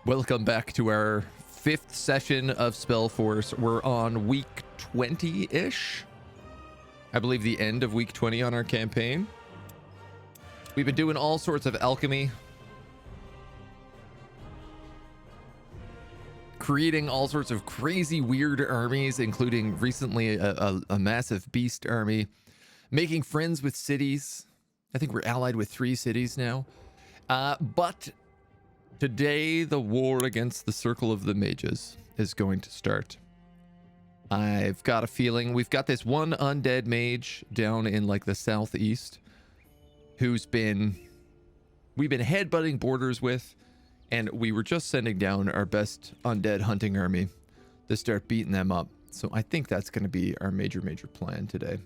Welcome back to our 5th session of Spellforce. We're on week 20-ish. I believe the end of week 20 on our campaign. We've been doing all sorts of alchemy. Creating all sorts of crazy, weird armies, including recently a massive beast army. Making friends with cities. I think we're allied with 3 cities now. But today, the war against the Circle of the Mages is going to start. I've got a feeling we've got this one undead mage down in like the southeast who's we've been headbutting borders with, and we were just sending down our best undead hunting army to start beating them up. So I think that's going to be our major plan today.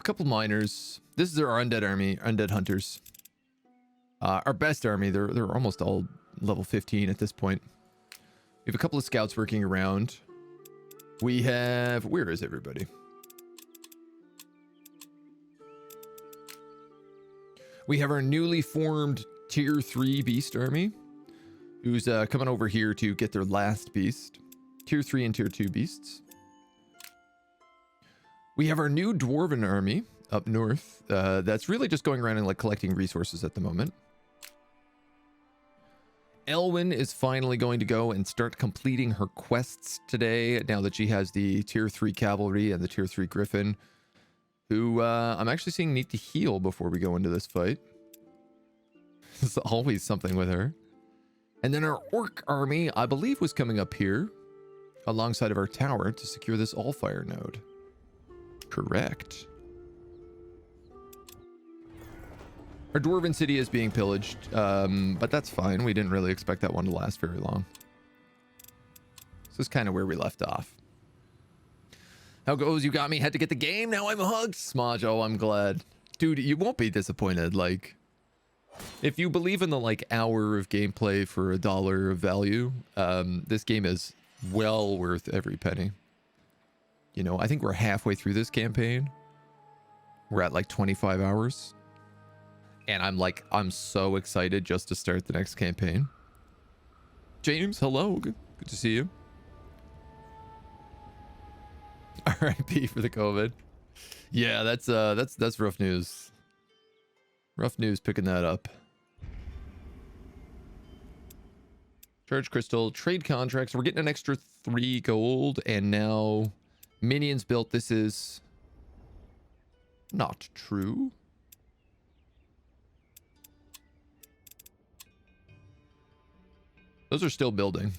A couple miners. This is our undead army, undead hunters. Our best army, they're almost all level 15 at this point. We have a couple of scouts working around. We have, where is everybody? We have our newly formed tier 3 beast army, who's coming over here to get their last beast. Tier 3 and tier 2 beasts. We have our new dwarven army up north. That's really just going around and like collecting resources at the moment. Elwyn is finally going to go and start completing her quests today, now that she has the tier 3 cavalry and the tier 3 griffin, who I'm actually seeing need to heal before we go into this fight. There's always something with her. And then our orc army, I believe, was coming up here alongside of our tower to secure this Allfire node. Correct. Our dwarven city is being pillaged, but that's fine. We didn't really expect that one to last very long. This is kind of where we left off. How goes? You got me. Had to get the game. Now I'm hooked. Smodge. Oh, I'm glad. Dude, you won't be disappointed. Like, if you believe in the like hour of gameplay for $1 of value, this game is well worth every penny. You know, I think we're halfway through this campaign. We're at like 25 hours. And I'm so excited just to start the next campaign. James, hello. Good to see you. RIP for the COVID. Yeah, that's rough news. Rough news picking that up. Charge crystal, trade contracts. We're getting an extra 3 gold, and now minions built. This is not true. Those are still building.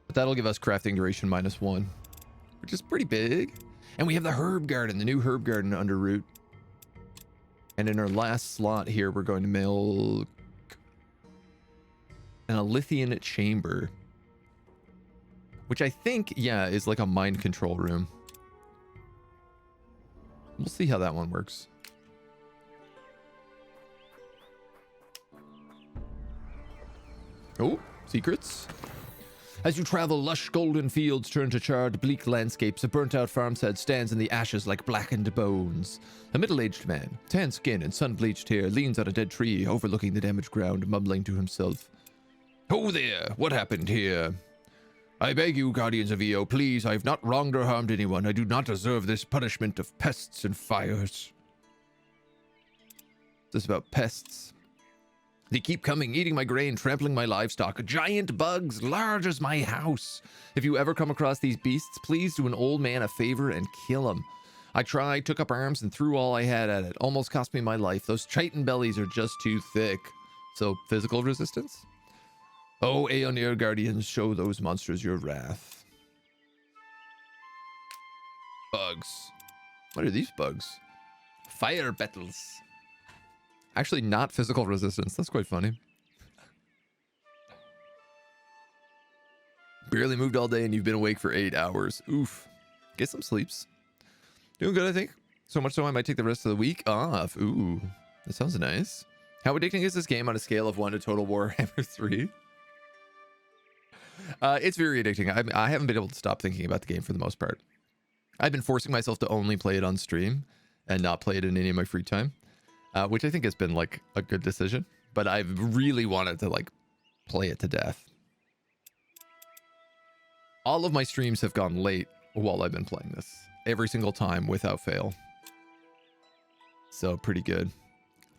But that'll give us crafting duration -1, which is pretty big. And we have the herb garden, the new herb garden under root. And in our last slot here, we're going to milk an Elythian chamber, which I think, yeah, is like a mind control room. We'll see how that one works. Oh, secrets. As you travel, lush golden fields turn to charred, bleak landscapes. A burnt-out farmstead stands in the ashes like blackened bones. A middle-aged man, tan skin and sun-bleached hair, leans on a dead tree, overlooking the damaged ground, mumbling to himself. "Oh there, what happened here? I beg you, guardians of EO, please, I have not wronged or harmed anyone. I do not deserve this punishment of pests and fires." Is this about pests? "They keep coming, eating my grain, trampling my livestock. Giant bugs, large as my house. If you ever come across these beasts, please do an old man a favor and kill him. I tried, took up arms, and threw all I had at it. Almost cost me my life. Those chitin bellies are just too thick." So, physical resistance? "Oh, Ayanna guardians, show those monsters your wrath." Bugs. What are these bugs? Fire beetles. Actually, not physical resistance. That's quite funny. Barely moved all day and you've been awake for 8 hours. Oof. Get some sleeps. Doing good, I think. So much so I might take the rest of the week off. Ooh, that sounds nice. How addicting is this game on a scale of 1 to Total Warhammer 3? It's very addicting. I haven't been able to stop thinking about the game for the most part. I've been forcing myself to only play it on stream and not play it in any of my free time. which I think has been like a good decision, but I've really wanted to like play it to death. All of my streams have gone late while I've been playing this, every single time without fail. So pretty good.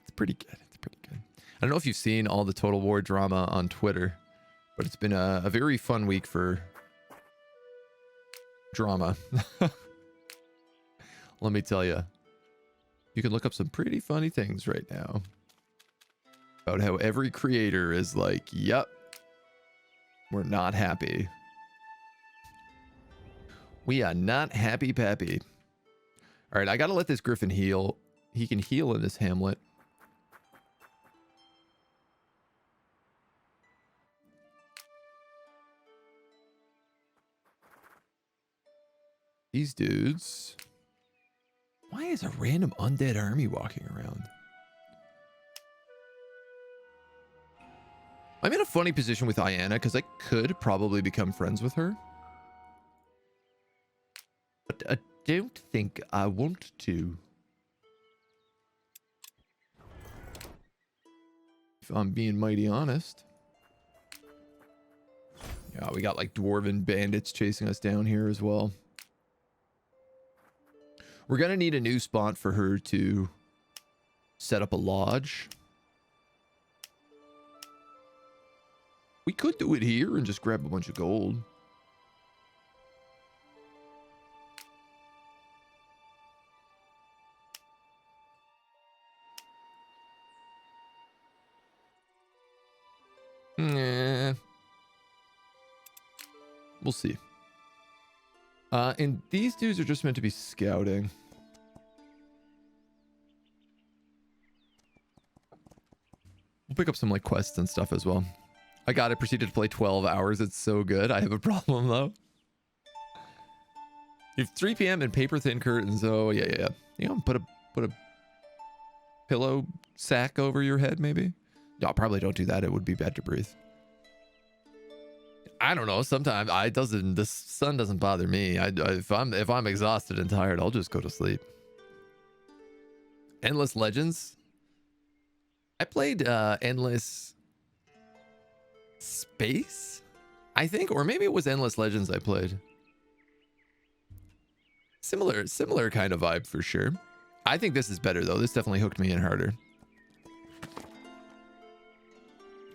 It's pretty good. It's pretty good. I don't know if you've seen all the Total War drama on Twitter, but it's been a very fun week for drama. Let me tell you. You can look up some pretty funny things right now about how every creator is like, yep, we're not happy. We are not happy pappy. All right, I got to let this griffin heal. He can heal in this hamlet. These dudes. Why is a random undead army walking around? I'm in a funny position with Ayanna because I could probably become friends with her. But I don't think I want to. If I'm being mighty honest. Yeah, we got like dwarven bandits chasing us down here as well. We're going to need a new spot for her to set up a lodge. We could do it here and just grab a bunch of gold. Nah. We'll see. And these dudes are just meant to be scouting. We'll pick up some like quests and stuff as well. I got it. Proceeded to play 12 hours. It's so good. I have a problem though. You have 3 p.m. and paper thin curtains. Oh yeah. You know, put a pillow sack over your head maybe. No, probably don't do that. It would be bad to breathe. I don't know. Sometimes the sun doesn't bother me. If I'm exhausted and tired, I'll just go to sleep. Endless Legends. I played Endless Space, I think, or maybe it was Endless Legends I played. Similar kind of vibe for sure. I think this is better though. This definitely hooked me in harder.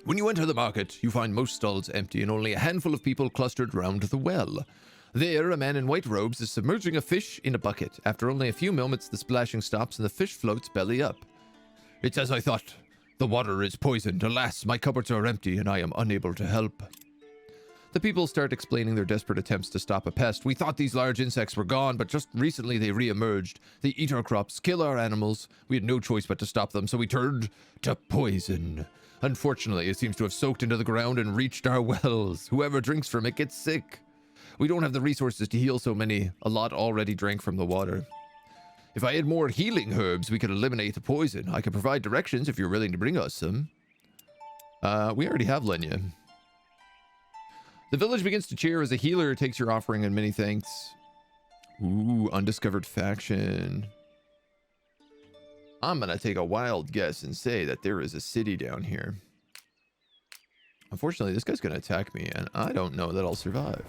When you enter the market, you find most stalls empty and only a handful of people clustered round the well. There, a man in white robes is submerging a fish in a bucket. After only a few moments, the splashing stops and the fish floats belly up. It's as I thought. The water is poisoned. Alas, my cupboards are empty and I am unable to help. The people start explaining their desperate attempts to stop a pest. We thought these large insects were gone, but just recently they re-emerged. They eat our crops, kill our animals. We had no choice but to stop them, so we turned to poison. Unfortunately, it seems to have soaked into the ground and reached our wells. Whoever drinks from it gets sick. We don't have the resources to heal so many. A lot already drank from the water. If I had more healing herbs, we could eliminate the poison. I could provide directions if you're willing to bring us some. We already have Lenya. The village begins to cheer as a healer takes your offering and many thanks. Ooh, undiscovered faction. I'm gonna take a wild guess and say that there is a city down here. Unfortunately, this guy's gonna attack me, and I don't know that I'll survive.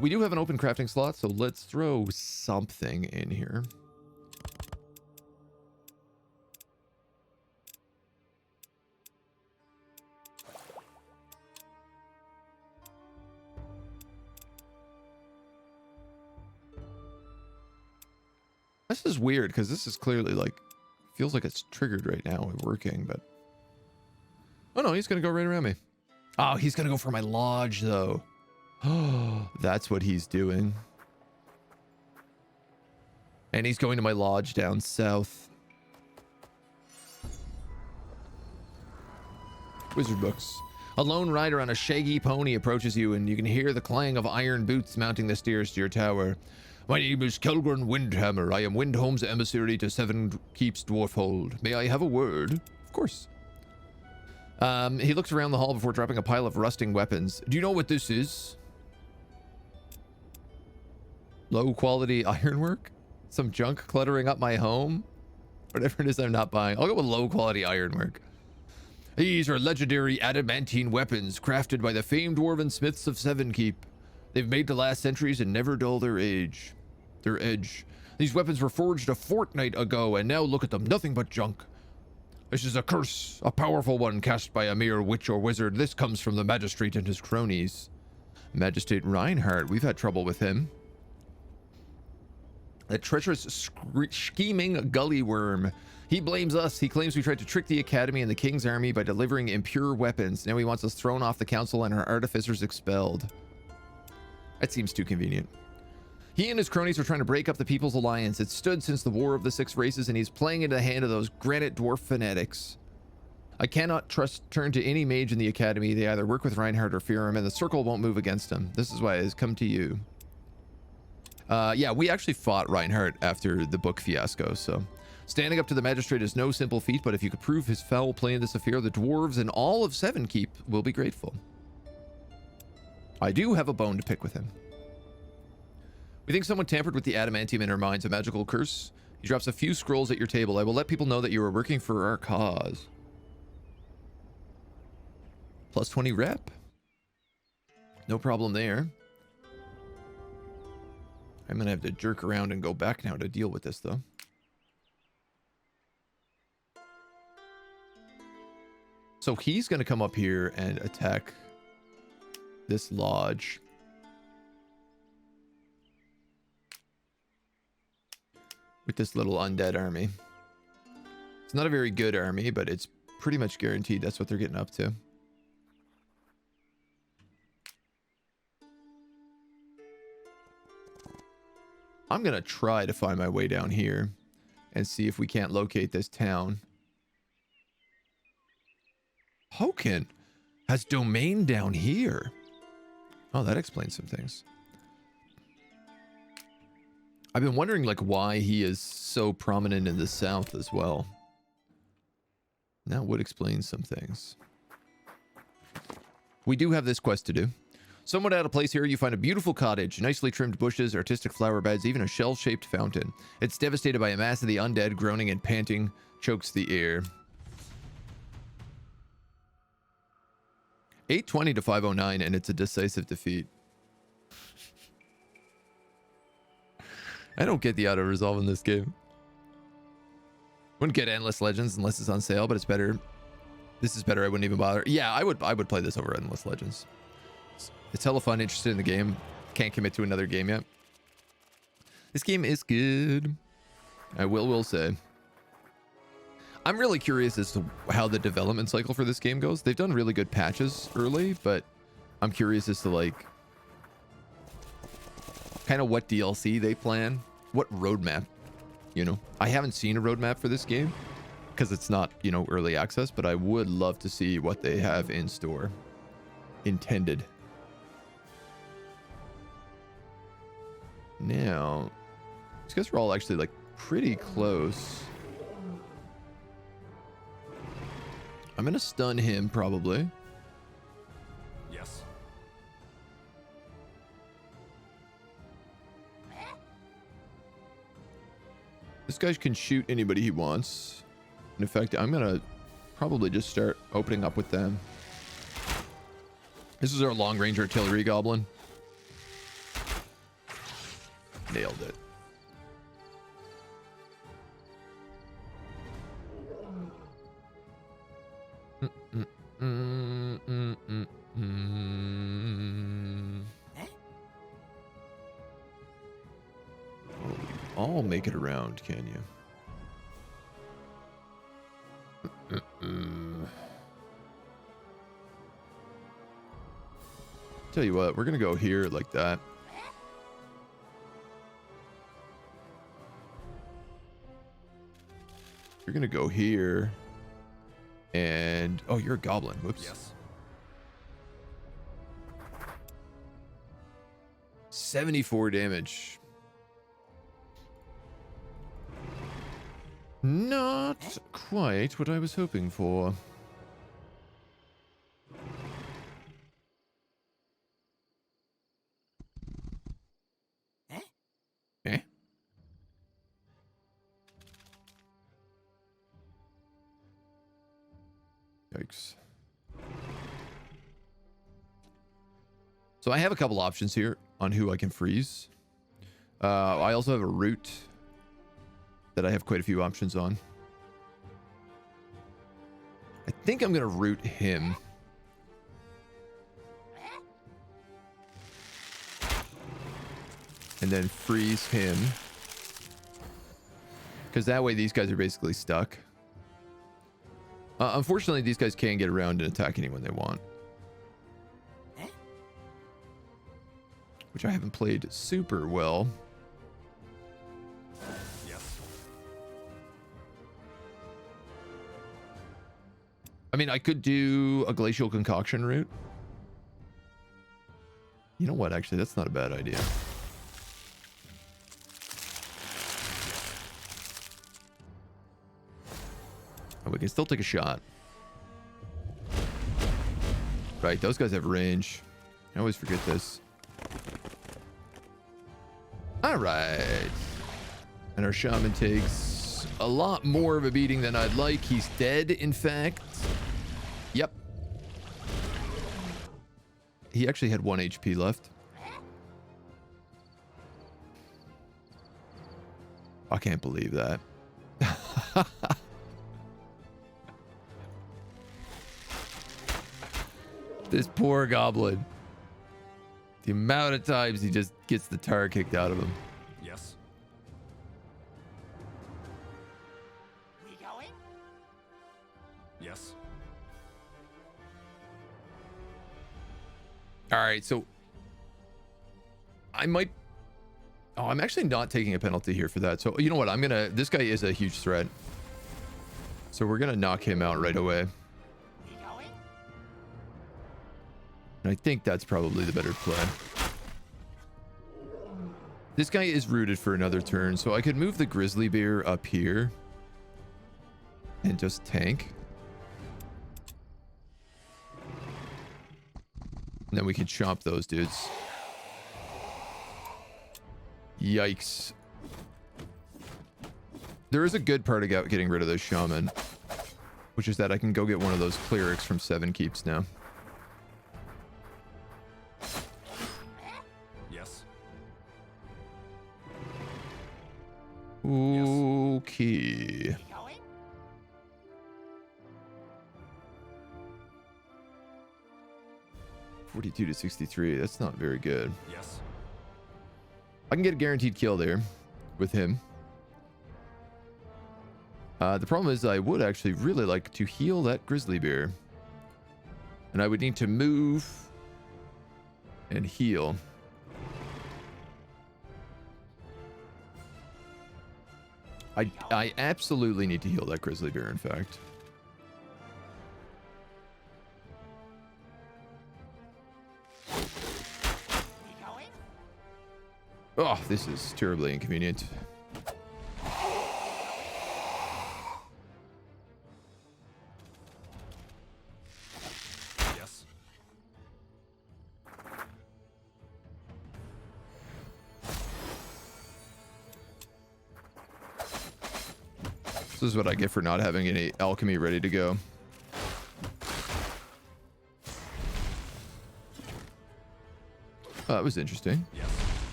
We do have an open crafting slot, so let's throw something in here. This is weird because this is clearly like, feels like it's triggered right now and working, but. Oh no, he's gonna go right around me. Oh, he's gonna go for my lodge though. Oh, that's what he's doing. And he's going to my lodge down south. Wizard books. A lone rider on a shaggy pony approaches you, and you can hear the clang of iron boots mounting the stairs to your tower. My name is Kelgren Windhammer. I am Windhome's emissary to Seven Keeps Dwarfhold. May I have a word? Of course. He looks around the hall before dropping a pile of rusting weapons. Do you know what this is? Low quality ironwork? Some junk cluttering up my home. Whatever it is I'm not buying. I'll go with low quality ironwork. These are legendary adamantine weapons crafted by the famed dwarven smiths of Sevenkeep. They've made to last centuries and never dull their edge. These weapons were forged a fortnight ago, and now look at them, nothing but junk. This is a curse, a powerful one cast by a mere witch or wizard. This comes from the magistrate and his cronies. Magistrate Reinhardt, we've had trouble with him. A treacherous, scheming gully worm. He blames us. He claims we tried to trick the academy and the king's army by delivering impure weapons. Now he wants us thrown off the council and our artificers expelled. That seems too convenient. He and his cronies are trying to break up the People's Alliance. It's stood since the War of the Six Races, and he's playing into the hand of those granite dwarf fanatics. I cannot turn to any mage in the academy. They either work with Reinhardt or fear him, and the circle won't move against him. This is why it has come to you. Yeah, we actually fought Reinhardt after the book fiasco, so... Standing up to the magistrate is no simple feat, but if you could prove his foul play in this affair, the dwarves and all of Sevenkeep will be grateful. I do have a bone to pick with him. We think someone tampered with the adamantium in our minds, a magical curse. He drops a few scrolls at your table. I will let people know that you are working for our cause. Plus 20 rep. No problem there. I'm gonna have to jerk around and go back now to deal with this, though. So he's gonna come up here and attack this lodge. With this little undead army. It's not a very good army, but it's pretty much guaranteed that's what they're getting up to. I'm gonna try to find my way down here and see if we can't locate this town. Hoken has domain down here. Oh, that explains some things. I've been wondering, like, why he is so prominent in the south as well. That would explain some things. We do have this quest to do. Somewhat out of place here, you find a beautiful cottage, nicely trimmed bushes, artistic flower beds, even a shell-shaped fountain. It's devastated by a mass of the undead, groaning and panting, chokes the air. 820 to 509, and it's a decisive defeat. I don't get the auto-resolve in this game. Wouldn't get Endless Legends unless it's on sale, but it's better. This is better, I wouldn't even bother. Yeah, I would play this over Endless Legends. It's hella fun, interested in the game. Can't commit to another game yet. This game is good. I will say. I'm really curious as to how the development cycle for this game goes. They've done really good patches early, but I'm curious as to, like, kind of what DLC they plan, what roadmap, you know. I haven't seen a roadmap for this game because it's not, you know, early access, but I would love to see what they have in store. Intended. Now, these guys are all actually, like, pretty close. I'm gonna stun him, probably. Yes. This guy can shoot anybody he wants. In fact, I'm gonna probably just start opening up with them. This is our long-range artillery goblin. Nailed it. I'll make it around, can you? Tell you what, we're gonna go here like that. You're gonna go here. And oh, you're a goblin. Whoops. Yes. 74 damage. Not quite what I was hoping for. Eh? Yikes. So I have a couple options here on who I can freeze. I also have a root that I have quite a few options on. I think I'm going to root him. And then freeze him. Because that way these guys are basically stuck. Unfortunately, these guys can't get around and attack anyone they want. Which I haven't played super well. Yes. I mean, I could do a glacial concoction route. You know what? Actually, that's not a bad idea. Oh, we can still take a shot. Right, those guys have range. I always forget this. All right. And our shaman takes a lot more of a beating than I'd like. He's dead, in fact. Yep. He actually had 1 HP left. I can't believe that. This poor goblin. The amount of times he just gets the tar kicked out of him. Yes. We going? Yes. All right, so I might... Oh, I'm actually not taking a penalty here for that. So, you know what? This guy is a huge threat. So we're gonna knock him out right away. We going? And I think that's probably the better play. This guy is rooted for another turn, so I could move the grizzly bear up here and just tank. And then we can chop those dudes. Yikes. There is a good part about getting rid of those shaman, which is that I can go get one of those clerics from 7 keeps now. Yes. Okay. We going? 42 to 63. That's not very good. Yes. I can get a guaranteed kill there with him. The problem is I would actually really like to heal that grizzly bear. And I would need to move and heal. I absolutely need to heal that grizzly bear, in fact. We going? Oh, this is terribly inconvenient. Yes. This is what I get for not having any alchemy ready to go. Oh, that was interesting. Yes.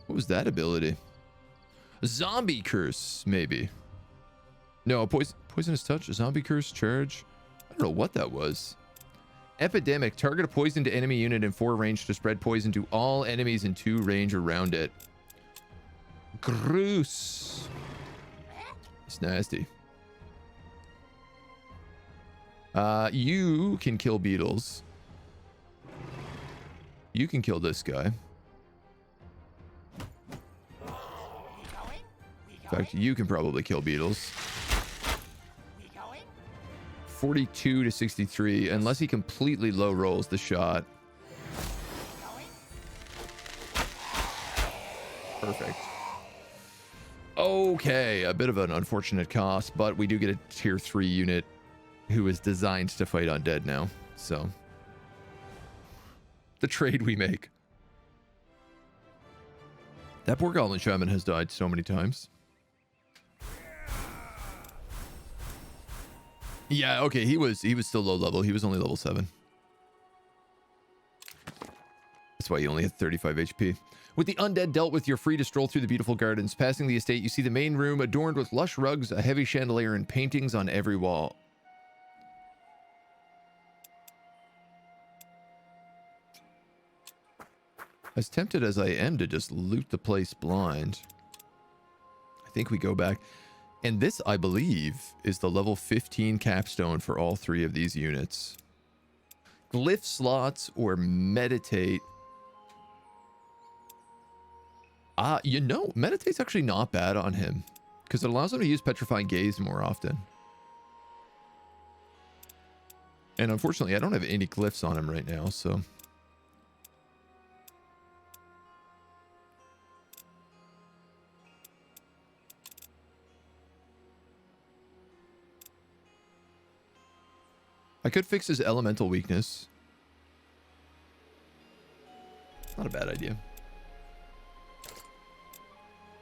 What was that ability? A zombie curse, maybe. No, poisonous touch, a zombie curse, charge. I don't know what that was. Epidemic. Target a poisoned enemy unit in 4 range to spread poison to all enemies in 2 range around it. Gross. It's nasty. You can kill beetles. You can kill this guy. We going? We In fact, you can probably kill beetles. We going? 42 to 63, unless he completely low rolls the shot. We going? Perfect. Okay, a bit of an unfortunate cost, but we do get a tier 3 unit who is designed to fight undead now. So, the trade we make. That poor goblin shaman has died so many times. Yeah, okay, he was still low level. He was only level 7. That's why he only had 35 HP. With the undead dealt with, you're free to stroll through the beautiful gardens. Passing the estate, you see the main room adorned with lush rugs, a heavy chandelier, and paintings on every wall. As tempted as I am to just loot the place blind, I think we go back. And this, I believe, is the level 15 capstone for all 3 of these units. Glyph slots or meditate. You know, meditate's actually not bad on him because it allows him to use petrifying gaze more often. And unfortunately, I don't have any glyphs on him right now, so... I could fix his elemental weakness. Not a bad idea.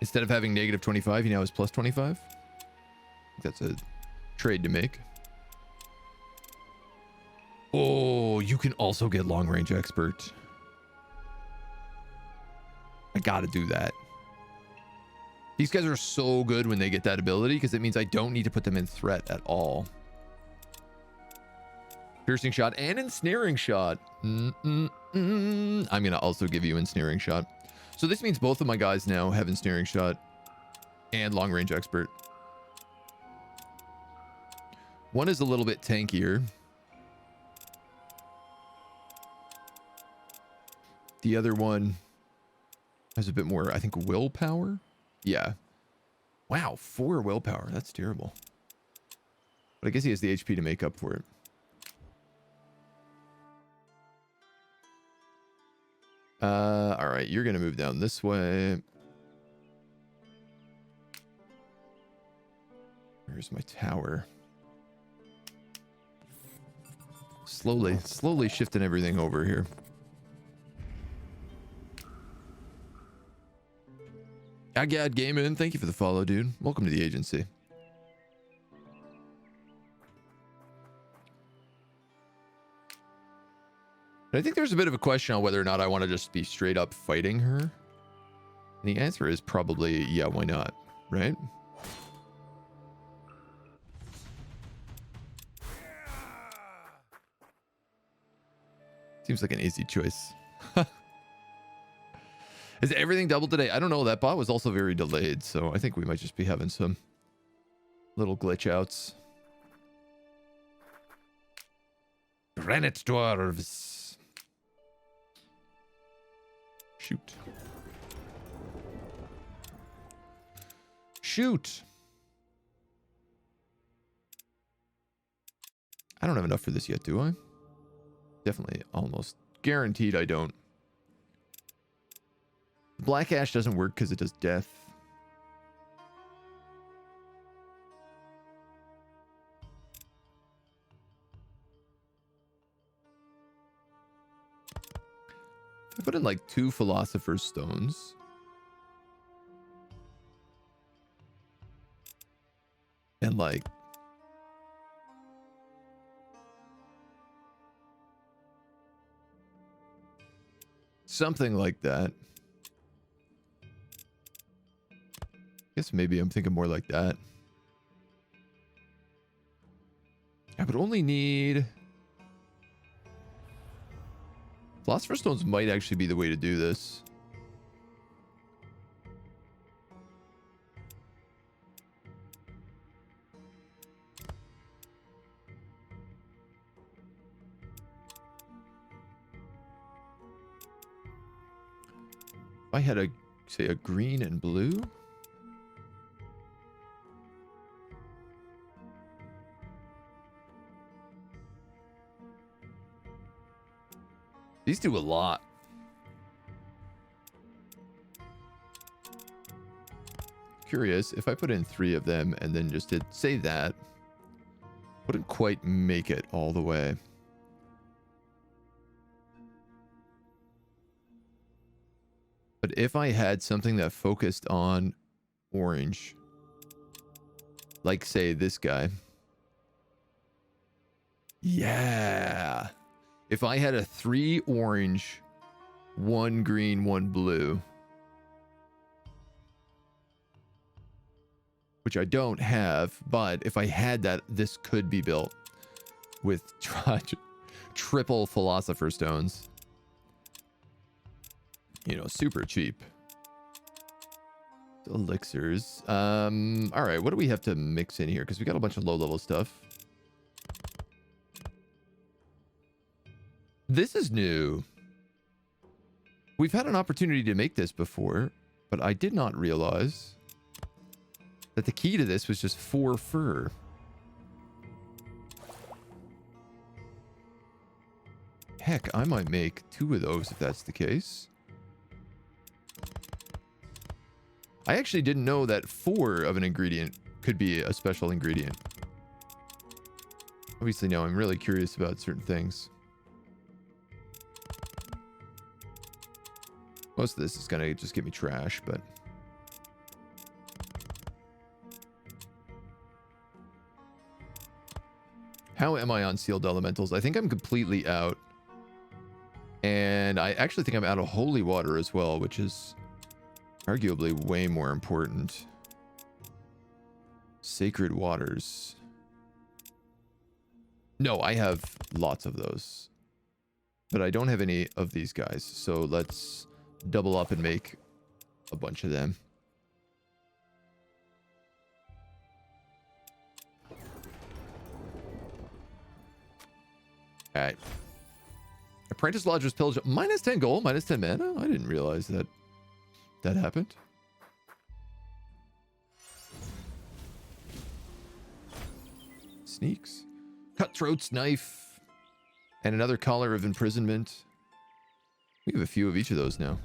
Instead of having negative 25, he now has plus 25. I think that's a trade to make. Oh, you can also get long range expert. I gotta do that. These guys are so good when they get that ability because it means I don't need to put them in threat at all. Piercing shot and ensnaring shot. I'm gonna also give you ensnaring shot. So this means both of my guys now have ensnaring shot and long range expert. One is a little bit tankier. The other one has a bit more, I think, willpower. Yeah. Wow, 4 willpower. That's terrible. But I guess he has the HP to make up for it. All right, you're gonna move down this way. Here's my tower. Slowly shifting everything over here. Agad Gaming, thank you for the follow, dude. Welcome to the agency. I think there's a bit of a question on whether or not I want to just be straight up fighting her. And the answer is probably, yeah, why not? Right? Seems like an easy choice. Is everything doubled today? I don't know. That bot was also very delayed, so I think we might just be having some little glitch outs. Granite dwarves. Shoot. Shoot. I don't have enough for this yet, do I? Definitely almost guaranteed I don't. Black ash doesn't work because it does death. I put in like 2 philosopher's stones. And like something like that. I guess maybe I'm thinking more like that. I would only need... Philosopher's Stones might actually be the way to do this. If I had a, say, a green and blue... These do a lot. Curious, if I put in 3 of them and then just did, say that, wouldn't quite make it all the way. But if I had something that focused on orange, like say this guy, Yeah. If I had a 3 orange, 1 green, 1 blue, which I don't have, but if I had that, this could be built with triple philosopher stones. You know, super cheap. Elixirs. All right, what do we have to mix in here? Because we got a bunch of low-level stuff. This is new. We've had an opportunity to make this before, but I did not realize that the key to this was just 4 fur. Heck, I might make 2 of those if that's the case. I actually didn't know that 4 of an ingredient could be a special ingredient. Obviously, now I'm really curious about certain things. Most of this is going to just give me trash, but... How am I on sealed elementals? I think I'm completely out. And I actually think I'm out of holy water as well, which is arguably way more important. Sacred waters. No, I have lots of those. But I don't have any of these guys. So let's double up and make a bunch of them. All right. Apprentice Lodge was pillaged. Minus 10 gold, minus 10 mana. I didn't realize that that happened. Sneaks. Cutthroat's knife. And another collar of imprisonment. We have a few of each of those now.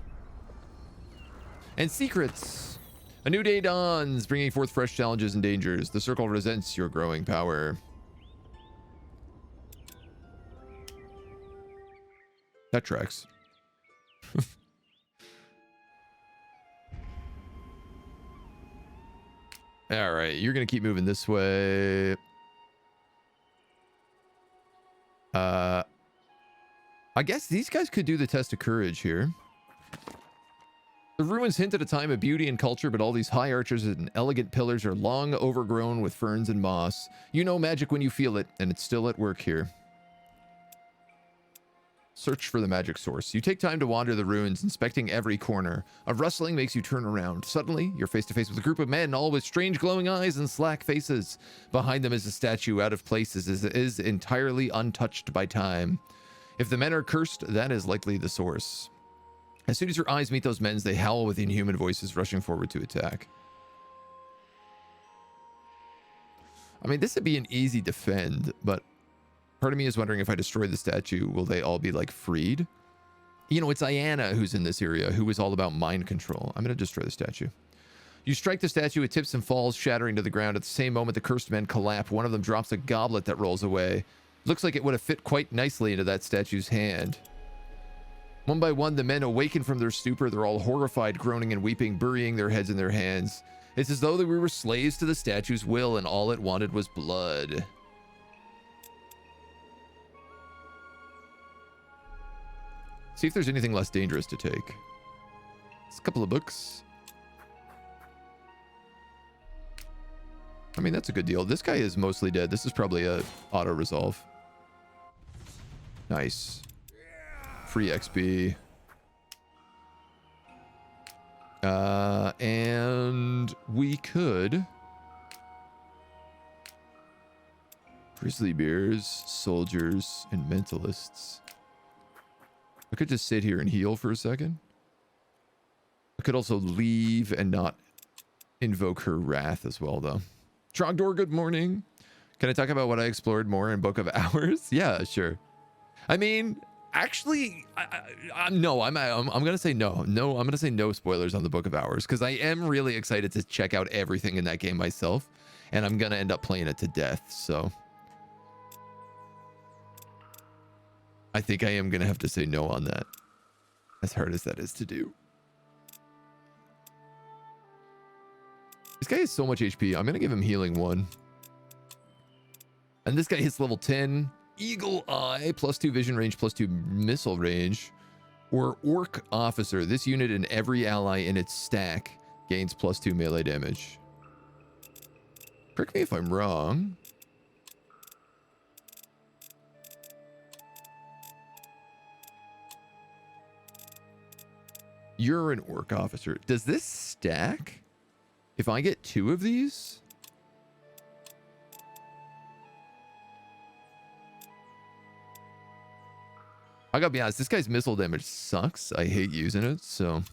And secrets. A new day dawns, bringing forth fresh challenges and dangers. The circle resents your growing power. That tracks. All right, you're going to keep moving this way. I guess these guys could do the test of courage here. The ruins hint at a time of beauty and culture, but all these high arches and elegant pillars are long overgrown with ferns and moss. You know magic when you feel it, and it's still at work here. Search for the magic source. You take time to wander the ruins, inspecting every corner. A rustling makes you turn around. Suddenly, you're face to face with a group of men, all with strange glowing eyes and slack faces. Behind them is a statue out of place, as it is entirely untouched by time. If the men are cursed, that is likely the source. As soon as your eyes meet those men, they howl with inhuman voices, rushing forward to attack. I mean, this would be an easy defend, but part of me is wondering if I destroy the statue, will they all be like freed? You know, it's Ayanna who's in this area, who is all about mind control. I'm going to destroy the statue. You strike the statue, it tips and falls, shattering to the ground. At the same moment, the cursed men collapse. One of them drops a goblet that rolls away. Looks like it would have fit quite nicely into that statue's hand. One by one, the men awaken from their stupor. They're all horrified, groaning and weeping, burying their heads in their hands. It's as though we were slaves to the statue's will, and all it wanted was blood. See if there's anything less dangerous to take. It's a couple of books. I mean, that's a good deal. This guy is mostly dead. This is probably a auto-resolve. Nice. Free XP. And we could... Grizzly bears, soldiers, and mentalists. I could just sit here and heal for a second. I could also leave and not invoke her wrath as well, though. Trogdor, good morning. Can I talk about what I explored more in Book of Hours? Yeah, sure. I mean, actually, no, I'm gonna say no. No, I'm gonna say no spoilers on the Book of Hours, because I am really excited to check out everything in that game myself, and I'm gonna end up playing it to death. So I think I am gonna have to say no on that, as hard as that is to do. This guy has so much HP. I'm gonna give him healing 1. And this guy hits level 10. Eagle Eye, +2 vision range, +2 missile range. Or Orc Officer. This unit and every ally in its stack gains +2 melee damage. Correct me if I'm wrong. You're an Orc Officer. Does this stack? If I get 2 of these? I gotta be honest, this guy's missile damage sucks. I hate using it, so...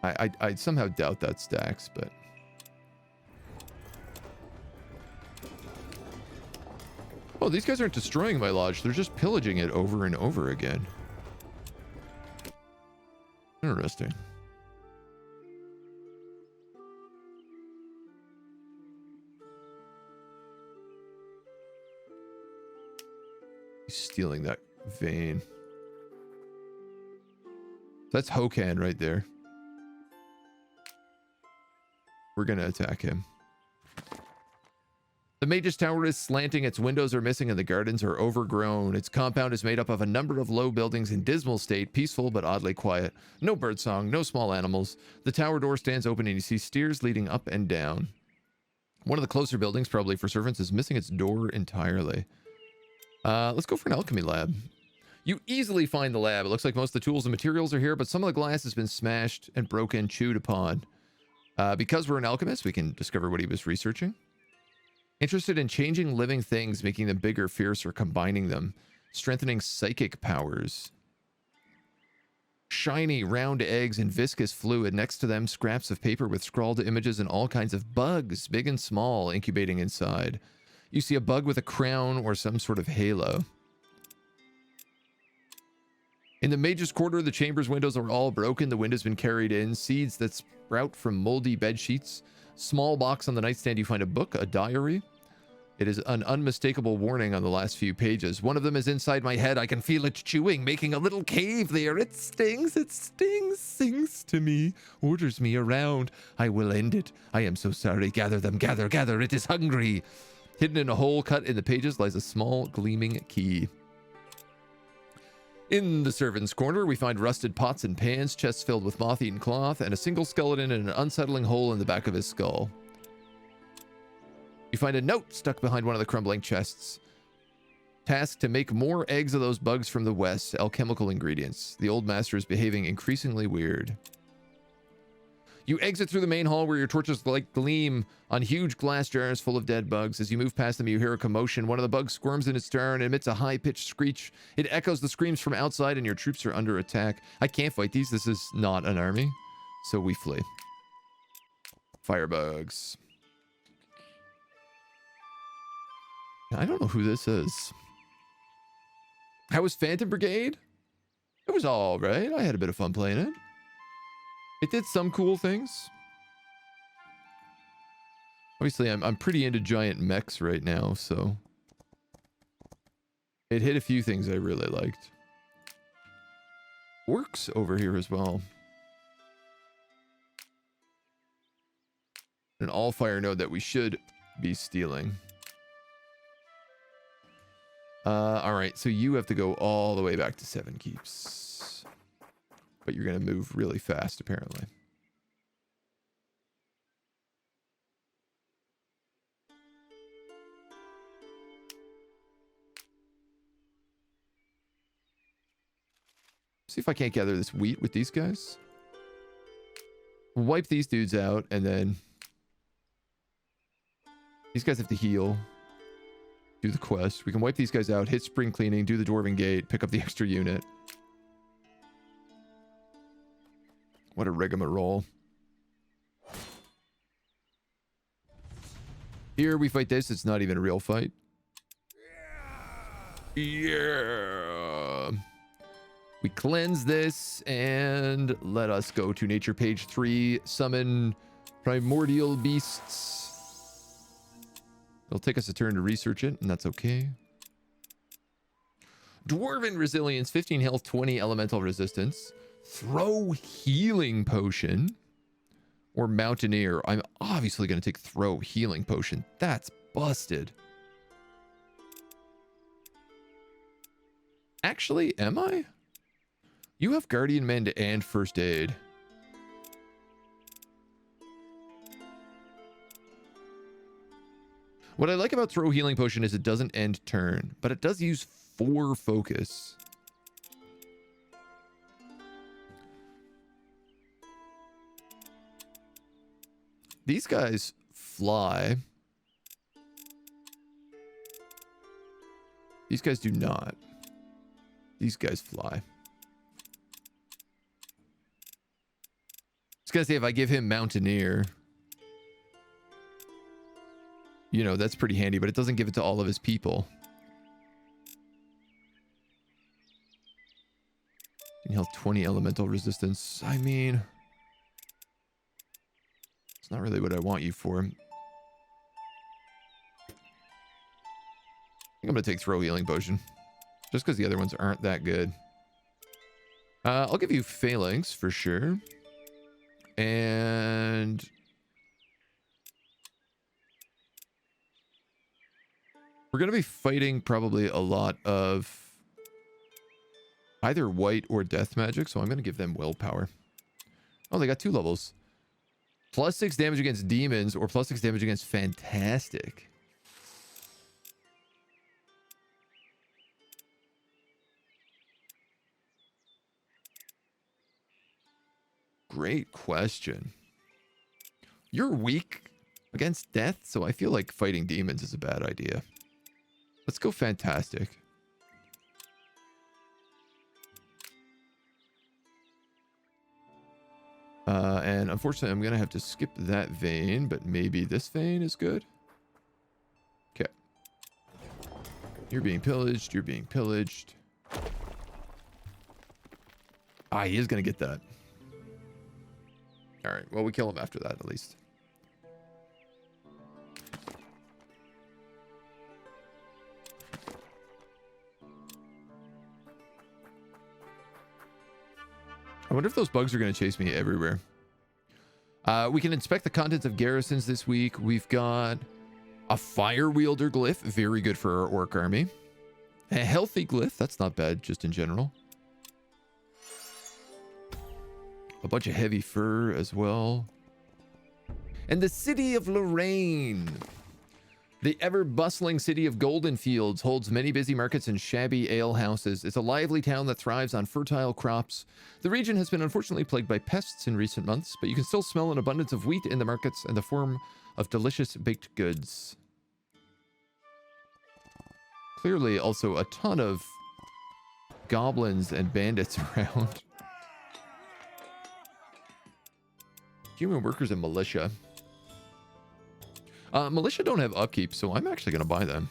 I somehow doubt that stacks, but... Oh, these guys aren't destroying my lodge. They're just pillaging it over and over again. Interesting. He's stealing that vein. That's Hokan right there. We're gonna attack him. The mage's tower is slanting, its windows are missing, and the gardens are overgrown. Its compound is made up of a number of low buildings in dismal state, peaceful but oddly quiet. No birdsong, no small animals. The tower door stands open and you see stairs leading up and down. One of the closer buildings, probably for servants, is missing its door entirely. Let's go for an alchemy lab. You easily find the lab. It looks like most of the tools and materials are here, but some of the glass has been smashed and broken, chewed upon. Because we're an alchemist, we can discover what he was researching. Interested in changing living things, making them bigger, fiercer, combining them, strengthening psychic powers. Shiny, round eggs and viscous fluid. Next to them, scraps of paper with scrawled images and all kinds of bugs, big and small, incubating inside. You see a bug with a crown or some sort of halo. In the mage's quarter, the chamber's windows are all broken. The window's been carried in. Seeds that sprout from moldy bed sheets. Small box on the nightstand, you find a book, a diary. It is an unmistakable warning on the last few pages. One of them is inside my head. I can feel it chewing, making a little cave there. It stings, sings to me, orders me around. I will end it. I am so sorry. Gather them, gather, gather. It is hungry. Hidden in a hole cut in the pages lies a small gleaming key. In the servants' corner, we find rusted pots and pans, chests filled with moth-eaten cloth, and a single skeleton in an unsettling hole in the back of his skull. You find a note stuck behind one of the crumbling chests. Tasked to make more eggs of those bugs from the west, alchemical ingredients. The old master is behaving increasingly weird. You exit through the main hall where your torches like gleam on huge glass jars full of dead bugs. As you move past them, you hear a commotion. One of the bugs squirms in its turn and emits a high-pitched screech. It echoes the screams from outside, and your troops are under attack. I can't fight these. This is not an army. So we flee. Firebugs. I don't know who this is. How was Phantom Brigade? It was all right. I had a bit of fun playing it. It did some cool things. Obviously, I'm pretty into giant mechs right now, so... It hit a few things I really liked. Orcs over here as well. An Allfire node that we should be stealing. Alright, so you have to go all the way back to 7 keeps. But you're going to move really fast, apparently. See if I can't gather this wheat with these guys. We'll wipe these dudes out, and then... These guys have to heal. Do the quest. We can wipe these guys out, hit spring cleaning, do the Dwarven Gate, pick up the extra unit. What a rigmarole. Here we fight this. It's not even a real fight. Yeah. We cleanse this and let us go to nature page 3. Summon primordial beasts. It'll take us a turn to research it, and that's okay. Dwarven resilience, 15 health, 20 elemental resistance. Throw healing potion. or mountaineer. I'm obviously going to take throw healing potion. That's busted. Actually, am I? You have guardian mend and first aid. What I like about throw healing potion is it doesn't end turn, but it does use 4 focus. These guys fly. These guys do not. These guys fly. I was gonna say, if I give him Mountaineer, you know, that's pretty handy, but it doesn't give it to all of his people. And he'll have 20 elemental resistance. I mean, it's not really what I want you for. I think I'm gonna take throw healing potion. Just because the other ones aren't that good. I'll give you phalanx for sure. And we're going to be fighting probably a lot of either white or death magic. So I'm going to give them willpower. Oh, they got 2 levels. +6 damage against demons or +6 damage against fantastic. Great question. You're weak against death, so I feel like fighting demons is a bad idea. Let's go fantastic. And unfortunately, I'm going to have to skip that vein, but maybe this vein is good. Okay. You're being pillaged. You're being pillaged. Ah, he is going to get that. All right, well, we kill him after that, at least. I wonder if those bugs are going to chase me everywhere. We can inspect the contents of garrisons this week. We've got a fire wielder glyph, very good for our orc army. A healthy glyph, that's not bad, just in general. A bunch of heavy fur as well. And the city of Lorraine. The ever-bustling city of Golden Fields holds many busy markets and shabby ale houses. It's a lively town that thrives on fertile crops. The region has been unfortunately plagued by pests in recent months, but you can still smell an abundance of wheat in the markets and the form of delicious baked goods. Clearly also a ton of goblins and bandits around. Human workers and militia. Militia don't have upkeep, so I'm actually going to buy them.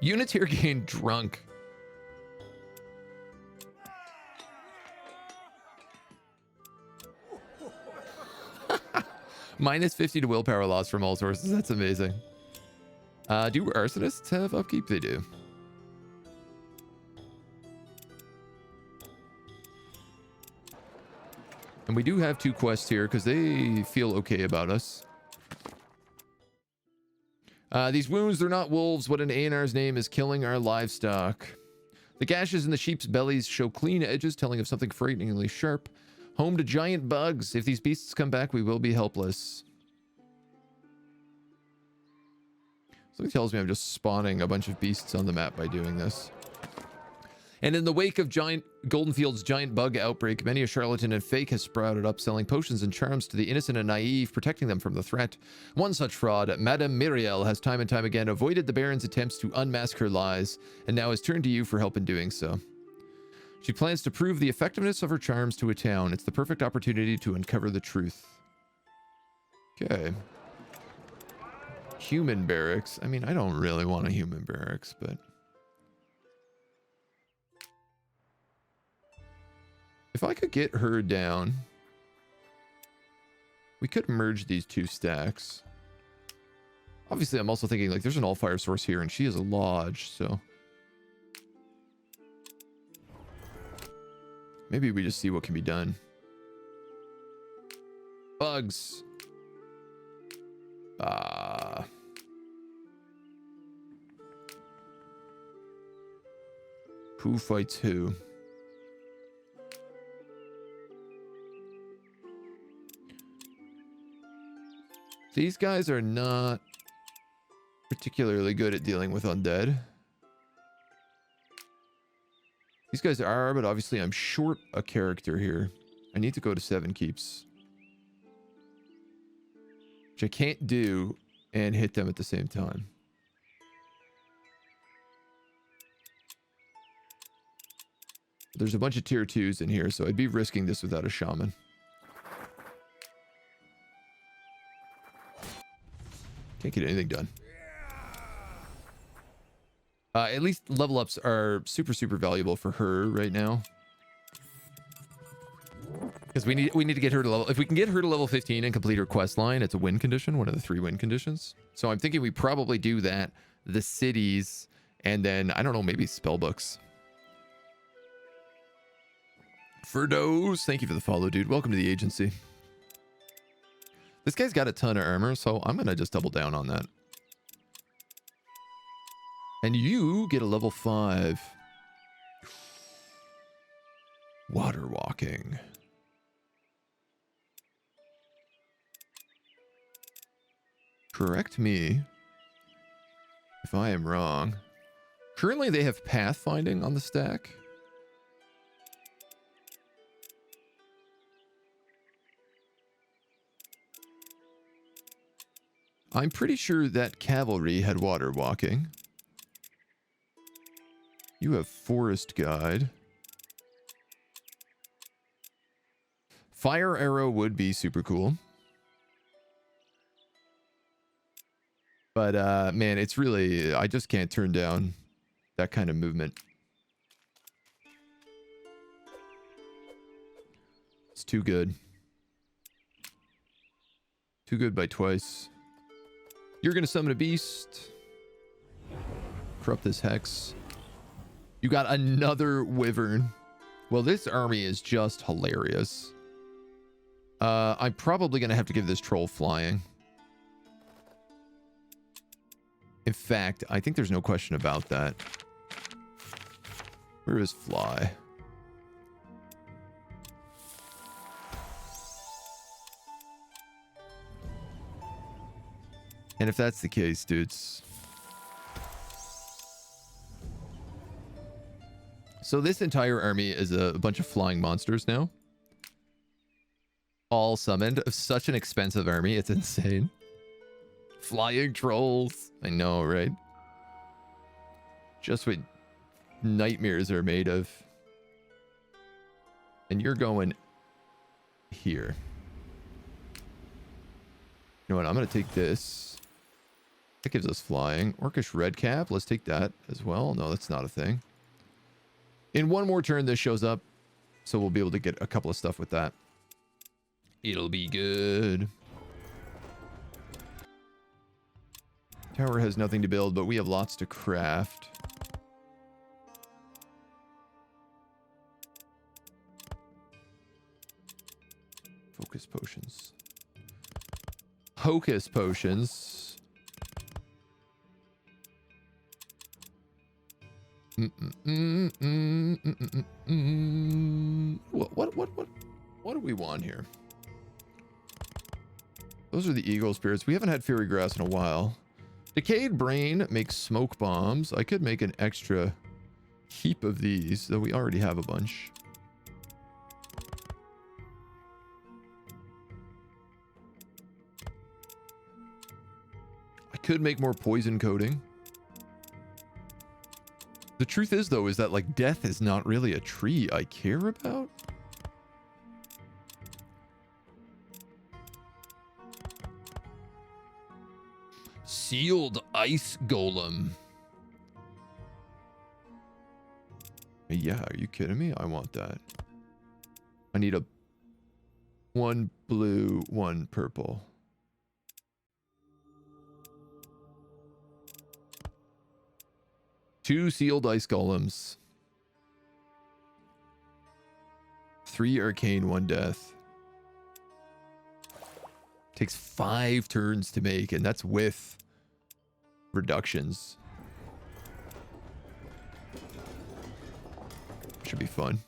Units here gain drunk. -50 to willpower loss from all sources. That's amazing. Do arsonists have upkeep? They do. And we do have 2 quests here because they feel okay about us. These wounds, they're not wolves. What in Ayannar's name is killing our livestock? The gashes in the sheep's bellies show clean edges, telling of something frighteningly sharp. Home to giant bugs. If these beasts come back, we will be helpless. Something tells me I'm just spawning a bunch of beasts on the map by doing this. And in the wake of Goldenfield's giant bug outbreak, many a charlatan and fake has sprouted up, selling potions and charms to the innocent and naive, protecting them from the threat. One such fraud, Madame Miriel, has time and time again avoided the Baron's attempts to unmask her lies, and now has turned to you for help in doing so. She plans to prove the effectiveness of her charms to a town. It's the perfect opportunity to uncover the truth. Okay. Human barracks. I mean, I don't really want a human barracks, but... if I could get her down, we could merge these 2 stacks. Obviously, I'm also thinking, like, there's an Allfire source here, and she is a lodge, so... Maybe we just see what can be done. Bugs. Who fights who? These guys are not particularly good at dealing with undead. These guys are, but obviously I'm short a character here. I need to go to 7 keeps. Which I can't do and hit them at the same time. There's a bunch of tier 2s in here, so I'd be risking this without a shaman. Can't get anything done. At least level ups are super, super valuable for her right now. Because we need to get her to level... If we can get her to level 15 and complete her quest line, it's a win condition, one of the 3 win conditions. So I'm thinking we probably do that, the cities, and then, I don't know, maybe spell books. Ferdos, thank you for the follow, dude. Welcome to the agency. This guy's got a ton of armor, so I'm going to just double down on that. And you get a level 5. Water walking. Correct me if I am wrong. Currently they have pathfinding on the stack. I'm pretty sure that cavalry had water walking. You have forest guide. Fire arrow would be super cool. But man, it's really, I just can't turn down that kind of movement. It's too good. Too good by twice. You're gonna summon a beast. Corrupt this hex. You got another wyvern. Well, this army is just hilarious. I'm probably gonna have to give this troll flying. In fact, I think there's no question about that. Where is fly? And if that's the case, dudes. So this entire army is a bunch of flying monsters now. All summoned. Such an expensive army. It's insane. Flying trolls. I know, right? Just what nightmares are made of. And you're going here. You know what? I'm going to take this. That gives us flying. Orcish redcap. Let's take that as well. No, that's not a thing. In one more turn, this shows up. So we'll be able to get a couple of stuff with that. It'll be good. Tower has nothing to build, but we have lots to craft. Focus potions. Hocus potions. What do we want here? Those are the eagle spirits. We haven't had fairy grass in a while. Decayed brain makes smoke bombs. I could make an extra heap of these, though we already have a bunch. I could make more poison coating. The truth is, though, is that, like, death is not really a tree I care about. Sealed ice golem. Yeah, are you kidding me? I want that. I need a 1 blue, 1 purple. Two sealed ice golems. 3 arcane, 1 death. Takes 5 turns to make, and that's with reductions. Should be fun.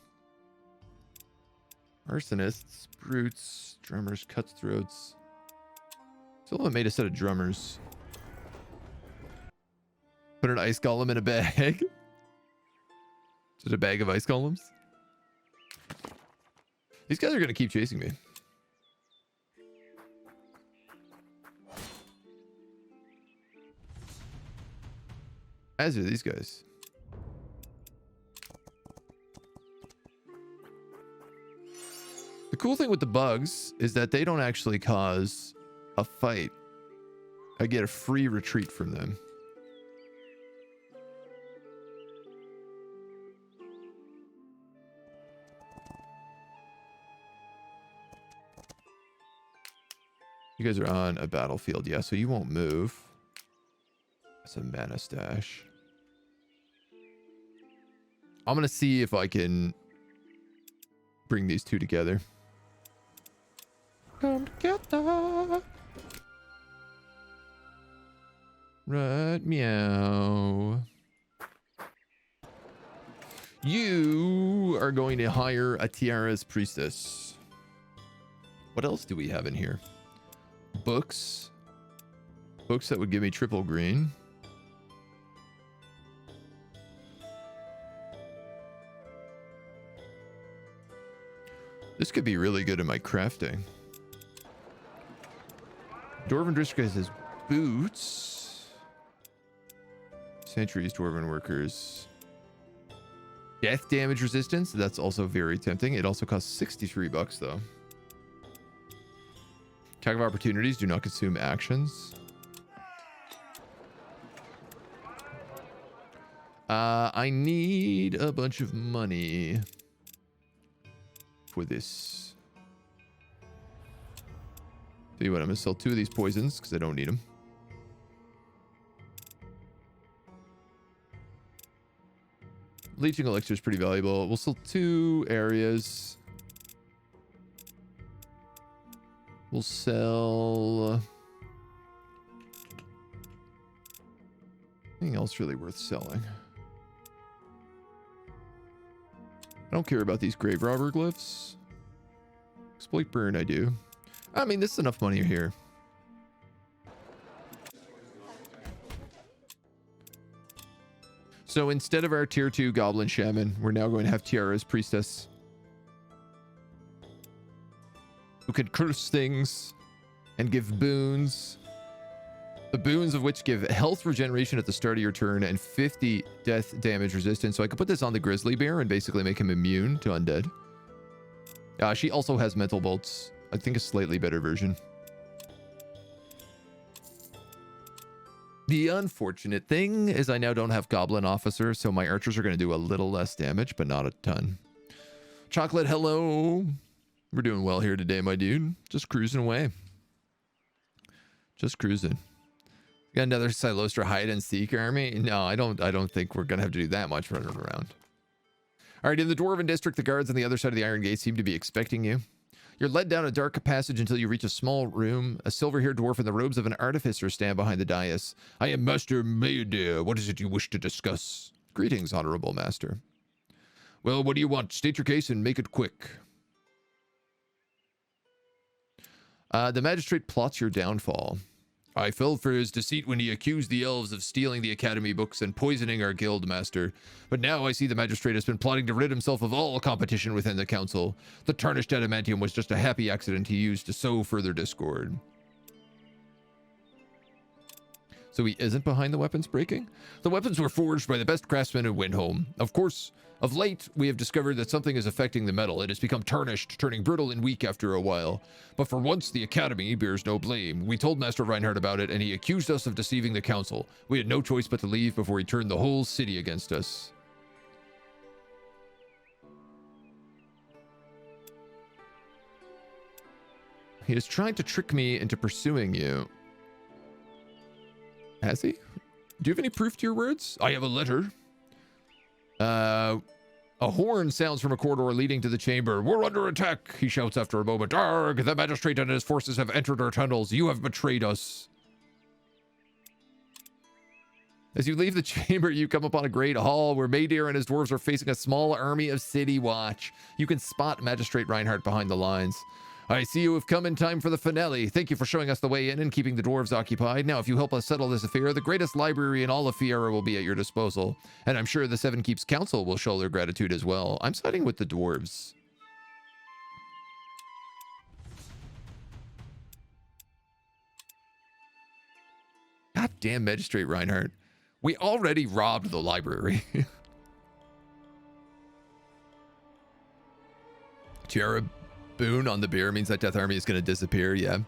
Arsonists, brutes, drummers, cutthroats. Still haven't made a set of drummers. Put an ice golem in a bag. Just a bag of ice golems. These guys are going to keep chasing me. As are these guys. The cool thing with the bugs is that they don't actually cause a fight. I get a free retreat from them. You guys are on a battlefield. Yeah, so you won't move. That's a mana stash. I'm going to see if I can bring these two together. Come together. Right, meow. You are going to hire a Tiara's priestess. What else do we have in here? Books. Books that would give me triple green. This could be really good in my crafting. Dwarven District has boots. Sentries, Dwarven workers. Death damage resistance. That's also very tempting. It also costs 63 bucks though. Attack of opportunities do not consume actions. I need a bunch of money for this. Tell you what, I'm gonna sell 2 of these poisons because I don't need them. Leeching elixir is pretty valuable. We'll sell 2 areas. We'll sell anything else really worth selling. I don't care about these grave robber glyphs. Exploit burn, I do. I mean, this is enough money here. So instead of our tier 2 goblin shaman, we're now going to have Tiara's priestess, who can curse things and give boons. The boons of which give health regeneration at the start of your turn and 50 death damage resistance. So I could put this on the grizzly bear and basically make him immune to undead. She also has mental bolts. I think a slightly better version. The unfortunate thing is I now don't have goblin officer, so my archers are going to do a little less damage, but not a ton. Chocolate, hello. We're doing well here today, my dude. Just cruising away. Just cruising. Got another Silostra hide and seek army? No, I don't think we're gonna have to do that much running around. All right, in the Dwarven District, the guards on the other side of the Iron Gate seem to be expecting you. You're led down a dark passage until you reach a small room. A silver-haired dwarf in the robes of an artificer stand behind the dais. I am Master Maydir. What is it you wish to discuss? Greetings, honorable master. Well, what do you want? State your case and make it quick. The magistrate plots your downfall. I fell for his deceit when he accused the elves of stealing the academy books and poisoning our guild master. But now I see the magistrate has been plotting to rid himself of all competition within the council. The tarnished adamantium was just a happy accident he used to sow further discord. So he isn't behind the weapons breaking? The weapons were forged by the best craftsmen in Windholm. Of course, of late, we have discovered that something is affecting the metal. It has become tarnished, turning brittle and weak after a while. But for once, the Academy bears no blame. We told Master Reinhardt about it, and he accused us of deceiving the council. We had no choice but to leave before he turned the whole city against us. He is trying to trick me into pursuing you. Has he? Do you have any proof to your words? I have a letter. A horn sounds from a corridor leading to the chamber. We're under attack, he shouts after a moment. Arg, the magistrate and his forces have entered our tunnels. You have betrayed us. As you leave the chamber, you come upon a great hall where Maydeer and his dwarves are facing a small army of city watch. You can spot Magistrate Reinhardt behind the lines. I see you have come in time for the finale. Thank you for showing us the way in and keeping the dwarves occupied. Now, if you help us settle this affair, the greatest library in all of Fiera will be at your disposal. And I'm sure the Seven Keeps Council will show their gratitude as well. I'm siding with the dwarves. God damn Magistrate Reinhardt. We already robbed the library. Tiara boon on the bear means that Death Army is going to disappear. Yeah.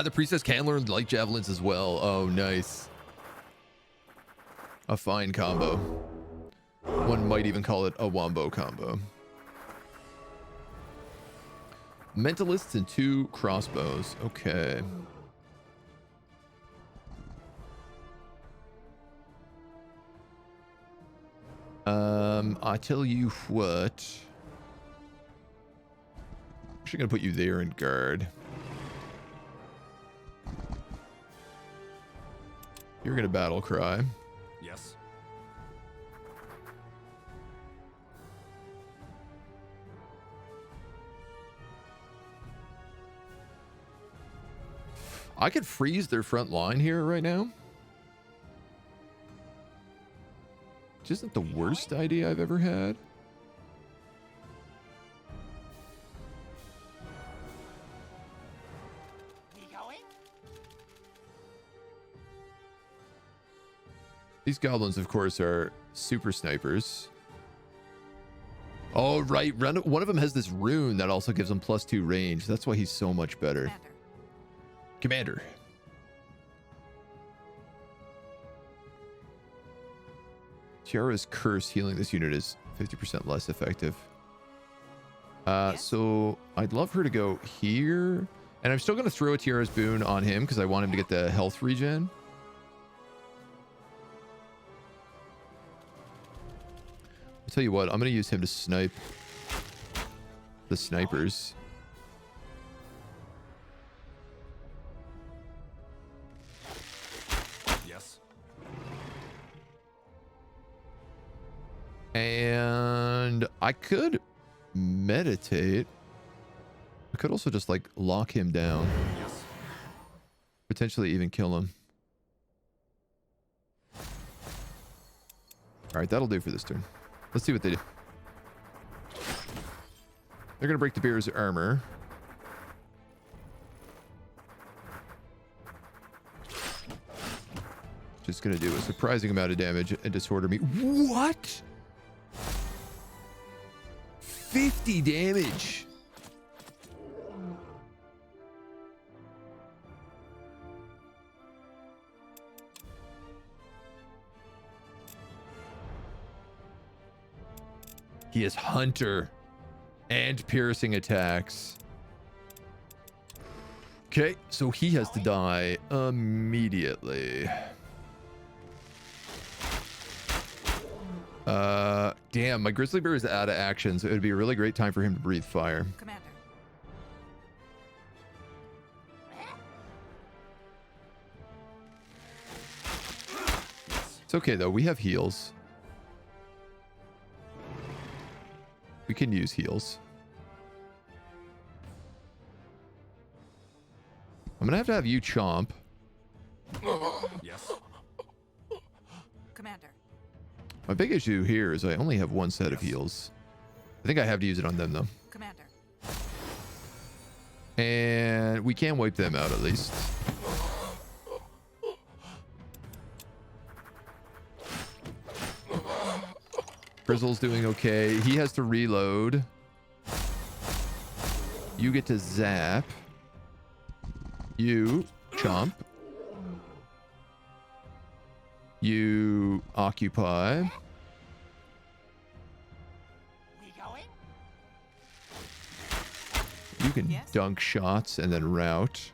The priestess can learn light javelins as well. Oh, nice. A fine combo. One might even call it a wombo combo. Mentalists and 2 crossbows. Okay. I tell you what. I'm actually gonna put you there in guard. You're gonna battle cry. Yes. I could freeze their front line here right now. Which isn't the worst idea I've ever had. We going? These goblins, of course, are super snipers. Oh, right. One of them has this rune that also gives him +2 range. That's why he's so much better. Commander. Tiara's curse healing this unit is 50% less effective. So I'd love her to go here. And I'm still going to throw a Tiara's boon on him because I want him to get the health regen. I'll tell you what, I'm going to use him to snipe the snipers. And I could meditate. I could also just like lock him down. Yes. Potentially even kill him. All right, that'll do for this turn. Let's see what they do. They're going to break the bear's armor. Just going to do a surprising amount of damage and disorder me. What? 50 damage. He is hunter and piercing attacks. Okay, so he has to die immediately. Damn, my grizzly bear is out of action, so it would be a really great time for him to breathe fire. Commander. It's okay though, we have heals. We can use heals. I'm gonna have you chomp. Yes. Commander. My big issue here is I only have one set of heals. I think I have to use it on them though. Commander. And we can wipe them out at least. Grizzle's doing okay. He has to reload. You get to zap. You chomp. You occupy. We going? You can Yes. dunk shots and then route.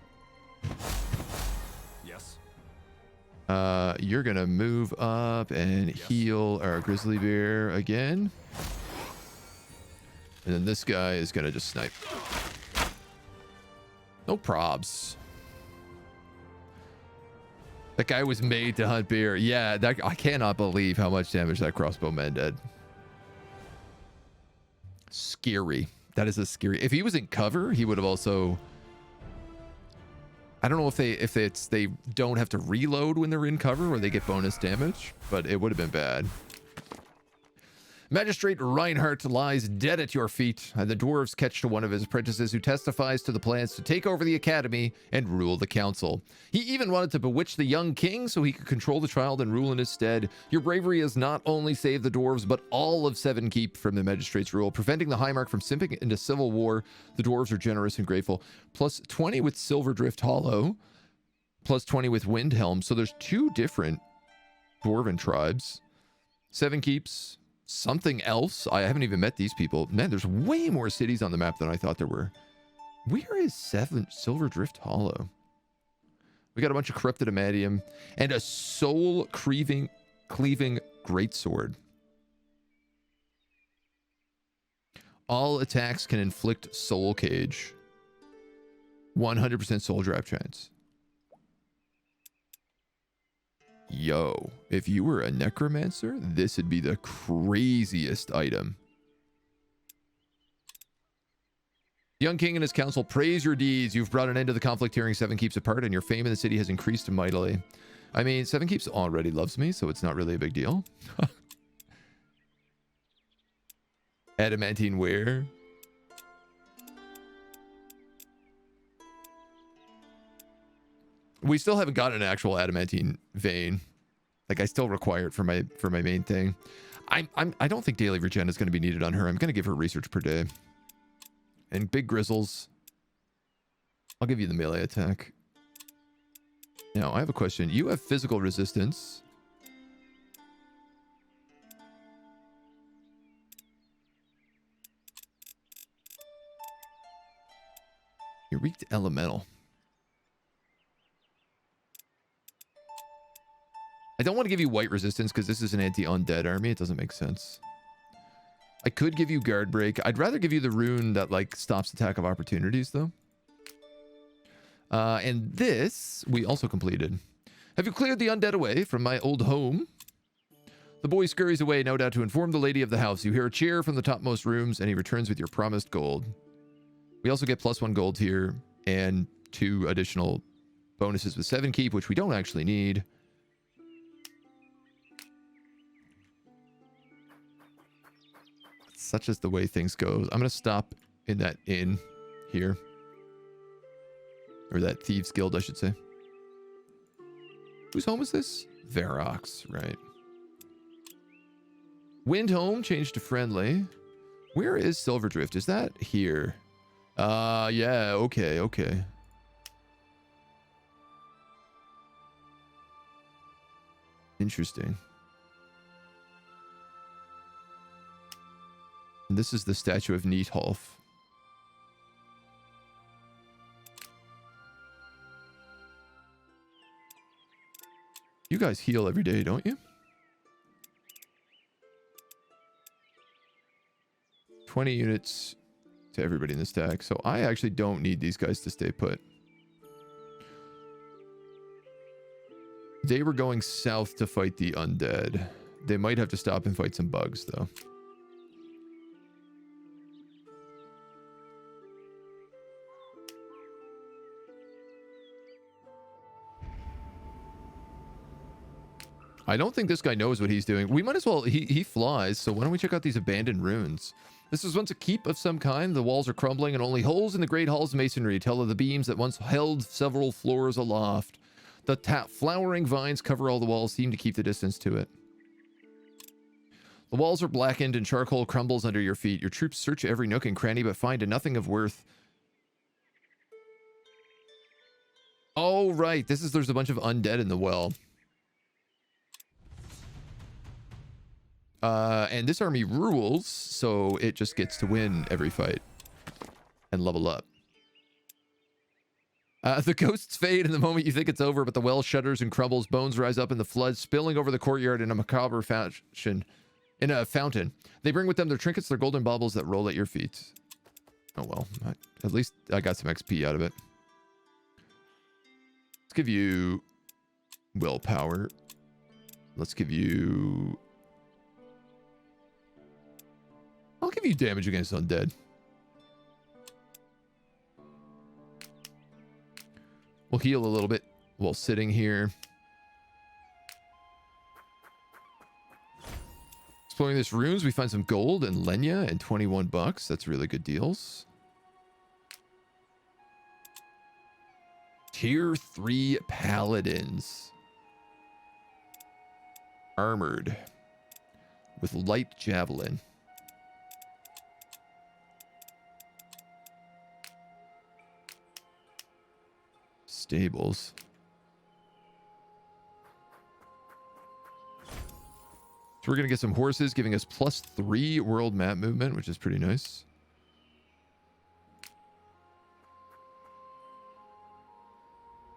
Yes. You're gonna move up and Yes. heal our grizzly bear again. And then this guy is going to just snipe. No probs. That guy was made to hunt beer. Yeah, I cannot believe how much damage that crossbowman did. Scary. That is a scary. If he was in cover, he would have also... I don't know if they don't have to reload when they're in cover or they get bonus damage, but it would have been bad. Magistrate Reinhardt lies dead at your feet, and the dwarves catch to one of his apprentices who testifies to the plans to take over the academy and rule the council. He even wanted to bewitch the young king so he could control the child and rule in his stead. Your bravery has not only saved the dwarves, but all of Seven Keep from the magistrate's rule, preventing the Highmark from simping into civil war. The dwarves are generous and grateful. Plus 20 with Silverdrift Hollow, plus 20 with Windhelm. So there's two different dwarven tribes. Seven Keeps... something else. I haven't even met these people. Man, there's way more cities on the map than I thought there were. Where is Silverdrift Hollow? We got a bunch of corrupted Amadium and a soul cleaving greatsword. All attacks can inflict soul cage. 100% soul drop chance. Yo, if you were a necromancer, this would be the craziest item. Young king and his council praise your deeds. You've brought an end to the conflict tearing Seven Keeps apart, and your fame in the city has increased mightily. I mean, Seven Keeps already loves me, so it's not really a big deal. Adamantine ware. We still haven't gotten an actual adamantine vein. Like, I still require it for my main thing. I don't think daily regen is going to be needed on her. I'm going to give her research per day. And big grizzles. I'll give you the melee attack. Now, I have a question. You have physical resistance. You're weak to elemental. I don't want to give you white resistance because this is an anti-undead army. It doesn't make sense. I could give you guard break. I'd rather give you the rune that like stops attack of opportunities though. And this we also completed. Have you cleared the undead away from my old home? The boy scurries away, no doubt to inform the lady of the house. You hear a cheer from the topmost rooms and he returns with your promised gold. We also get +1 gold here and 2 additional bonuses with 7 keep, which we don't actually need. Such is the way things go. I'm going to stop in that inn here. Or that Thieves Guild, I should say. Whose home is this? Varrock's, right. Windhelm changed to friendly. Where is Silverdrift? Is that here? Yeah, okay. Interesting. And this is the statue of Neatholf. You guys heal every day, don't you? 20 units to everybody in the stack. So I actually don't need these guys to stay put. They were going south to fight the undead. They might have to stop and fight some bugs, though. I don't think this guy knows what he's doing. We might as well... He flies, so why don't we check out these abandoned ruins? This was once a keep of some kind. The walls are crumbling, and only holes in the great hall's masonry tell of the beams that once held several floors aloft. The flowering vines cover all the walls, seem to keep the distance to it. The walls are blackened, and charcoal crumbles under your feet. Your troops search every nook and cranny, but find nothing of worth. Oh, right. There's a bunch of undead in the well. And this army rules, so it just gets to win every fight and level up. The ghosts fade in the moment you think it's over, but the well shudders and crumbles. Bones rise up in the flood, spilling over the courtyard in a macabre fashion. In a fountain. They bring with them their trinkets, their golden baubles that roll at your feet. Oh well, at least I got some XP out of it. Let's give you willpower. Let's give you... I'll give you damage against undead. We'll heal a little bit while sitting here. Exploring this runes, we find some gold and Lenya and 21 bucks. That's really good deals. Tier 3 paladins. Armored. With light javelin. Stables. So we're going to get some horses, giving us +3 world map movement, which is pretty nice.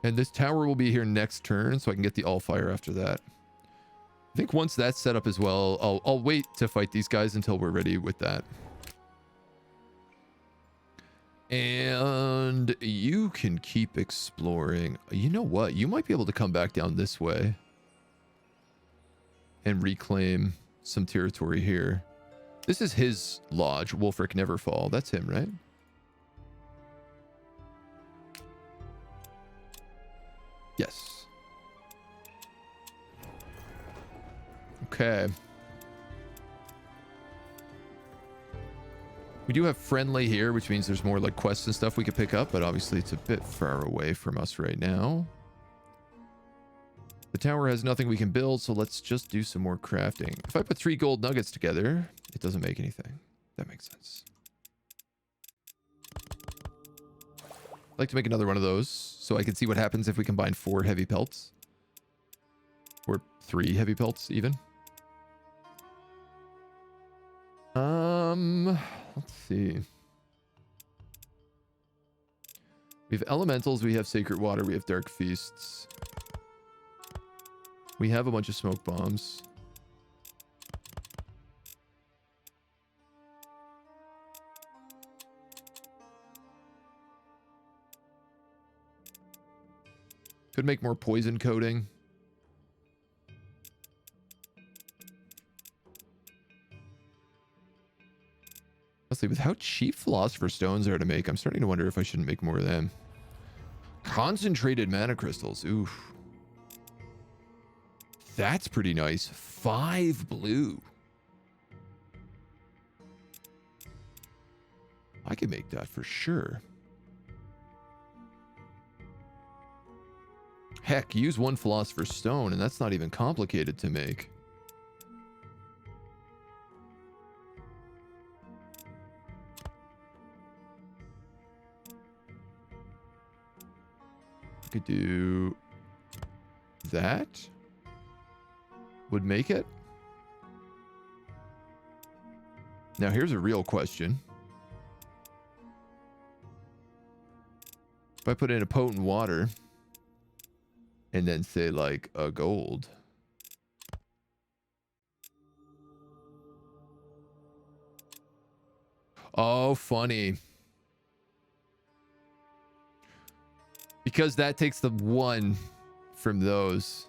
And this tower will be here next turn, so I can get the Allfire after that. I think once that's set up as well, I'll wait to fight these guys until we're ready with that. And you can keep exploring. You know what? You might be able to come back down this way and reclaim some territory here. This is his lodge, Wolfric Neverfall. That's him, right? Yes. Okay. We do have friendly here, which means there's more like quests and stuff we could pick up, but obviously it's a bit far away from us right now. The tower has nothing we can build, so let's just do some more crafting. If I put 3 gold nuggets together, it doesn't make anything. That makes sense. I'd like to make another one of those so I can see what happens if we combine 4 heavy pelts. Or 3 heavy pelts, even. Let's see. We have elementals, we have sacred water, we have dark feasts. We have a bunch of smoke bombs. Could make more poison coating. Honestly, with how cheap philosopher stones are to make, I'm starting to wonder if I shouldn't make more of them. Concentrated mana crystals. Oof. That's pretty nice. 5 blue. I could make that for sure. Heck, use 1 philosopher's stone, and that's not even complicated to make. I could do that. Would make it. Now here's a real question. If I put in a potent water and then say like a gold. Oh, funny. Because that takes the 1 from those.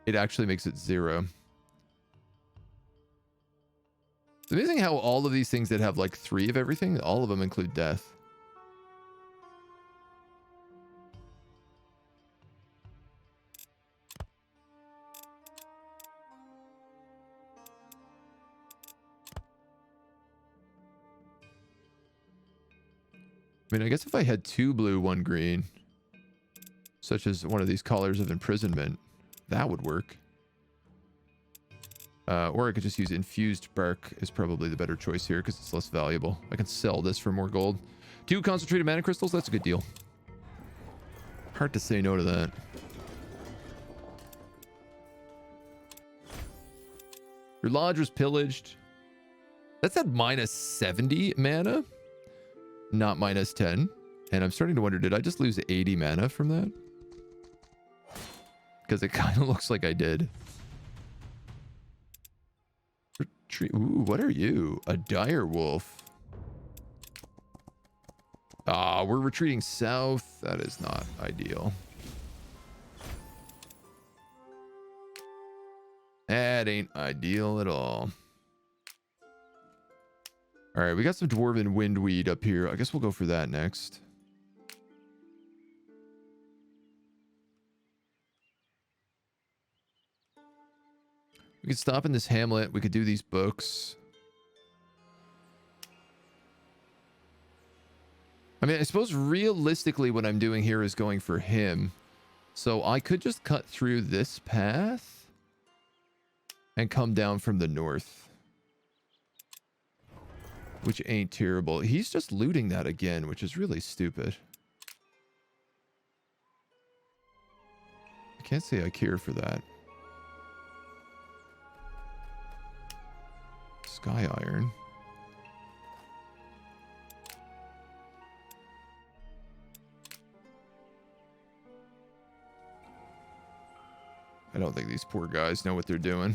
It actually makes it 0. It's amazing how all of these things that have like 3 of everything, all of them include death. I mean, I guess if I had 2 blue, 1 green, such as one of these collars of imprisonment, that would work. Or I could just use infused bark is probably the better choice here because it's less valuable. I can sell this for more gold. 2 concentrated mana crystals, that's a good deal. Hard to say no to that. Your lodge was pillaged. That's at minus 70 mana, not minus 10. And I'm starting to wonder, did I just lose 80 mana from that? Because it kind of looks like I did. retreat. Ooh, what are you? A dire wolf. Ah, we're retreating south. That is not ideal. That ain't ideal at all. All right, we got some dwarven windweed up here. I guess we'll go for that next. We could stop in this hamlet. We could do these books. I mean, I suppose realistically what I'm doing here is going for him. So I could just cut through this path and come down from the north. Which ain't terrible. He's just looting that again, which is really stupid. I can't say I care for that. Sky iron. I don't think these poor guys know what they're doing.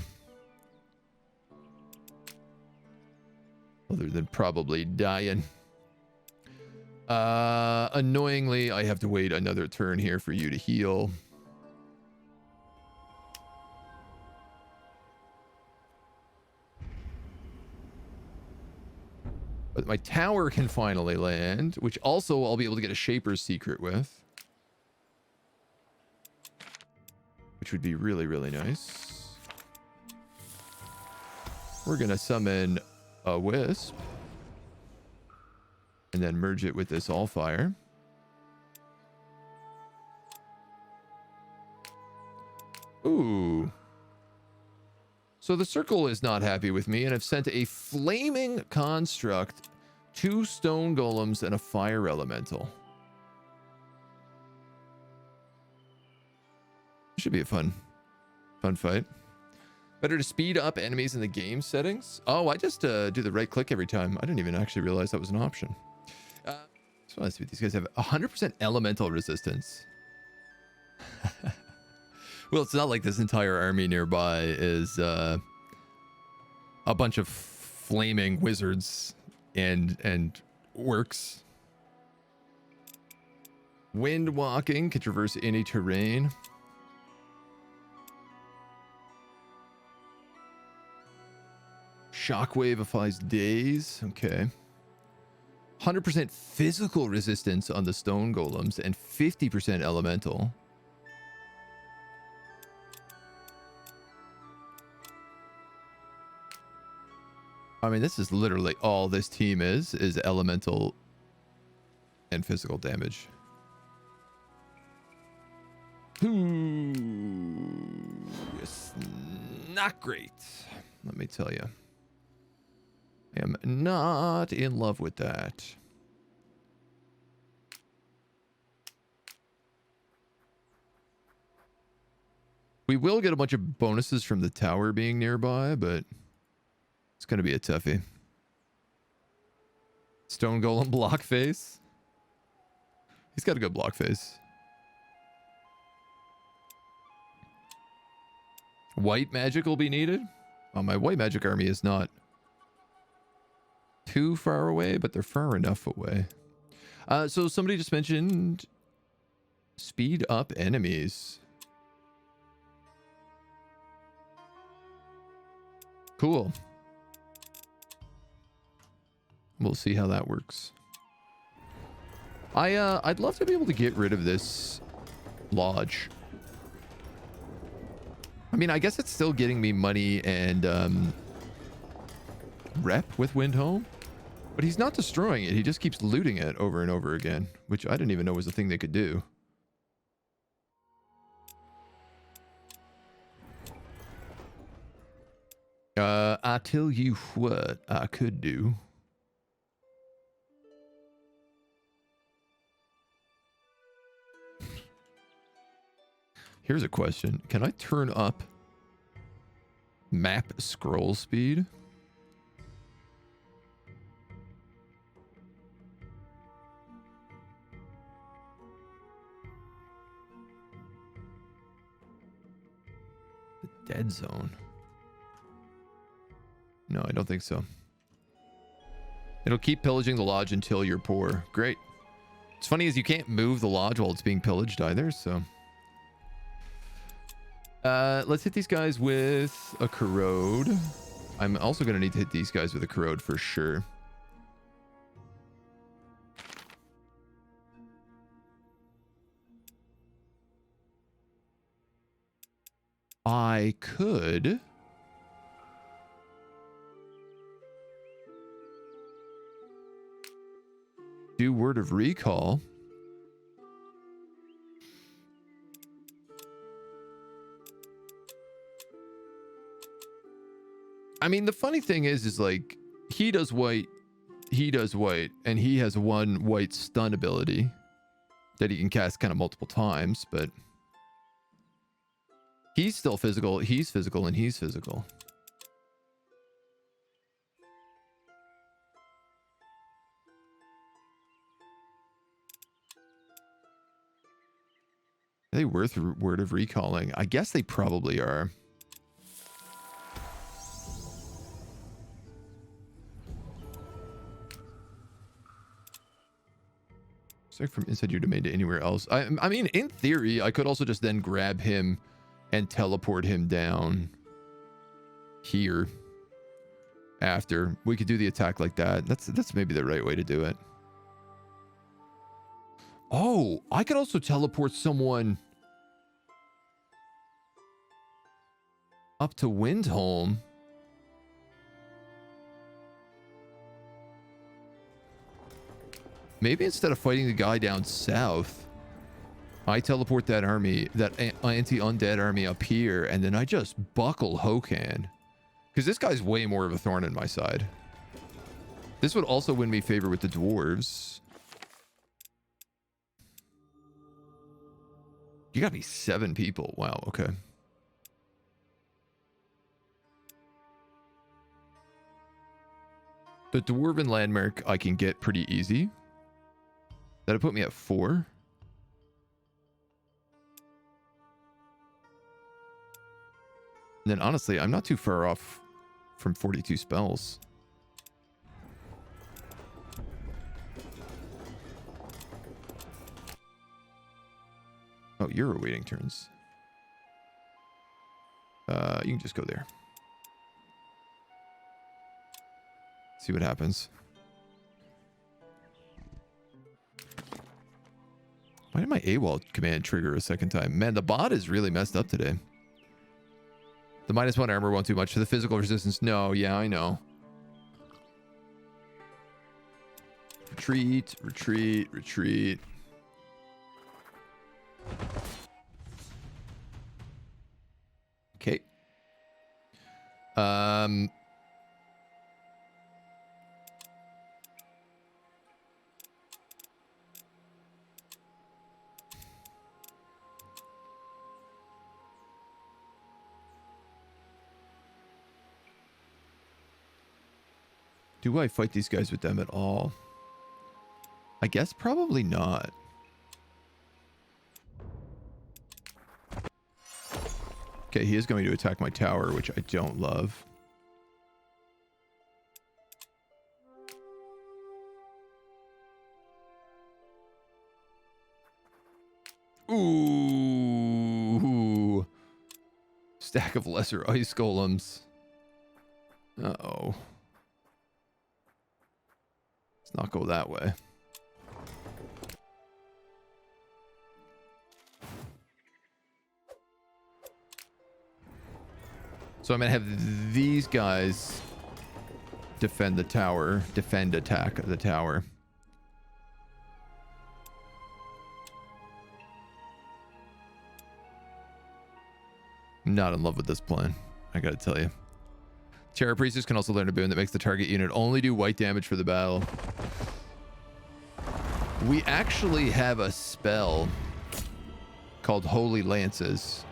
Other than probably dying. Annoyingly, I have to wait another turn here for you to heal. But my tower can finally land, which also I'll be able to get a Shaper's Secret with. Which would be really, really nice. We're going to summon a Wisp. And then merge it with this Allfire. Ooh. So the circle is not happy with me and have sent a flaming construct, 2 stone golems, and a fire elemental. Should be a fun fight. Better to speed up enemies in the game settings. Oh, I just do the right click every time. I didn't even actually realize that was an option. Just want to see what these guys have. 100% elemental resistance. Well, it's not like this entire army nearby is a bunch of flaming wizards and orcs. Wind walking can traverse any terrain. Shockwave days. Okay. 100% physical resistance on the stone golems and 50% elemental. I mean, this is literally all this team is elemental and physical damage. Ooh, it's not great, let me tell you. I am not in love with that. We will get a bunch of bonuses from the tower being nearby, but it's going to be a toughie. Stone Golem block face. He's got a good block face. White magic will be needed. Well, my white magic army is not too far away, but they're far enough away. So somebody just mentioned speed up enemies. Cool. We'll see how that works. I'd love to be able to get rid of this lodge. I mean, I guess it's still getting me money and rep with Windhome, but he's not destroying it. He just keeps looting it over and over again, which I didn't even know was a thing they could do. I tell you what I could do. Here's a question. Can I turn up map scroll speed? The dead zone. No, I don't don't think so. It'll keep pillaging the lodge until you're poor. Great. It's funny is you can't move the lodge while it's being pillaged either, so. Let's hit these guys with a corrode. I'm also going to need to hit these guys with a corrode for sure. I could do word of recall. I mean, the funny thing is like he does white, and he has one white stun ability that he can cast kind of multiple times, but he's still physical, he's physical, and he's physical. Are they worth word of recalling? I guess they probably are. Like from inside your domain to anywhere else. I mean, in theory, I could also just then grab him and teleport him down here after. We could do the attack like that. That's maybe the right way to do it. Oh, I could also teleport someone up to Windholm. Maybe instead of fighting the guy down south, I teleport that army, that anti-undead army up here, and then I just buckle Hokan. Because this guy's way more of a thorn in my side. This would also win me favor with the dwarves. You gotta be 7 people. Wow, okay. The dwarven landmark I can get pretty easy. That'll put me at 4. And then honestly, I'm not too far off from 42 spells. Oh, you're awaiting turns. You can just go there. See what happens. Why did my AWOL command trigger a second time? Man, the bot is really messed up today. The -1 armor won't do much for the physical resistance. No, yeah, I know. Retreat, retreat, retreat. Okay. Do I fight these guys with them at all? I guess probably not. Okay, he is going to attack my tower, which I don't love. Ooh. Stack of lesser ice golems. Uh-oh. Let's not go that way. So I'm going to have these guys defend the tower, attack the tower. I'm not in love with this plan, I gotta tell you. Terror Priestess can also learn a boon that makes the target unit only do white damage for the battle. We actually have a spell called Holy Lances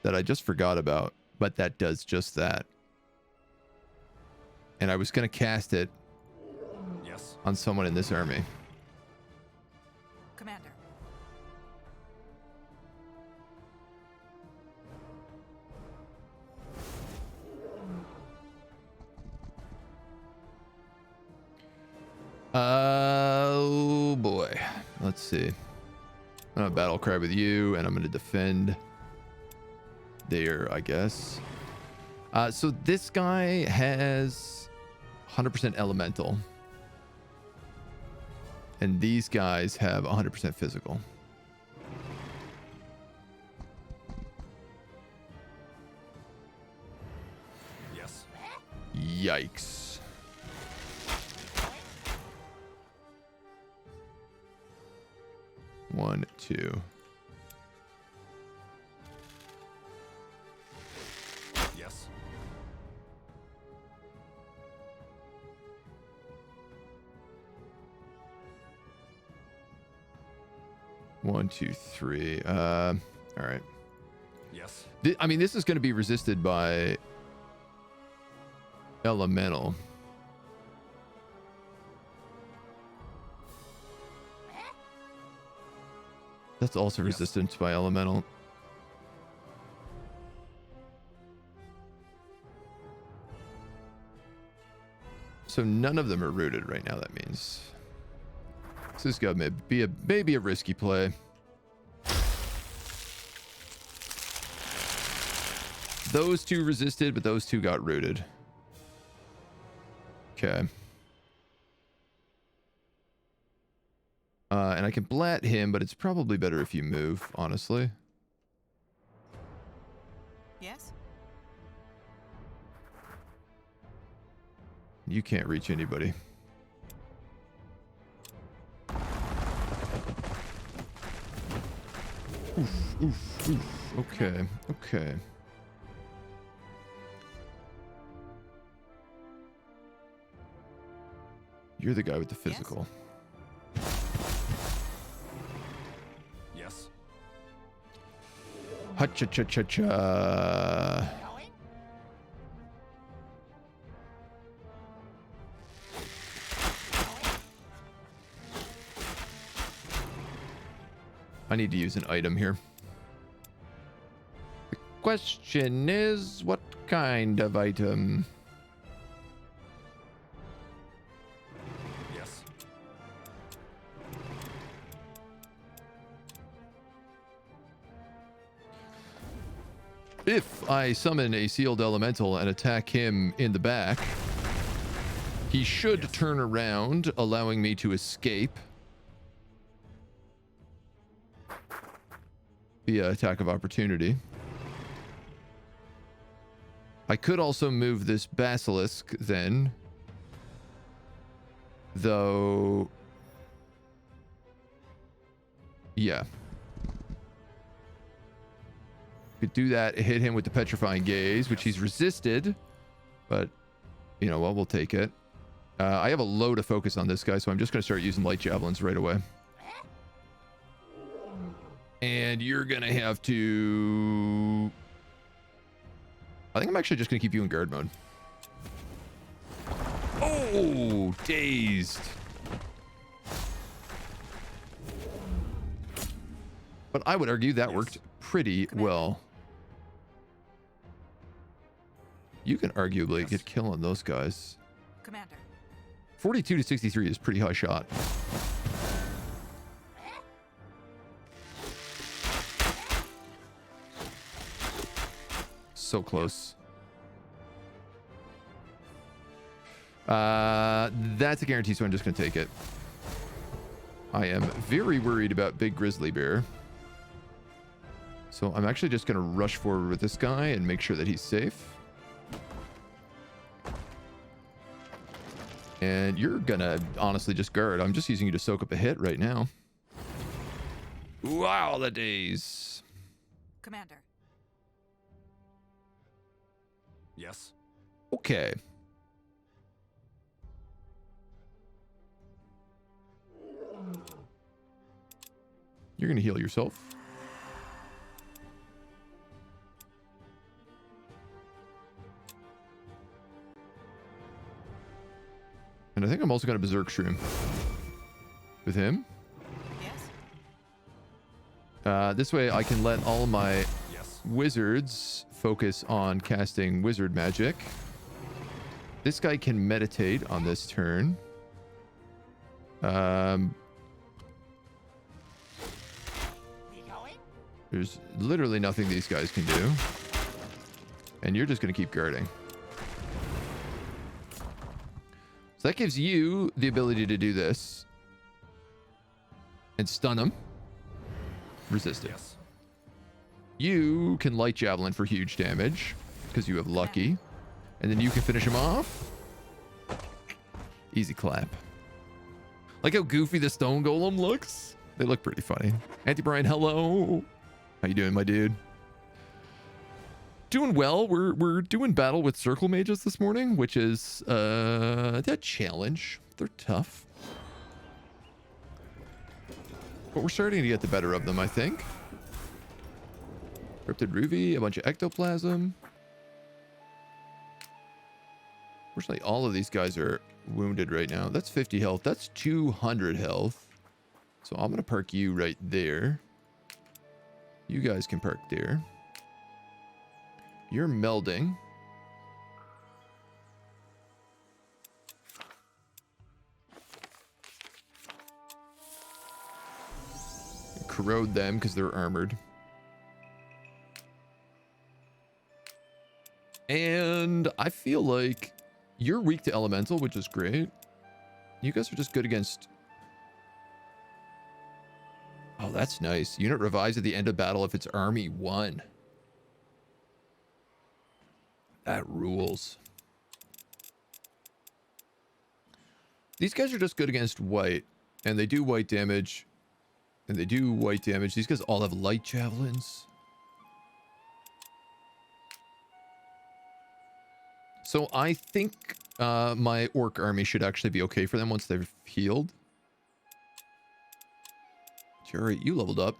that I just forgot about, but that does just that. And I was going to cast it on someone in this army. Commander. Oh boy. Let's see. I'm gonna battle cry with you, and I'm gonna defend there, I guess. So this guy has 100% elemental, and these guys have 100% physical. Yes. Yikes. One, two. Yes. One, two, three. All right. Yes. I mean, this is going to be resisted by elemental. That's also Yes. resistant by elemental. So none of them are rooted right now, that means. So this guy may be maybe a risky play. Those two resisted, but those two got rooted. Okay. And I can blat him, but it's probably better if you move, honestly. Yes? You can't reach anybody. Oof, oof, oof. Okay, okay. You're the guy with the physical. Yes. Ha-cha-cha-cha-cha. Going? I need to use an item here. The question is, what kind of item? Yes. If I summon a sealed elemental and attack him in the back, he should Yes. turn around, allowing me to escape via attack of opportunity. I could also move this basilisk then, though. Yeah. Could do that, hit him with the petrifying gaze, which he's resisted, but you know what, we'll take it. I have a low to focus on this guy, so I'm just going to start using light javelins right away. And you're going to have to... I think I'm actually just going to keep you in guard mode. Oh, dazed. But I would argue that Yes. worked pretty well. You can arguably Yes. get kill on those guys. Commander. 42 to 63 is pretty high shot. So close. That's a guarantee, so I'm just going to take it. I am very worried about Big Grizzly Bear. So I'm actually just going to rush forward with this guy and make sure that he's safe. And you're going to honestly just guard. I'm just using you to soak up a hit right now. Wow, the days. Commander. Yes. Okay. You're going to heal yourself. And I think I'm also going to Berserk Shroom with him. Yes? This way I can let all my Yes. wizards focus on casting wizard magic. This guy can meditate on this turn. Um, We going? there's literally nothing these guys can do. And you're just going to keep guarding. So that gives you the ability to do this. And stun them. Resist it. Yes. You can light javelin for huge damage. Because you have lucky. And then you can finish him off. Easy clap. Like how goofy the stone golem looks. They look pretty funny. Auntie Brian, hello. How you doing, my dude? Doing well. We're doing battle with circle mages this morning, which is that challenge. They're tough. But we're starting to get the better of them, I think. Cryptid Ruby, a bunch of ectoplasm. Fortunately, all of these guys are wounded right now. That's 50 health. That's 200 health. So I'm going to park you right there. You guys can park there. You're melding. Corrode them because they're armored. And I feel like you're weak to elemental, which is great. You guys are just good against... Oh, that's nice. Unit revives at the end of battle if it's army 1. That rules. These guys are just good against white. And they do white damage. And they do white damage. These guys all have light javelins. So I think my orc army should actually be okay for them once they've healed. Alright, you leveled up.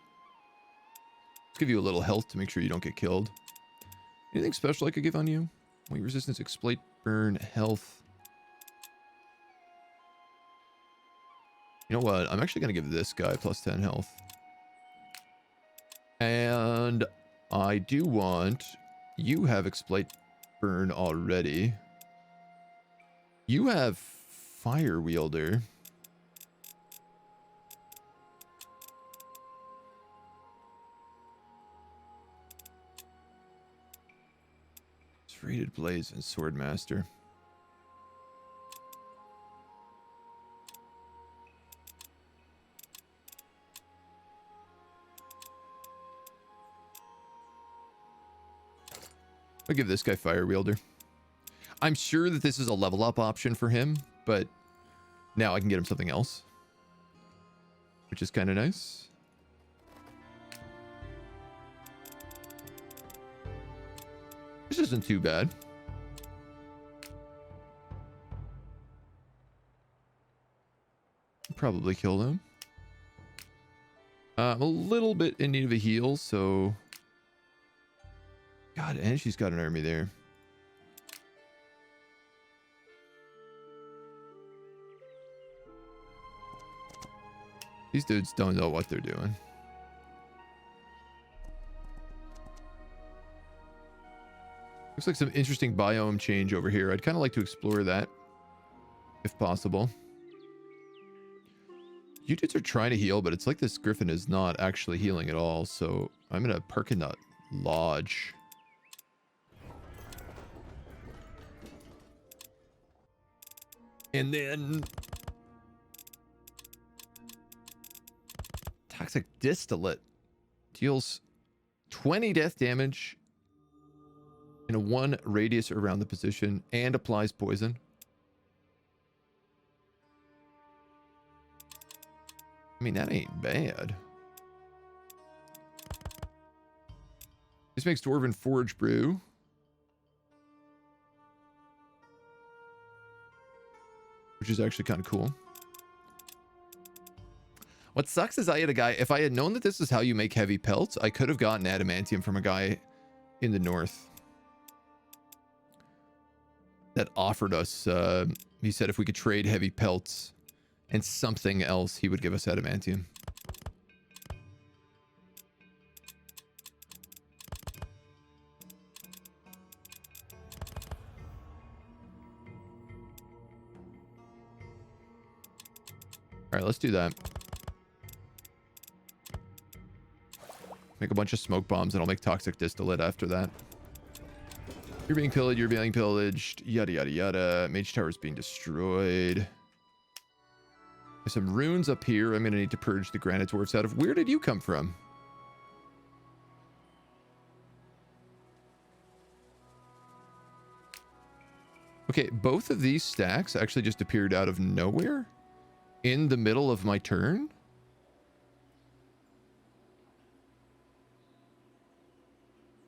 Let's give you a little health to make sure you don't get killed. Anything special I could give on you? Weight resistance, exploit, burn, health. You know what? I'm actually going to give this guy plus 10 health. And I do want... You have exploit, burn already. You have fire wielder. Serrated blades and sword master. I'll give this guy fire wielder. I'm sure that this is a level up option for him, but now I can get him something else, which is kind of nice. This isn't too bad. Probably kill him. I'm a little bit in need of a heal, so... God, and she's got an army there. These dudes don't know what they're doing. Looks like some interesting biome change over here. I'd kind of like to explore that, if possible. You dudes are trying to heal, but it's like this griffin is not actually healing at all, so I'm going to park in that lodge. And then... Toxic Distillate deals 20 death damage in a 1 radius around the position and applies poison. I mean, that ain't bad. This makes Dwarven Forge Brew. Which is actually kind of cool. What sucks is I had a guy, if I had known that this is how you make heavy pelts, I could have gotten adamantium from a guy in the north that offered us, he said if we could trade heavy pelts and something else, he would give us adamantium. All right, let's do that. Make a bunch of smoke bombs, and I'll make toxic distillate after that. You're being pillaged. You're being pillaged. Yada, yada, yada. Mage tower is being destroyed. There's some runes up here. I'm going to need to purge the granite dwarfs out of. Where did you come from? Okay, both of these stacks actually just appeared out of nowhere in the middle of my turn.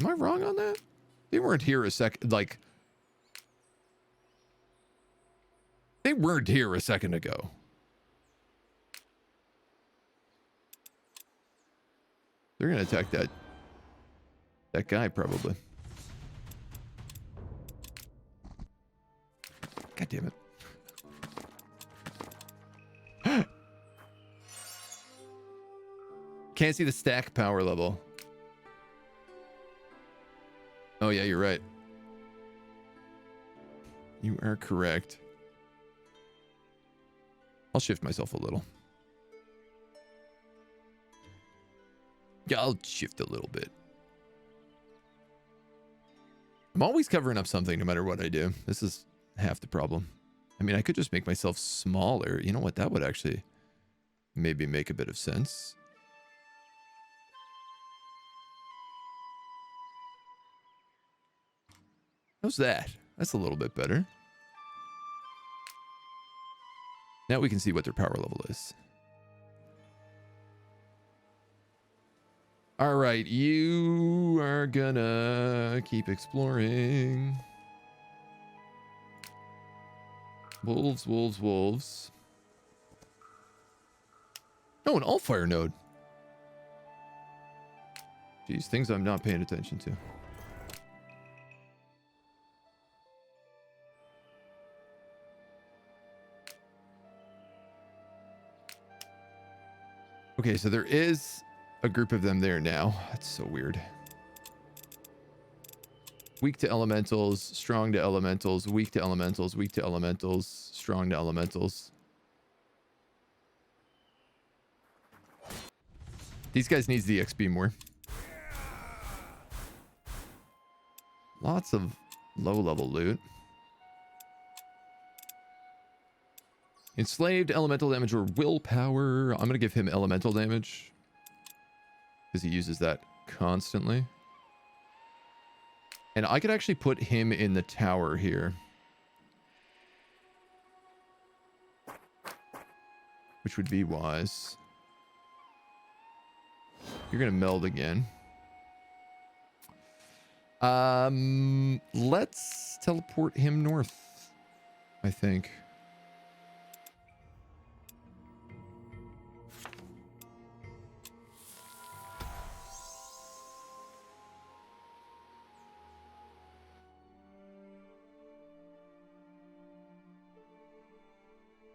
Am I wrong on that? They weren't here a second, like... They weren't here a second ago. They're gonna attack that guy, probably. God damn it. Can't see the stack power level. Oh, yeah, you're right. You are correct. I'll shift myself a little. Yeah, I'll shift a little bit. I'm always covering up something no matter what I do. This is half the problem. I mean, I could just make myself smaller. You know what? That would actually maybe make a bit of sense. How's that? That's a little bit better. Now we can see what their power level is. All right, you are gonna keep exploring. Wolves, wolves, wolves. Oh, an Allfire node. Geez, things I'm not paying attention to. Okay, so there is a group of them there now. That's so weird. Weak to elementals, strong to elementals, weak to elementals, weak to elementals, strong to elementals. These guys needs the XP more. Lots of low-level loot. Enslaved, elemental damage, or willpower. I'm going to give him elemental damage because he uses that constantly. And I could actually put him in the tower here, which would be wise. You're going to meld again. Let's teleport him north, I think.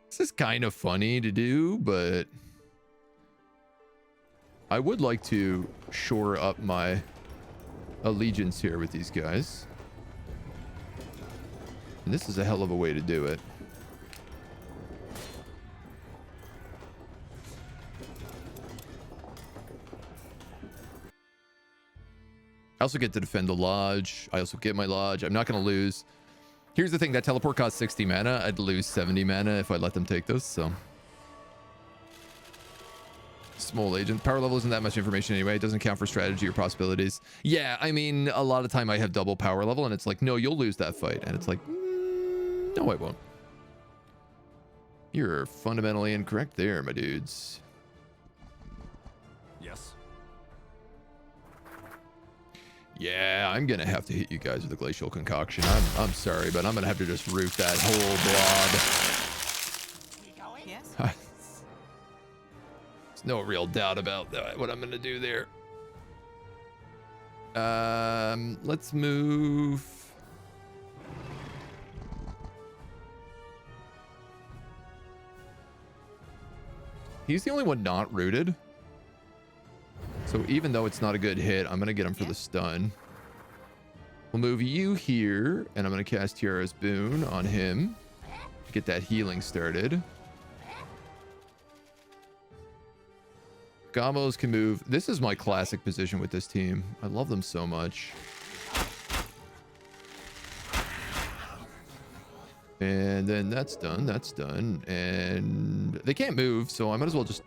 This is kind of funny to do, but I would like to shore up my allegiance here with these guys. And this is a hell of a way to do it. I also get to defend the lodge. I also get my lodge. I'm not going to lose. Here's the thing, that teleport costs 60 mana. I'd lose 70 mana if I let them take those, so. Small agent. Power level isn't that much information anyway. It doesn't count for strategy or possibilities. Yeah, I mean, a lot of time I have double power level, and it's like, no, you'll lose that fight. And it's like, no, I won't. You're fundamentally incorrect there, my dudes. Yes. Yeah, I'm gonna have to hit you guys with a glacial concoction. I'm sorry, but I'm gonna have to just root that whole We going? Yes. blob. There's no real doubt about that, what I'm gonna do there. Let's move. He's the only one not rooted. So even though it's not a good hit, I'm going to get him for the stun. We'll move you here, and I'm going to cast Tiara's Boon on him to get that healing started. Gamos can move. This is my classic position with this team. I love them so much. And then that's done. That's done. And they can't move, so I might as well just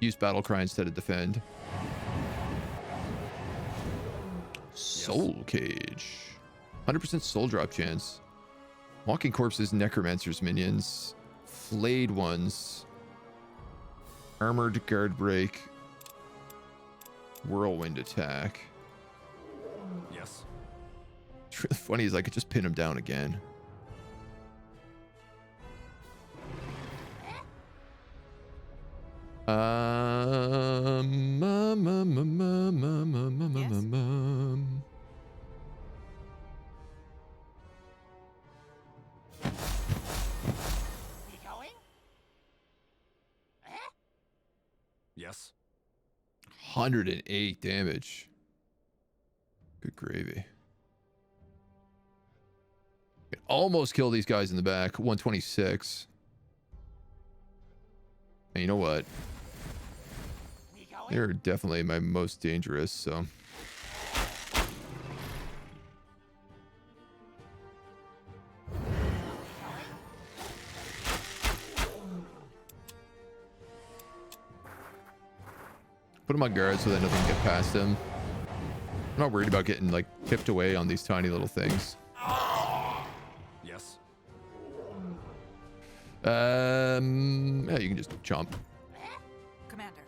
use battle cry instead of defend. Soul cage. 100% soul drop chance. Walking corpses, necromancers, minions, flayed ones, armored guard break, whirlwind attack. Yes. It's really funny is I could just pin him down again. We going? Yes. 108 damage. Good gravy. Can almost kill these guys in the back. 126. And you know what? We going? They're definitely my most dangerous, so. Put him on guard so that nothing can get past him. I'm not worried about getting like tipped away on these tiny little things. Yes. Yeah, you can just chomp. Commander.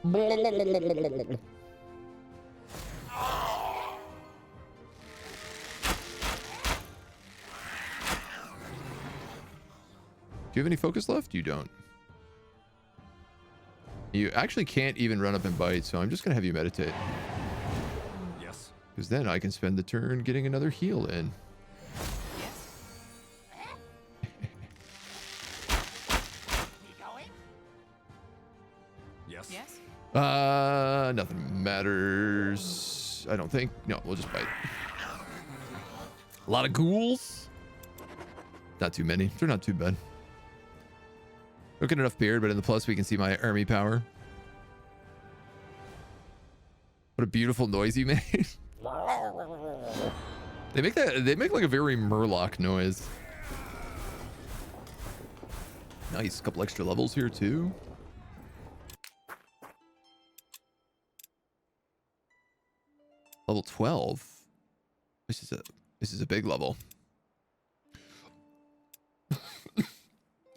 Do you have any focus left? You don't. You actually can't even run up and bite, so I'm just gonna have you meditate. Yes. Because then I can spend the turn getting another heal in. Yes. We going? Yes. Yes. Nothing matters. I don't think. No, we'll just bite. A lot of ghouls. Not too many. They're not too bad. Don't get enough beard, but in the plus we can see my army power. What a beautiful noise you made. They make like a very Murloc noise. Nice, couple extra levels here too. Level 12. This is a big level.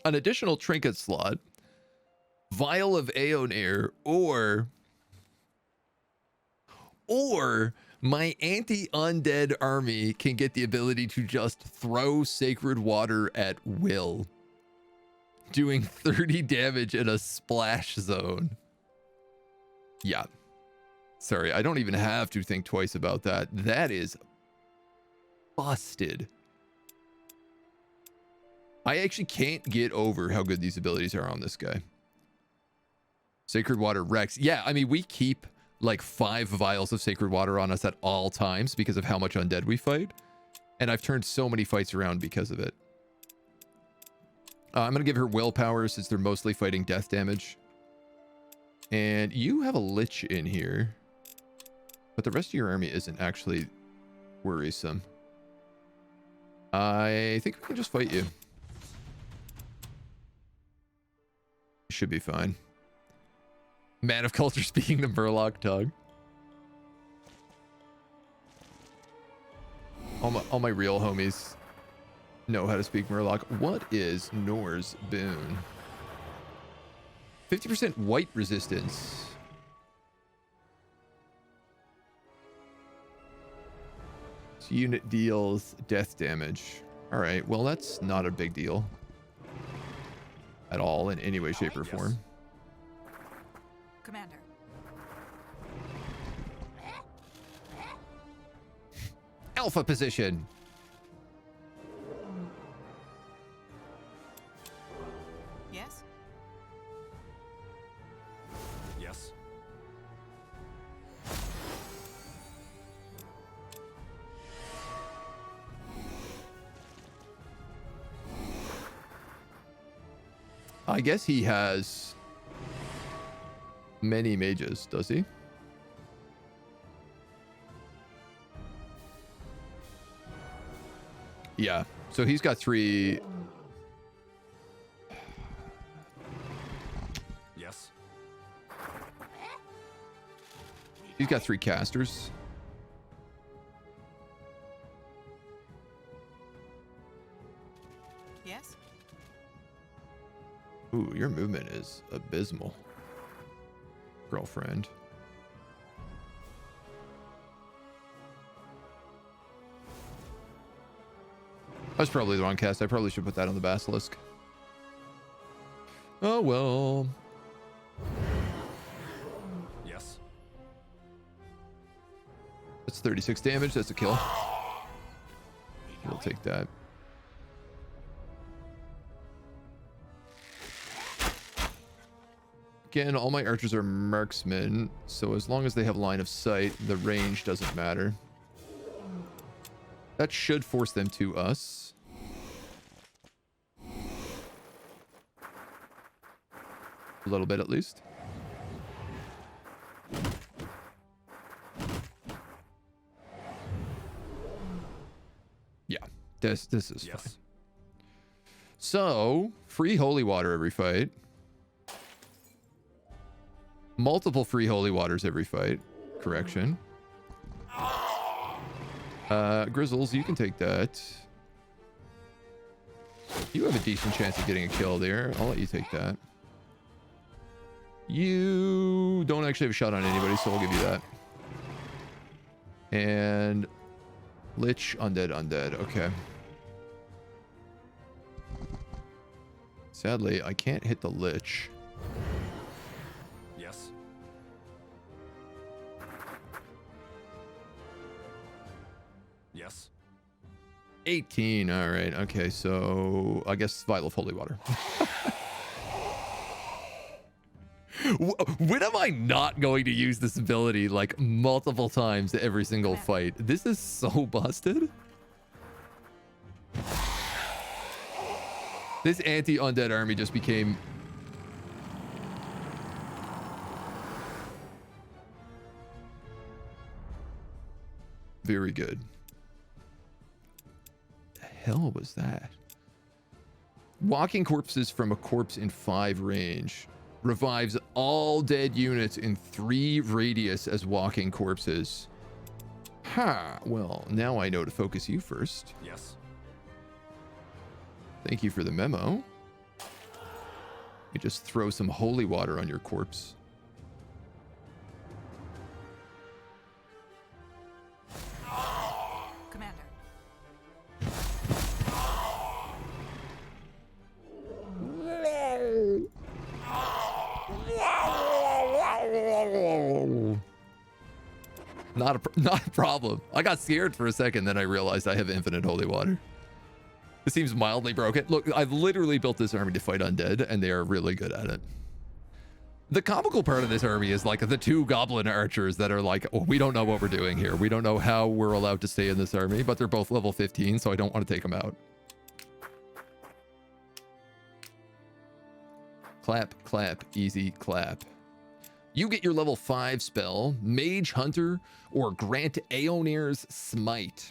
An additional trinket slot, vial of Ayanna, or my anti-undead army can get the ability to just throw sacred water at will, doing 30 damage in a splash zone. Yeah. Sorry, I don't even have to think twice about that. That is busted. I actually can't get over how good these abilities are on this guy. Sacred Water Rex. Yeah, I mean, we keep like 5 vials of Sacred Water on us at all times because of how much undead we fight. And I've turned so many fights around because of it. I'm going to give her willpower since they're mostly fighting death damage. And you have a Lich in here. But the rest of your army isn't actually worrisome. I think we can just fight you. Should be fine. Man of Culture speaking the Murloc tongue. All my real homies know how to speak Murloc. What is Nor's Boon? 50% white resistance. This unit deals death damage. All right, well, that's not a big deal at all in any way, shape, or form. Commander. Alpha position. Yes. Yes. I guess he has many mages, does he? Yeah. So he's got 3. Yes. He's got 3 casters. Yes. Ooh, your movement is abysmal, girlfriend. That's probably the wrong cast. I probably should put that on the basilisk. Oh well. Yes. That's 36 damage. That's a kill. We'll take that. Again, all my archers are marksmen, so as long as they have line of sight, the range doesn't matter. That should force them to us. A little bit at least. Yeah, this is Yes. fine. So, free holy water every fight. Multiple free holy waters every fight. Correction. Grizzles, you can take that. You have a decent chance of getting a kill there. I'll let you take that. You don't actually have a shot on anybody, so I'll give you that. And Lich, undead. Okay. Sadly, I can't hit the Lich. Yes. Yes. 18. All right. Okay. So I guess Vial of Holy Water. When am I not going to use this ability like multiple times every single fight? This is so busted. This anti-undead army just became very good. The hell was that? Walking corpses from a corpse in 5 range. Revives all dead units in 3 radius as walking corpses. Ha! Well, now I know to focus you first. Yes. Thank you for the memo. You just throw some holy water on your corpse. Commander. Not a problem. I got scared for a second, then I realized I have infinite holy water. It seems mildly broken. Look, I've literally built this army to fight undead, and they are really good at it. The comical part of this army is like the 2 goblin archers that are like, oh, we don't know what we're doing here. We don't know how we're allowed to stay in this army, but they're both level 15, so I don't want to take them out. Clap, clap, easy clap. You get your level 5 spell, Mage Hunter, or grant Aeonir's Smite.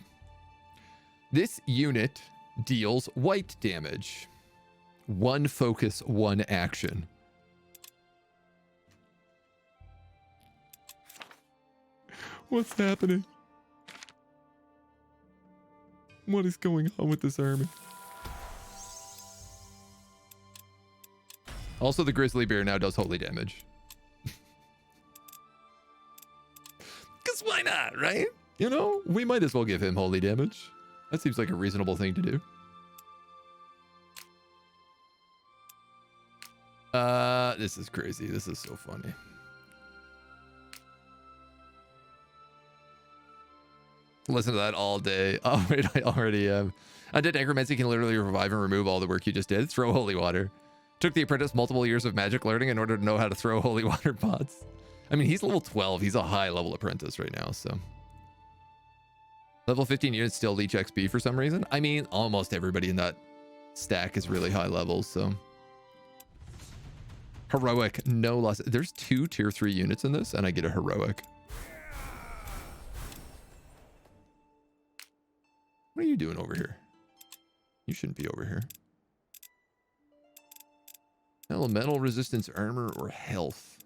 This unit deals white damage. 1 focus, 1 action. What's happening? What is going on with this army? Also, the Grizzly Bear now does holy damage. Because why not, right? You know, we might as well give him holy damage. That seems like a reasonable thing to do. This is crazy. This is so funny. Listen to that all day. Oh, wait, I already am. Undead Necromancy can literally revive and remove all the work you just did. Throw holy water. Took the apprentice multiple years of magic learning in order to know how to throw holy water pots. I mean, he's level 12. He's a high level apprentice right now, so. Level 15 units still leech XP for some reason. I mean, almost everybody in that stack is really high levels, so. Heroic, no loss. There's 2 tier 3 units in this, and I get a heroic. What are you doing over here? You shouldn't be over here. Elemental resistance, armor, or health.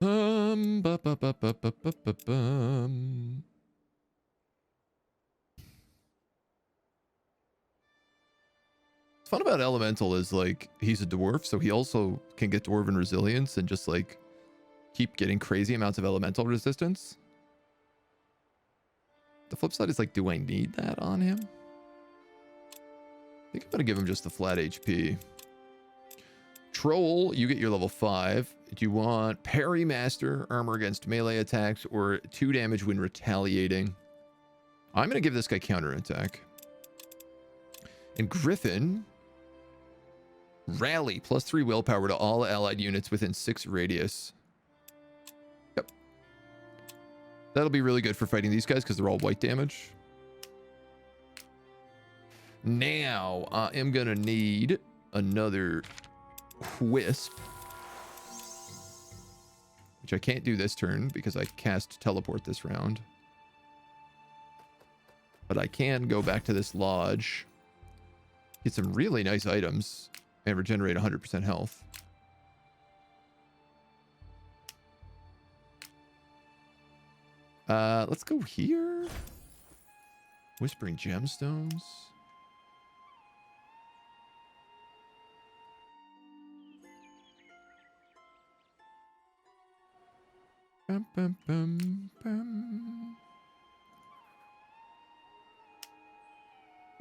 Ba, ba, ba, ba, ba, ba, ba, bum. What's fun about elemental is like he's a dwarf, so he also can get dwarven resilience and just like keep getting crazy amounts of elemental resistance. The flip side is like, do I need that on him? I think I'm gonna give him just the flat HP. Troll, you get your level 5. Do you want parry master, armor against melee attacks, or 2 damage when retaliating? I'm gonna give this guy counterattack. And Griffin, rally, +3 willpower to all allied units within 6 radius. Yep. That'll be really good for fighting these guys because they're all white damage. Now, I am gonna need another Wisp, which I can't do this turn because I cast teleport this round. But I can go back to this lodge, get some really nice items, and regenerate 100% health. Let's go here. Whispering gemstones. Bum, bum, bum, bum.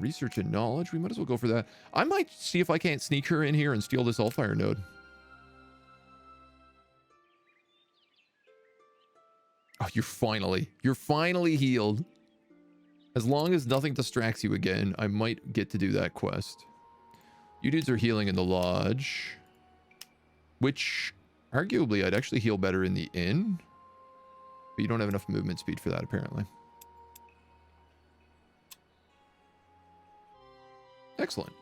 Research and knowledge. We might as well go for that. I might see if I can't sneak her in here and steal this Allfire node. Oh, you're finally healed. As long as nothing distracts you again, I might get to do that quest. You dudes are healing in the lodge, which arguably I'd actually heal better in the inn. But you don't have enough movement speed for that, apparently. Excellent.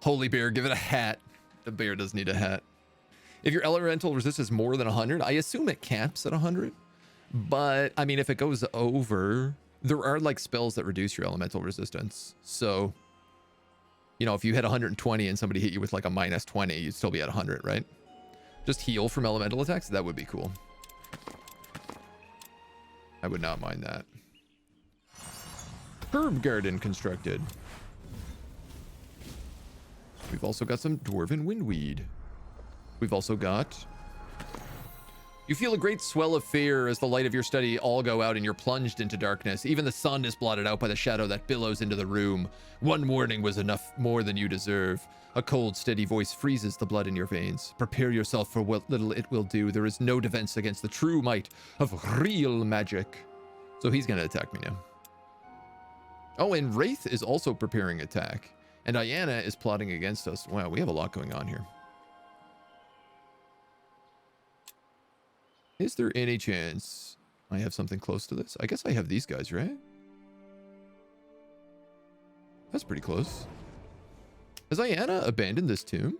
Holy bear, give it a hat. The bear does need a hat. If your elemental resistance is more than 100, I assume it caps at 100. But, I mean, if it goes over, there are, like, spells that reduce your elemental resistance. So, you know, if you hit 120 and somebody hit you with, like, a -20, you'd still be at 100, right? Just heal from elemental attacks? That would be cool. I would not mind that. Herb garden constructed. We've also got some dwarven windweed. We've also got... You feel a great swell of fear as the light of your study all go out and you're plunged into darkness. Even the sun is blotted out by the shadow that billows into the room. One warning was enough more than you deserve. A cold, steady voice freezes the blood in your veins. Prepare yourself for what little it will do. There is no defense against the true might of real magic. So he's going to attack me now. Oh, and Wraith is also preparing attack. And Ayanna is plotting against us. Wow, we have a lot going on here. Is there any chance I have something close to this? I guess I have these guys, right? That's pretty close. Has Ayanna abandoned this tomb?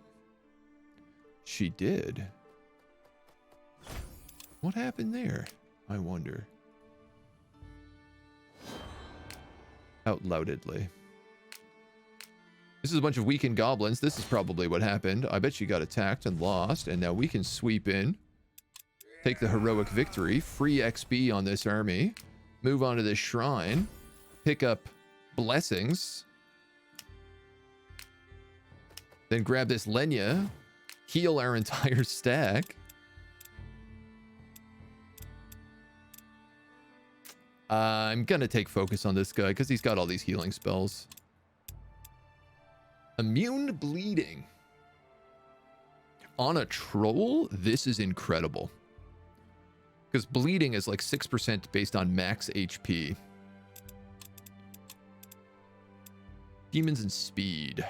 She did. What happened there? I wonder. Out loudedly. This is a bunch of weakened goblins. This is probably what happened. I bet she got attacked and lost, and now we can sweep in. Take the heroic victory, free XP on this army, move on to this shrine, pick up blessings, then grab this Lenya, heal our entire stack. I'm gonna take focus on this guy because he's got all these healing spells. Immune bleeding. On a troll, this is incredible. Because bleeding is like 6% based on max HP. Demons and speed.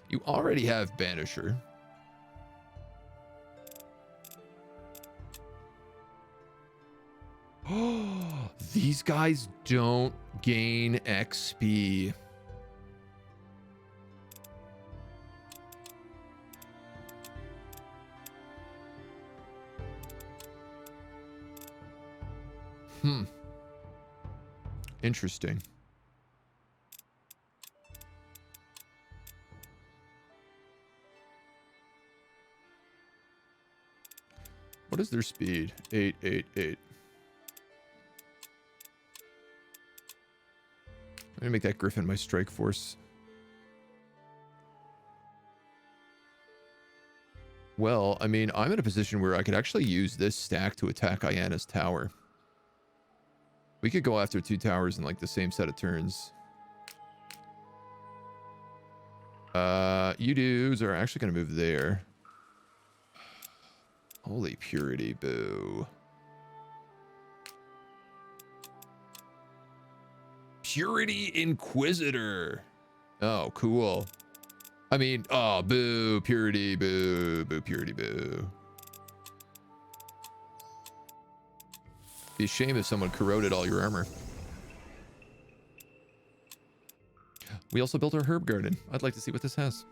You already have Banisher. These guys don't gain XP. Interesting. What is their speed? 888. I'm gonna make that Griffin my strike force. Well, I mean, I'm in a position where I could actually use this stack to attack Ayanna's tower. We could go after 2 towers in like the same set of turns. You dudes are actually going to move there. Holy purity, boo. Purity Inquisitor. Oh, cool. I mean, oh, boo, purity, boo, boo, purity, boo. Be a shame if someone corroded all your armor. We also built our herb garden. I'd like to see what this has.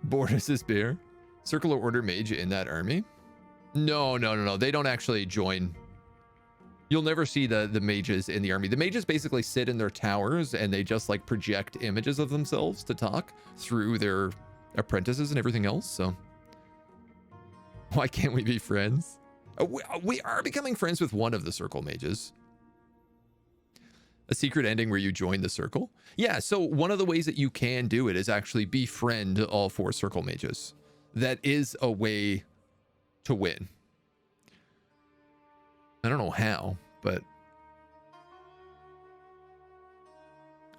Bortus bear. Circle or order mage in that army? No. They don't actually join. You'll never see the mages in the army. The mages basically sit in their towers and they just like project images of themselves to talk through their apprentices and everything else. So why can't we be friends? We are becoming friends with one of the circle mages. A secret ending where you join the circle. Yeah, so one of the ways that you can do it is actually befriend all 4 circle mages. That is a way to win. I don't know how, but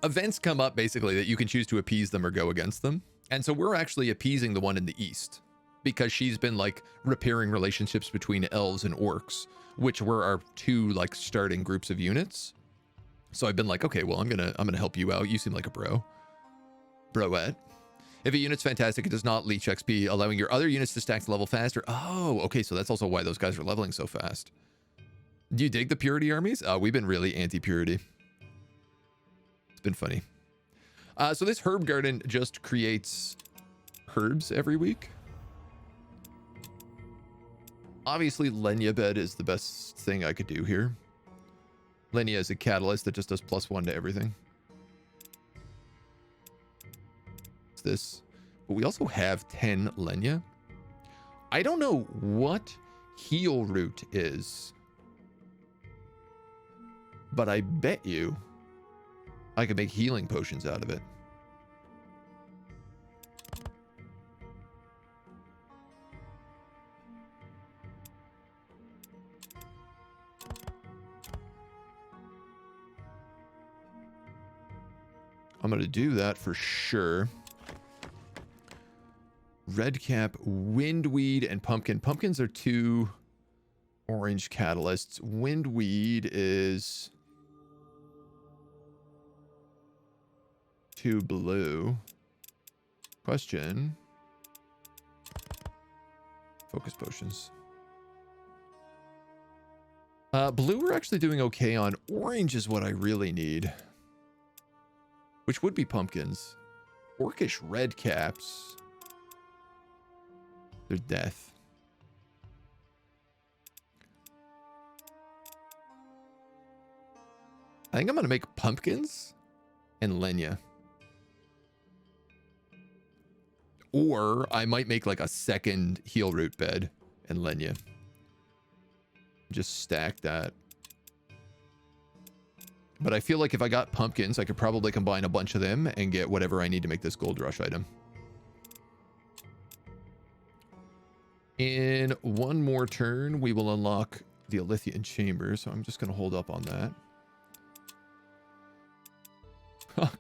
events come up basically that you can choose to appease them or go against them. And so we're actually appeasing the one in the east because she's been like repairing relationships between elves and orcs, which were our 2 like starting groups of units. So I've been like, okay, well, I'm gonna help you out. You seem like a bro. Broette. If a unit's fantastic, it does not leech XP, allowing your other units to stack the level faster. Oh, okay, so that's also why those guys are leveling so fast. Do you dig the purity armies? We've been really anti-purity. It's been funny. So this herb garden just creates herbs every week. Obviously, Lenya bed is the best thing I could do here. Lenya is a catalyst that just does +1 to everything. It's this. But we also have 10 Lenya. I don't know what heal root is, but I bet you I could make healing potions out of it. I'm going to do that for sure. Redcap, windweed, and pumpkin. Pumpkins are 2 orange catalysts. Windweed is 2 blue. Question. Focus potions. Blue we're actually doing okay on. Orange is what I really need. Which would be pumpkins. Orcish red caps. They're death. I think I'm going to make pumpkins and Lenya. Or I might make like a second heal root bed and Lenya. Just stack that. But I feel like if I got pumpkins, I could probably combine a bunch of them and get whatever I need to make this gold rush item. In one more turn, we will unlock the Alithian chamber. So I'm just going to hold up on that.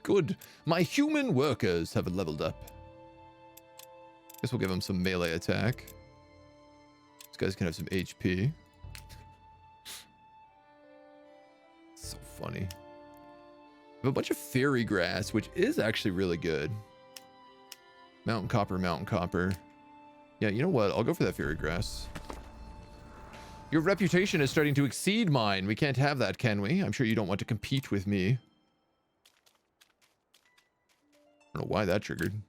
Good. My human workers have leveled up. Guess we'll give them some melee attack. These guys can have some HP. So funny. We have a bunch of fairy grass, which is actually really good. Mountain copper, mountain copper. Yeah, you know what? I'll go for that fairy grass. Your reputation is starting to exceed mine. We can't have that, can we? I'm sure you don't want to compete with me. I don't know why that triggered.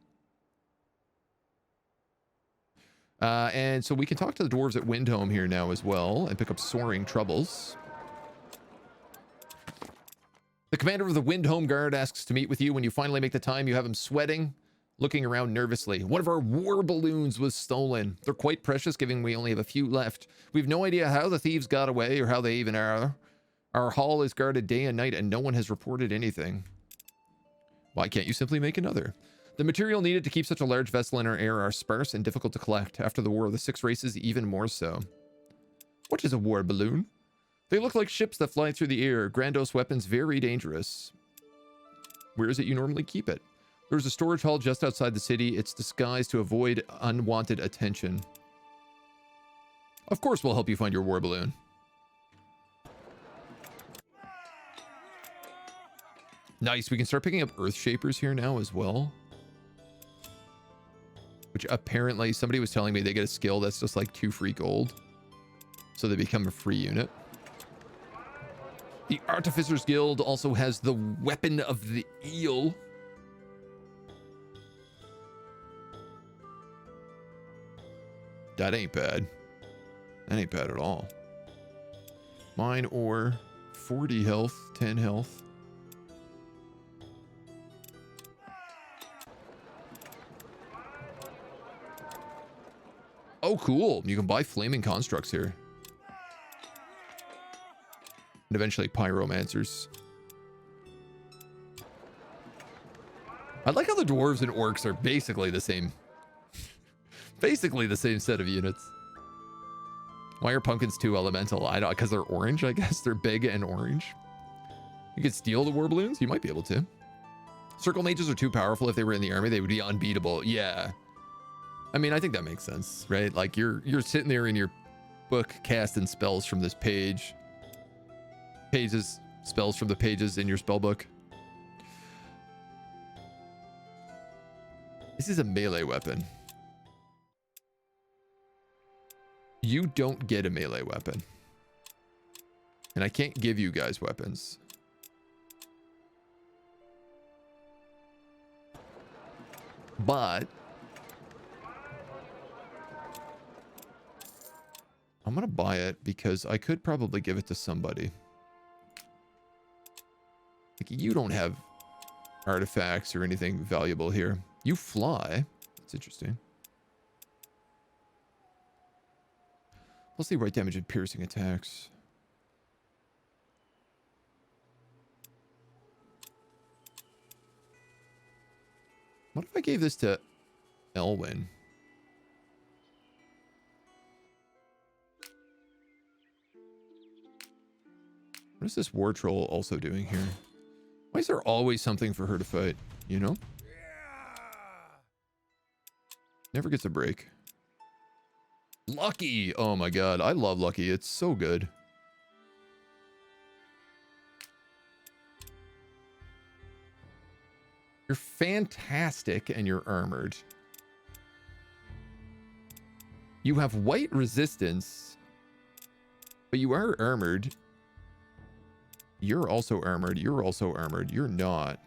And so we can talk to the dwarves at Windhome here now as well and pick up Soaring Troubles. The commander of the Windhome Guard asks to meet with you. When you finally make the time, you have him sweating, looking around nervously. One of our war balloons was stolen. They're quite precious, given we only have a few left. We've no idea how the thieves got away or how they even are. Our hall is guarded day and night, and no one has reported anything. Why can't you simply make another? The material needed to keep such a large vessel in our air are sparse and difficult to collect. After the War of the Six Races, even more so. What is a war balloon? They look like ships that fly through the air. Grandiose weapons, very dangerous. Where is it you normally keep it? There's a storage hall just outside the city. It's disguised to avoid unwanted attention. Of course we'll help you find your war balloon. Nice, we can start picking up Earth Shapers here now as well. Which apparently, somebody was telling me they get a skill that's just like 2 free gold. So they become a free unit. The Artificers Guild also has the Weapon of the Eel. That ain't bad. That ain't bad at all. Mine ore, 40 health, 10 health. Oh, cool. You can buy flaming constructs here. And eventually pyromancers. I like how the dwarves and orcs are basically the same. Basically the same set of units. Why are pumpkins 2 elemental? I don't, because they're orange, I guess. They're big and orange. You could steal the war balloons? You might be able to. Circle mages are too powerful. If they were in the army, they would be unbeatable. Yeah. I mean, I think that makes sense, right? Like you're sitting there in your book casting spells from this page. Spells from the pages in your spell book. This is a melee weapon. You don't get a melee weapon. And I can't give you guys weapons. But I'm going to buy it because I could probably give it to somebody. Like, you don't have artifacts or anything valuable here. You fly. That's interesting. Let's see right damage and piercing attacks. What if I gave this to Elwyn? What is this war troll also doing here? Why is there always something for her to fight? You know? Never gets a break. Lucky! Oh my god, I love Lucky. It's so good. You're fantastic and you're armored. You have white resistance, but you are armored. You're also armored. You're also armored. You're not.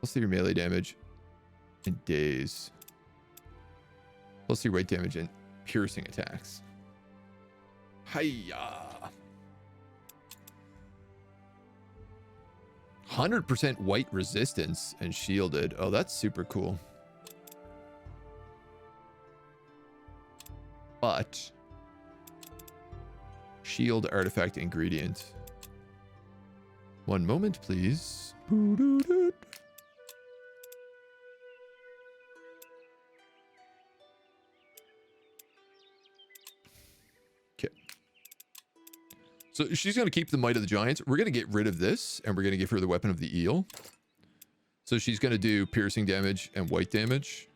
Let's see your melee damage and daze. Let's see right damage and piercing attacks. Hiya! 100% white resistance and shielded. Oh, that's super cool. But shield artifact ingredient. One moment, please. Okay. So she's going to keep the Might of the Giants. We're going to get rid of this, and we're going to give her the Weapon of the Eel. So she's going to do piercing damage and white damage.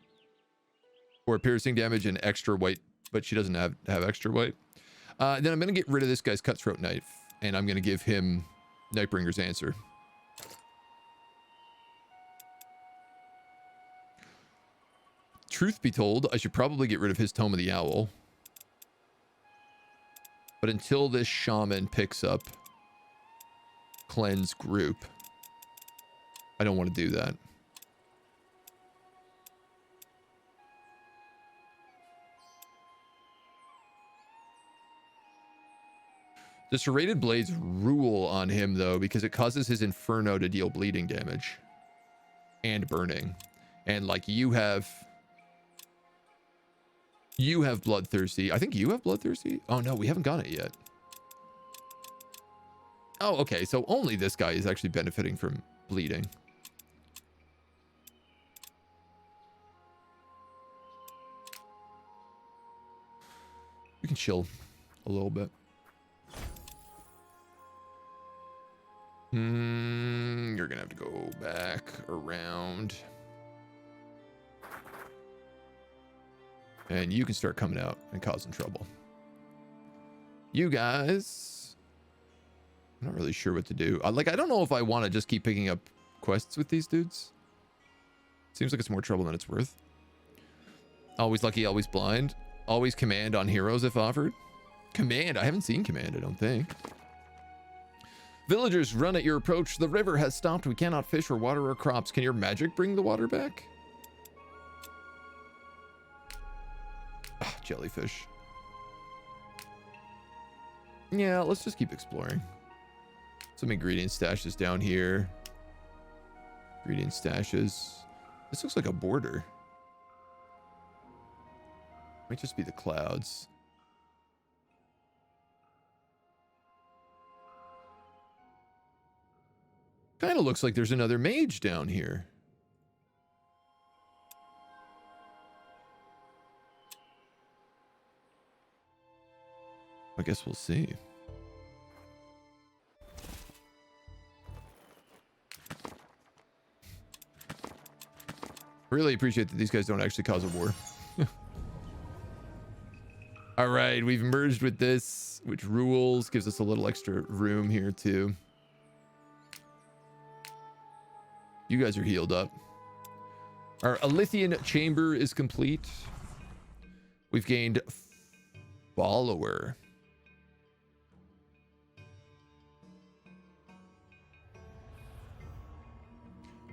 Or piercing damage and extra white, but she doesn't have extra white. Then I'm going to get rid of this guy's Cutthroat Knife, and I'm going to give him Nightbringer's Answer. truth be told, I should probably get rid of his Tome of the Owl. But until this shaman picks up cleanse group, I don't want to do that. The serrated blades rule on him though, because it causes his inferno to deal bleeding damage and burning. And like you have bloodthirsty. I think you have bloodthirsty. Oh no, we haven't got it yet. Oh, okay. So only this guy is actually benefiting from bleeding. We can chill a little bit. You're gonna have to go back around. And you can start coming out and causing trouble. You guys, I'm not really sure what to do. I don't know if I want to just keep picking up quests with these dudes. Seems like it's more trouble than it's worth. Always lucky, always blind. Always command on heroes if offered. Command? I haven't seen command, I don't think. Villagers run at your approach. The river has stopped. We cannot fish or water our crops. Can your magic bring the water back? Ah, jellyfish. Yeah, let's just keep exploring. Some ingredient stashes down here. Ingredient stashes. This looks like a border. Might just be the clouds. Kind of looks like there's another mage down here. I guess we'll see. Really appreciate that these guys don't actually cause a war. All right, we've merged with this, which rules, gives us a little extra room here too. You guys are healed up. Our Alithian chamber is complete. We've gained follower.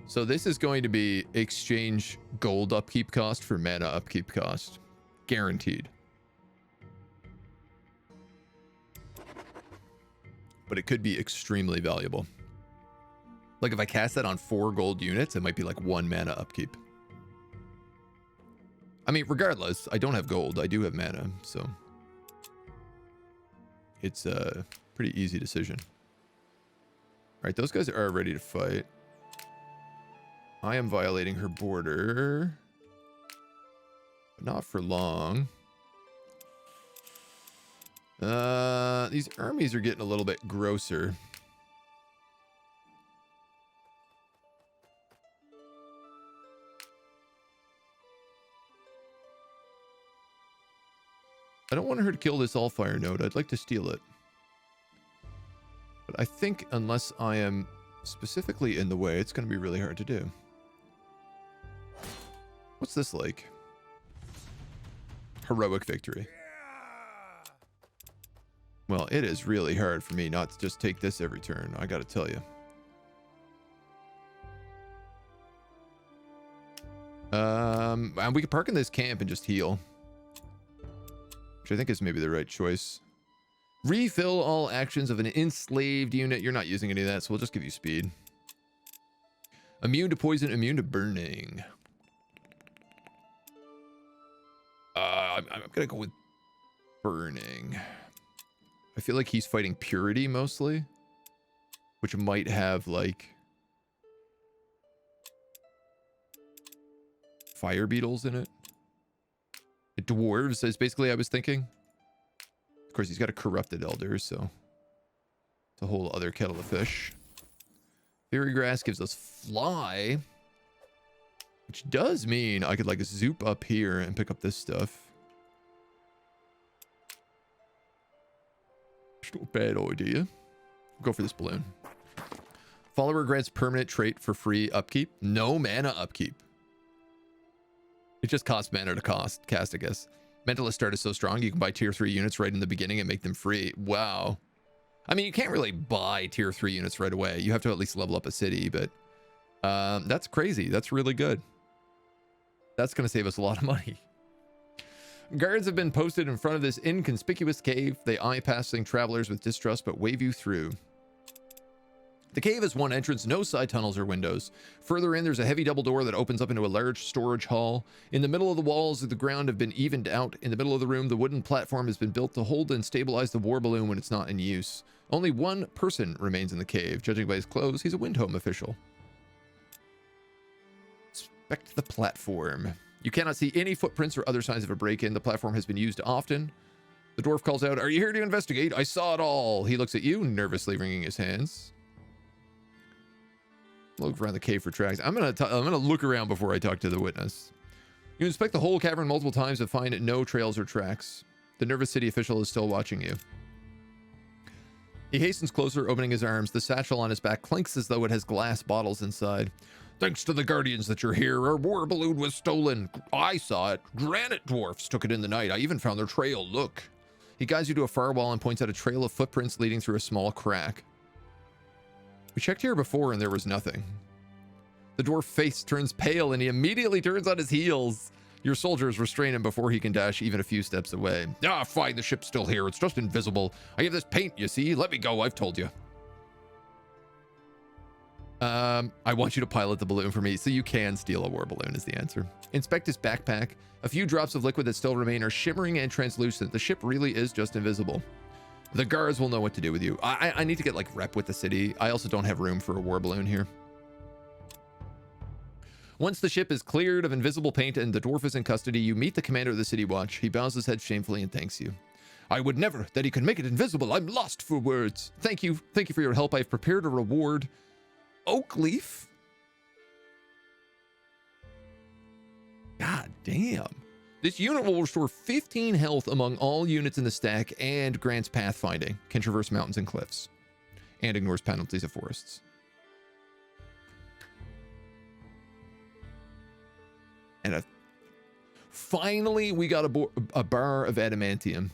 So this is going to be exchange gold upkeep cost for mana upkeep cost. Guaranteed. But it could be extremely valuable. Like if I cast that on 4 gold units, it might be like 1 mana upkeep. I mean, regardless, I don't have gold. I do have mana, so it's a pretty easy decision. All right, those guys are ready to fight. I am violating her border, but not for long. These armies are getting a little bit grosser. I don't want her to kill this Allfire node. I'd like to steal it. But I think unless I am specifically in the way, it's going to be really hard to do. What's this like? Heroic victory. Well, it is really hard for me not to just take this every turn. I got to tell you. And we could park in this camp and just heal. Which I think is maybe the right choice. Refill all actions of an enslaved unit. You're not using any of that, so we'll just give you speed. Immune to poison, immune to burning. I'm gonna go with burning. I feel like he's fighting purity mostly, which might have like fire beetles in it. Dwarves is basically I was thinking. Of course, he's got a corrupted elder, so it's a whole other kettle of fish. Fairy grass gives us fly, which does mean I could like zoop up here and pick up this stuff. It's not a bad idea. Go for this balloon. Follower grants permanent trait for free upkeep. No mana upkeep. It just costs mana to cast, I guess. Mentalist start is so strong, you can buy tier 3 units right in the beginning and make them free. Wow. I mean, you can't really buy tier 3 units right away. You have to at least level up a city, but that's crazy. That's really good. That's going to save us a lot of money. Guards have been posted in front of this inconspicuous cave. They eye passing travelers with distrust, but wave you through. The cave has one entrance, no side tunnels or windows. Further in, there's a heavy double door that opens up into a large storage hall. In the middle of the walls, the ground have been evened out. In the middle of the room, the wooden platform has been built to hold and stabilize the war balloon when it's not in use. Only one person remains in the cave. Judging by his clothes, he's a Windhome official. Inspect the platform. You cannot see any footprints or other signs of a break-in. The platform has been used often. The dwarf calls out, "Are you here to investigate? I saw it all." He looks at you, nervously wringing his hands. Look around the cave for tracks. I'm gonna look around before I talk to the witness. You inspect the whole cavern multiple times and find no trails or tracks. The nervous city official is still watching you. He hastens closer, opening his arms. The satchel on his back clinks as though it has glass bottles inside. "Thanks to the guardians that you're here, our war balloon was stolen. I saw it. Granite dwarfs took it in the night. I even found their trail. Look." He guides you to a far wall and points out a trail of footprints leading through a small crack. We checked here before and there was nothing. The dwarf face turns pale and he immediately turns on his heels. Your soldiers restrain him before he can dash even a few steps away. "Ah, fine, the ship's still here. It's just invisible. I have this paint, you see. Let me go, I've told you." I want you to pilot the balloon for me, so you can steal a war balloon is the answer. Inspect his backpack. A few drops of liquid that still remain are shimmering and translucent. The ship really is just invisible. The guards will know what to do with you. I need to get like rep with the city. I also don't have room for a war balloon here. Once the ship is cleared of invisible paint and the dwarf is in custody, you meet the commander of the city watch. He bows his head shamefully and thanks you. "I would never that he could make it invisible. I'm lost for words. Thank you. Thank you for your help. I've prepared a reward. Oak leaf?" God damn. This unit will restore 15 health among all units in the stack and grants pathfinding. Can traverse mountains and cliffs. And ignores penalties of forests. And finally, we got a bar of adamantium.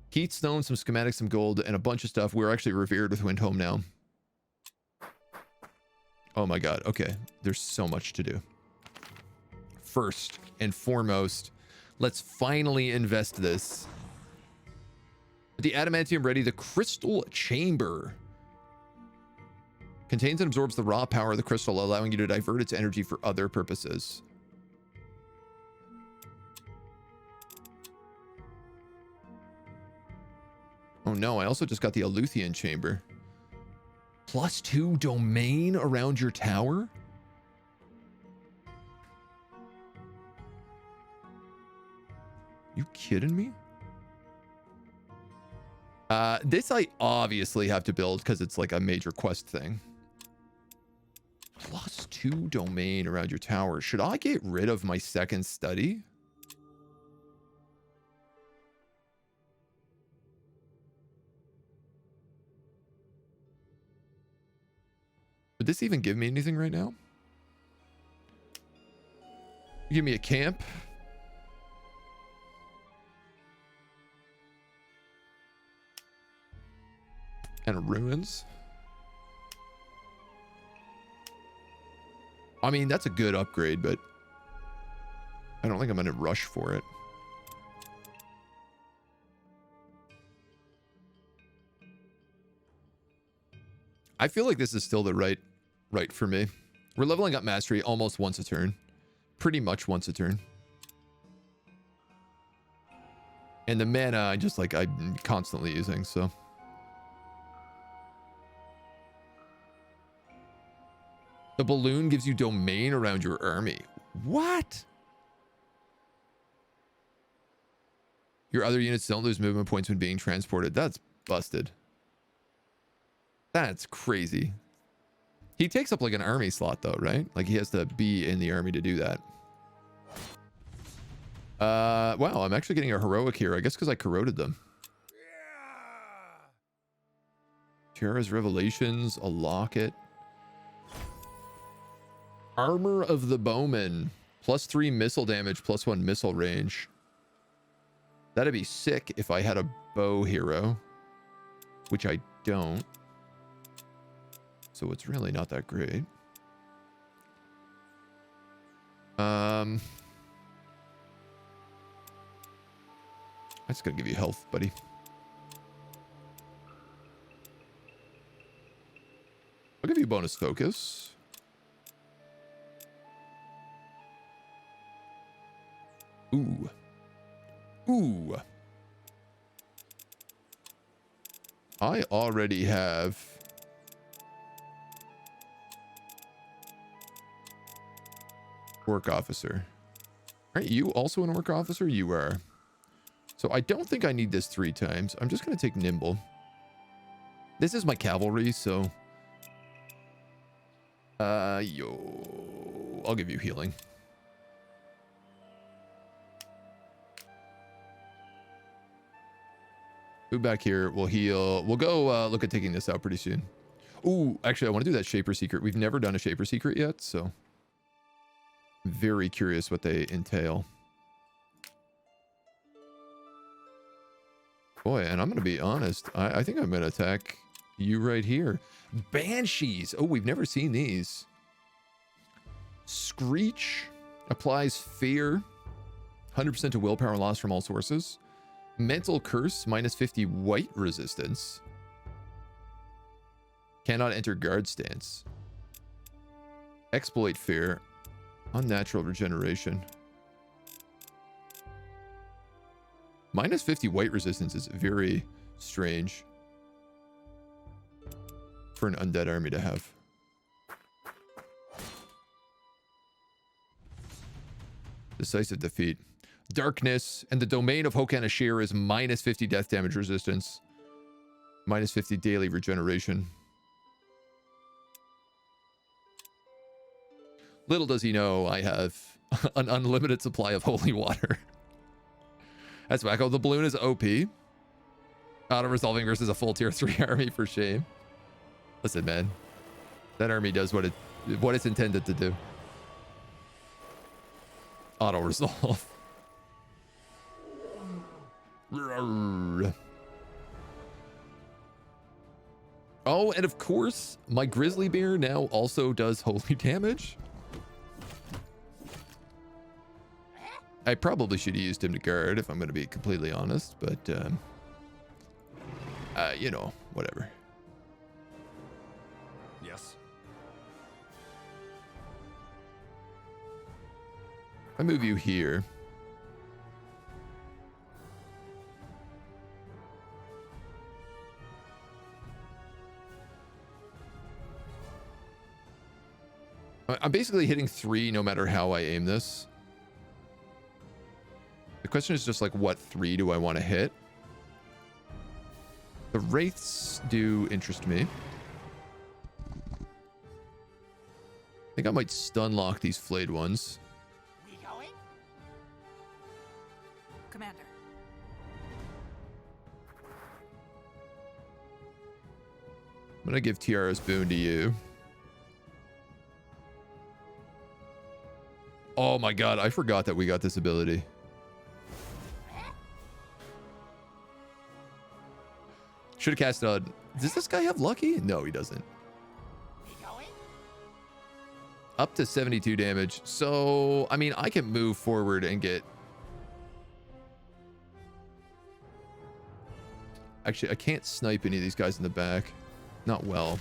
Heat stone, some schematics, some gold, and a bunch of stuff. We're actually revered with Windhome now. Oh my god. Okay. There's so much to do. First and foremost, let's finally invest this. With the adamantium ready, the crystal chamber contains and absorbs the raw power of the crystal, allowing you to divert its energy for other purposes. Oh no, I also just got the Eleuthian chamber. +2 domain around your tower? You kidding me? This I obviously have to build because it's like a major quest thing. +2 domain around your tower. Should I get rid of my second study? Would this even give me anything right now? Give me a camp. And ruins. I mean, that's a good upgrade, but I don't think I'm going to rush for it. I feel like this is still the right for me. We're leveling up mastery almost once a turn. Pretty much once a turn. And the mana, I'm constantly using, so. The balloon gives you domain around your army. What? Your other units don't lose movement points when being transported. That's busted. That's crazy. He takes up like an army slot though, right? Like he has to be in the army to do that. Wow, I'm actually getting a heroic here. I guess because I corroded them. Tiara's Revelations, a locket. Armor of the Bowman. +3 missile damage, +1 missile range. That'd be sick if I had a bow hero, which I don't. So it's really not that great. I just gotta give you health, buddy. I'll give you bonus focus. Ooh. Ooh. I already have work officer. Aren't you also an work officer? You are. So I don't think I need this 3 times. I'm just going to take nimble. This is my cavalry, so... I'll give you healing. Move back here. We'll heal. We'll go look at taking this out pretty soon. Ooh, actually, I want to do that Shaper Secret. We've never done a Shaper Secret yet, so... very curious what they entail. Boy, and I'm going to be honest. I think I'm going to attack you right here. Banshees. Oh, we've never seen these. Screech applies fear. 100% to willpower loss from all sources. Mental curse, -50 white resistance. Cannot enter guard stance. Exploit fear. Unnatural regeneration. -50 white resistance is very strange for an undead army to have. Decisive defeat. Darkness and the domain of Hokan Ashir is -50 death damage resistance. -50 daily regeneration. Little does he know I have an unlimited supply of holy water. That's wacko. The balloon is OP. Auto-resolving versus a full tier 3 army for shame. Listen, man. That army does what it's intended to do. Auto-resolve. Oh, and of course, my grizzly bear now also does holy damage. I probably should have used him to guard if I'm going to be completely honest, but, you know, whatever. Yes. I move you here. I'm basically hitting 3 no matter how I aim this. The question is just like, what 3 do I want to hit? The wraiths do interest me. I think I might stun lock these flayed ones. We going? Commander. I'm gonna give Tiara's boon to you. Oh my god, I forgot that we got this ability. Should have cast a... Does this guy have lucky? No, he doesn't. We going? Up to 72 damage. So, I mean, I can move forward and get... Actually, I can't snipe any of these guys in the back. Not well.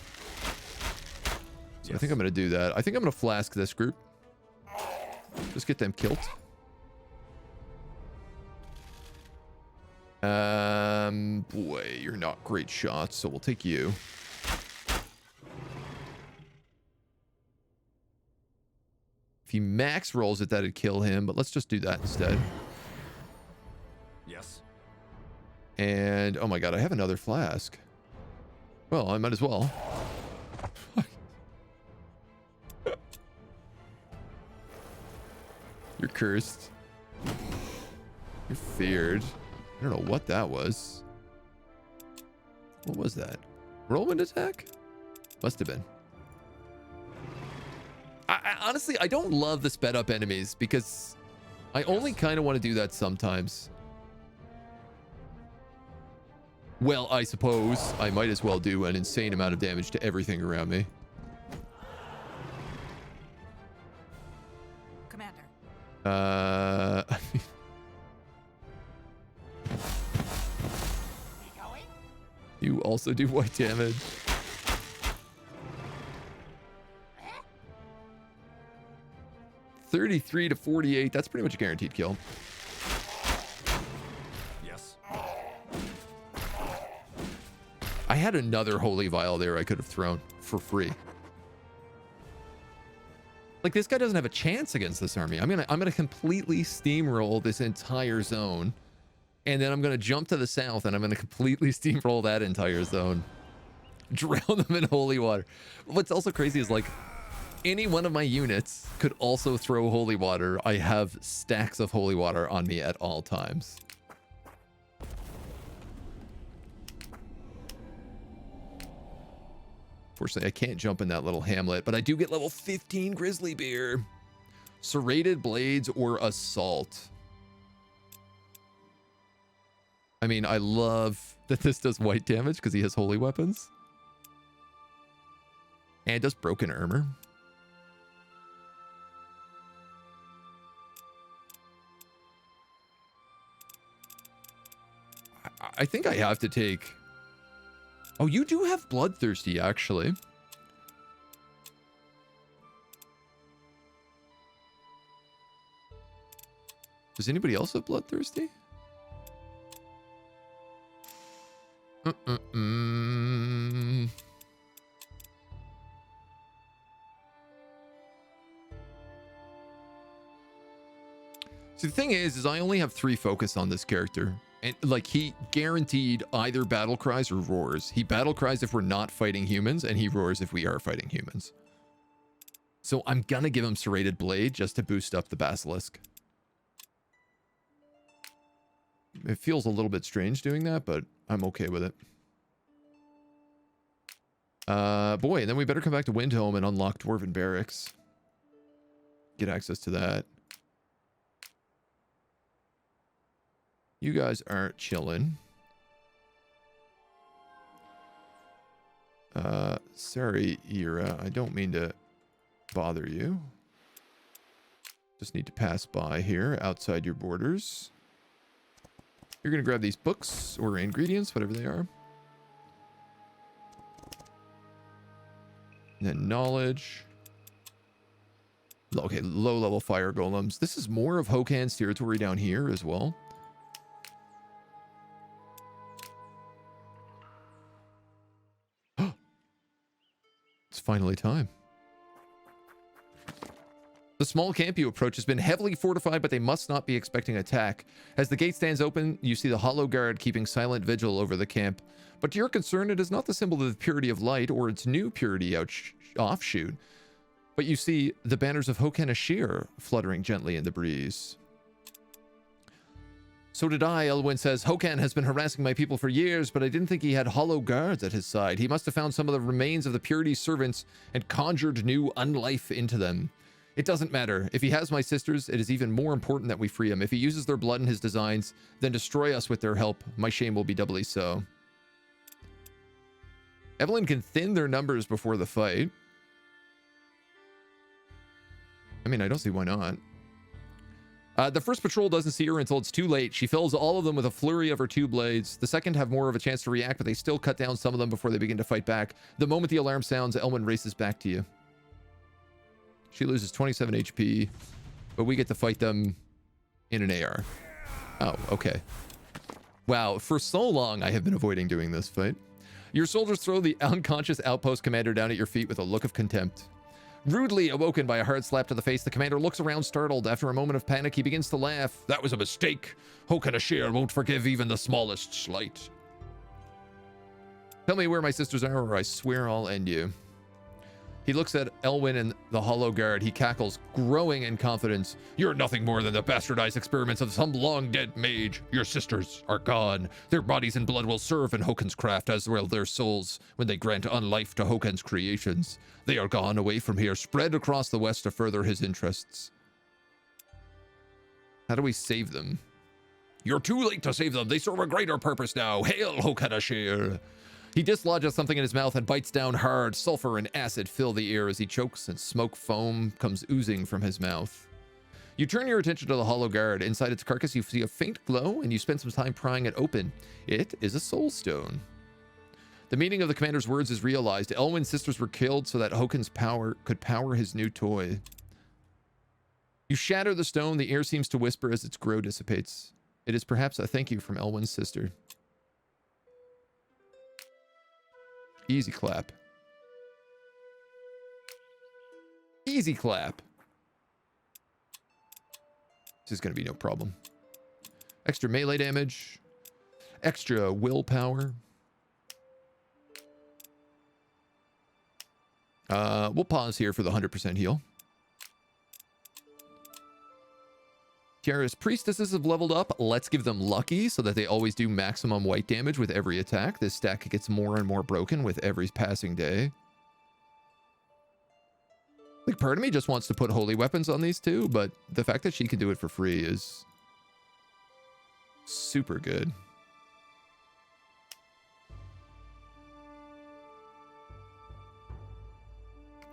So yes. I think I'm going to do that. I think I'm going to flask this group. Just get them killed. Boy, you're not great shots, so we'll take you. If he max rolls it, that'd kill him, but let's just do that instead. Yes. And, oh my god, I have another flask. Well, I might as well. You're cursed. You're feared. I don't know what that was. What was that? Whirlwind attack? Must have been. honestly, I don't love the sped up enemies because I only kind of want to do that sometimes. Well, I suppose I might as well do an insane amount of damage to everything around me. Commander. We going? You also do white damage. 33 to 48. That's pretty much a guaranteed kill. Yes. I had another holy vial there I could have thrown for free. Like, this guy doesn't have a chance against this army. I'm gonna completely steamroll this entire zone, and then I'm gonna jump to the south and I'm gonna completely steamroll that entire zone. Drown them in holy water. What's also crazy is, like, any one of my units could also throw holy water. I have stacks of holy water on me at all times. Fortunately, I can't jump in that little hamlet, but I do get level 15 grizzly beer. Serrated blades or assault. I mean, I love that this does white damage because he has holy weapons. And it does broken armor. I think I have to take... Oh, you do have Bloodthirsty, actually. Does anybody else have Bloodthirsty? See, the thing is I only have 3 focus on this character. And, like, he guaranteed either battle cries or roars. He battle cries if we're not fighting humans, and he roars if we are fighting humans. So I'm gonna give him Serrated Blade just to boost up the Basilisk. It feels a little bit strange doing that, but I'm okay with it. Boy, and then we better come back to Windhome and unlock Dwarven Barracks. Get access to that. You guys are chilling. Sorry, Ira. I don't mean to bother you. Just need to pass by here outside your borders. You're going to grab these books or ingredients, whatever they are. And then knowledge. Okay, low-level fire golems. This is more of Hokan's territory down here as well. It's finally time. The small camp you approach has been heavily fortified, but they must not be expecting attack. As the gate stands open, you see the hollow guard keeping silent vigil over the camp. But to your concern, it is not the symbol of the purity of light or its new purity offshoot. But you see the banners of Hokan Ashir fluttering gently in the breeze. So did I, Elwyn says. Hokan has been harassing my people for years, but I didn't think he had hollow guards at his side. He must have found some of the remains of the purity servants and conjured new unlife into them. It doesn't matter. If he has my sisters, it is even more important that we free him. If he uses their blood in his designs, then destroy us with their help. My shame will be doubly so. Evelyn can thin their numbers before the fight. I mean, I don't see why not. The first patrol doesn't see her until it's too late. She fills all of them with a flurry of her 2 blades. The second have more of a chance to react, but they still cut down some of them before they begin to fight back. The moment the alarm sounds, Elwyn races back to you. She loses 27 HP, but we get to fight them in an AR. Oh, okay. Wow, for so long I have been avoiding doing this fight. Your soldiers throw the unconscious outpost commander down at your feet with a look of contempt. Rudely awoken by a hard slap to the face, the commander looks around startled. After a moment of panic, he begins to laugh. That was a mistake. Hokan Ashir won't forgive even the smallest slight. Tell me where my sisters are, or I swear I'll end you. He looks at Elwyn and the Hollow Guard. He cackles, growing in confidence. You're nothing more than the bastardized experiments of some long-dead mage. Your sisters are gone. Their bodies and blood will serve in Hoken's craft, as well their souls, when they grant unlife to Hoken's creations. They are gone away from here, spread across the west to further his interests. How do we save them? You're too late to save them. They serve a greater purpose now. Hail, Hokenashir! He dislodges something in his mouth and bites down hard. Sulfur and acid fill the air as he chokes, and smoke foam comes oozing from his mouth. You turn your attention to the Hollow Guard. Inside its carcass, you see a faint glow, and you spend some time prying it open. It is a soul stone. The meaning of the commander's words is realized. Elwyn's sisters were killed so that Hoken's power could power his new toy. You shatter the stone. The air seems to whisper as its glow dissipates. It is perhaps a thank you from Elwyn's sister. Easy clap. Easy clap. This is going to be no problem. Extra melee damage. Extra willpower. We'll pause here for the 100% heal. Kiara's priestesses have leveled up. Let's give them lucky so that they always do maximum white damage with every attack. This stack gets more and more broken with every passing day. Like, part of me just wants to put holy weapons on these two, but the fact that she can do it for free is super good.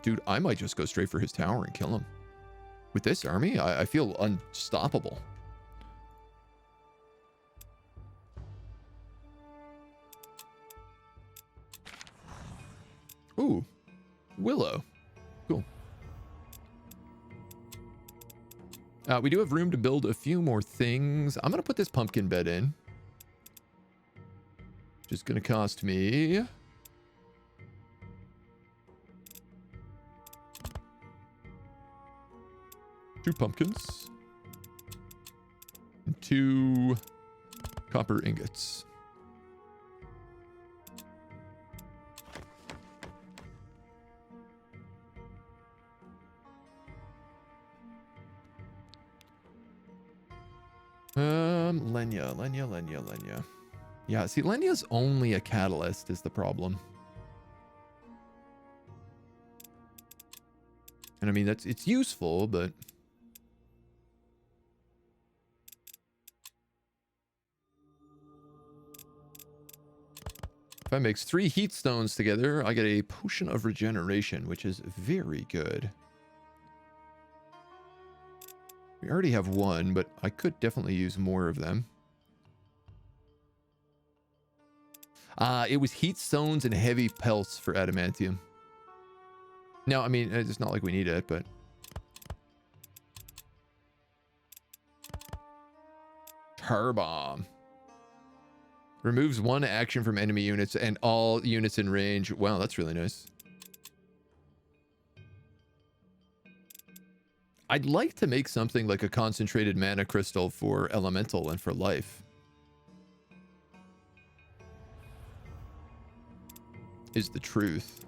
Dude, I might just go straight for his tower and kill him. With this army, I feel unstoppable. Ooh, Willow. Cool. We do have room to build a few more things. I'm going to put this pumpkin bed in. Which is going to cost me... 2 pumpkins. And 2 copper ingots. Lenya. Yeah, see, Lenya's only a catalyst is the problem. And I mean, it's useful, but... If I mix 3 heat stones together, I get a potion of regeneration, which is very good. We already have 1, but I could definitely use more of them. It was heat stones and heavy pelts for adamantium. No, I mean, it's not like we need it, but... Tar bomb. Removes 1 action from enemy units and all units in range. Wow, that's really nice. I'd like to make something like a concentrated mana crystal for elemental and for life. Is the truth.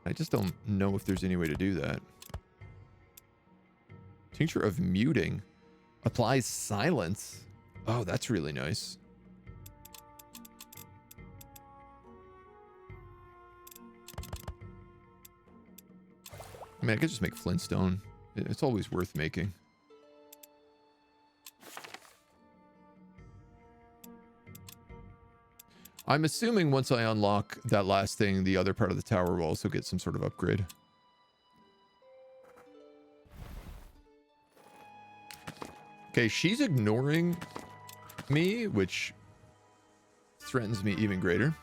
I just don't know if there's any way to do that. Tincture of muting. Applies silence. Oh, that's really nice. I mean, I could just make flintstone. It's always worth making. I'm assuming once I unlock that last thing, the other part of the tower will also get some sort of upgrade. Okay, she's ignoring me, which threatens me even greater.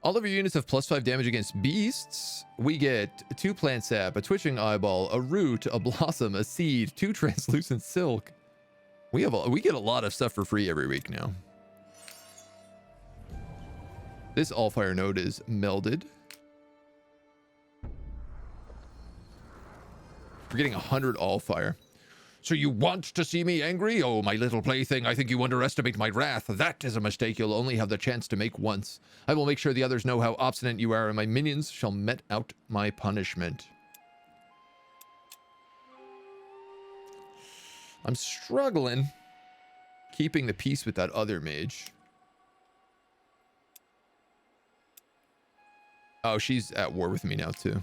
All of your units have +5 damage against beasts. We get 2 plant sap, a twitching eyeball, a root, a blossom, a seed, 2 translucent silk. We get a lot of stuff for free every week now. This Allfire node is melded. We're getting 100 Allfire. So you want to see me angry? Oh, my little plaything, I think you underestimate my wrath. That is a mistake you'll only have the chance to make once. I will make sure the others know how obstinate you are, and my minions shall met out my punishment. I'm struggling keeping the peace with that other mage. Oh, she's at war with me now, too.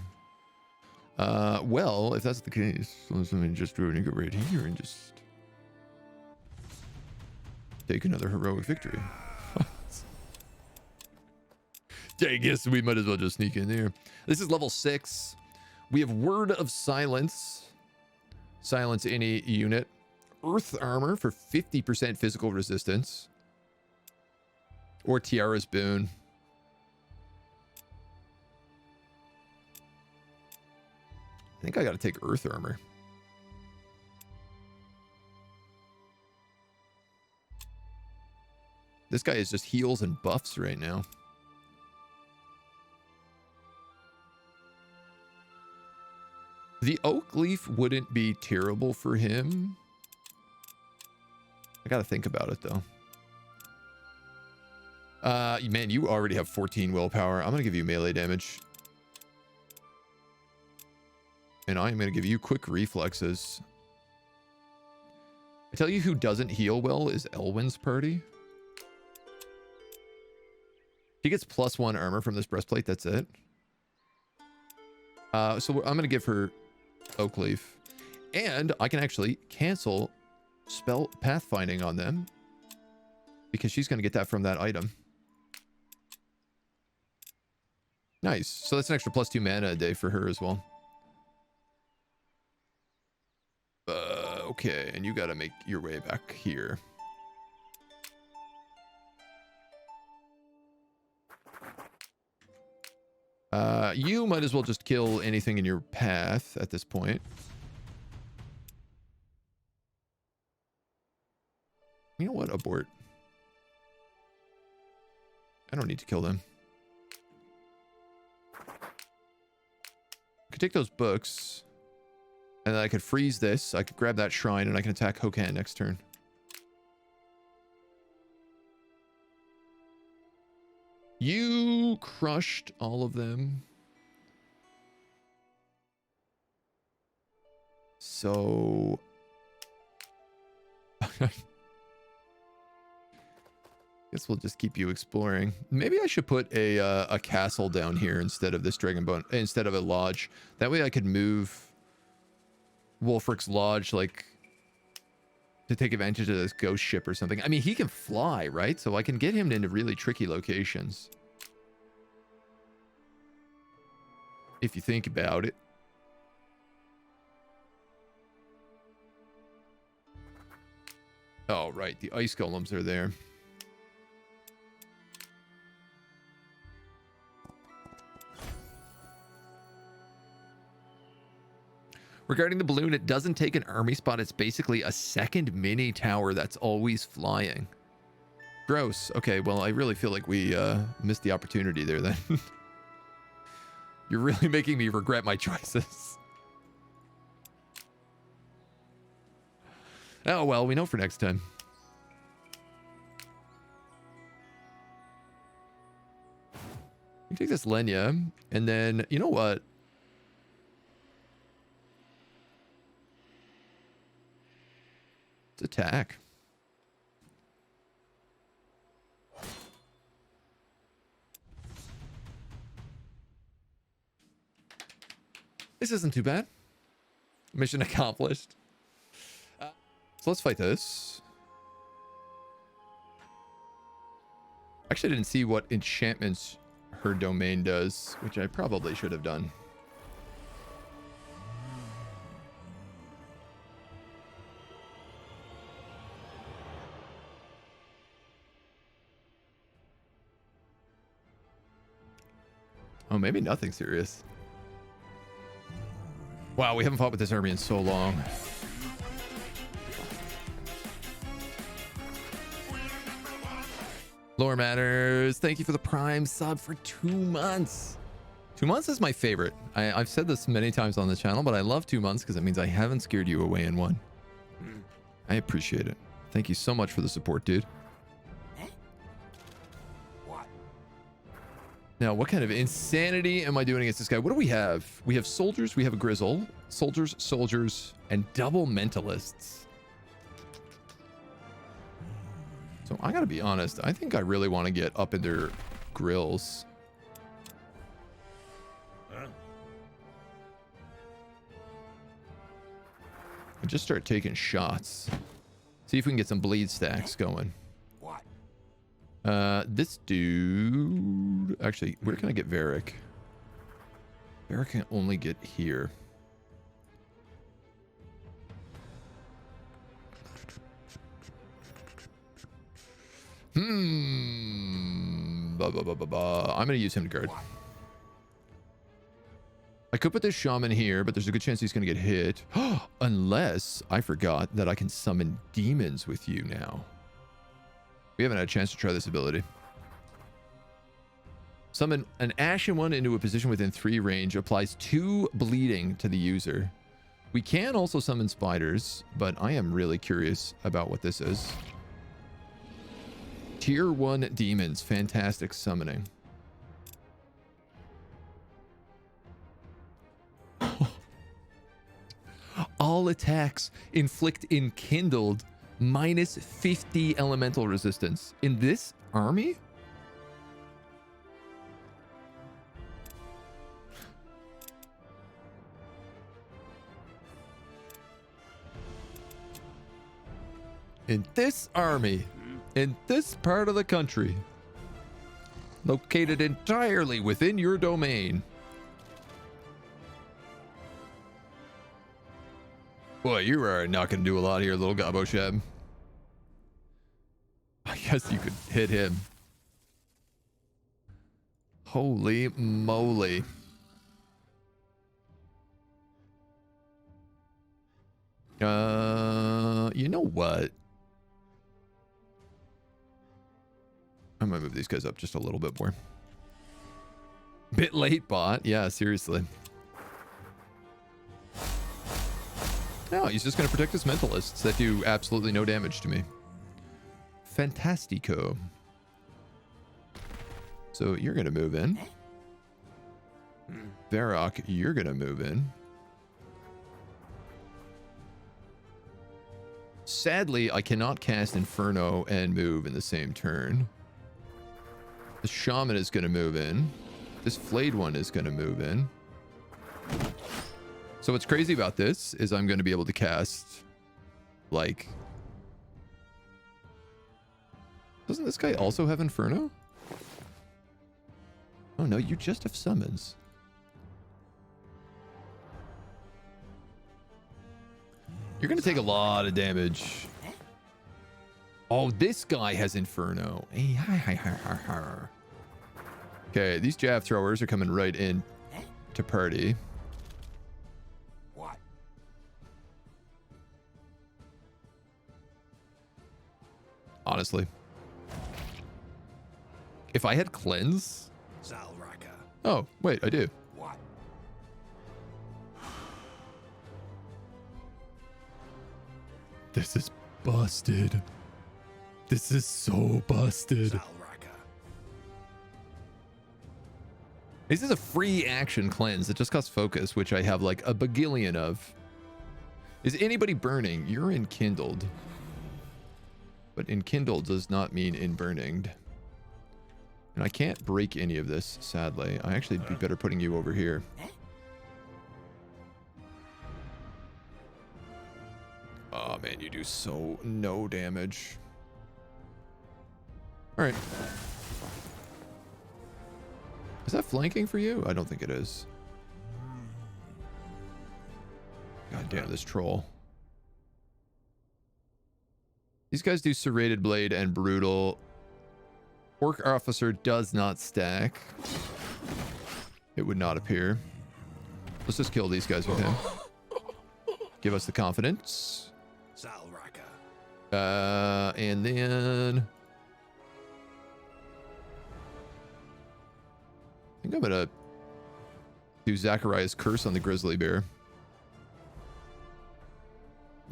Well, if that's the case, let me just do it right here and just take another heroic victory. Yeah, I guess we might as well just sneak in there. This is level 6. We have Word of Silence. Silence any unit. Earth Armor for 50% physical resistance. Or Tiara's Boon. I think I got to take Earth Armor. This guy is just heals and buffs right now. The Oak Leaf wouldn't be terrible for him. I got to think about it, though. Man, you already have 14 willpower. I'm going to give you melee damage. And I'm going to give you quick reflexes. I tell you who doesn't heal well is Elwyn's party. He gets +1 armor from this breastplate. That's it. So I'm going to give her Oak Leaf. And I can actually cancel spell pathfinding on them. Because she's going to get that from that item. Nice. So that's an extra +2 mana a day for her as well. Okay, and you gotta make your way back here. You might as well just kill anything in your path at this point. You know what? Abort. I don't need to kill them. I could take those books. And then I could freeze this. I could grab that shrine and I can attack Hokan next turn. You crushed all of them. So... guess we'll just keep you exploring. Maybe I should put a castle down here instead of this Dragonbone, instead of a lodge. That way I could move Wolfric's Lodge, like, to take advantage of this ghost ship or something. I mean, he can fly, right? So I can get him into really tricky locations. If you think about it. Oh, right. The ice golems are there. Regarding the balloon, it doesn't take an army spot. It's basically a second mini tower that's always flying. Gross. Okay, well, I really feel like we missed the opportunity there then. You're really making me regret my choices. Oh, well, we know for next time. You take this Lenya, and then, you know what? Attack. This isn't too bad. Mission accomplished. So let's fight this. Actually, I didn't see what enchantments her domain does, which I probably should have done. Oh, maybe nothing serious. Wow, we haven't fought with this army in so long. Lore Matters, thank you for the Prime sub for 2 months. 2 months is my favorite. I've said this many times on the channel, but I love 2 months because it means I haven't scared you away in one. I appreciate it. Thank you so much for the support, dude. What? Now, what kind of insanity am I doing against this guy? What do we have? We have soldiers, we have a grizzle, soldiers, and double mentalists. So I gotta be honest, I think I really want to get up in their grills. And just start taking shots. See if we can get some bleed stacks going. What? This dude... Actually, where can I get Varric? Varric can only get here. I'm going to use him to guard. I could put this shaman here, but there's a good chance he's going to get hit. Unless I forgot that I can summon demons with you now. We haven't had a chance to try this ability. Summon an ashen one into a position within 3 range. Applies 2 bleeding to the user. We can also summon spiders, but I am really curious about what this is. Tier 1 demons. Fantastic summoning. All attacks inflict enkindled minus 50 elemental resistance. In this army? In this army, in this part of the country, located entirely within your domain. Boy, you are not going to do a lot here, little Gobbo Shab. I guess you could hit him. Holy moly. You know what? I'm going to move these guys up just a little bit more. Bit late, bot. Yeah, seriously. No, he's just going to protect his mentalists that do absolutely no damage to me. Fantastico. So you're going to move in. Varrock, you're going to move in. Sadly, I cannot cast Inferno and move in the same turn. The Shaman is going to move in. This Flayed one is going to move in. So what's crazy about this is I'm going to be able to cast, like... Doesn't this guy also have Inferno? Oh no, you just have summons. You're going to take a lot of damage. Oh, this guy has Inferno. Okay, these Jav throwers are coming right in to party. What? Honestly. If I had cleanse... Zalraka. Oh, wait, I do. What? This is busted. This is so busted. Zalraka. This is a free action cleanse that just costs focus, which I have like a bagillion of. Is anybody burning? You're enkindled. But enkindled does not mean in-burning. And I can't break any of this, sadly. I actually be better putting you over here. Oh man, you do so no damage. All right. Is that flanking for you? I don't think it is. God damn, this troll. These guys do Serrated Blade and Brutal. Orc Officer does not stack. It would not appear. Let's just kill these guys with him. Give us the confidence. Zalraka. And then... I think I'm gonna do Zachariah's Curse on the Grizzly Bear.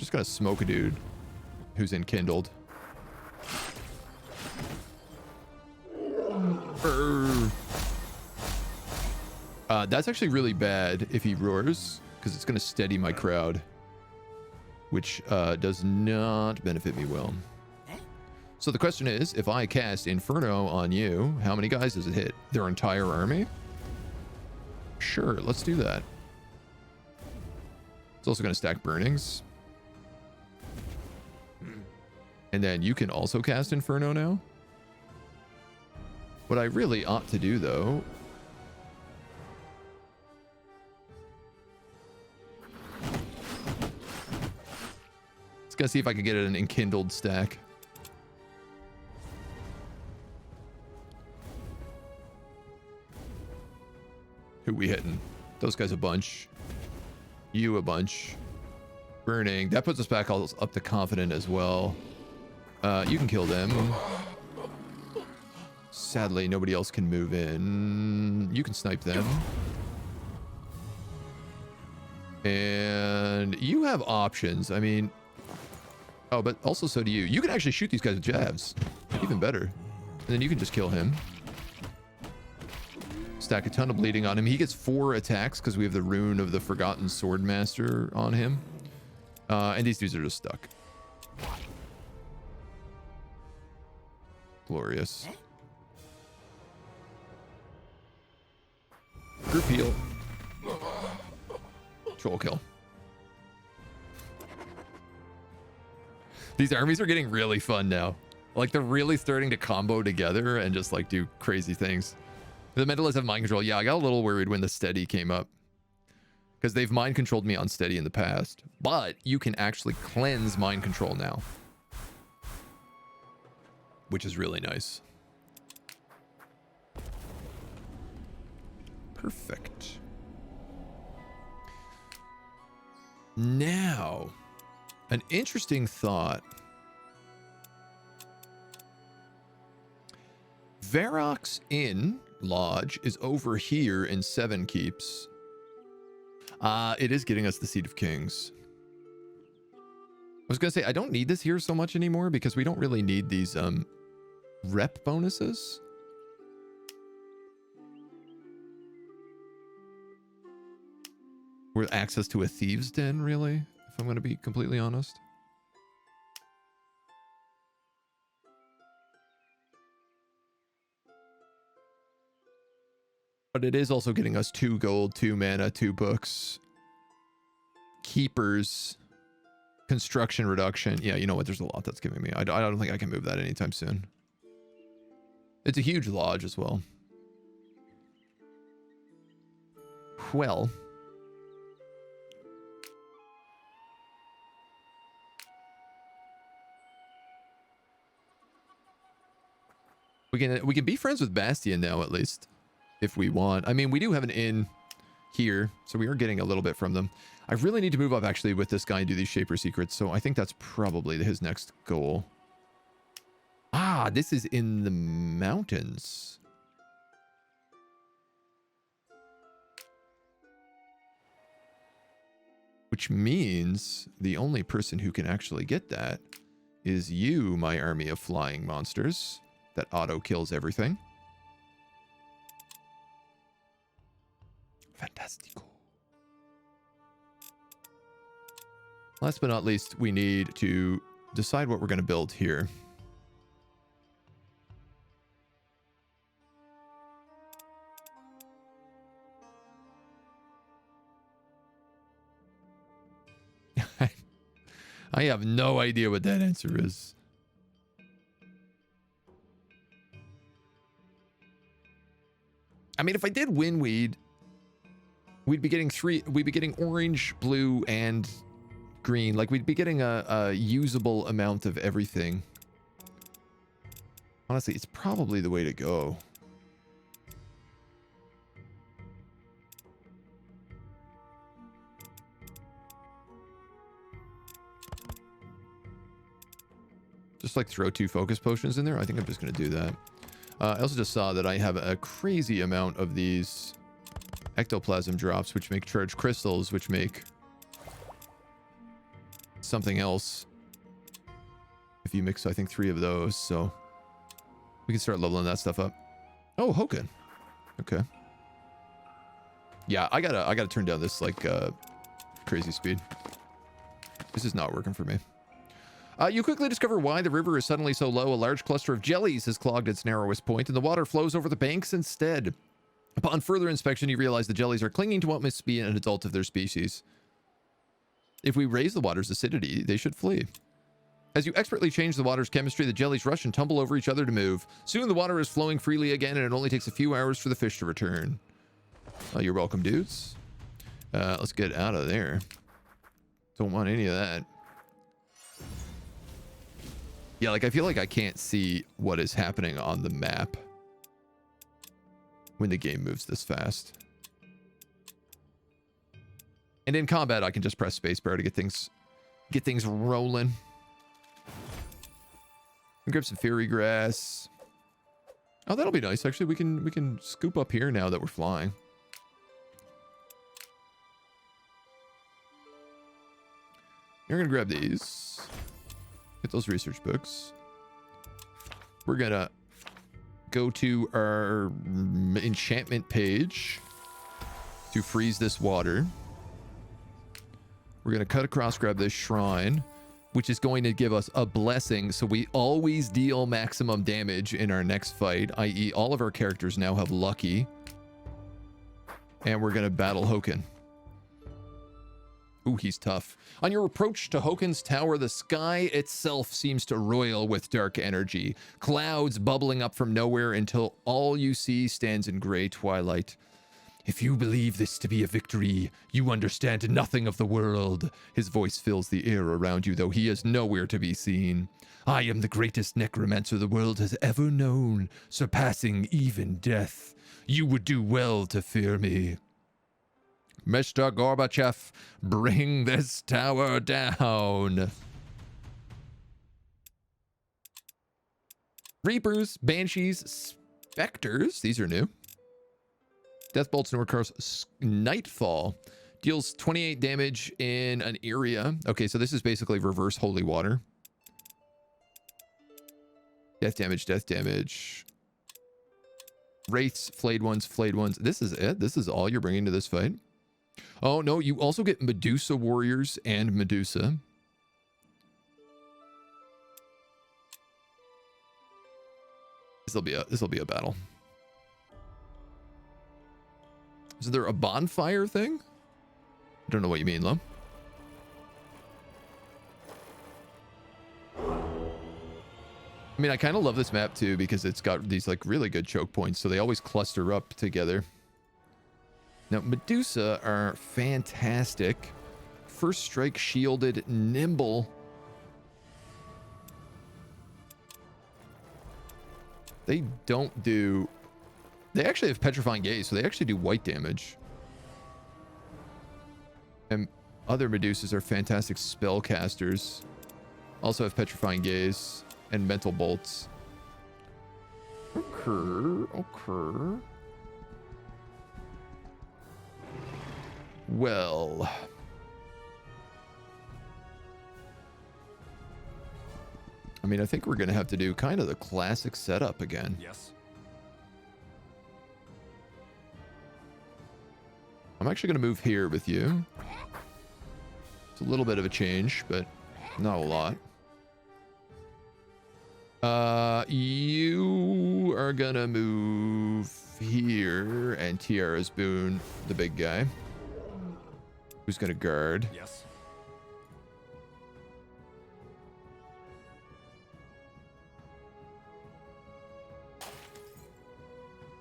just gonna smoke a dude who's enkindled. That's actually really bad if he roars, because it's gonna steady my crowd, which does not benefit me well. So the question is, if I cast Inferno on you, how many guys does it hit? Their entire army? Sure, let's do that. It's also going to stack burnings. And then you can also cast Inferno now. What I really ought to do, though... Let's go see if I can get an enkindled stack. Who we hitting? Those guys a bunch. You a bunch. Burning. That puts us back all up to confident as well. You can kill them. Sadly, nobody else can move in. You can snipe them. And you have options. I mean... Oh, but also so do you. You can actually shoot these guys with jabs. Even better. And then you can just kill him. Stack a ton of bleeding on him. He gets 4 attacks because we have the rune of the Forgotten Swordmaster on him. And these dudes are just stuck. Glorious. Group heal. Troll kill. These armies are getting really fun now. Like, they're really starting to combo together and just, like, do crazy things. The mentalists have mind control. Yeah, I got a little worried when the steady came up, because they've mind controlled me on steady in the past. But you can actually cleanse mind control now, which is really nice. Perfect. Now, an interesting thought. Varrock's Inn Lodge is over here in 7 Keeps. It is getting us the Seat of Kings. I was gonna say, I don't need this here so much anymore because we don't really need these rep bonuses. With access to a thieves' den, really, if I'm gonna be completely honest. But it is also getting us 2 gold, 2 mana, 2 books. Keepers. Construction reduction. Yeah, you know what? There's a lot that's giving me. I don't think I can move that anytime soon. It's a huge lodge as well. Well. We can be friends with Bastion now, at least. If we want. I mean, we do have an inn here, so we are getting a little bit from them. I really need to move up, actually, with this guy and do these Shaper Secrets, so I think that's probably his next goal. Ah, this is in the mountains. Which means the only person who can actually get that is you, my army of flying monsters that auto-kills everything. Fantastical. Last but not least, we need to decide what we're going to build here. I have no idea what that answer is. I mean, if I did Windweed, we'd be getting orange, blue, and green. Like, we'd be getting a usable amount of everything. Honestly, it's probably the way to go. Just like throw 2 focus potions in there. I think I'm just going to do that. I also just saw that I have a crazy amount of these ectoplasm drops, which make charged crystals, which make something else. If you mix, I think 3 of those, so we can start leveling that stuff up. Oh, Hoken. Okay. Yeah, I gotta turn down this like crazy speed. This is not working for me. You quickly discover why the river is suddenly so low. A large cluster of jellies has clogged its narrowest point, and the water flows over the banks instead. Upon further inspection, you realize the jellies are clinging to what must be an adult of their species. If we raise the water's acidity, they should flee. As you expertly change the water's chemistry, the jellies rush and tumble over each other to move. Soon the water is flowing freely again, and it only takes a few hours for the fish to return. You're welcome, dudes. Let's get out of there. Don't want any of that. Yeah, like I feel like I can't see what is happening on the map when the game moves this fast. And in combat, I can just press spacebar to get things rolling. Grab some fairy grass. Oh, that'll be nice. Actually, we can scoop up here now that we're flying. You're gonna grab these. Get those research books. We're gonna go to our enchantment page to freeze this water. We're gonna cut across, grab this shrine, which is going to give us a blessing, so we always deal maximum damage in our next fight, i.e. all of our characters now have lucky. And we're gonna battle Hoken. Ooh, he's tough. On your approach to Hoken's tower, the sky itself seems to roil with dark energy. Clouds bubbling up from nowhere until all you see stands in gray twilight. If you believe this to be a victory, you understand nothing of the world. His voice fills the air around you, though he is nowhere to be seen. I am the greatest necromancer the world has ever known, surpassing even death. You would do well to fear me. Mr. Gorbachev, bring this tower down. Reapers, Banshees, Specters. These are new. Deathbolt's Nor Curse Nightfall. Deals 28 damage in an area. Okay, so this is basically reverse holy water. Death damage, death damage. Wraiths, flayed ones, flayed ones. This is it? This is all you're bringing to this fight? Oh, no, you also get Medusa warriors and Medusa. This'll be a battle. Is there a bonfire thing? I don't know what you mean, though. I mean, I kind of love this map, too, because it's got these, like, really good choke points, so they always cluster up together. Now, Medusa are fantastic. First strike, shielded, nimble. They don't do... They actually have Petrifying Gaze, so they actually do white damage. And other Medusas are fantastic spellcasters. Also have Petrifying Gaze and Mental Bolts. Okay. Well... I mean, I think we're going to have to do kind of the classic setup again. Yes. I'm actually going to move here with you. It's a little bit of a change, but not a lot. You are going to move here, and Tiara's Boon, the big guy, who's going to guard. Yes.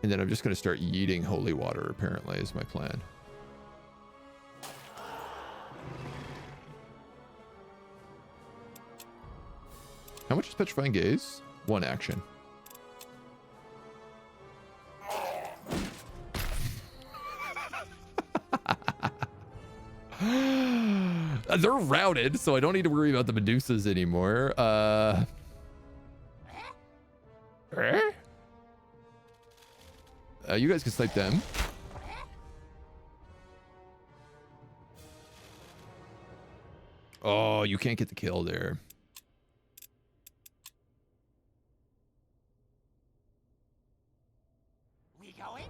And then I'm just going to start yeeting holy water, apparently, is my plan. How much is Petrifying Gaze? 1 action. They're routed, so I don't need to worry about the Medusas anymore. You guys can snipe them. Oh, you can't get the kill there. We going?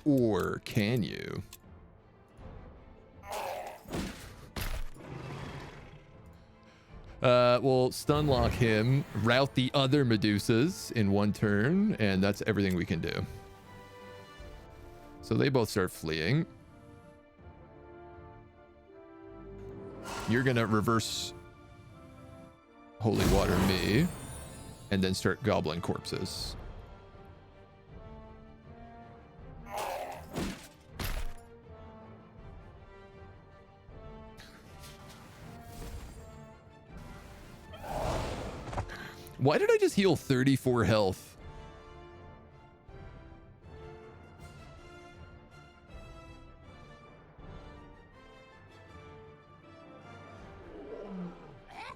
Or can you? We'll stun lock him, route the other Medusas in one turn, and that's everything we can do. So they both start fleeing. You're gonna reverse holy water me, and then start gobbling corpses. Why did I just heal 34 health?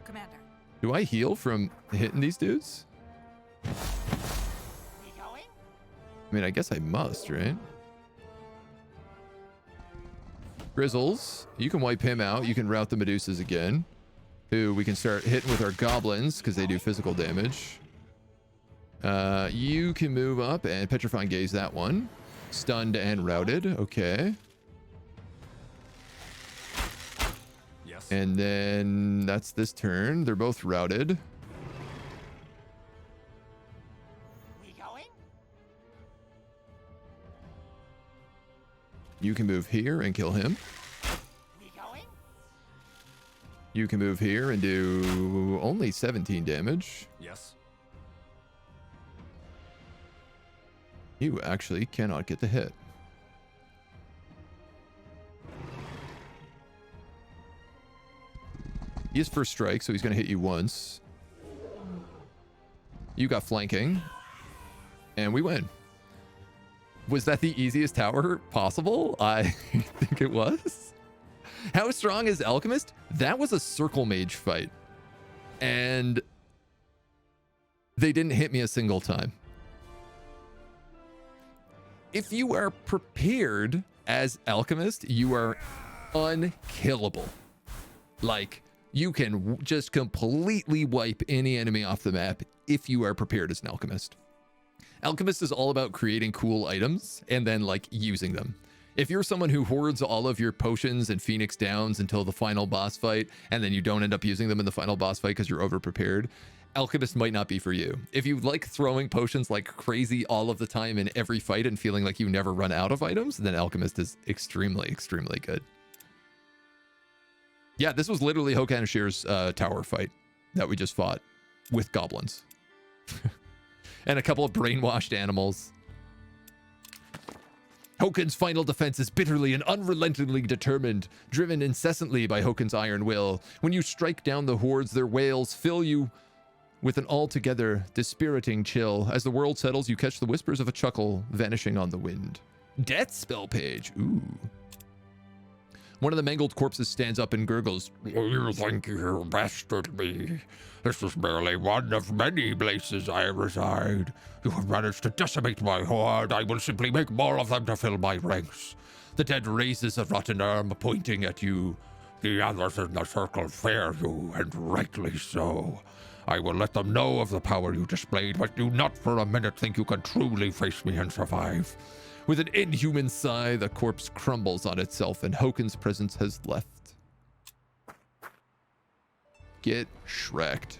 Commander. Do I heal from hitting these dudes? We going? I mean, I guess I must, right? Grizzles, you can wipe him out. You can route the Medusas again. Who we can start hitting with our goblins because they do physical damage. You can move up and Petrifying Gaze that one. Stunned and routed. Okay. Yes. And then that's this turn. They're both routed. We going? You can move here and kill him. We going? You can move here and do only 17 damage. Yes. You actually cannot get the hit. He has first strike, so he's going to hit you once. You got flanking. And we win. Was that the easiest tower possible? I think it was. How strong is Alchemist? That was a circle mage fight. And they didn't hit me a single time. If you are prepared as Alchemist, you are unkillable. Like, you can just completely wipe any enemy off the map if you are prepared as an Alchemist. Alchemist is all about creating cool items and then, like, using them. If you're someone who hoards all of your potions and Phoenix Downs until the final boss fight, and then you don't end up using them in the final boss fight because you're over-prepared, Alchemist might not be for you. If you like throwing potions like crazy all of the time in every fight and feeling like you never run out of items, then Alchemist is extremely, extremely good. Yeah, this was literally Hokanashir's tower fight that we just fought with goblins. And a couple of brainwashed animals. Hokan's final defense is bitterly and unrelentingly determined, driven incessantly by Hokan's iron will. When you strike down the hordes, their wails fill you with an altogether dispiriting chill. As the world settles, you catch the whispers of a chuckle vanishing on the wind. Death spell page. Ooh. One of the mangled corpses stands up and gurgles. You think you bested me? This is merely one of many places I reside. You have managed to decimate my horde. I will simply make more of them to fill my ranks. The dead raises a rotten arm, pointing at you. The others in the circle fear you, and rightly so. I will let them know of the power you displayed, but do not for a minute think you can truly face me and survive. With an inhuman sigh, the corpse crumbles on itself, and Hokan's presence has left. Get Shrek'd.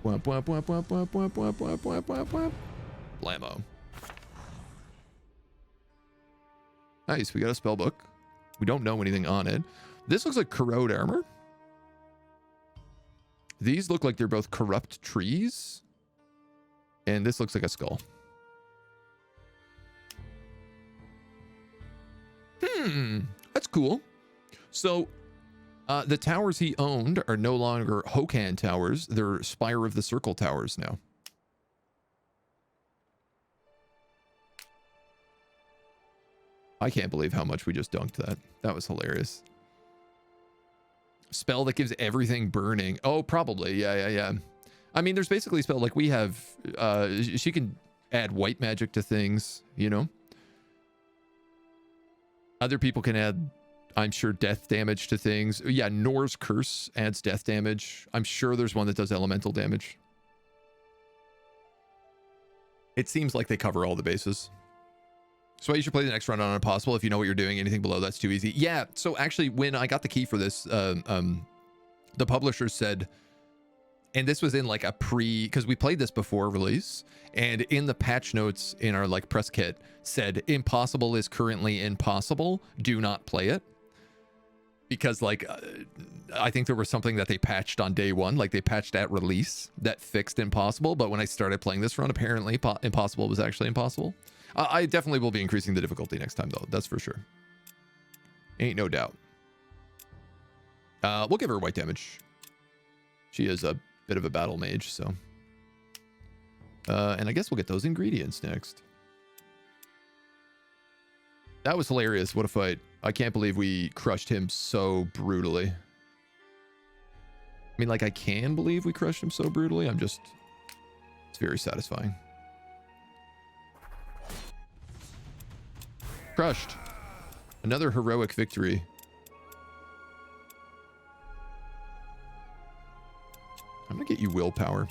Whap, whap, whap, whap, whap, whap, whap, whap, whap, whap, whap. Blammo. Nice, we got a spell book. We don't know anything on it. This looks like corrode armor. These look like they're both corrupt trees. And this looks like a skull. That's cool. So, the towers he owned are no longer Hokan towers. They're Spire of the Circle towers now. I can't believe how much we just dunked that. That was hilarious. Spell that gives everything burning. Oh, probably. Yeah. I mean, there's basically a spell like we have. She can add white magic to things, you know? Other people can add, I'm sure, death damage to things. Yeah, Nor's Curse adds death damage. I'm sure there's one that does elemental damage. It seems like they cover all the bases. So you should play the next run on Impossible if you know what you're doing. Anything below that's too easy. Yeah, so actually when I got the key for this, the publisher said, and this was in like a because we played this before release, and in the patch notes in our like press kit said, Impossible is currently impossible. Do not play it. Because like, I think there was something that they patched on day one, like they patched at release that fixed Impossible. But when I started playing this run, apparently Impossible was actually impossible. I definitely will be increasing the difficulty next time though. That's for sure. Ain't no doubt. We'll give her white damage. She is a bit of a battle mage, so. And I guess we'll get those ingredients next. That was hilarious. What a fight. I can't believe we crushed him so brutally. I mean, like, I can believe we crushed him so brutally. It's very satisfying. Crushed. Another heroic victory. I'm gonna get you willpower.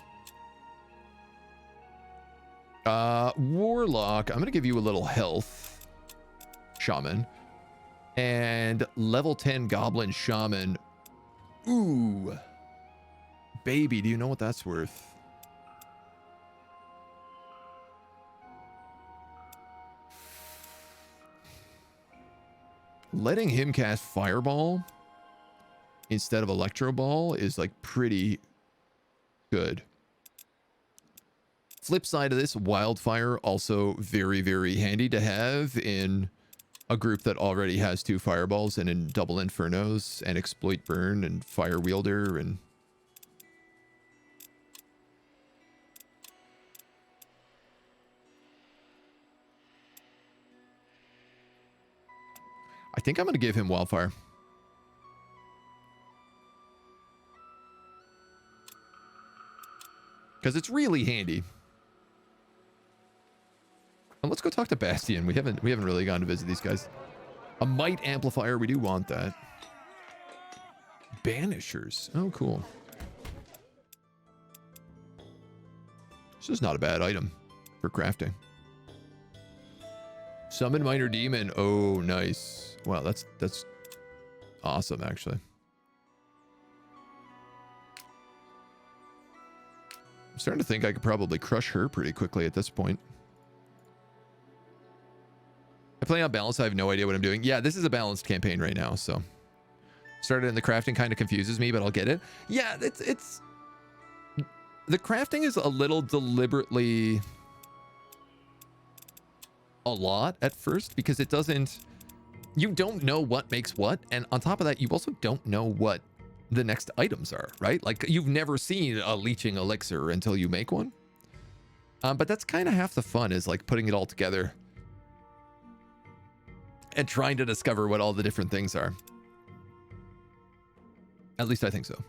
Warlock, I'm gonna give you a little health. Shaman. And level 10 goblin shaman. Ooh. Baby, do you know what that's worth? Letting him cast Fireball instead of Electro Ball is like pretty good. Flip side of this, Wildfire also very, very handy to have in a group that already has 2 Fireballs and in double Infernos and Exploit Burn and Fire Wielder and... I think I'm going to give him Wildfire. Because it's really handy. And let's go talk to Bastion. We haven't really gone to visit these guys. A Might Amplifier, we do want that. Banishers. Oh, cool. This is not a bad item for crafting. Summon Minor Demon. Oh, nice. Wow, that's awesome, actually. I'm starting to think I could probably crush her pretty quickly at this point. I play on balance. I have no idea what I'm doing. Yeah, this is a balanced campaign right now, so. Started in the crafting kind of confuses me, but I'll get it. Yeah, it's... The crafting is a little deliberately... a lot at first, because it doesn't... You don't know what makes what, and on top of that, you also don't know what the next items are, right? Like, you've never seen a leeching elixir until you make one. But that's kind of half the fun, is like putting it all together and trying to discover what all the different things are. At least I think so.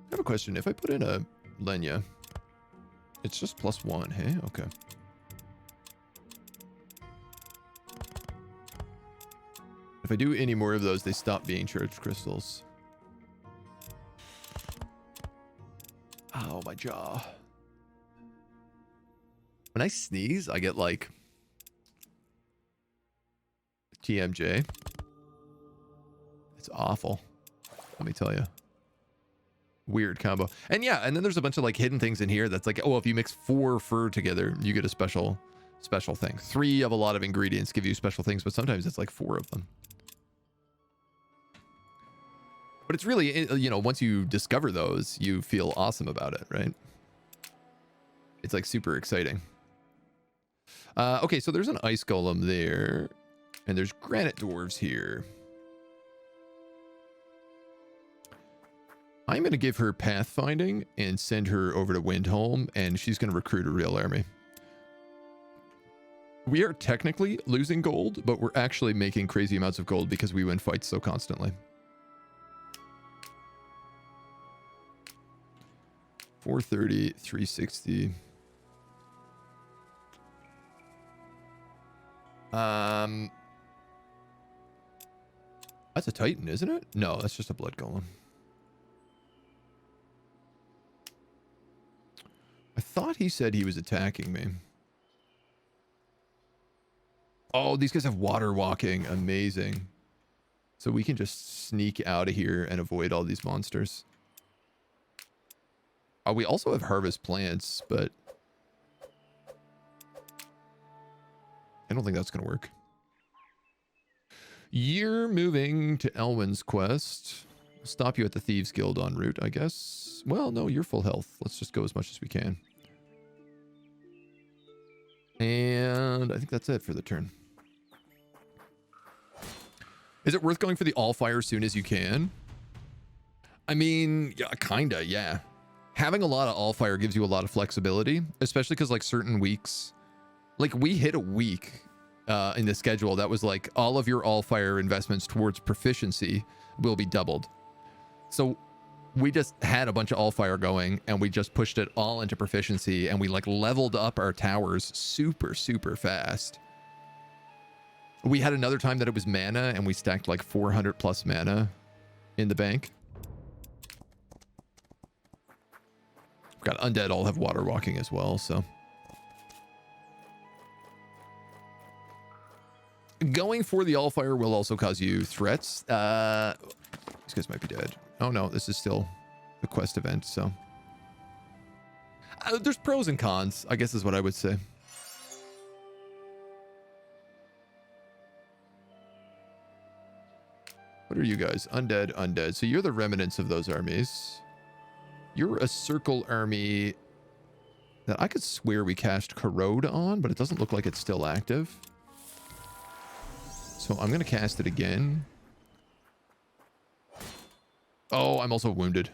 I have a question. If I put in a Lenya, it's just +1, hey? Okay. If I do any more of those, they stop being charged crystals. Ow, my jaw. When I sneeze, I get like TMJ. It's awful. Let me tell you. Weird combo. And yeah, and then there's a bunch of like hidden things in here that's like, oh, if you mix 4 fur together, you get a special thing. 3 of a lot of ingredients give you special things, but sometimes it's like 4 of them. But it's really, you know, once you discover those, you feel awesome about it, right? It's like super exciting. Okay, so there's an ice golem there, and there's granite dwarves here. I'm going to give her pathfinding and send her over to Windholm, and she's going to recruit a real army. We are technically losing gold, but we're actually making crazy amounts of gold because we win fights so constantly. 430, 360. That's a Titan, isn't it? No, that's just a blood golem. I thought he said he was attacking me. Oh, these guys have water walking. Amazing. So we can just sneak out of here and avoid all these monsters. We also have harvest plants, but I don't think that's going to work. You're moving to Elwyn's quest. We'll stop you at the Thieves Guild en route, I guess. Well, no, you're full health. Let's just go as much as we can. And I think that's it for the turn. Is it worth going for the Allfire as soon as you can? I mean, yeah, kinda, yeah. Having a lot of Allfire gives you a lot of flexibility, especially because like certain weeks, like we hit a week in the schedule that was like all of your Allfire investments towards proficiency will be doubled. So we just had a bunch of Allfire going and we just pushed it all into proficiency and we like leveled up our towers super, super fast. We had another time that it was mana and we stacked like 400 plus mana in the bank. Got undead all have water walking as well, so. Going for the Allfire will also cause you threats. These guys might be dead. Oh no, this is still the quest event, so. There's pros and cons, I guess is what I would say. What are you guys? Undead, undead. So you're the remnants of those armies. You're a circle army that I could swear we cast Corrode on, but it doesn't look like it's still active. So I'm going to cast it again. Oh, I'm also wounded.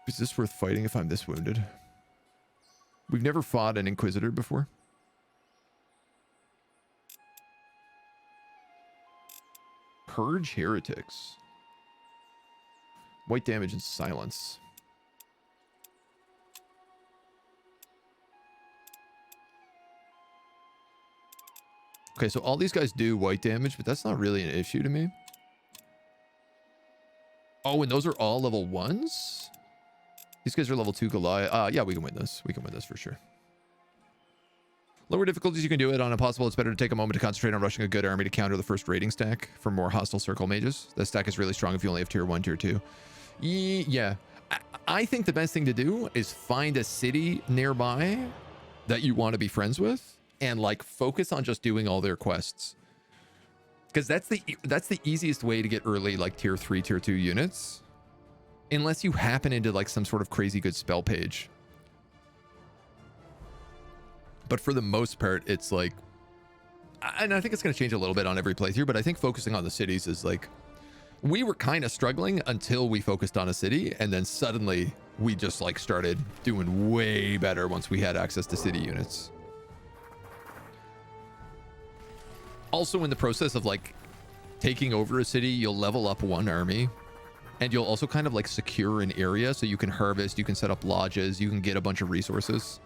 Is this worth fighting if I'm this wounded? We've never fought an Inquisitor before. Purge heretics. White damage and silence. Okay, so all these guys do white damage, but that's not really an issue to me. Oh, and those are all level 1s? These guys are level 2 Goliath. Yeah, we can win this. We can win this for sure. Lower difficulties, you can do it. On impossible, it's better to take a moment to concentrate on rushing a good army to counter the first raiding stack for more hostile circle mages. That stack is really strong if you only have tier 1, tier 2. Yeah. I think the best thing to do is find a city nearby that you want to be friends with and like focus on just doing all their quests. Because that's the easiest way to get early like tier 3, tier 2 units. Unless you happen into like some sort of crazy good spell page. But for the most part, it's like, and I think it's going to change a little bit on every playthrough, but I think focusing on the cities is like, we were kind of struggling until we focused on a city, and then suddenly we just like started doing way better once we had access to city units. Also, in the process of like taking over a city, you'll level up one army, and you'll also kind of like secure an area so you can harvest, you can set up lodges, you can get a bunch of resources.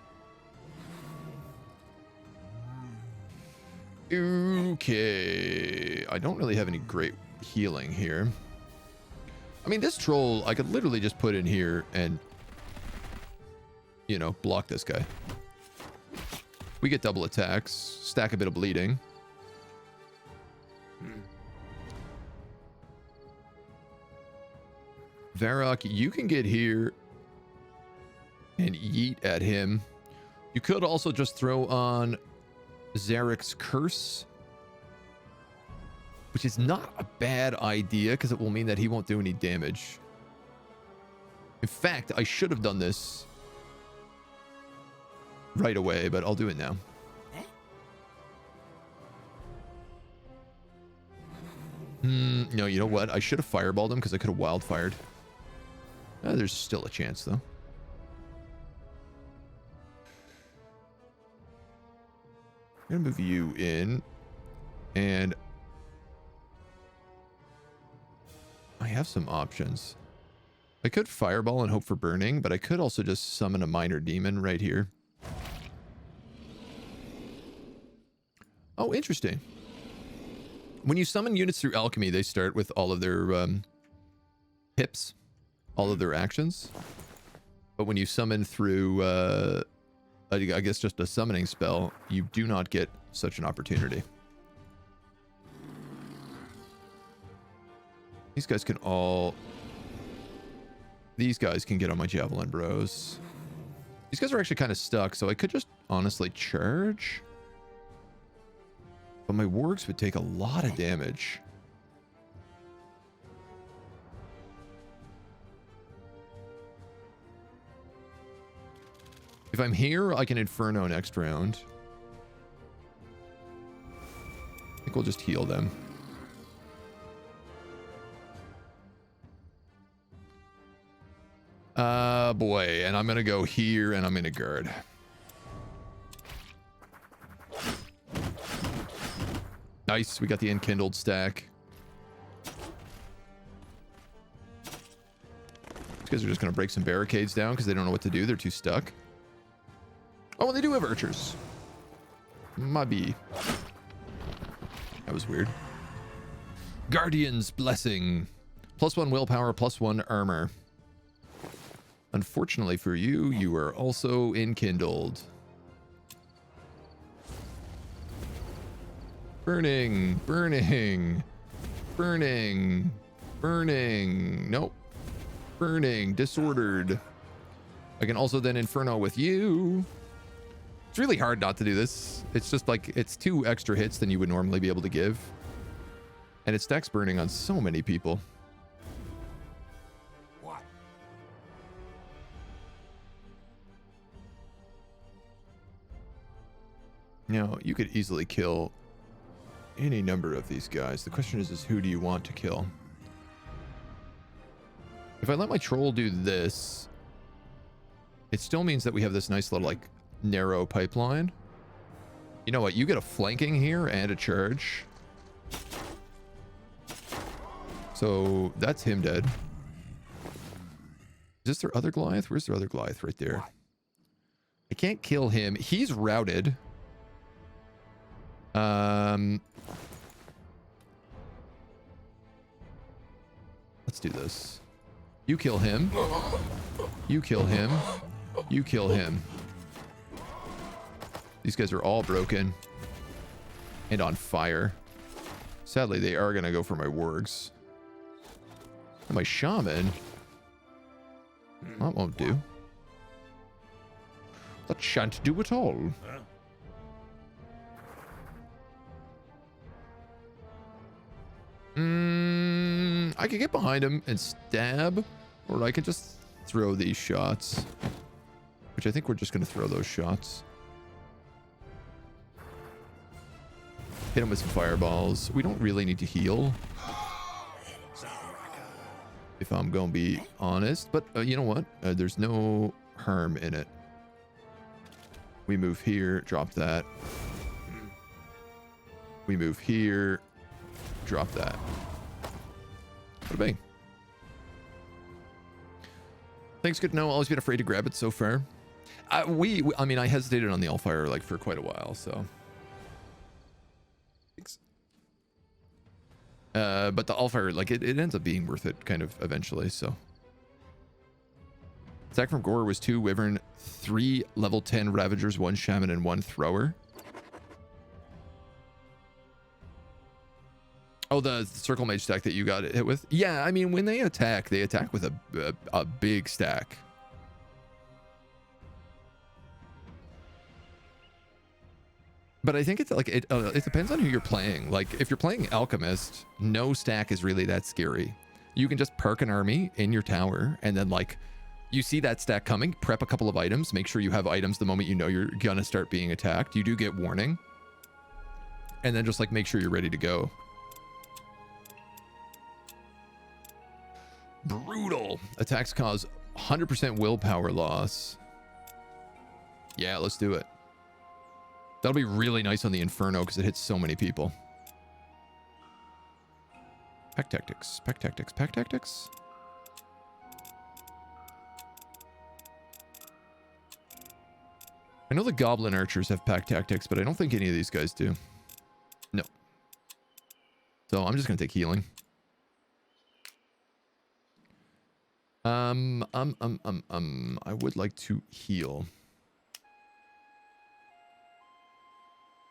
Okay, I don't really have any great healing here. I mean, this troll, I could literally just put in here and, you know, block this guy. We get double attacks, stack a bit of bleeding. Varrock, you can get here and yeet at him. You could also just throw on Zarek's Curse, which is not a bad idea because it will mean that he won't do any damage. In fact, I should have done this right away, but I'll do it now. No, you know what? I should have fireballed him because I could have wildfired. There's still a chance, though. I'm gonna move you in, and I have some options. I could fireball and hope for burning, but I could also just summon a minor demon right here. Oh, interesting. When you summon units through alchemy, they start with all of their pips, all of their actions. But when you summon through, I guess just a summoning spell, you do not get such an opportunity. These guys can all... These guys can get on my javelin, bros. These guys are actually kind of stuck, so I could just honestly charge. But my wargs would take a lot of damage. If I'm here, I can Inferno next round. I think we'll just heal them. Boy, and I'm gonna go here and I'm gonna guard. Nice, we got the enkindled stack. These guys are just gonna break some barricades down because they don't know what to do. They're too stuck. Oh, and they do have archers. Maybe. That was weird. Guardian's Blessing. +1 willpower, +1 armor. Unfortunately for you, you are also enkindled. Burning, burning, burning, burning. Nope. Burning, disordered. I can also then Inferno with you. It's really hard not to do this. It's just like, it's 2 extra hits than you would normally be able to give. And it stacks burning on so many people. What? Now, you could easily kill any number of these guys. The question is who do you want to kill? If I let my troll do this, it still means that we have this nice little, like, narrow pipeline. You know what? You get a flanking here and a charge. So that's him dead. Is this their other Goliath? Where's their other Goliath? Right there. I can't kill him. He's routed. Let's do this. You kill him. You kill him. You kill him. These guys are all broken and on fire. Sadly, they are going to go for my wargs. And my shaman. That won't do. That shan't do at all. I could get behind him and stab, or I could just throw these shots. Which I think we're just going to throw those shots. Hit him with some fireballs. We don't really need to heal, if I'm going to be honest. But you know what? There's no harm in it. We move here, drop that. We move here, drop that. Bada bang. Thanks, good to know. Always been afraid to grab it so far. I mean, I hesitated on the Allfire like for quite a while, so. Thanks. But the Allfire, like, it ends up being worth it kind of eventually, so. Attack from Gore was 2 Wyvern, 3 level 10 Ravagers, 1 Shaman, and 1 Thrower. Oh, the Circle Mage stack that you got hit with? Yeah, I mean, when they attack with a big stack. But I think it's like, it depends on who you're playing. Like, if you're playing Alchemist, no stack is really that scary. You can just perk an army in your tower, and then, like, you see that stack coming, prep a couple of items, make sure you have items the moment you know you're gonna start being attacked. You do get warning. And then just, like, make sure you're ready to go. Brutal. Attacks cause 100% willpower loss. Yeah, let's do it. That'll be really nice on the Inferno because it hits so many people. Pack tactics, pack tactics, pack tactics. I know the goblin archers have pack tactics, but I don't think any of these guys do. No. So I'm just gonna take healing. I would like to heal.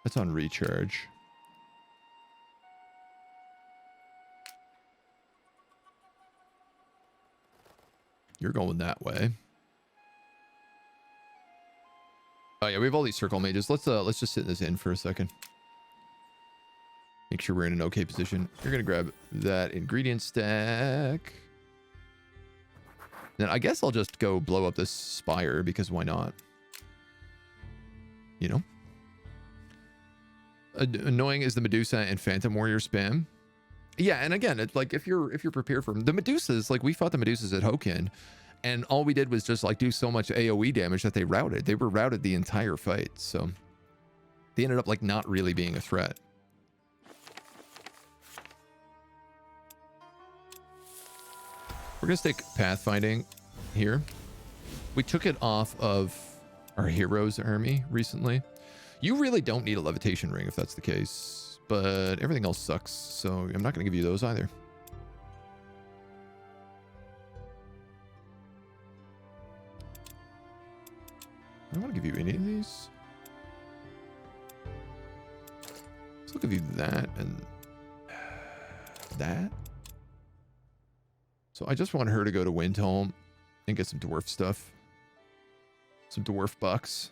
That's on recharge. You're going that way. Oh yeah, we have all these circle mages. Let's just sit in this inn for a second. Make sure we're in an okay position. You're gonna grab that ingredient stack. Then I guess I'll just go blow up this spire because why not? You know? Annoying is the Medusa and Phantom Warrior spam. Yeah, and again, it's like if you're prepared for them. The Medusas, like we fought the Medusas at Hoken, and all we did was just like do so much AoE damage that they routed. They were routed the entire fight, so they ended up like not really being a threat. We're gonna stick pathfinding here. We took it off of our heroes army recently. You really don't need a levitation ring if that's the case, but everything else sucks, so I'm not gonna give you those either. I don't want to give you any of these. So I'll give you that and that. So I just want her to go to Windholm and get some dwarf stuff. Some dwarf bucks.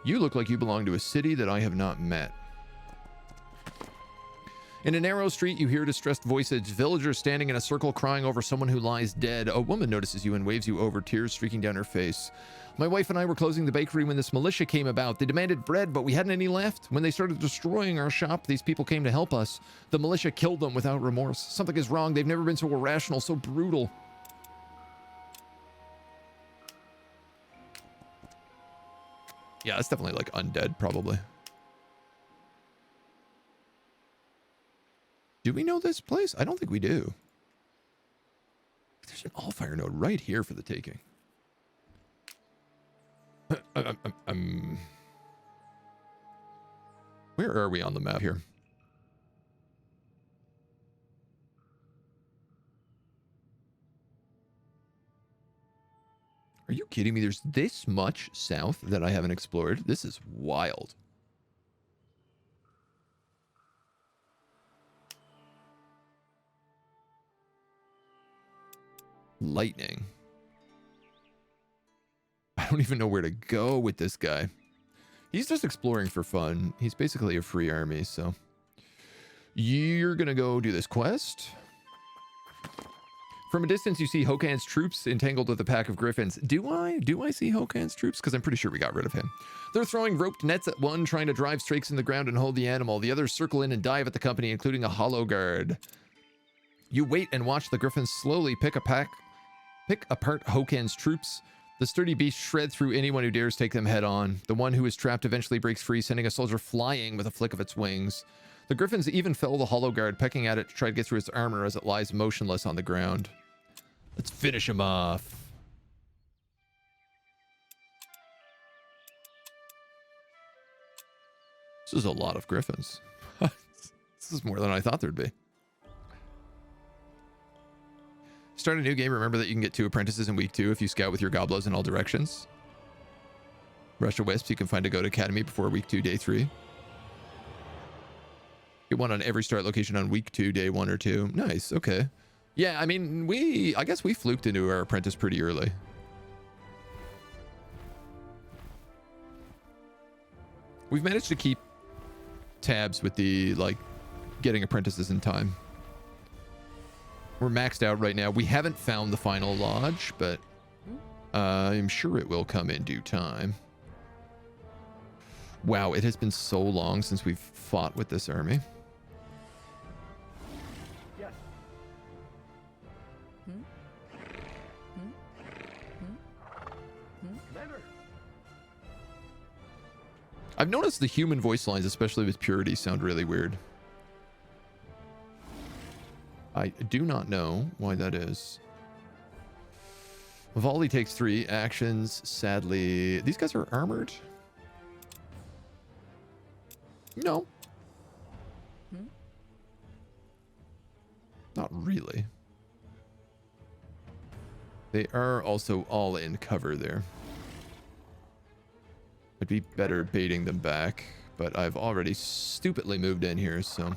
You look like you belong to a city that I have not met. In a narrow street, you hear distressed voices. Villagers standing in a circle crying over someone who lies dead. A woman notices you and waves you over, tears streaking down her face. My wife and I were closing the bakery when this militia came about. They demanded bread, but we hadn't any left. When they started destroying our shop, these people came to help us. The militia killed them without remorse. Something is wrong. They've never been so irrational, so brutal. Yeah, it's definitely like undead, probably. Do we know this place? I don't think we do. There's an Allfire node right here for the taking. Where are we on the map here? Are you kidding me? There's this much south that I haven't explored. This is wild. Lightning. I don't even know where to go with this guy. He's just exploring for fun. He's basically a free army, so you're gonna go do this quest. From a distance, you see Hokan's troops entangled with a pack of griffins. Do I see Hokan's troops? Because I'm pretty sure we got rid of him. They're throwing roped nets at one, trying to drive stakes in the ground and hold the animal. The others circle in and dive at the company, including a hollow guard. You wait and watch the griffins slowly pick apart Hokan's troops. The sturdy beasts shred through anyone who dares take them head on. The one who is trapped eventually breaks free, sending a soldier flying with a flick of its wings. The griffins even fell the hollow guard, pecking at it to try to get through its armor as it lies motionless on the ground. Let's finish him off. This is a lot of griffins. This is more than I thought there'd be. Start a new game. Remember that you can get 2 apprentices in week 2 if you scout with your goblos in all directions. Russia Wisps, you can find a goat academy before week 2, day 3. Get one on every start location on week 2, day 1 or 2. Nice. Okay. Yeah, I mean, I guess we fluked into our apprentice pretty early. We've managed to keep tabs with the, like, getting apprentices in time. We're maxed out right now. We haven't found the final lodge, but I'm sure it will come in due time. Wow, it has been so long since we've fought with this army. Yes. Commander. I've noticed the human voice lines, especially with purity, sound really weird. I do not know why that is. Volley takes 3 actions. Sadly, these guys are armored. No. Not really. They are also all in cover there. It'd be better baiting them back, but I've already stupidly moved in here, so.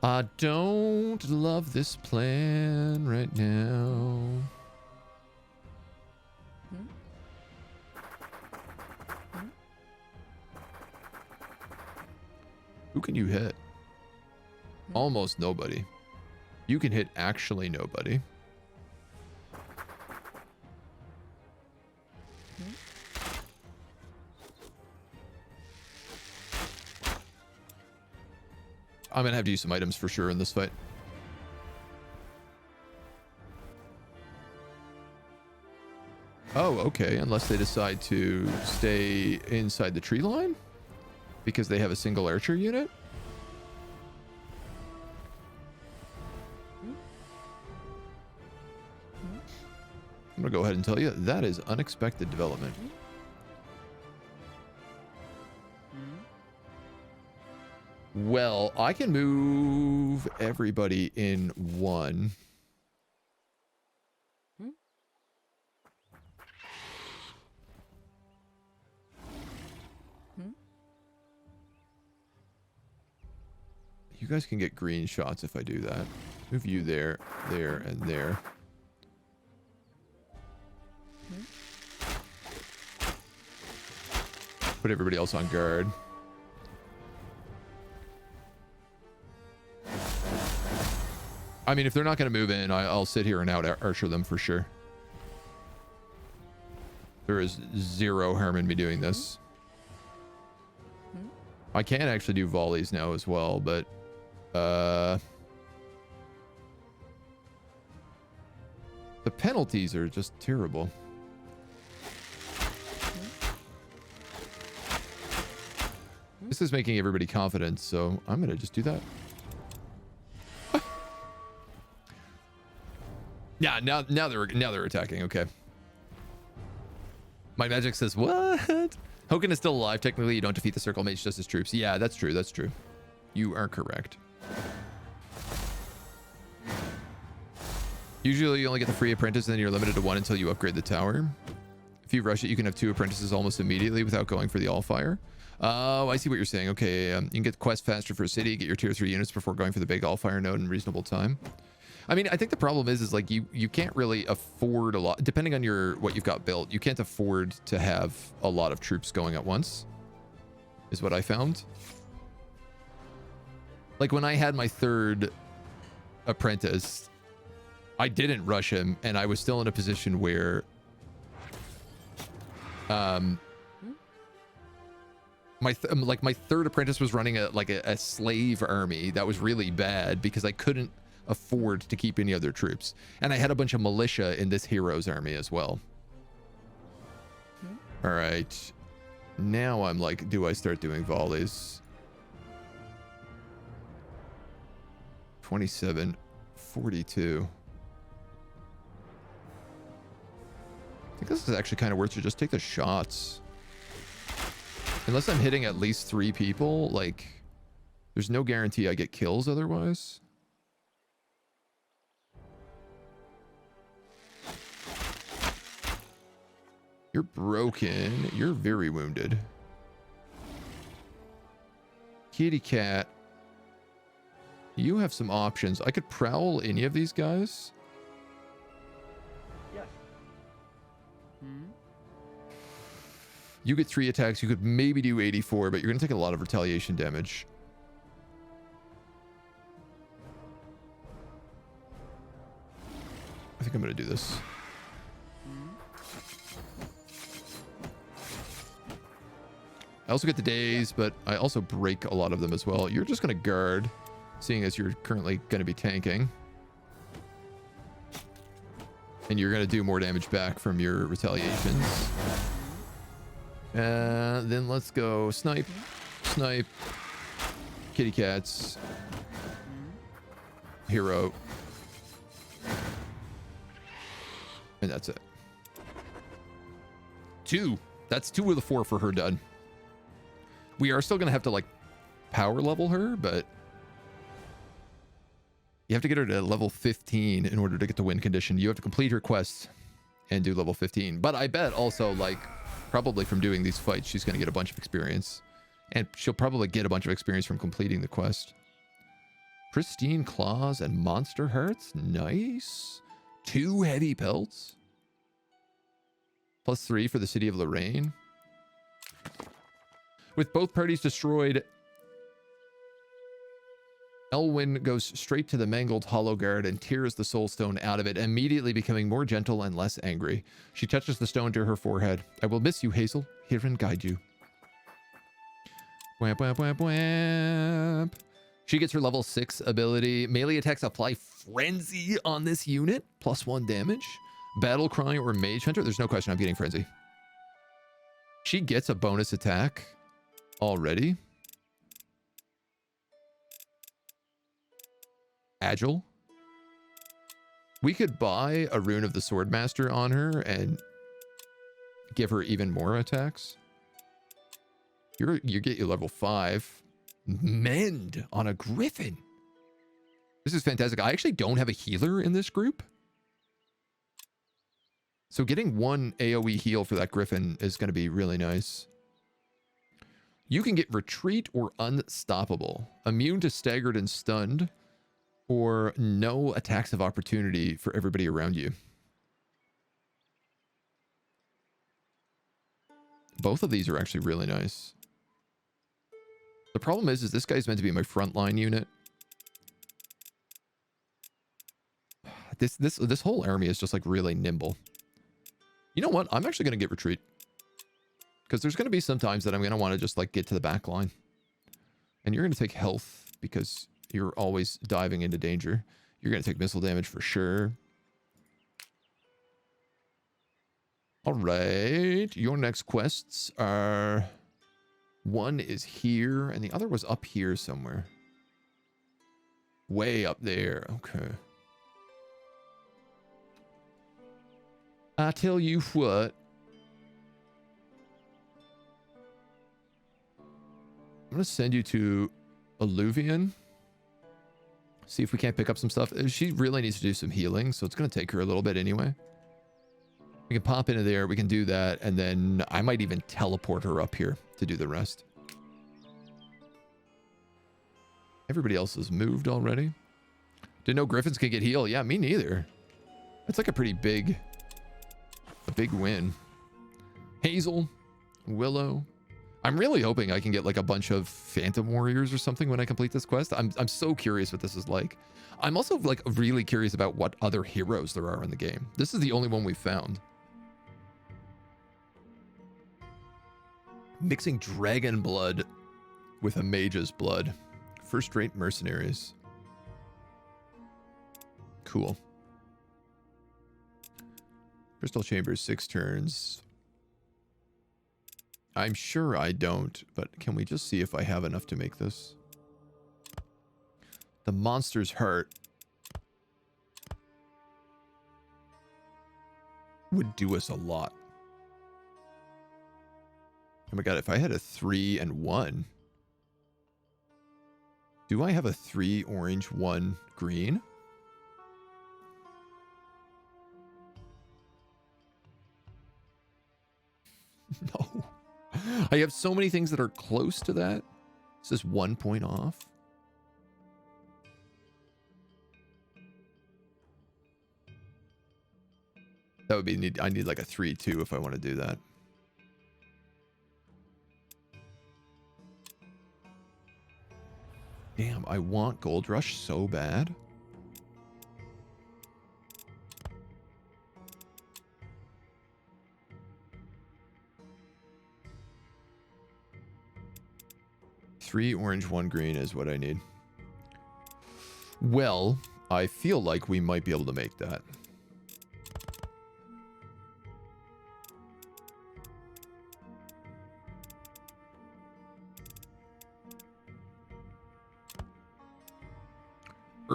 I don't love this plan right now. Who can you hit? Almost nobody. You can hit actually nobody. I'm gonna have to use some items for sure in this fight. Oh, okay. Unless they decide to stay inside the tree line because they have a single archer unit. I'm gonna go ahead and tell you that is unexpected development. Well, I can move everybody in 1. You guys can get green shots if I do that. Move you there, there, and there. Put everybody else on guard. I mean, if they're not going to move in, I'll sit here and out archer them for sure. There is zero harm in me doing this. I can actually do volleys now as well, but the penalties are just terrible. This is making everybody confident, so I'm going to just do that. Yeah, now they're attacking. Okay. My magic says what? Hoken is still alive. Technically, you don't defeat the circle mage, just his troops. Yeah, that's true. That's true. You are correct. Usually, you only get the free apprentice, and then you're limited to 1 until you upgrade the tower. If you rush it, you can have 2 apprentices almost immediately without going for the Allfire. Oh, I see what you're saying. Okay, you can get the quest faster for a city, get your tier 3 units before going for the big Allfire node in reasonable time. I mean, I think the problem is like you can't really afford a lot, depending on what you've got built. You can't afford to have a lot of troops going at once, is what I found. Like when I had my 3rd apprentice, I didn't rush him, and I was still in a position where my 3rd apprentice was running a slave army that was really bad because I couldn't afford to keep any other troops, and I had a bunch of militia in this hero's army as well. All right, now I'm like, do I start doing volleys? 27, 42. I think this is actually kind of worth it. Just take the shots. Unless I'm hitting at least 3 people, like, there's no guarantee I get kills otherwise. You're broken. You're very wounded. Kitty cat. You have some options. I could prowl any of these guys. Yes. You get 3 attacks. You could maybe do 84, but you're going to take a lot of retaliation damage. I think I'm going to do this. I also get the days, but I also break a lot of them as well. You're just going to guard, seeing as you're currently going to be tanking. And you're going to do more damage back from your retaliations. Then let's go snipe, snipe, kitty cats, hero. And that's it. 2. That's 2 of the 4 for her done. We are still going to have to like power level her, but you have to get her to level 15 in order to get the win condition. You have to complete her quests and do level 15. But I bet also like probably from doing these fights, she's going to get a bunch of experience. And she'll probably get a bunch of experience from completing the quest. Pristine claws and monster hearts. Nice. 2 heavy pelts. +3 for the city of Lorraine. With both parties destroyed, Elwyn goes straight to the mangled hollow guard and tears the soul stone out of it, immediately becoming more gentle and less angry. She touches the stone to her forehead. I will miss you, Hazel. Here and guide you. Whap, whap, whap, whap. She gets her level 6 ability. Melee attacks apply Frenzy on this unit. +1 damage. Battle Cry or Mage Hunter. There's no question I'm getting Frenzy. She gets a bonus attack already. Agile. We could buy a Rune of the Swordmaster on her and give her even more attacks. You get your level 5. Mend on a Griffin. This is fantastic. I actually don't have a healer in this group. So getting 1 AoE heal for that Griffin is going to be really nice. You can get Retreat or Unstoppable. Immune to staggered and stunned. Or no attacks of opportunity for everybody around you. Both of these are actually really nice. The problem is this guy's meant to be my frontline unit. This whole army is just like really nimble. You know what? I'm actually going to get Retreat. Because there's going to be some times that I'm going to want to just like get to the back line. And you're going to take health because you're always diving into danger. You're going to take missile damage for sure. All right. Your next quests are... One is here, and the other was up here somewhere. Way up there. Okay. I tell you what. I'm going to send you to Alluvian. See if we can't pick up some stuff. She really needs to do some healing, so it's going to take her a little bit anyway. We can pop into there. We can do that, and then I might even teleport her up here to do the rest. Everybody else has moved already. Didn't know Griffins could get healed. Yeah, me neither. That's like a pretty big... A big win. Hazel. Willow. I'm really hoping I can get like a bunch of Phantom Warriors or something when I complete this quest. I'm so curious what this is like. I'm also like really curious about what other heroes there are in the game. This is the only one we've found. Mixing dragon blood with a mage's blood. First-rate mercenaries. Cool. Crystal Chambers, 6 turns. I'm sure I don't, but can we just see if I have enough to make this? The Monster's Heart would do us a lot. Oh my god, if I had a 3 and 1. Do I have a 3 orange, 1 green? No. I have so many things that are close to that. This is 1 point off. That would be I need like a 3 too if I want to do that. Damn, I want Gold Rush so bad. Three orange, 1 green is what I need. Well, I feel like we might be able to make that.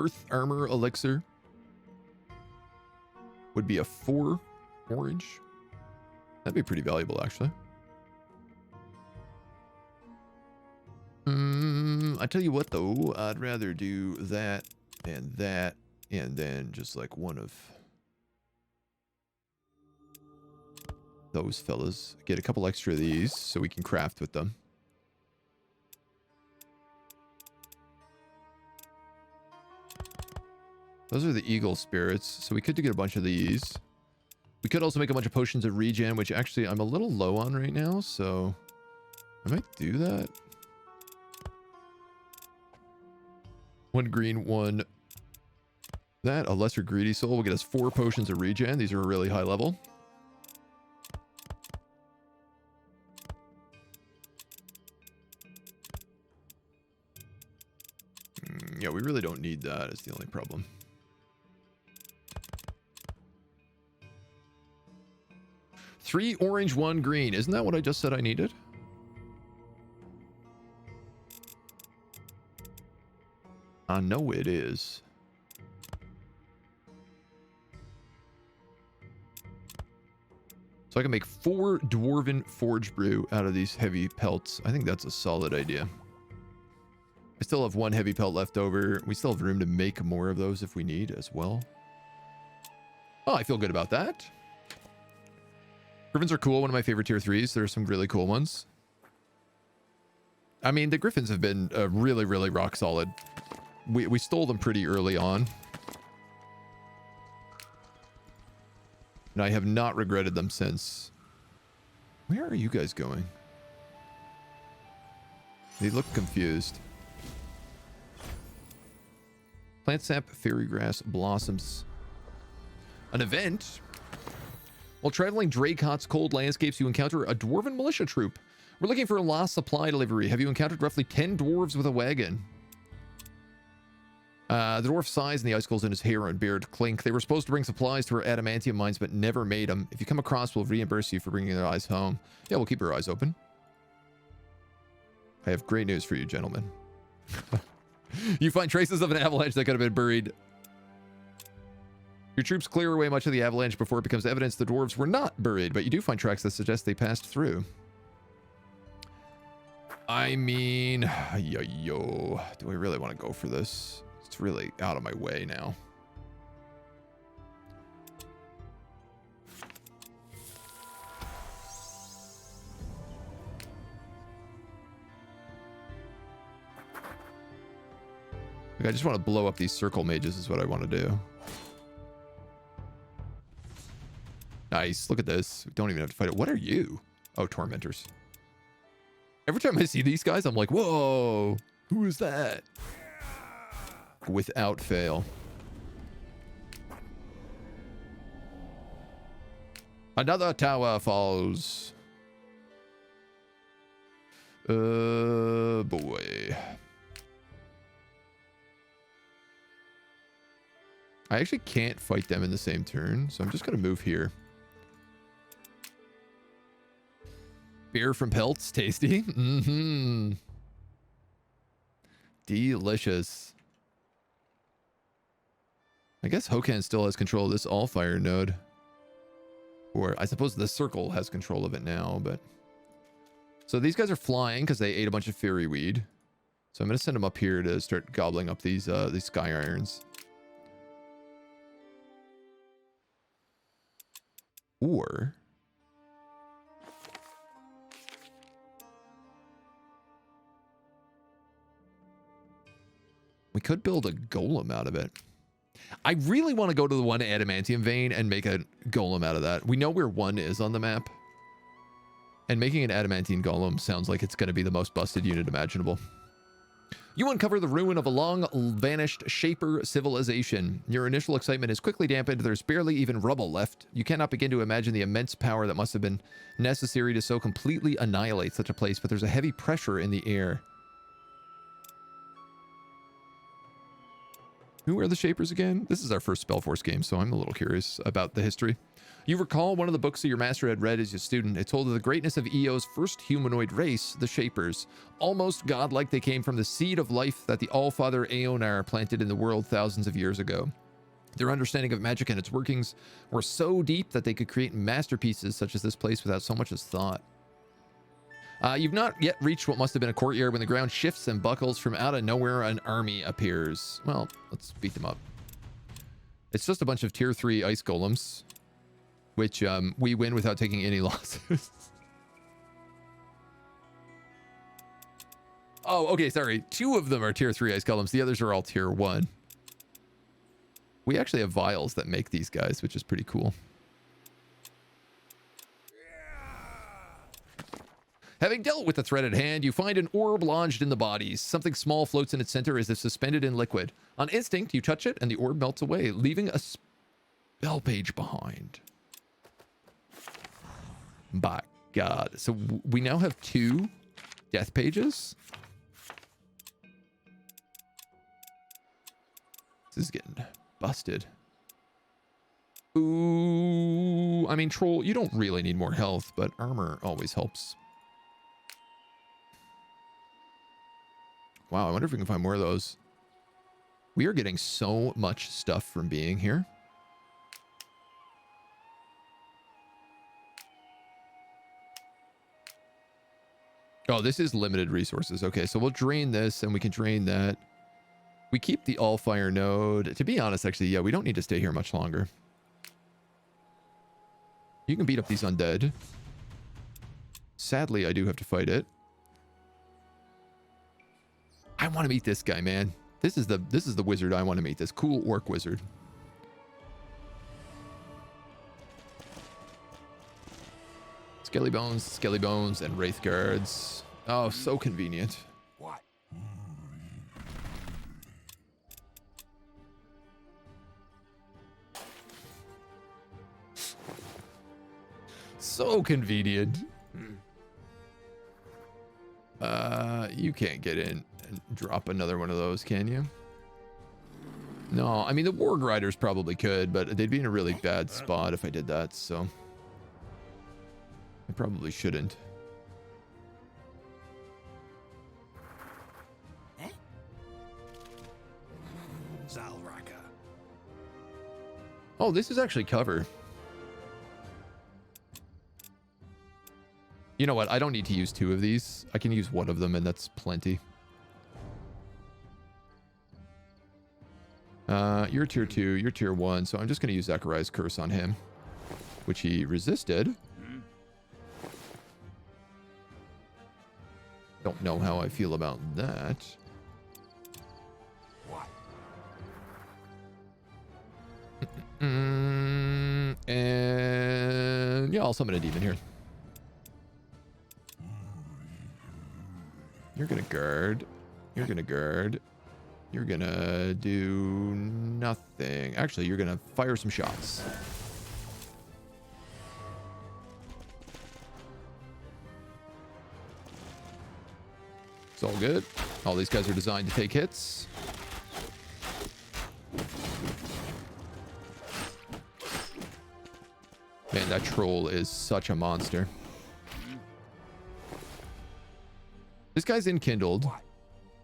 Earth Armor Elixir would be a 4 orange. That'd be pretty valuable, actually. I tell you what, though. I'd rather do that, and then just like one of those fellas. Get a couple extra of these so we can craft with them. Those are the eagle spirits, so we could get a bunch of these. We could also make a bunch of potions of regen, which actually I'm a little low on right now, so I might do that. 1 green, 1 that. A lesser greedy soul will get us 4 potions of regen. These are a really high level. Yeah, we really don't need that. Is the only problem. Three orange, 1 green. Isn't that what I just said I needed? I know it is. So I can make 4 dwarven forge brew out of these heavy pelts. I think that's a solid idea. I still have 1 heavy pelt left over. We still have room to make more of those if we need as well. Oh, I feel good about that. Griffins are cool. One of my favorite tier 3s. There are some really cool ones. I mean, the Griffins have been really, really rock solid. We stole them pretty early on. And I have not regretted them since. Where are you guys going? They look confused. Plant sap, fairy grass, blossoms. An event? While traveling Dracot's cold landscapes, you encounter a dwarven militia troop. We're looking for a lost supply delivery. Have you encountered roughly 10 dwarves with a wagon? The dwarf's size and the icicles in his hair and beard clink. They were supposed to bring supplies to our adamantium mines, but never made them. If you come across, we'll reimburse you for bringing their eyes home. Yeah, we'll keep our eyes open. I have great news for you, gentlemen. You find traces of an avalanche that could have been buried. Your troops clear away much of the avalanche before it becomes evidence the dwarves were not buried, but you do find tracks that suggest they passed through. I mean, yo, do I really want to go for this? It's really out of my way now. Like, I just want to blow up these circle mages is what I want to do. Nice. Look at this. We don't even have to fight it. What are you? Oh, tormentors. Every time I see these guys, I'm like, whoa, who is that? Without fail. Another tower falls. Boy. I actually can't fight them in the same turn, so I'm just going to move here. Beer from pelts, tasty. Mm-hmm. Delicious. I guess Hokan still has control of this Allfire node. Or I suppose the circle has control of it now, but... So these guys are flying because they ate a bunch of fairy weed. So I'm going to send them up here to start gobbling up these sky irons. Or... we could build a golem out of it. I really want to go to the one adamantium vein and make a golem out of that. We know where one is on the map. And making an adamantine golem sounds like it's going to be the most busted unit imaginable. You uncover the ruin of a long-vanished Shaper civilization. Your initial excitement is quickly dampened. There's barely even rubble left. You cannot begin to imagine the immense power that must have been necessary to so completely annihilate such a place, but there's a heavy pressure in the air. Who are the Shapers again? This is our first Spellforce game, so I'm a little curious about the history. You recall one of the books that your master had read as a student. It told of the greatness of Eo's first humanoid race, the Shapers. Almost godlike, they came from the seed of life that the Allfather Ayanna planted in the world thousands of years ago. Their understanding of magic and its workings were so deep that they could create masterpieces such as this place without so much as thought. You've not yet reached what must have been a courtyard when the ground shifts and buckles. From out of nowhere, an army appears. Well, let's beat them up. It's just a bunch of tier 3 ice golems, which we win without taking any losses. Oh, okay, sorry. 2 of them are tier 3 ice golems. The others are all tier 1. We actually have vials that make these guys, which is pretty cool. Having dealt with the threat at hand, you find an orb lodged in the bodies. Something small floats in its center as if suspended in liquid. On instinct, you touch it, and the orb melts away, leaving a spell page behind. By God. So we now have 2 death pages. This is getting busted. Ooh, I mean, troll, you don't really need more health, but armor always helps. Wow, I wonder if we can find more of those. We are getting so much stuff from being here. Oh, this is limited resources. Okay, so we'll drain this and we can drain that. We keep the Allfire node. To be honest, actually, yeah, we don't need to stay here much longer. You can beat up these undead. Sadly, I do have to fight it. I want to meet this guy, man. This is the wizard I want to meet. This cool orc wizard. Skelly bones, and wraith guards. Oh, so convenient. What? So convenient. You can't get in and drop another one of those, can you? No, I mean, the Warg Riders probably could, but they'd be in a really bad spot if I did that, so I probably shouldn't. Zalraka. Oh, this is actually cover. You know what? I don't need to use 2 of these. I can use 1 of them, and that's plenty. You're tier 2, you're tier 1, so I'm just going to use Zachariah's curse on him, which he resisted. Don't know how I feel about that. What? And yeah, I'll summon a demon here. You're gonna guard. You're gonna guard. You're gonna do nothing. Actually, you're gonna fire some shots. It's all good. All these guys are designed to take hits. Man, that troll is such a monster. This guy's enkindled.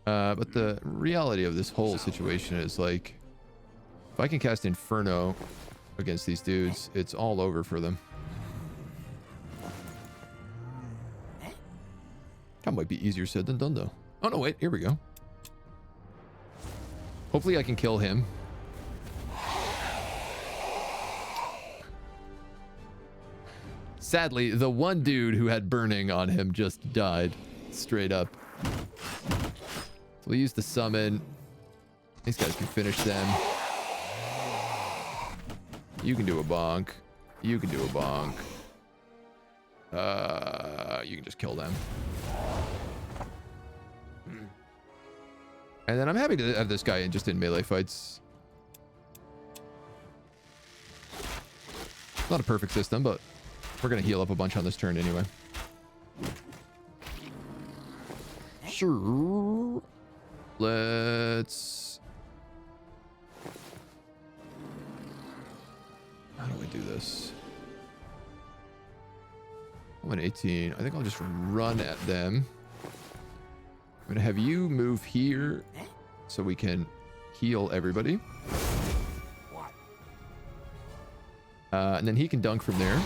But the reality of this whole situation is, like, if I can cast Inferno against these dudes, it's all over for them. That might be easier said than done, though. Oh, no, wait. Here we go. Hopefully I can kill him. Sadly, the one dude who had burning on him just died. Straight up. So we'll use the summon. These guys can finish them. You can do a bonk. You can do a bonk. You can just kill them. And then I'm happy to have this guy just in melee fights. Not a perfect system, but we're going to heal up a bunch on this turn anyway. Sure. Let's... How do I do this? I'm an 18. I think I'll just run at them. I'm gonna have you move here so we can heal everybody. And then he can dunk from there.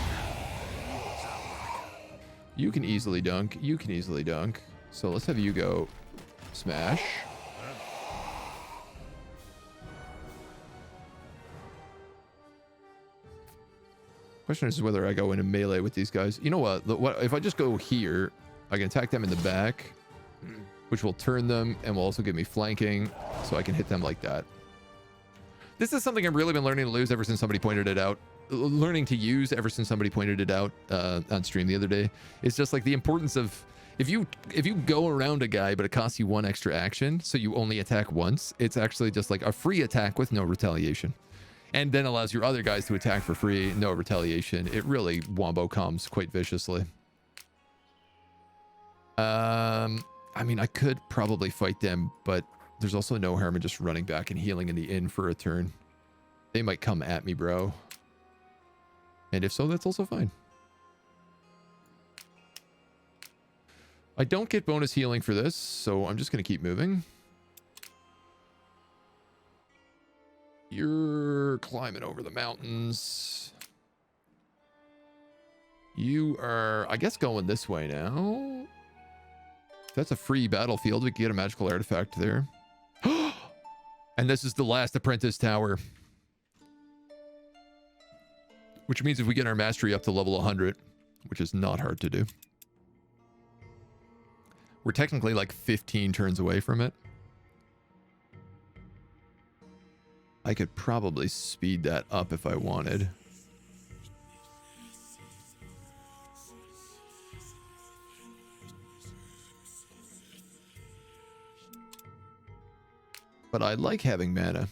You can easily dunk. You can easily dunk. So let's have you go smash. Question is whether I go into melee with these guys. You know what? If I just go here, I can attack them in the back, which will turn them and will also give me flanking, so I can hit them like that. This is something I've really been learning to use ever since somebody pointed it out. Learning to use ever since somebody pointed it out on stream the other day. It's just like the importance of if you go around a guy but it costs you 1 extra action, so you only attack once, it's actually just like a free attack with no retaliation. And then allows your other guys to attack for free, no retaliation. It really wombo comes quite viciously. I mean, I could probably fight them, but there's also no harm in just running back and healing in the inn for a turn. They might come at me, bro. And if so, that's also fine. I don't get bonus healing for this, so I'm just going to keep moving. You're climbing over the mountains. You are, I guess, going this way now. If that's a free battlefield, we can get a magical artifact there. And this is the last apprentice tower. Which means if we get our mastery up to level 100, which is not hard to do. We're technically like 15 turns away from it. I could probably speed that up if I wanted. But I like having mana.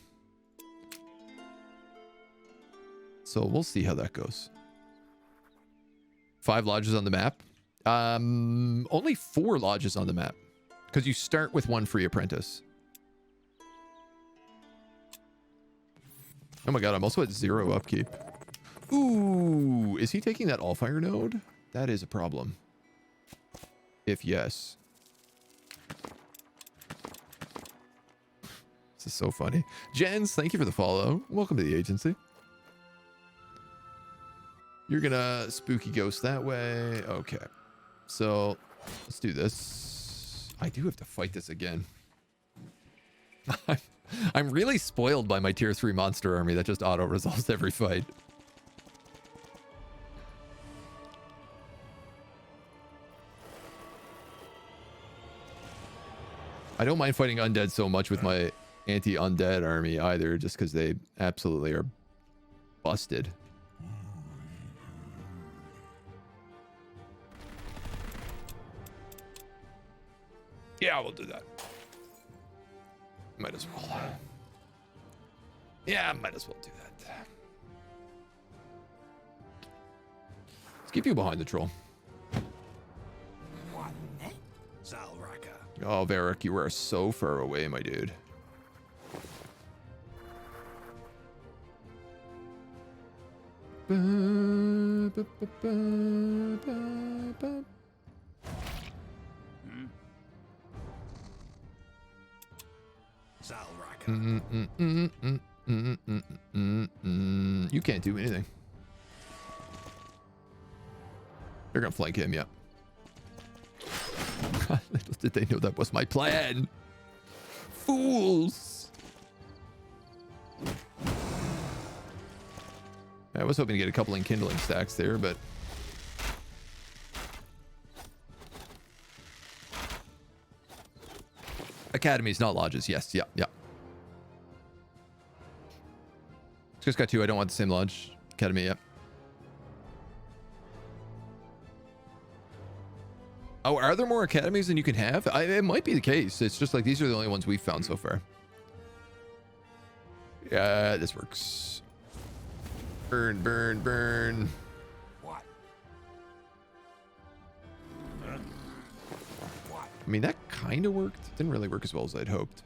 So we'll see how that goes. 5 lodges on the map. Only 4 lodges on the map. Because you start with 1 free apprentice. Oh my god, I'm also at 0 upkeep. Ooh, is he taking that Allfire node? That is a problem. If yes. This is so funny. Jens, thank you for the follow. Welcome to the agency. You're gonna spooky ghost that way. Okay. So, let's do this. I do have to fight this again. I'm really spoiled by my tier 3 monster army that just auto-resolves every fight. I don't mind fighting undead so much with my anti-undead army either, just because they absolutely are busted. Yeah, we'll do that. Might as well. Yeah, might as well do that. Let's keep you behind the troll. Zalraka. Oh, Varric, you are so far away, my dude. You can't do anything. They're gonna flank him, yeah. Little did they know that was my plan. Fools. I was hoping to get a couple enkindling stacks there, but academies, not lodges. Yes, yeah, yeah. Just got 2. I don't want the same lodge. Academy, yep. Oh, are there more academies than you can have? It might be the case. It's just like these are the only ones we've found so far. Yeah, this works. Burn, burn, burn. What? I mean, that kind of worked. Didn't really work as well as I'd hoped.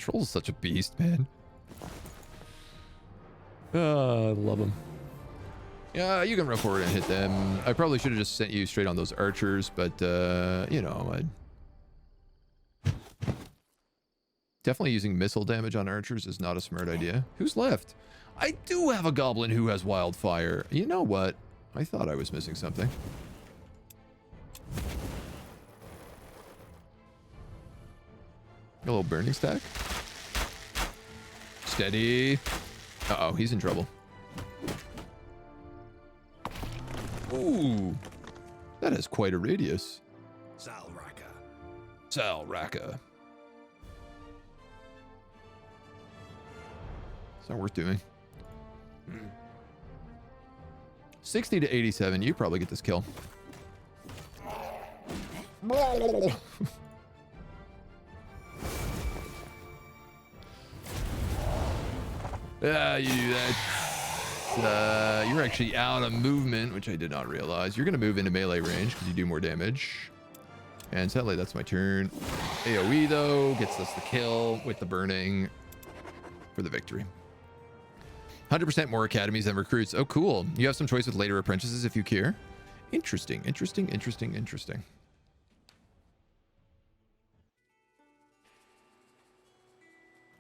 Troll's such a beast, man. I love him. Yeah, you can run forward and hit them. I probably should have just sent you straight on those archers, but, you know, definitely using missile damage on archers is not a smart idea. Who's left? I do have a goblin who has wildfire. You know what? I thought I was missing something. A little burning stack. Steady. Uh-oh, he's in trouble. Ooh. That has quite a radius. Zalraka. Zalraka. It's not worth doing. 60 to 87. You probably get this kill. You you're actually out of movement, which I did not realize. You're going to move into melee range because you do more damage. And sadly, that's my turn. AoE, though, gets us the kill with the burning for the victory. 100% more academies than recruits. Oh, cool. You have some choice with later apprentices if you care. Interesting, interesting, interesting, interesting.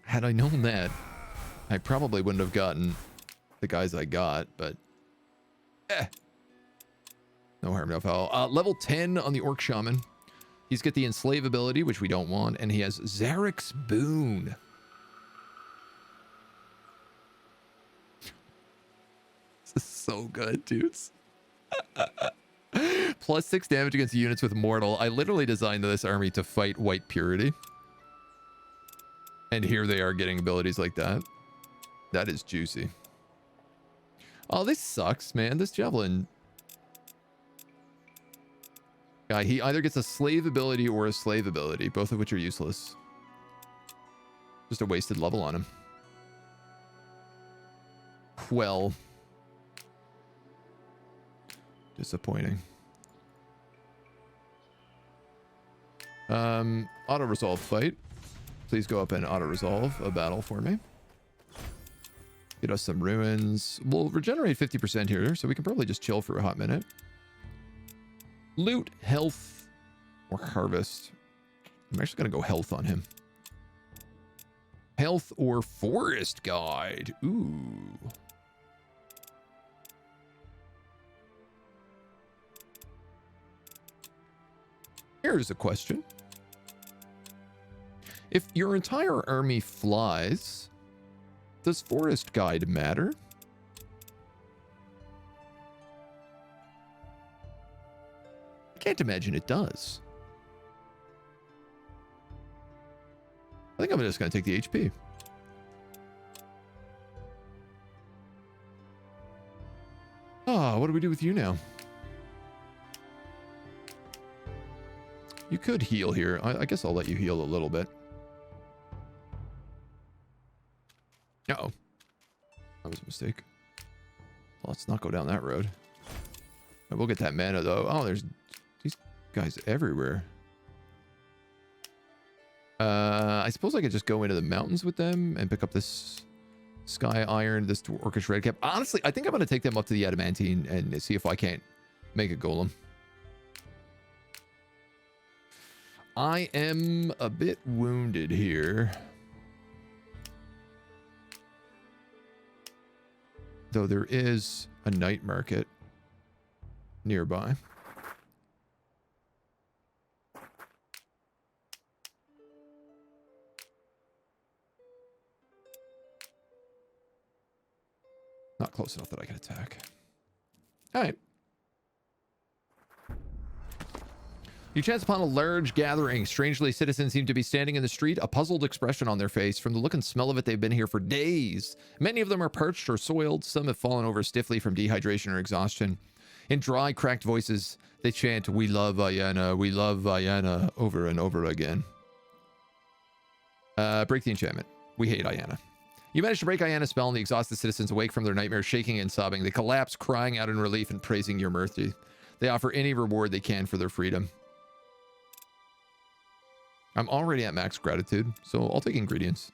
Had I known that, I probably wouldn't have gotten the guys I got, but no harm, no foul. Level 10 on the Orc Shaman. He's got the Enslave ability, which we don't want, and he has Zarek's Boon. This is so good, dudes. Plus 6 damage against units with Mortal. I literally designed this army to fight White Purity. And here they are getting abilities like that. That is juicy. Oh, this sucks, man. This Javelin guy, he either gets a slave ability or a slave ability, both of which are useless. Just a wasted level on him. Well. Disappointing. Auto-resolve fight. Please go up and auto-resolve a battle for me. Get us some ruins. We'll regenerate 50% here, so we can probably just chill for a hot minute. Loot, health, or harvest. I'm actually going to go health on him. Health or forest guide. Ooh. Here's a question. If your entire army flies, does forest guide matter? I can't imagine it does. I think I'm just going to take the HP. Ah, what do we do with you now? You could heal here. I guess I'll let you heal a little bit. Uh-oh. That was a mistake. Well, let's not go down that road. I will get that mana, though. Oh, there's these guys everywhere. I suppose I could just go into the mountains with them and pick up this Sky Iron, this Orcish Redcap. Honestly, I think I'm going to take them up to the Adamantine and see if I can't make a golem. I am a bit wounded here. Though there is a night market nearby. Not close enough that I can attack. All right. You chance upon a large gathering. Strangely, citizens seem to be standing in the street, a puzzled expression on their face. From the look and smell of it, they've been here for days. Many of them are parched or soiled. Some have fallen over stiffly from dehydration or exhaustion. In dry, cracked voices, they chant, "We love Ayanna, we love Ayanna," over and over again. Break the enchantment. We hate Ayanna. You manage to break Ayanna's spell, and the exhausted citizens awake from their nightmares, shaking and sobbing. They collapse, crying out in relief and praising your mercy. They offer any reward they can for their freedom. I'm already at max gratitude, so I'll take ingredients.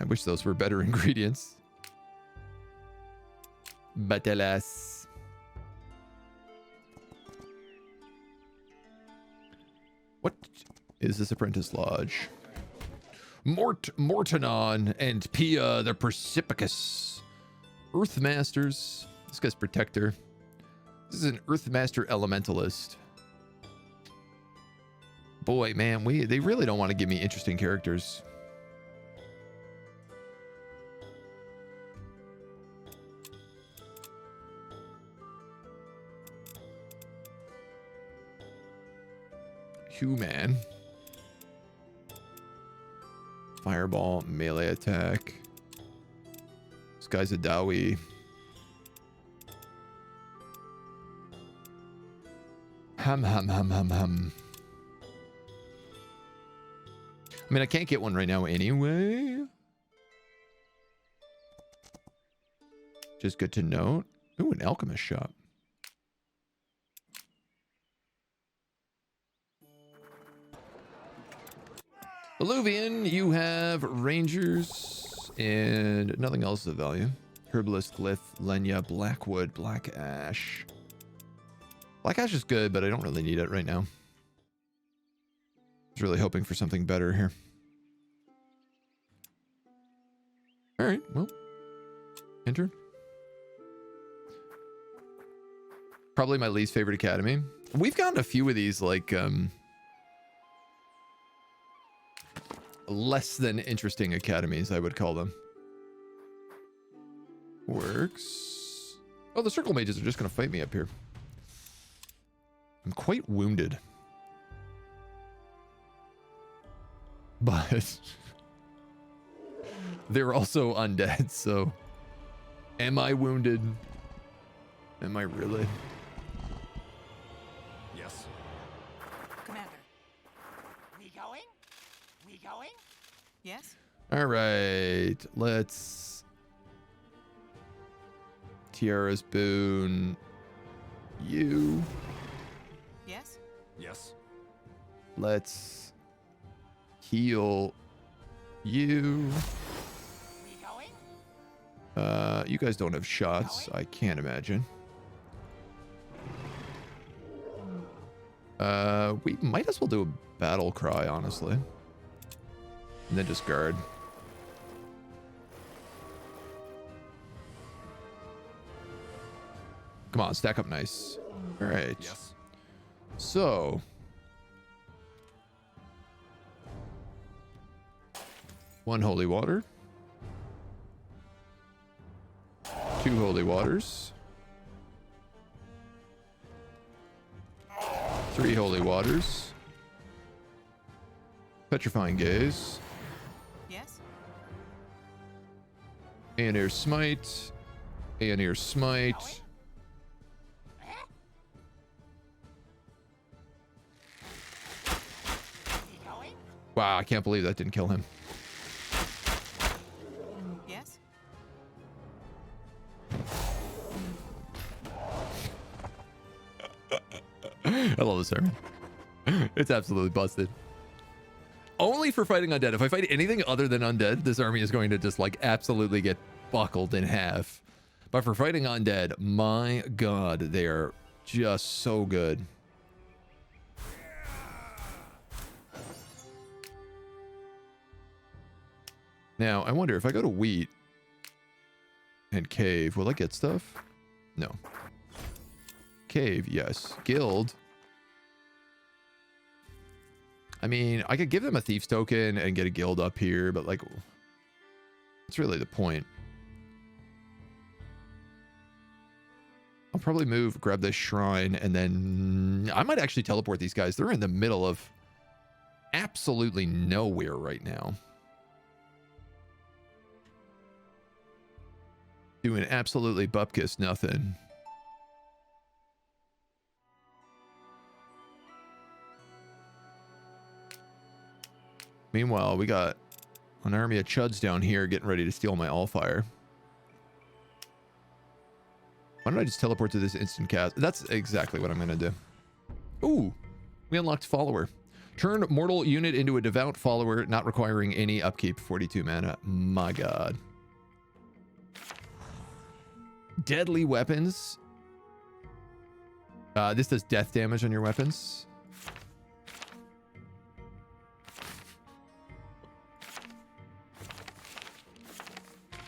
I wish those were better ingredients. But alas. What is this apprentice lodge? Mortanon and Pia the Precipicus. Earthmasters. This guy's protector. This is an Earthmaster elementalist. Boy, man, they really don't want to give me interesting characters. Human. Fireball, melee attack. This guy's a Dowie. Hum. I mean, I can't get one right now anyway. Just good to note. Ooh, an alchemist shop. Alluvian, you have rangers and nothing else of value. Herbalist, glyph, Lenya, Blackwood, Black Ash. Black Ash is good, but I don't really need it right now. I was really hoping for something better here. All right, well, enter. Probably my least favorite academy. We've gotten a few of these, like, less than interesting academies, I would call them. Works. Oh, the circle mages are just going to fight me up here. I'm quite wounded. But they're also undead, so am I wounded? Am I really? Yes. Commander. We going? We going? Yes? All right, let's Tiara's boon you. Yes? Yes. Let's heal you. We going? You guys don't have shots, I can't imagine. We might as well do a battle cry, honestly. And then just guard. Come on, stack up nice. All right. Yes. So. One holy water. 2 holy waters. 3 holy waters. Petrifying gaze. Yes? Ayanna's smite. Ayanna's smite. We going? Wow, I can't believe that didn't kill him. Yes? I love this army. It's absolutely busted. Only for fighting undead. If I fight anything other than undead, this army is going to just like absolutely get buckled in half. But for fighting undead, my god, they are just so good. Now, I wonder if I go to wheat and cave, will I get stuff? No. Cave, yes. Guild. I mean, I could give them a thief's token and get a guild up here, but like, that's really the point. I'll probably move, grab this shrine, and then I might actually teleport these guys. They're in the middle of absolutely nowhere right now. Doing absolutely bupkis nothing. Meanwhile, we got an army of chuds down here getting ready to steal my Allfire. Why don't I just teleport to this instant cast? That's exactly what I'm going to do. Ooh, we unlocked follower. Turn mortal unit into a devout follower, not requiring any upkeep. 42 mana. My god. Deadly weapons. This does death damage on your weapons.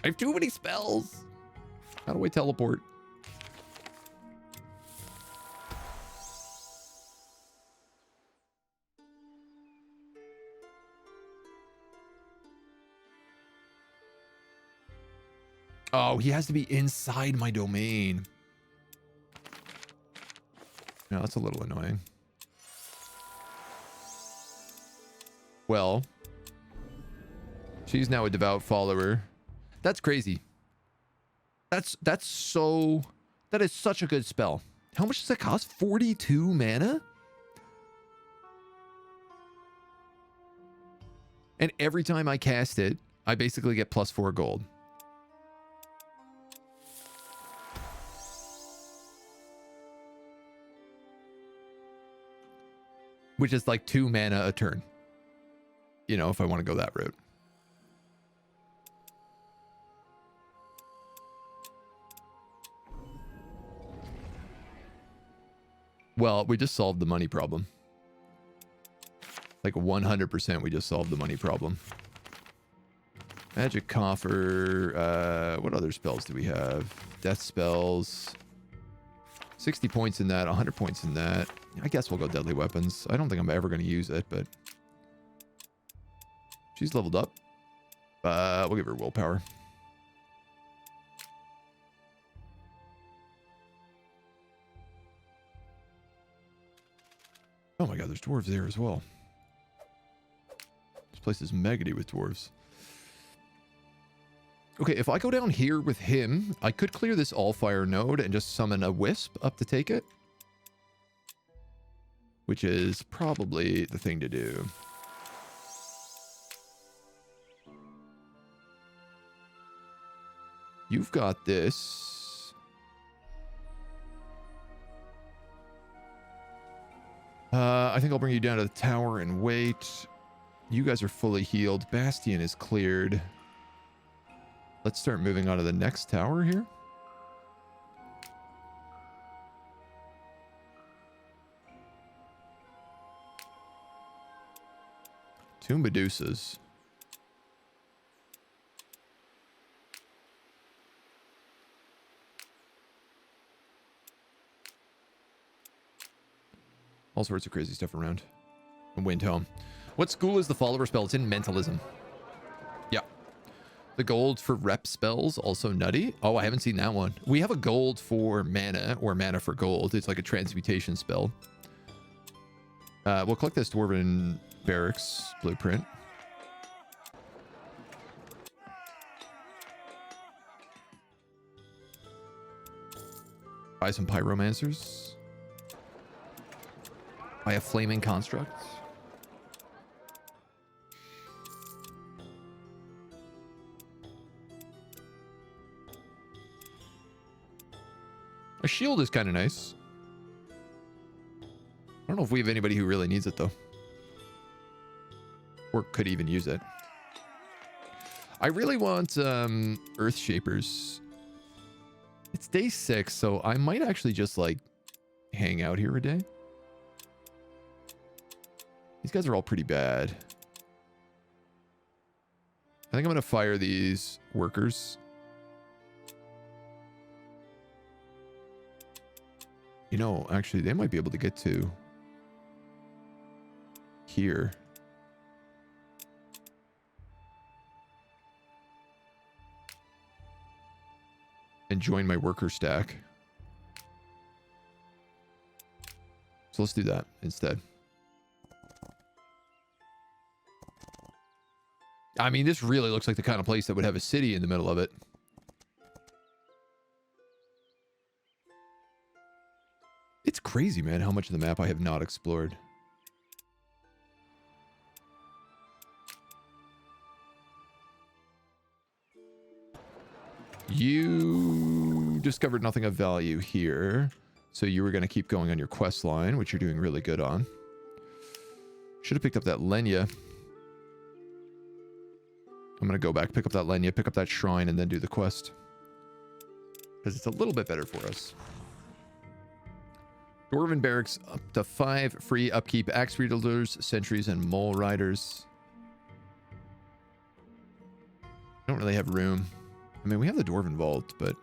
I have too many spells. How do I teleport? Oh, he has to be inside my domain. No, that's a little annoying. Well, she's now a devout follower. That's crazy. That is such a good spell. How much does it cost? 42 mana? And every time I cast it, I basically get +4 gold. Which is like 2 mana a turn. You know, if I want to go that route. Well, we just solved the money problem. Like 100% we just solved the money problem. Magic coffer. What other spells do we have? Death spells. 60 points in that, 100 points in that. I guess we'll go deadly weapons. I don't think I'm ever going to use it, but she's leveled up. We'll give her willpower. Oh my god, there's dwarves there as well. This place is megady with dwarves. Okay, if I go down here with him, I could clear this Allfire node and just summon a wisp up to take it. Which is probably the thing to do. You've got this. I think I'll bring you down to the tower and wait. You guys are fully healed. Bastion is cleared. Let's start moving on to the next tower here. Two Medusas. All sorts of crazy stuff around. And Wind Home. What school is the follower spell? It's in mentalism. Yeah. The gold for rep spells, also nutty. Oh, I haven't seen that one. We have a gold for mana, or mana for gold. It's like a transmutation spell. We'll collect this Dwarven Barracks blueprint. Buy some Pyromancers. Buy a Flaming Construct. A shield is kind of nice. I don't know if we have anybody who really needs it, though. Or could even use it. I really want Earth Shapers. It's day 6, so I might actually just, like, hang out here a day. These guys are all pretty bad. I think I'm going to fire these workers. You know, actually, they might be able to get to here. And join my worker stack. So let's do that instead. I mean, this really looks like the kind of place that would have a city in the middle of it. It's crazy, man, how much of the map I have not explored. You discovered nothing of value here. So you were going to keep going on your quest line, which you're doing really good on. Should have picked up that Lenya. I'm going to go back, pick up that Lenya, pick up that shrine, and then do the quest. Because it's a little bit better for us. Dwarven barracks, up to 5 free upkeep, axe wielders, sentries, and mole riders. Don't really have room. I mean, we have the Dwarven vault, but...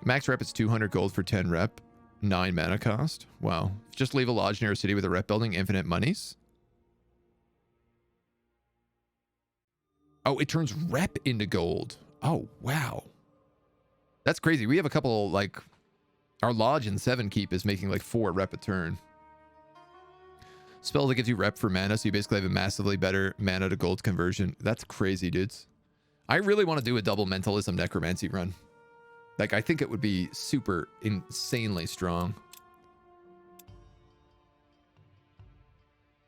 Max rep is 200 gold for 10 rep. 9 mana cost. Wow. Just leave a lodge near a city with a rep building, infinite monies. Oh, it turns rep into gold. Oh, wow. That's crazy. We have a couple, like... Our lodge in 7 keep is making like 4 rep a turn. Spell that gives you rep for mana, so you basically have a massively better mana to gold conversion. That's crazy, dudes. I really want to do a double mentalism necromancy run. Like, I think it would be super insanely strong.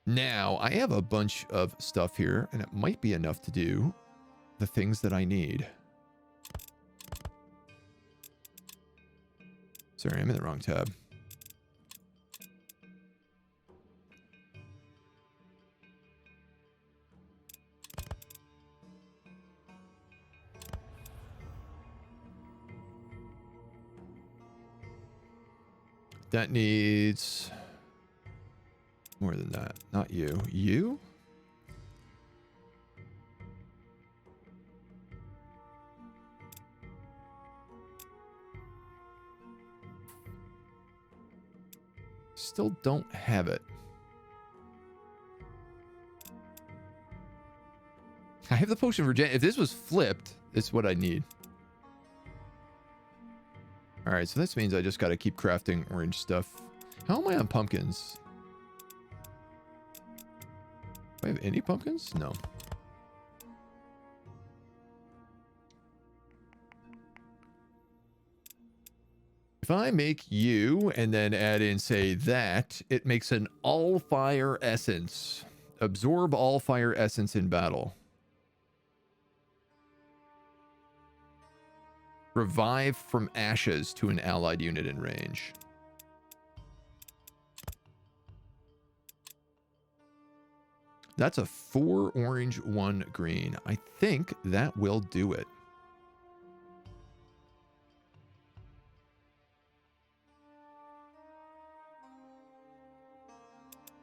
Now, I have a bunch of stuff here, and it might be enough to do the things that I need. Sorry, I'm in the wrong tab. That needs more than that. Not you. You? Still don't have it. I have the potion for if this was flipped, this is what I need. All right, so this means I just got to keep crafting orange stuff. How am I on pumpkins? Do I have any pumpkins? No. If I make you and then add in, say, that, it makes an Allfire essence. Absorb Allfire essence in battle. Revive from ashes to an allied unit in range. That's a 4 orange, 1 green. I think that will do it.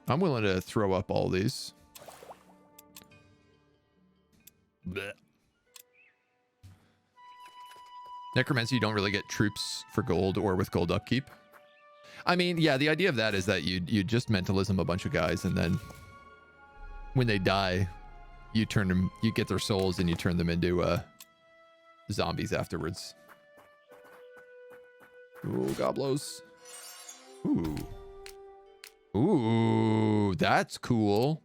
I'm willing to throw up all these. Blech. Necromancy, you don't really get troops for gold or with gold upkeep. I mean, yeah, the idea of that is that you just mentalism a bunch of guys, and then when they die, you turn them, you get their souls, and you turn them into zombies afterwards. Ooh, goblos. Ooh. Ooh, that's cool.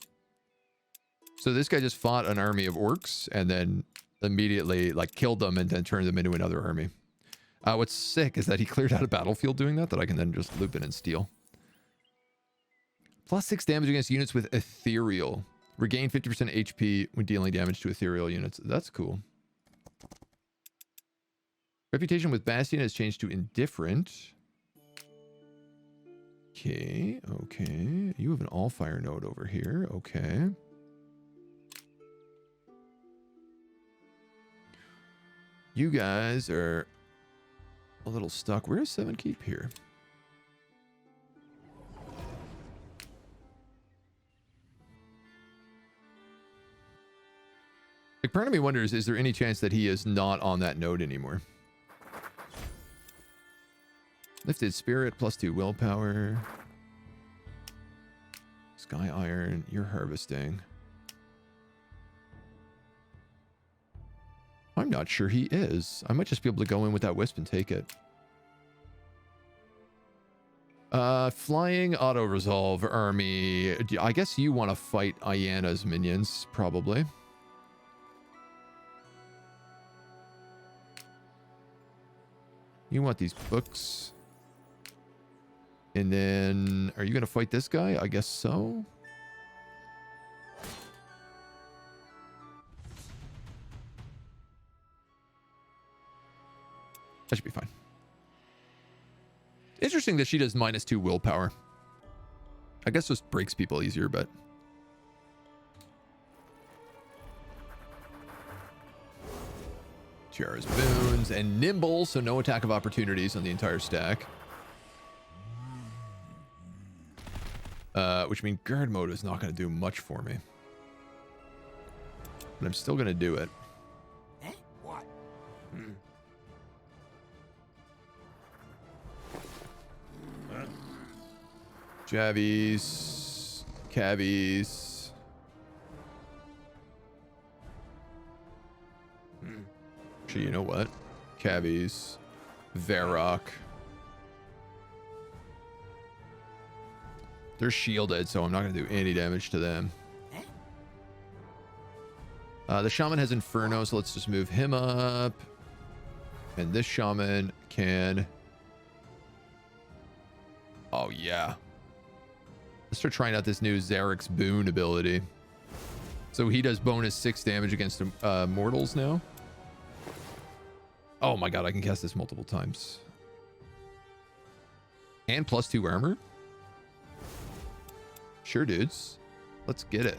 So this guy just fought an army of orcs, and then immediately like killed them and then turned them into another army. What's sick is that he cleared out a battlefield doing that I can then just loop in and steal. Plus 6 damage against units with ethereal. Regain 50% HP when dealing damage to ethereal units. That's cool. Reputation with Bastion has changed to indifferent. Okay, okay. You have an Allfire node over here. Okay. You guys are a little stuck. Where's 7 keep here? Like, part of me wonders, is there any chance that he is not on that node anymore? Lifted spirit, +2 willpower. Sky iron, you're harvesting. I'm not sure he is. I might just be able to go in with that wisp and take it. Flying auto-resolve army. I guess you want to fight Ayanna's minions, probably. You want these books. And then, are you going to fight this guy? I guess so. That should be fine. Interesting that she does -2 willpower. I guess just breaks people easier, but... Tiara's boons and nimble, so no attack of opportunities on the entire stack. Which means guard mode is not going to do much for me. But I'm still going to do it. Eh? What? Jabbies. Cabbies. Actually, you know what? Cabbies. Varrock. They're shielded, so I'm not going to do any damage to them. The shaman has Inferno, so let's just move him up. And this shaman can... Oh, yeah. Let's start trying out this new Zarek's Boon ability. So he does bonus 6 damage against mortals now. Oh my god, I can cast this multiple times. And +2 armor? Sure, dudes. Let's get it.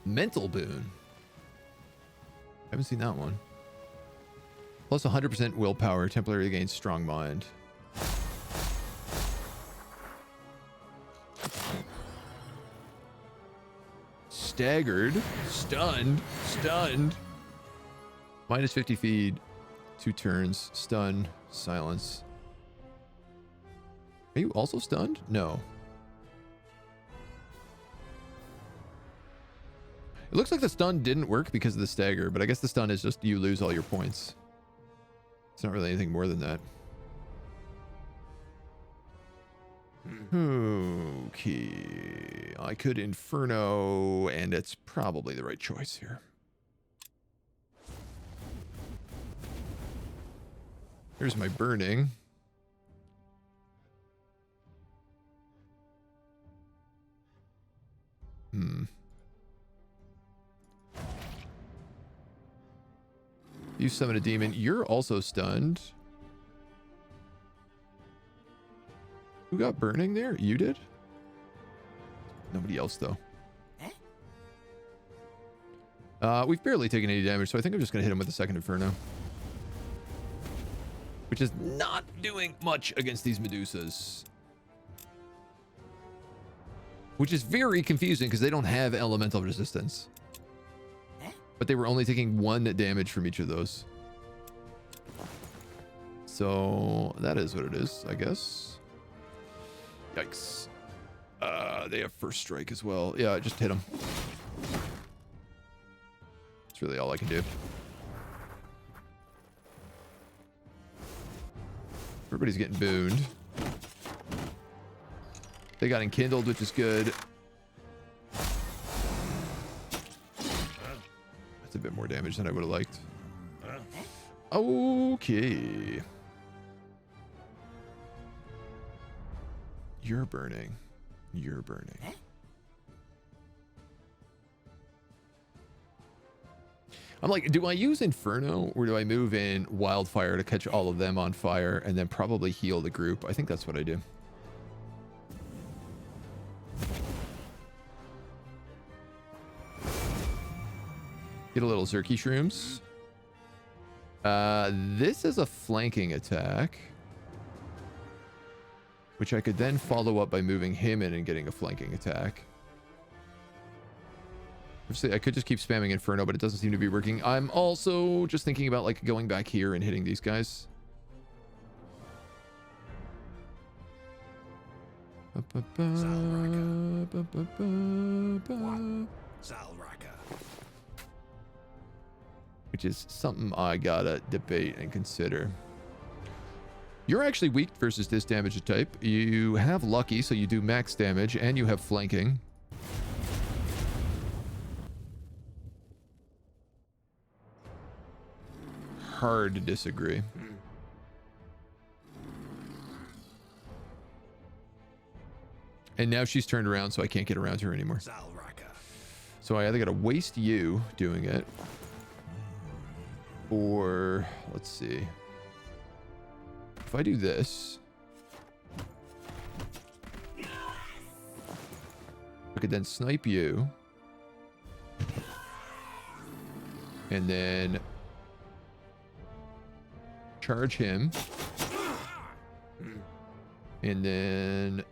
Mental Boon. Haven't seen that one. Plus 100% willpower, temporarily gains strong mind. Staggered, stunned. -50 feed, 2 turns, stun, silence. Are you also stunned? No. It looks like the stun didn't work because of the stagger, but I guess the stun is just you lose all your points. It's not really anything more than that. Okay. I could Inferno, and it's probably the right choice here. Here's my burning. You summon a demon. You're also stunned. Who got burning there? You did? Nobody else, though. We've barely taken any damage, so I think I'm just going to hit him with a second Inferno. Which is not doing much against these Medusas. Which is very confusing because they don't have elemental resistance. But they were only taking 1 damage from each of those. So that is what it is, I guess. Yikes. They have first strike as well. Yeah, just hit them. That's really all I can do. Everybody's getting booned. They got enkindled, which is good. That's a bit more damage than I would have liked. Okay. You're burning. You're burning. I'm like, do I use Inferno or do I move in Wildfire to catch all of them on fire and then probably heal the group? I think that's what I do. Get a little Zerky Shrooms. This is a flanking attack, which I could then follow up by moving him in and getting a flanking attack. Obviously, I could just keep spamming Inferno, but it doesn't seem to be working. I'm also just thinking about like going back here and hitting these guys. Zalraka. Which is something I gotta debate and consider. You're actually weak versus this damage type. You have lucky, so you do max damage, and you have flanking. Hard to disagree. And now she's turned around, so I can't get around her anymore. Zalraka. So I either gotta waste you doing it, for, let's see. If I do this, I could then snipe you. And then charge him. And then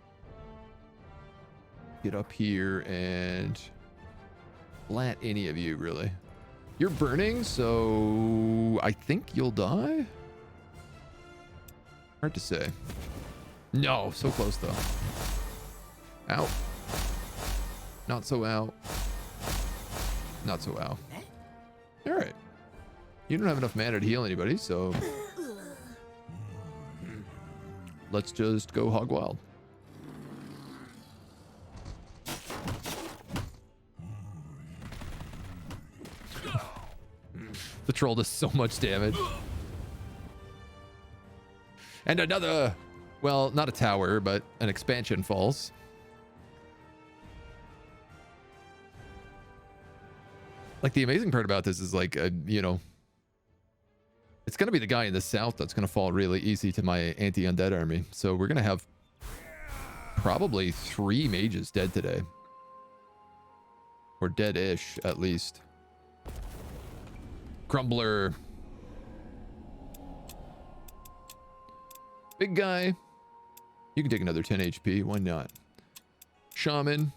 get up here and flat any of you, really. You're burning, so I think you'll die. Hard to say. No, so close though. Out. Not so out. Not so out. All right. You don't have enough mana to heal anybody, so let's just go hog wild. The troll does so much damage. And another, well, not a tower, but an expansion falls. Like, the amazing part about this is, like, you know, it's going to be the guy in the south that's going to fall really easy to my anti-undead army. So we're going to have probably 3 mages dead today. Or dead-ish, at least. Crumbler. Big guy. You can take another 10 HP. Why not? Shaman.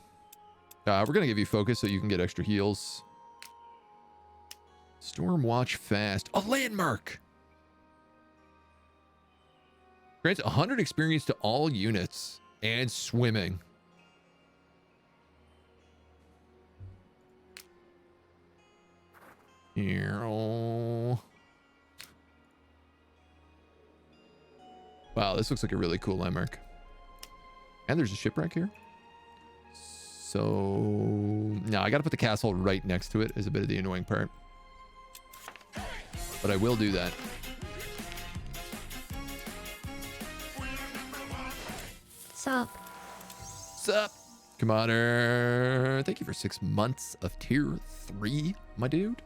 We're going to give you focus so you can get extra heals. Storm Watch Fast. A landmark! Grants 100 experience to all units. And swimming. Here. Oh. Wow, this looks like a really cool landmark. And there's a shipwreck here. So, no, I gotta put the castle right next to it is a bit of the annoying part. But I will do that. Sup? Sup? Commander. Thank you for 6 months of tier 3, my dude.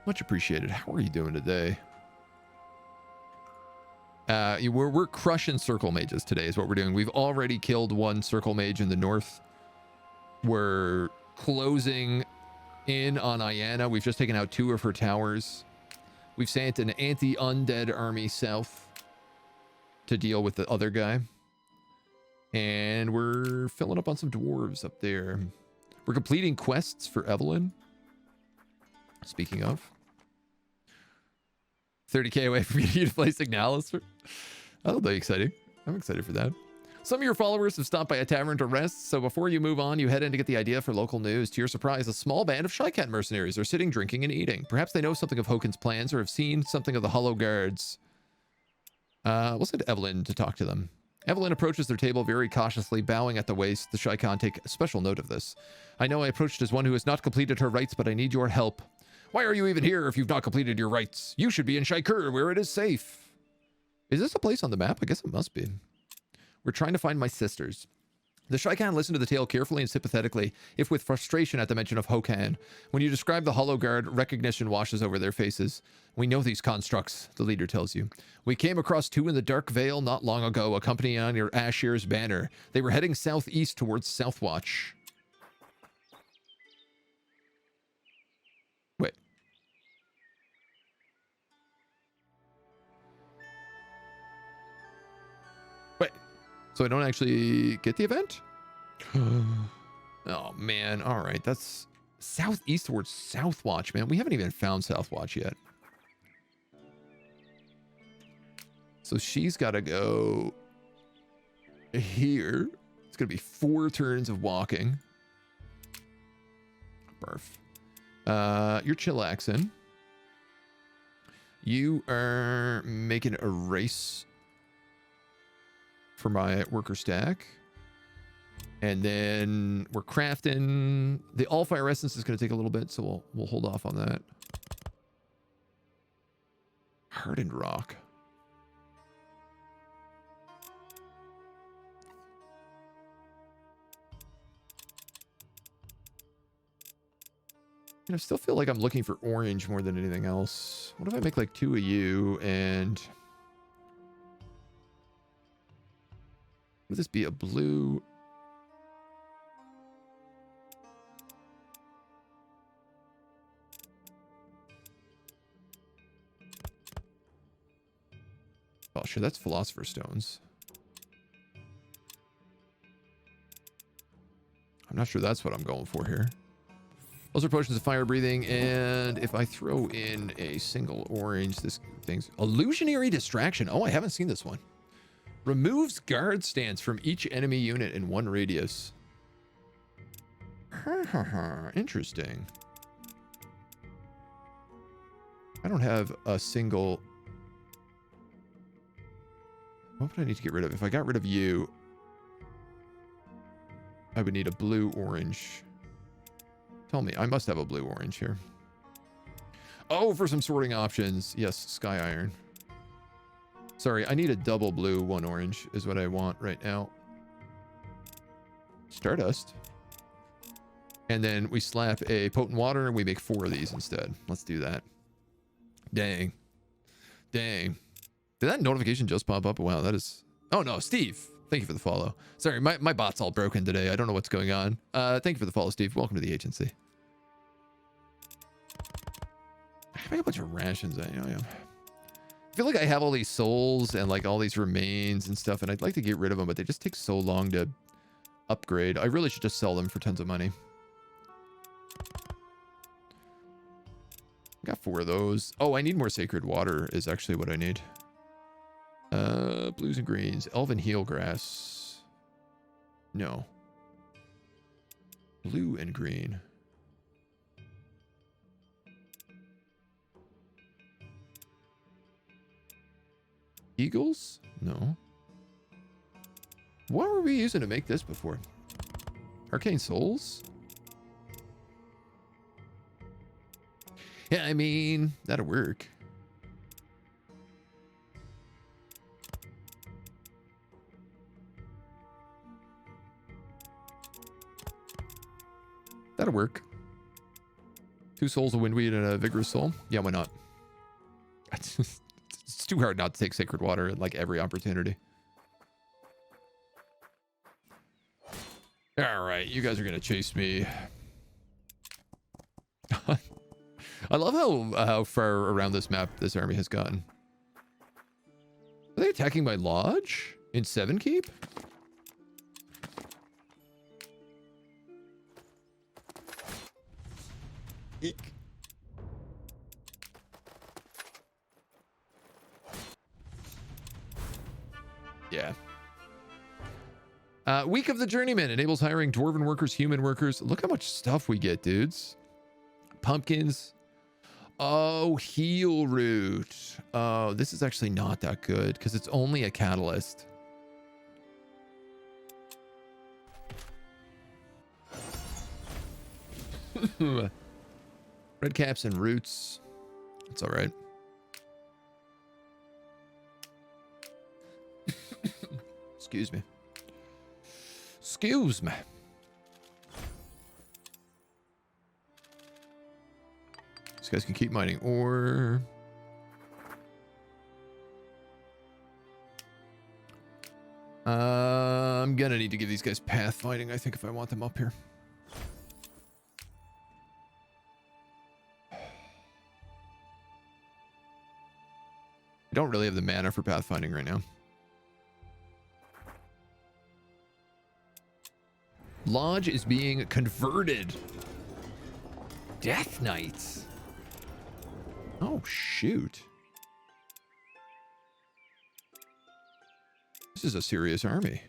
Much appreciated. How are you doing today? We're crushing circle mages today is what we're doing. We've already killed 1 circle mage in the north. We're closing in on Ayanna. We've just taken out 2 of her towers. We've sent an anti-undead army south to deal with the other guy. And we're filling up on some dwarves up there. We're completing quests for Evelyn. Speaking of. 30k away from you to play Signalis. That'll be exciting. I'm excited for that. Some of your followers have stopped by a tavern to rest, so before you move on, you head in to get the idea for local news. To your surprise, a small band of Shycat mercenaries are sitting, drinking, and eating. Perhaps they know something of Hoken's plans or have seen something of the Hollow Guards. We'll send Evelyn to talk to them. Evelyn approaches their table very cautiously, bowing at the waist. The Shycan take special note of this. I know I approached as one who has not completed her rites, but I need your help. Why are you even here if you've not completed your rites? You should be in Shaikur, where it is safe. Is this a place on the map? I guess it must be. We're trying to find my sisters. The Shycan listen to the tale carefully and sympathetically, if with frustration at the mention of Hokan. When you describe the Hollow Guard, recognition washes over their faces. We know these constructs, the leader tells you. We came across 2 in the Dark Vale not long ago, accompanying on your Ashir's banner. They were heading southeast towards Southwatch. Wait. Wait. So I don't actually get the event? Oh, man. All right. That's southeast towards Southwatch, man. We haven't even found Southwatch yet. So she's got to go here. It's going to be 4 turns of walking. Barf. You're chillaxing. You are making a race for my worker stack. And then we're crafting. The Allfire essence is going to take a little bit, so we'll hold off on that. Hardened rock. And I still feel like I'm looking for orange more than anything else. What if I make like 2 of you and... Would this be a blue? Oh, sure, that's Philosopher's Stones. I'm not sure that's what I'm going for here. Those are potions of fire breathing, and if I throw in a single orange, this thing's illusionary distraction. Oh, I haven't seen this one. Removes guard stance from each enemy unit in 1 radius. Interesting. I don't have a single... What would I need to get rid of? If I got rid of you, I would need a blue-orange. Tell me, I must have a blue-orange here. Oh, for some sorting options. Yes, Sky Iron. Sorry, I need a double blue, 1 orange is what I want right now. Stardust. And then we slap a potent water and we make 4 of these instead. Let's do that. Dang. Dang. Did that notification just pop up? Wow, that is... Oh, no, Steve. Thank you for the follow. Sorry, my bot's all broken today. I don't know what's going on. Thank you for the follow, Steve. Welcome to the agency. I have a bunch of rations. I feel like I have all these souls and like all these remains and stuff, and I'd like to get rid of them, but they just take so long to upgrade. I really should just sell them for tons of money. Got 4 of those. Oh, I need more sacred water is actually what I need. Blues and greens. Elven heelgrass. No. Blue and green. Eagles? No. What were we using to make this before? Arcane souls? Yeah, I mean, that'll work. That'll work. 2 souls, a windweed, and a vigorous soul. Yeah, why not? It's too hard not to take sacred water at like every opportunity. All right, you guys are gonna chase me. I love how far around this map this army has gotten. Are they attacking my lodge in 7 Keep? Eek. Yeah. Week of the Journeyman enables hiring dwarven workers, human workers. Look how much stuff we get, dudes. Pumpkins. Oh, heal root. Oh, this is actually not that good because it's only a catalyst. Red caps and roots. It's all right. Excuse me. Excuse me. These guys can keep mining ore. I'm gonna need to give these guys pathfinding, I think, if I want them up here. I don't really have the mana for pathfinding right now. Lodge is being converted. Death Knights. Oh, shoot. This is a serious army.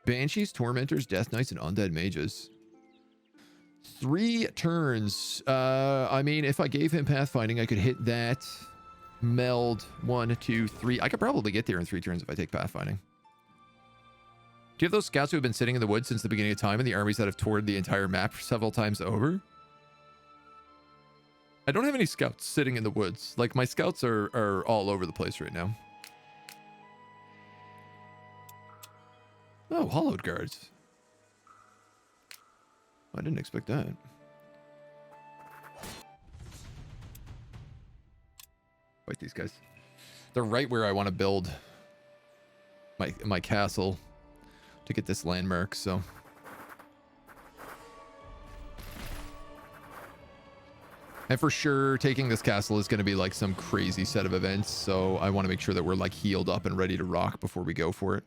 Banshees, Tormentors, Death Knights, and Undead Mages. 3 turns. I mean, if I gave him Pathfinding, I could hit that. Meld 1, 2, 3. I could probably get there in 3 turns if I take Pathfinding. Do you have those scouts who have been sitting in the woods since the beginning of time and the armies that have toured the entire map several times over? I don't have any scouts sitting in the woods. Like, my scouts are all over the place right now. Oh, hollowed guards. I didn't expect that. Fight these guys. They're right where I want to build my castle to get this landmark, so. And for sure, taking this castle is going to be like some crazy set of events, so I want to make sure that we're like healed up and ready to rock before we go for it.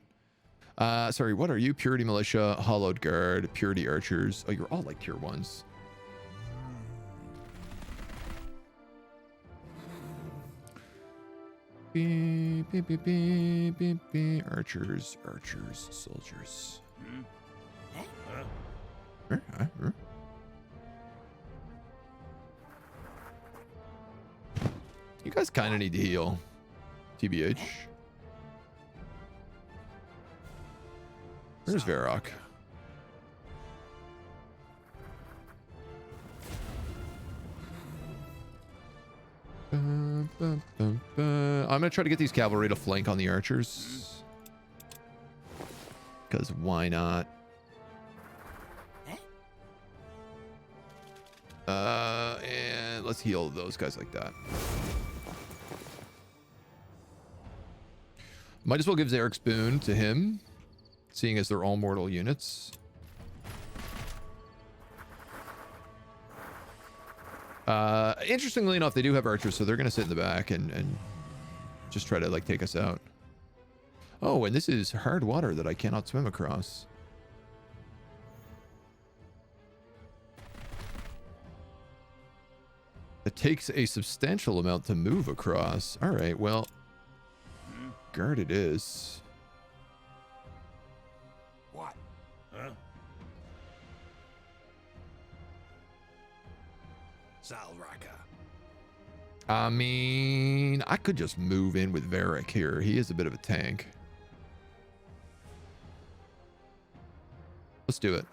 Sorry, what are you? Purity Militia, Hollowed Guard, Purity Archers. Oh, you're all like tier 1s. Beep, beep, beep, beep, beep, beep. Archers, archers, soldiers. You guys kind of need to heal. TBH. Where's Varrock? I'm gonna try to get these cavalry to flank on the archers. Because why not? And let's heal those guys like that. Might as well give Zarek's boon to him, seeing as they're all mortal units. Interestingly enough, they do have archers, so they're going to sit in the back and just try to like take us out. Oh, and this is hard water that I cannot swim across. It takes a substantial amount to move across. All right, well, guard it is. What? Huh? Salraka. I mean, I could just move in with Varric here. He is a bit of a tank. Let's do it.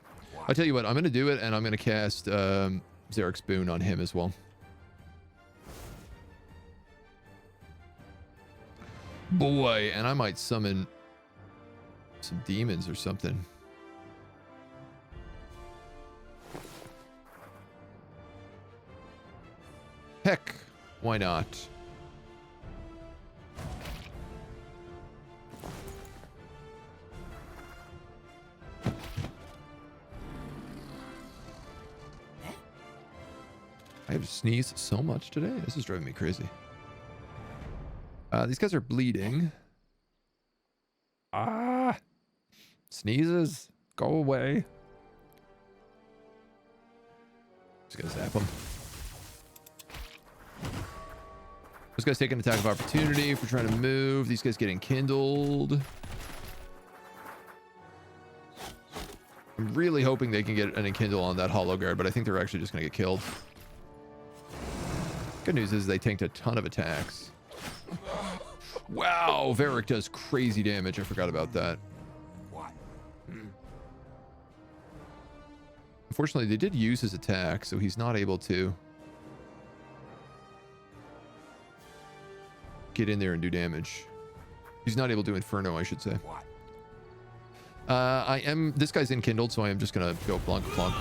I'll tell you what, I'm going to do it, and I'm going to cast Zarek's boon on him as well. Boy, and I might summon some demons or something. Heck, why not? I have to sneeze so much today. This is driving me crazy. These guys are bleeding. Ah! Sneezes. Go away. Just gonna zap them. This guy's taking an attack of opportunity if we're trying to move. These guys getting kindled. I'm really hoping they can get an enkindle on that hollow guard, but I think they're actually just gonna get killed. Good news is they tanked a ton of attacks. Wow, Varric does crazy damage. I forgot about that. What? Unfortunately, they did use his attack, so he's not able to get in there and do damage. He's not able to Inferno, I should say. What? This guy's enkindled, so I am just gonna go plunk plunk.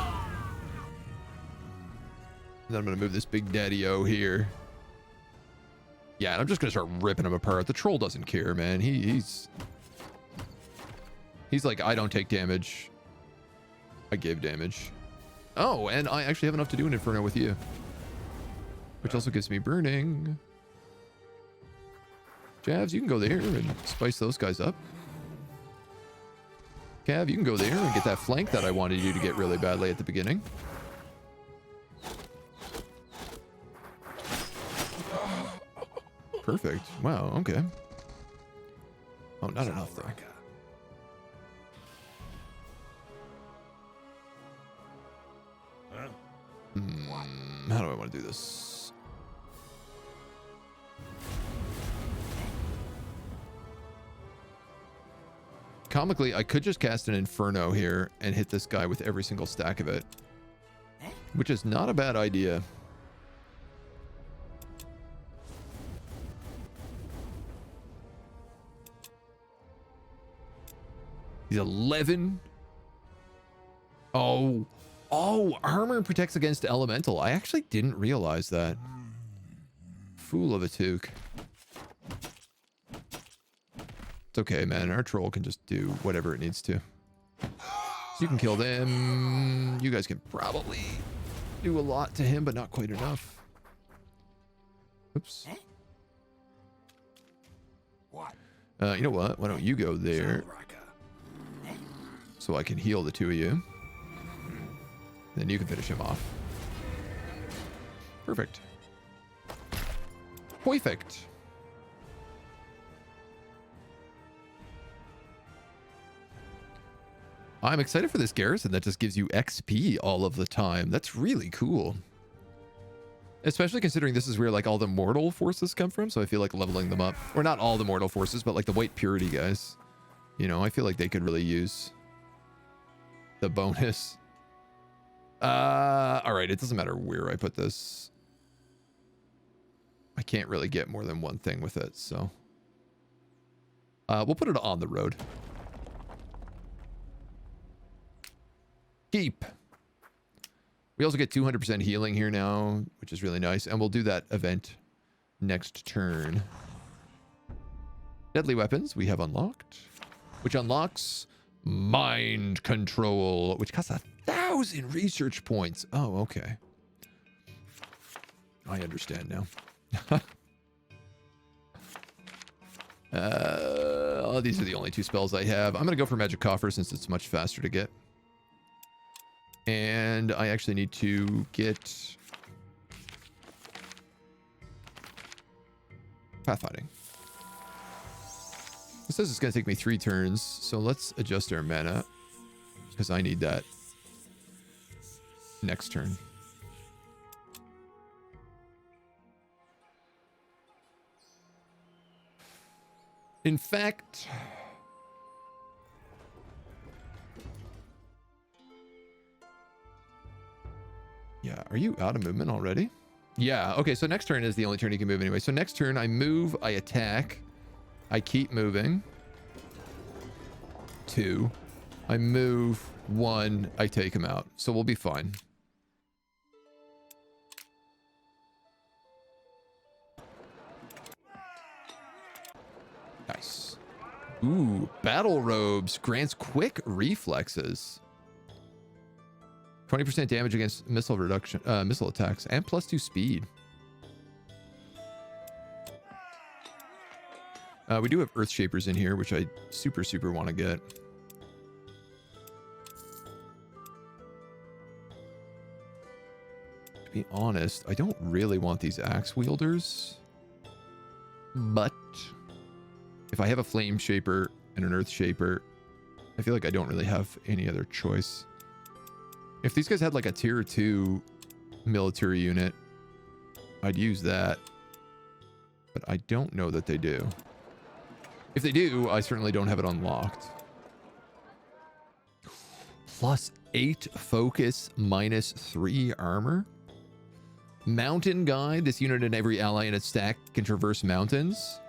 Then I'm gonna move this big daddy-o here. Yeah, and I'm just gonna start ripping him apart. The troll doesn't care, man. He's like, I don't take damage. I give damage. Oh, and I actually have enough to do an Inferno with you. Which also gives me burning. Javs, you can go there and spice those guys up. Cav, you can go there and get that flank that I wanted you to get really badly at the beginning. Perfect. Wow, okay. Oh, not enough, though. How do I want to do this? Comically, I could just cast an Inferno here and hit this guy with every single stack of it, which is not a bad idea. He's 11. Oh, armor protects against elemental. I actually didn't realize that. Fool of a toque. It's okay, man. Our troll can just do whatever it needs to. So you can kill them. You guys can probably do a lot to him, but not quite enough. Oops. What? You know what? Why don't you go there Salraka. so I can heal the two of you. Then you can finish him off. Perfect. Perfect. I'm excited for this garrison that just gives you XP all of the time. That's really cool. Especially considering this is where like all the mortal forces come from. So I feel like leveling them up, or not all the mortal forces, but like the white purity guys, you know, I feel like they could really use the bonus. All right. It doesn't matter where I put this. I can't really get more than one thing with it. So we'll put it on the road. Keep. We also get 200% healing here now, which is really nice. And we'll do that event next turn. Deadly weapons we have unlocked, which unlocks mind control, which costs 1,000 research points. Oh, okay. I understand now. Oh, these are the only 2 spells I have. I'm going to go for Magic Coffer since it's much faster to get. And I actually need to get pathfinding. It says it's going to take me 3 turns, so let's adjust our mana because I need that next turn. In fact, yeah, are you out of movement already? Yeah, okay, so next turn is the only turn you can move anyway. So next turn, I move, I attack, I keep moving. 2. I move, 1, I take him out. So we'll be fine. Nice. Ooh, battle robes grants quick reflexes. 20% damage against missile reduction, missile attacks, and +2 speed. We do have Earth Shapers in here, which I super want to get. To be honest, I don't really want these axe wielders, but if I have a Flame Shaper and an Earth Shaper, I feel like I don't really have any other choice. If these guys had like a tier 2 military unit, I'd use that. But I don't know that they do. If they do, I certainly don't have it unlocked. +8 focus, -3 armor. Mountain Guide. This unit and every ally in its stack can traverse mountains.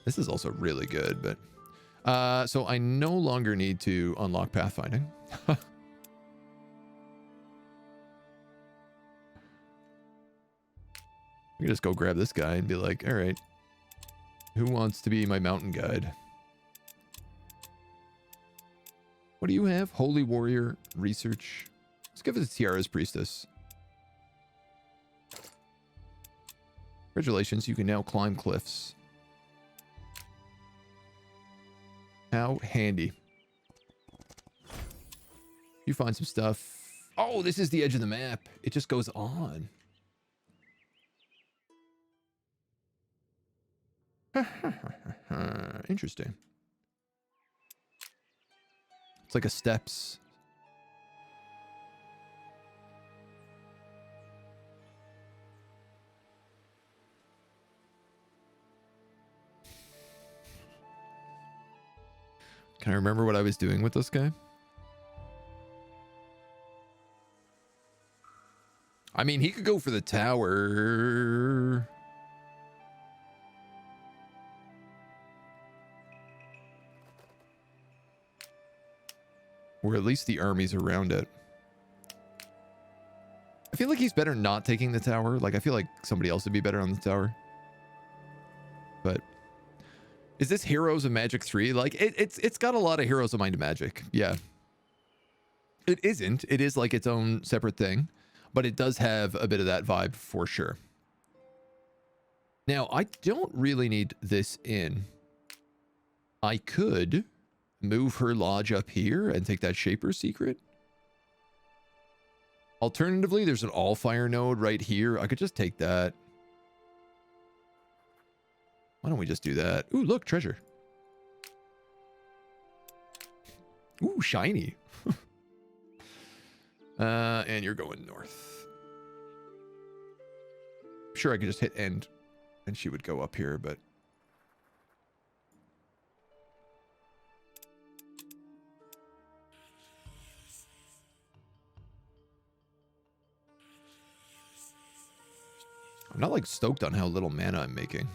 This is also really good, but so I no longer need to unlock pathfinding. I can just go grab this guy and be like, all right, who wants to be my mountain guide? What do you have? Holy Warrior, Research. Let's give it to Tiara's Priestess. Congratulations, you can now climb cliffs. How handy. You find some stuff. Oh, this is the edge of the map. It just goes on. Interesting. It's like a steps. Can I remember what I was doing with this guy? I mean, he could go for the tower. Or at least the armies around it. I feel like he's better not taking the tower. Like, I feel like somebody else would be better on the tower. But is this Heroes of Magic 3? Like, it's got a lot of Heroes of Mind Magic. Yeah. It isn't. It is like its own separate thing. But it does have a bit of that vibe for sure. Now, I don't really need this in. I could move her lodge up here and take that Shaper secret. Alternatively, there's an Allfire node right here. I could just take that. Why don't we just do that? Ooh, look, treasure. Ooh, shiny. And you're going north. Sure, I could just hit end and she would go up here, but... I'm not like stoked on how little mana I'm making.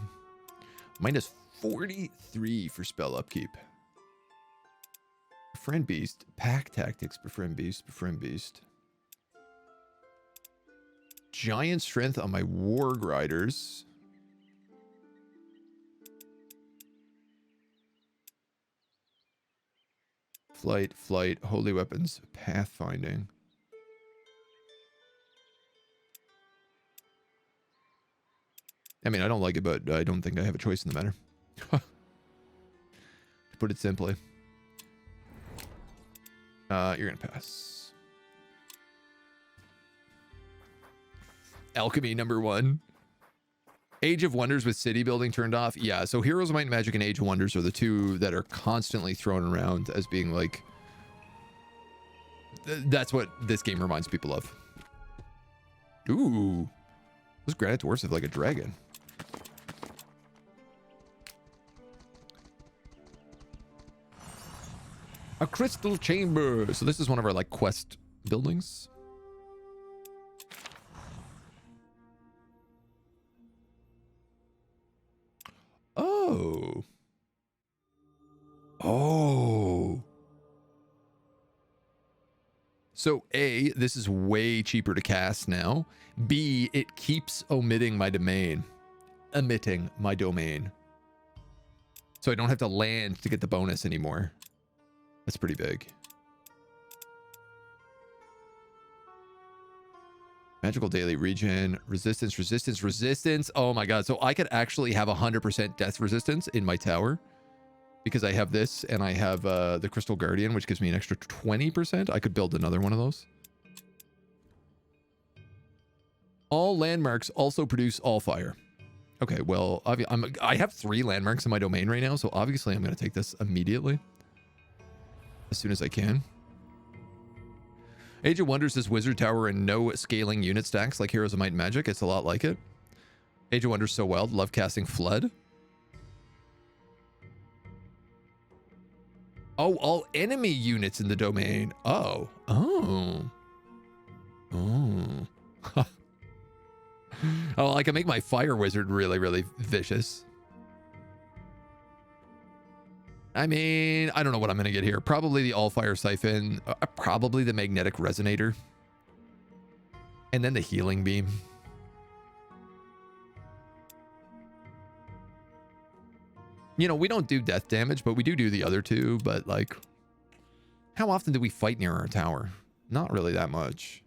Minus 43 for spell upkeep. Befriend Beast. Pack Tactics. Befriend Beast. Befriend Beast. Giant Strength on my Warg Riders. Flight, Flight, Holy Weapons, Pathfinding. I mean, I don't like it, but I don't think I have a choice in the matter. To put it simply. You're gonna pass. Alchemy #1. Age of Wonders with city building turned off. Yeah, so Heroes of Might and Magic and Age of Wonders are the two that are constantly thrown around as being like... That's what this game reminds people of. Ooh. Those granite dwarfs have like a dragon. A crystal chamber. So this is one of our like quest buildings. Oh. Oh. So A, this is way cheaper to cast now. B, it keeps omitting my domain. Omitting my domain. So I don't have to land to get the bonus anymore. That's pretty big. Magical daily regen, resistance, resistance, resistance. Oh my god. So I could actually have 100% death resistance in my tower because I have this and I have the Crystal Guardian, which gives me an extra 20%. I could build another one of those. All landmarks also produce Allfire. Okay, well, I have 3 landmarks in my domain right now, so obviously I'm going to take this immediately. As soon as I can. Age of Wonders is Wizard Tower and no scaling unit stacks like Heroes of Might and Magic. It's a lot like it. Age of Wonders so well. Love casting Flood. Oh, all enemy units in the domain. Oh. Oh. Oh. Oh, I can make my Fire Wizard really, really vicious. I mean, I don't know what I'm going to get here. Probably the Allfire Siphon. Probably the Magnetic Resonator. And then the Healing Beam. You know, we don't do death damage, but we do the other two. But, like, how often do we fight near our tower? Not really that much.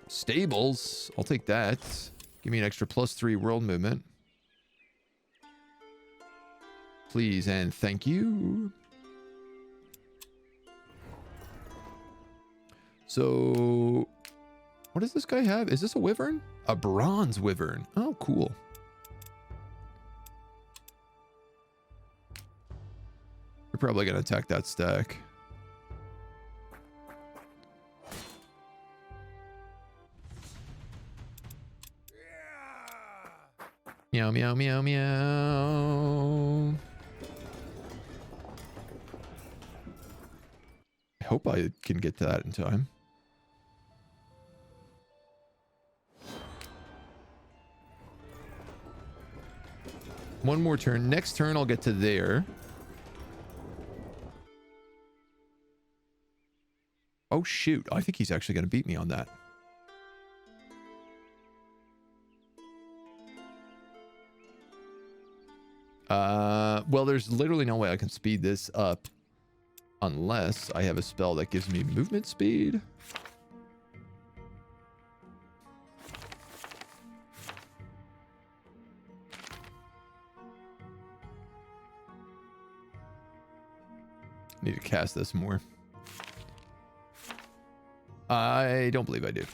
Stables. I'll take that. Give me an extra +3 world movement. Please and thank you. So, what does this guy have? Is this a wyvern? A bronze wyvern. Oh, cool. We're probably going to attack that stack. Meow, meow, meow, meow. I hope I can get to that in time. One more turn. Next turn, I'll get to there. Oh, shoot. I think he's actually going to beat me on that. Well, there's literally no way I can speed this up unless I have a spell that gives me movement speed. Need to cast this more. I don't believe I do.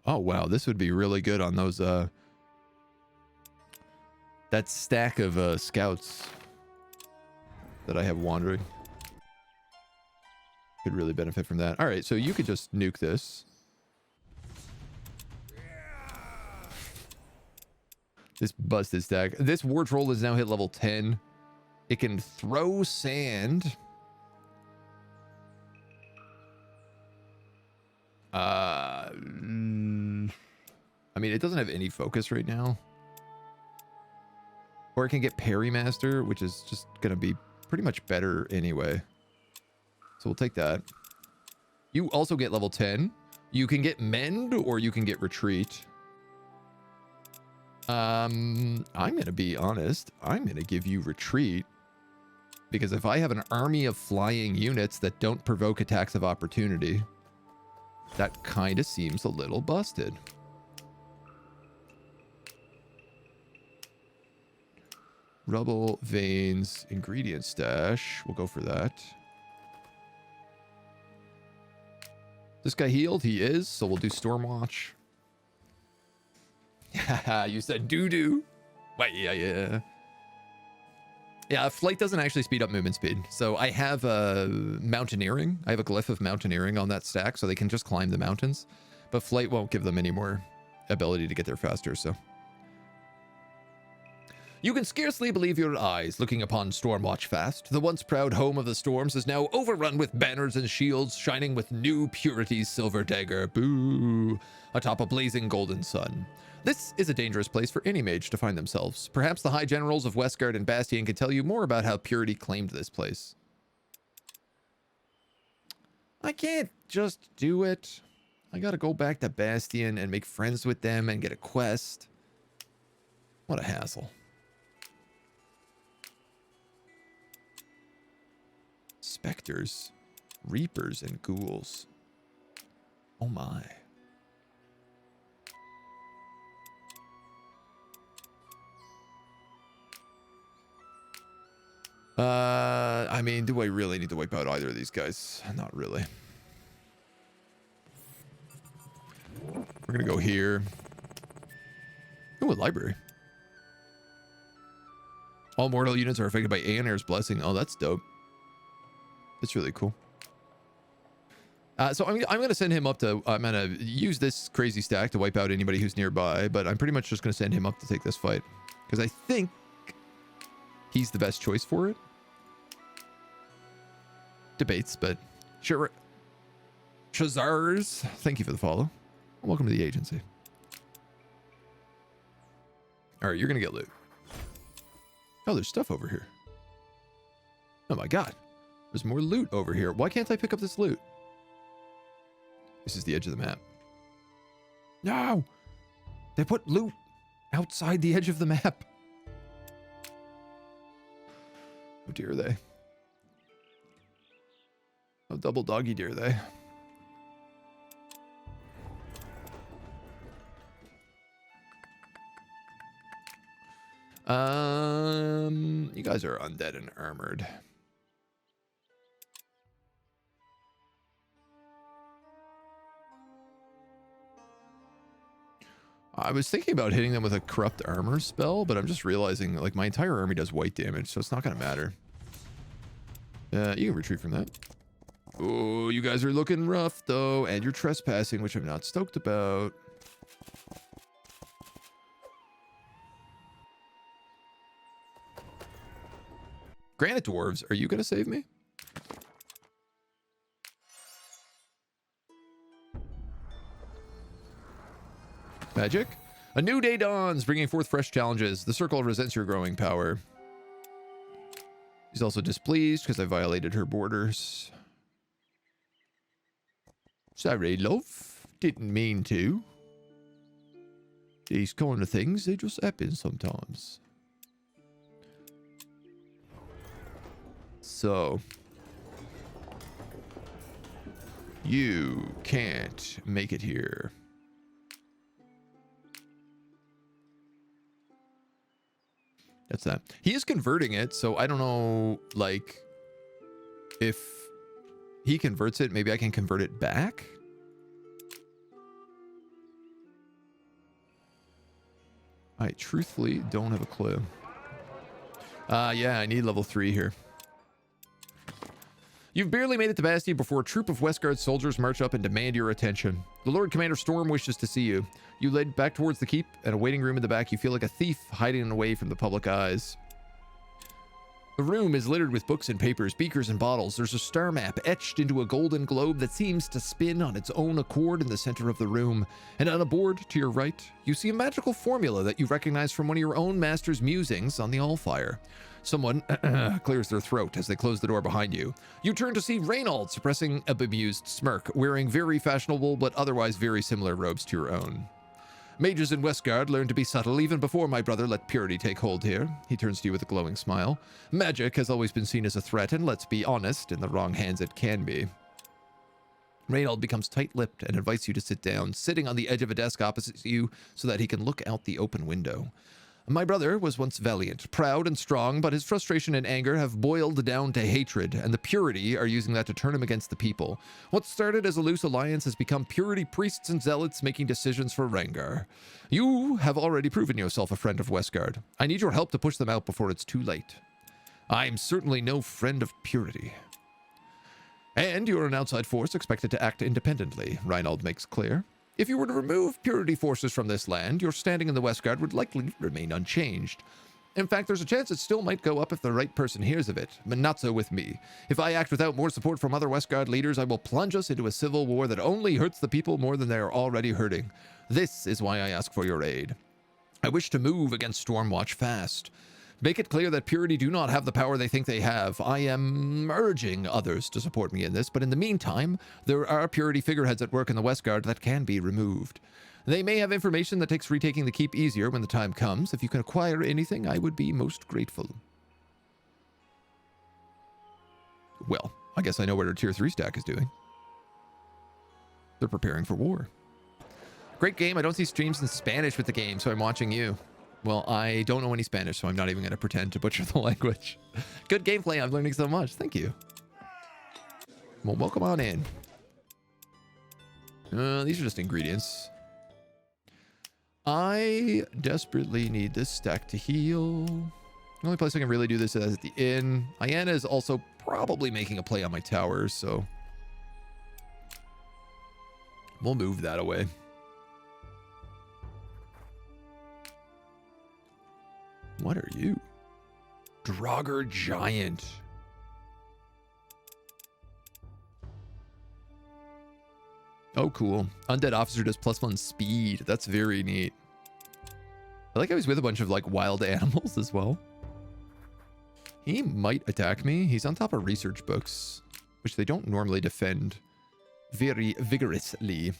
Oh wow, this would be really good on those that stack of scouts that I have wandering. Could really benefit from that. All right, so you could just nuke this. This busted stack. This war troll is now hit level 10. It can throw sand. I mean, it doesn't have any focus right now. Or it can get Parry Master, which is just going to be pretty much better anyway. So we'll take that. You also get level 10. You can get Mend or you can get Retreat. I'm going to be honest. I'm going to give you Retreat. Because if I have an army of flying units that don't provoke attacks of opportunity, that kind of seems a little busted. Rubble, veins, ingredient stash. We'll go for that. This guy healed? He is, so we'll do Stormwatch. Yeah, you said doo-doo. Wait, yeah. Yeah, flight doesn't actually speed up movement speed. So I have mountaineering. I have a glyph of mountaineering on that stack, so they can just climb the mountains. But flight won't give them any more ability to get there faster, so. You can scarcely believe your eyes looking upon Stormwatch Fast. The once proud home of the storms is now overrun with banners and shields shining with new Purity's silver dagger. Boo! Atop a blazing golden sun. This is a dangerous place for any mage to find themselves. Perhaps the High Generals of Westguard and Bastion can tell you more about how Purity claimed this place. I can't just do it. I gotta go back to Bastion and make friends with them and get a quest. What a hassle. Specters, reapers, and ghouls. Oh my. I mean, do I really need to wipe out either of these guys? Not really. We're gonna go here. Oh, a library. All mortal units are affected by Ayanna's blessing. Oh, that's dope. That's really cool. So I'm going to send him up to... I'm going to use this crazy stack to wipe out anybody who's nearby, but I'm pretty much just going to send him up to take this fight. Because I think he's the best choice for it. Debates, but sure. Shazars, thank you for the follow. Welcome to the agency. All right, you're going to get loot. Oh, there's stuff over here. Oh my god. There's more loot over here. Why can't I pick up this loot? This is the edge of the map. No! They put loot outside the edge of the map. Oh dear, are they? Oh, double doggy dear, they? You guys are undead and armored. I was thinking about hitting them with a corrupt armor spell, but I'm just realizing like my entire army does white damage, so it's not gonna matter. You can retreat from that. Oh, you guys are looking rough though, and you're trespassing, which I'm not stoked about. Granite dwarves, are you gonna save me? Magic. A new day dawns, bringing forth fresh challenges. The circle resents your growing power. She's also displeased because I violated her borders. Sorry, love. Didn't mean to. These kind of things, they just happen sometimes. So, you can't make it here. That's that. He is converting it, so I don't know, like, if he converts it, maybe I can convert it back? I truthfully don't have a clue. Yeah, I need level 3 here. You've barely made it to Bastion before a troop of Westguard soldiers march up and demand your attention. The Lord Commander Storm wishes to see you. You led back towards the keep, and a waiting room in the back. You feel like a thief hiding away from the public eyes. The room is littered with books and papers, beakers and bottles. There's a star map etched into a golden globe that seems to spin on its own accord in the center of the room. And on a board to your right, you see a magical formula that you recognize from one of your own master's musings on the Allfire. Someone clears their throat as they close the door behind you. You turn to see Reynold suppressing a bemused smirk, wearing very fashionable but otherwise very similar robes to your own. Mages in Westguard learn to be subtle even before my brother let purity take hold here. He turns to you with a glowing smile. Magic has always been seen as a threat, and let's be honest, in the wrong hands it can be. Reynold becomes tight-lipped and invites you to sit down, sitting on the edge of a desk opposite you so that he can look out the open window. My brother was once valiant, proud and strong, but his frustration and anger have boiled down to hatred, and the Purity are using that to turn him against the people. What started as a loose alliance has become Purity priests and zealots making decisions for Rengar. You have already proven yourself a friend of Westguard. I need your help to push them out before it's too late. I'm certainly no friend of Purity. And you're an outside force expected to act independently, Reynold makes clear. If you were to remove Purity forces from this land, your standing in the Westguard would likely remain unchanged. In fact, there's a chance it still might go up if the right person hears of it, but not so with me. If I act without more support from other Westguard leaders, I will plunge us into a civil war that only hurts the people more than they are already hurting. This is why I ask for your aid. I wish to move against Stormwatch fast. Make it clear that Purity do not have the power they think they have. I am urging others to support me in this, but in the meantime, there are Purity figureheads at work in the Westguard that can be removed. They may have information that takes retaking the keep easier when the time comes. If you can acquire anything, I would be most grateful. Well, I guess I know what our tier 3 stack is doing. They're preparing for war. Great game. I don't see streams in Spanish with the game, so I'm watching you. Well, I don't know any Spanish, so I'm not even going to pretend to butcher the language. Good gameplay. I'm learning so much. Thank you. Well, welcome on in. These are just ingredients. I desperately need this stack to heal. The only place I can really do this is at the inn. Ayanna is also probably making a play on my towers, so we'll move that away. What are you? Draugr Giant. Oh, cool. Undead officer does +1 speed. That's very neat. I like how he's with a bunch of like wild animals as well. He might attack me. He's on top of research books, which they don't normally defend very vigorously.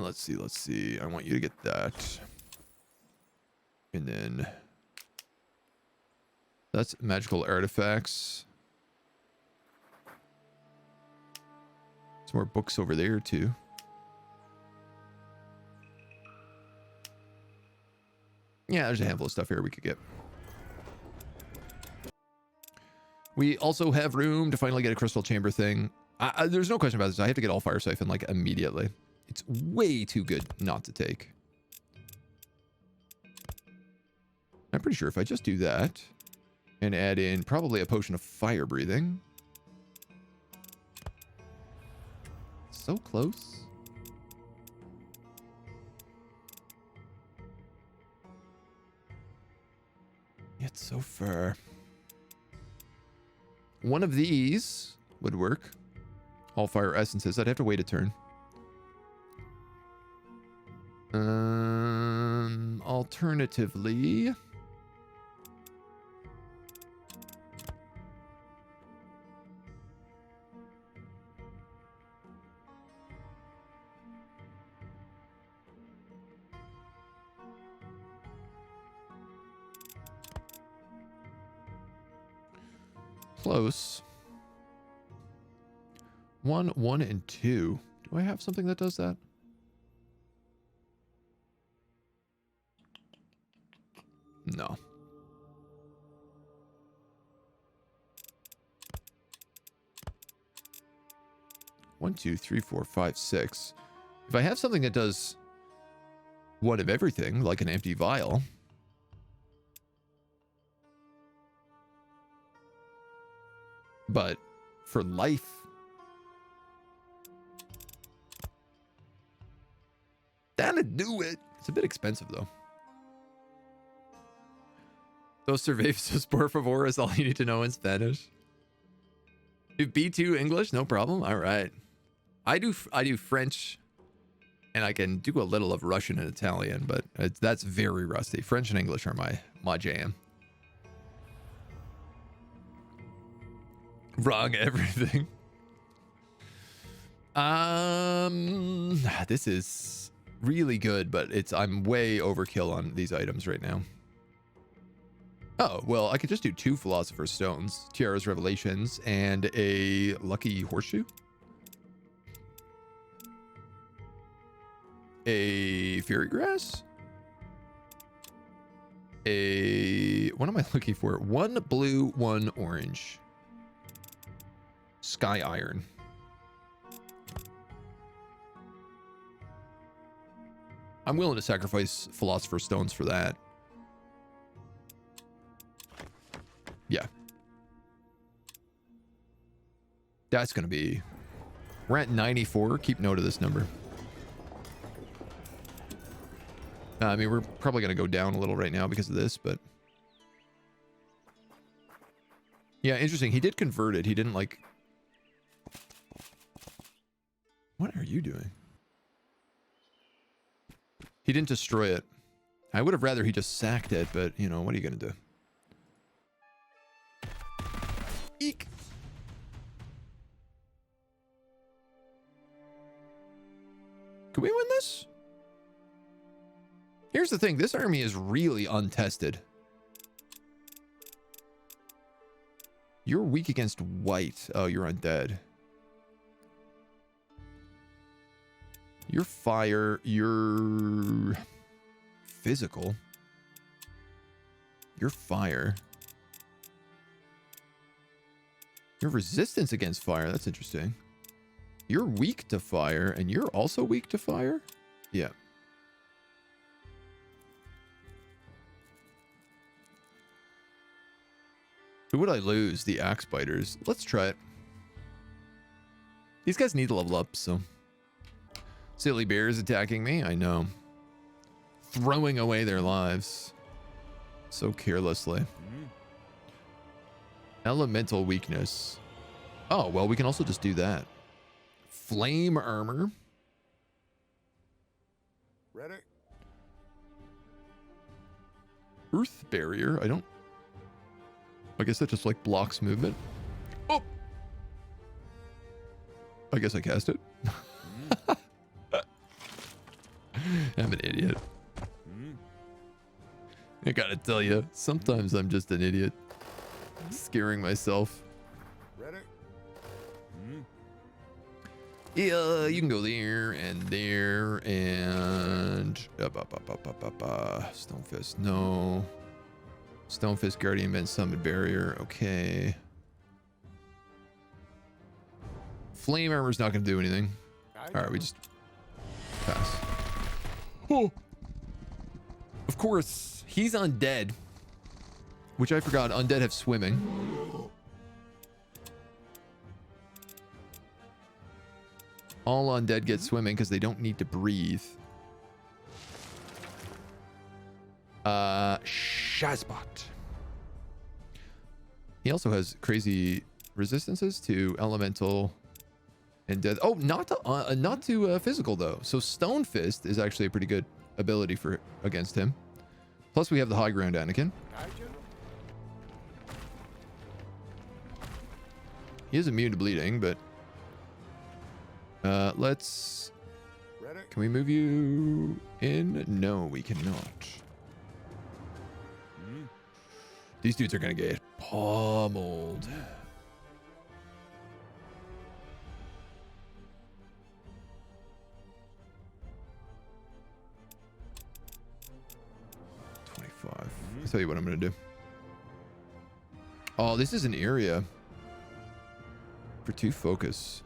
Let's see. I want you to get that. And then that's magical artifacts. Some more books over there too. Yeah, there's a handful of stuff here we could get. We also have room to finally get a crystal chamber thing. There's no question about this. I have to get Allfire Siphon like immediately. It's way too good not to take. I'm pretty sure if I just do that and add in probably a potion of fire breathing. So close. Yet so far. One of these would work. Allfire essences. I'd have to wait a turn. Alternatively, close. 1, 1, and 2. Do I have something that does that? No. One, two, three, four, five, six. If I have something that does one of everything, like an empty vial, but for life, that'd do it. It's a bit expensive though. Dos cervezas, por favor, is all you need to know in Spanish. Do B2 English, no problem. All right. I do French, and I can do a little of Russian and Italian, but that's very rusty. French and English are my jam. Wrong everything. This is really good, but I'm way overkill on these items right now. Oh, well, I could just do 2 Philosopher's Stones, Tiara's Revelations, and a Lucky Horseshoe. A Fairy Grass. What am I looking for? 1 blue, 1 orange. Sky Iron. I'm willing to sacrifice Philosopher's Stones for that. Yeah. That's going to be... We're at 94. Keep note of this number. I mean, we're probably going to go down a little right now because of this, but... Yeah, interesting. He did convert it. He didn't, like... What are you doing? He didn't destroy it. I would have rather he just sacked it, but, you know, what are you going to do? Eek. Can we win this? Here's the thing. This army is really untested. You're weak against white. Oh, you're undead. You're fire. You're physical. You're fire. Your resistance against fire. That's interesting. You're weak to fire, and you're also weak to fire? Yeah. Who would I lose? The axe biters. Let's try it. These guys need to level up, so... Silly bears attacking me? I know. Throwing away their lives. So carelessly. Elemental weakness. Oh, well, we can also just do that. Flame armor. Ready? Earth barrier. I guess that just like blocks movement. Oh! I guess I cast it. I'm an idiot. I gotta tell you, sometimes I'm just an idiot. Scaring myself. Ready? Yeah, you can go there and Stonefist, no. Stonefist, Guardian Men, Summon Barrier, okay. Flame Armor's not gonna do anything. Alright, we just pass. Oh! Of course, he's undead. Which I forgot, undead have swimming. All undead get swimming because they don't need to breathe. Shazbot. He also has crazy resistances to elemental And death. Oh, not to physical though. So Stone Fist is actually a pretty good ability for against him. Plus we have the high ground Anakin. Aye, General. He is immune to bleeding, but let's. Ready? Can we move you in? No, we cannot. These dudes are gonna get pummeled. I'll tell you what I'm gonna do. Oh, this is an area for 2 focus.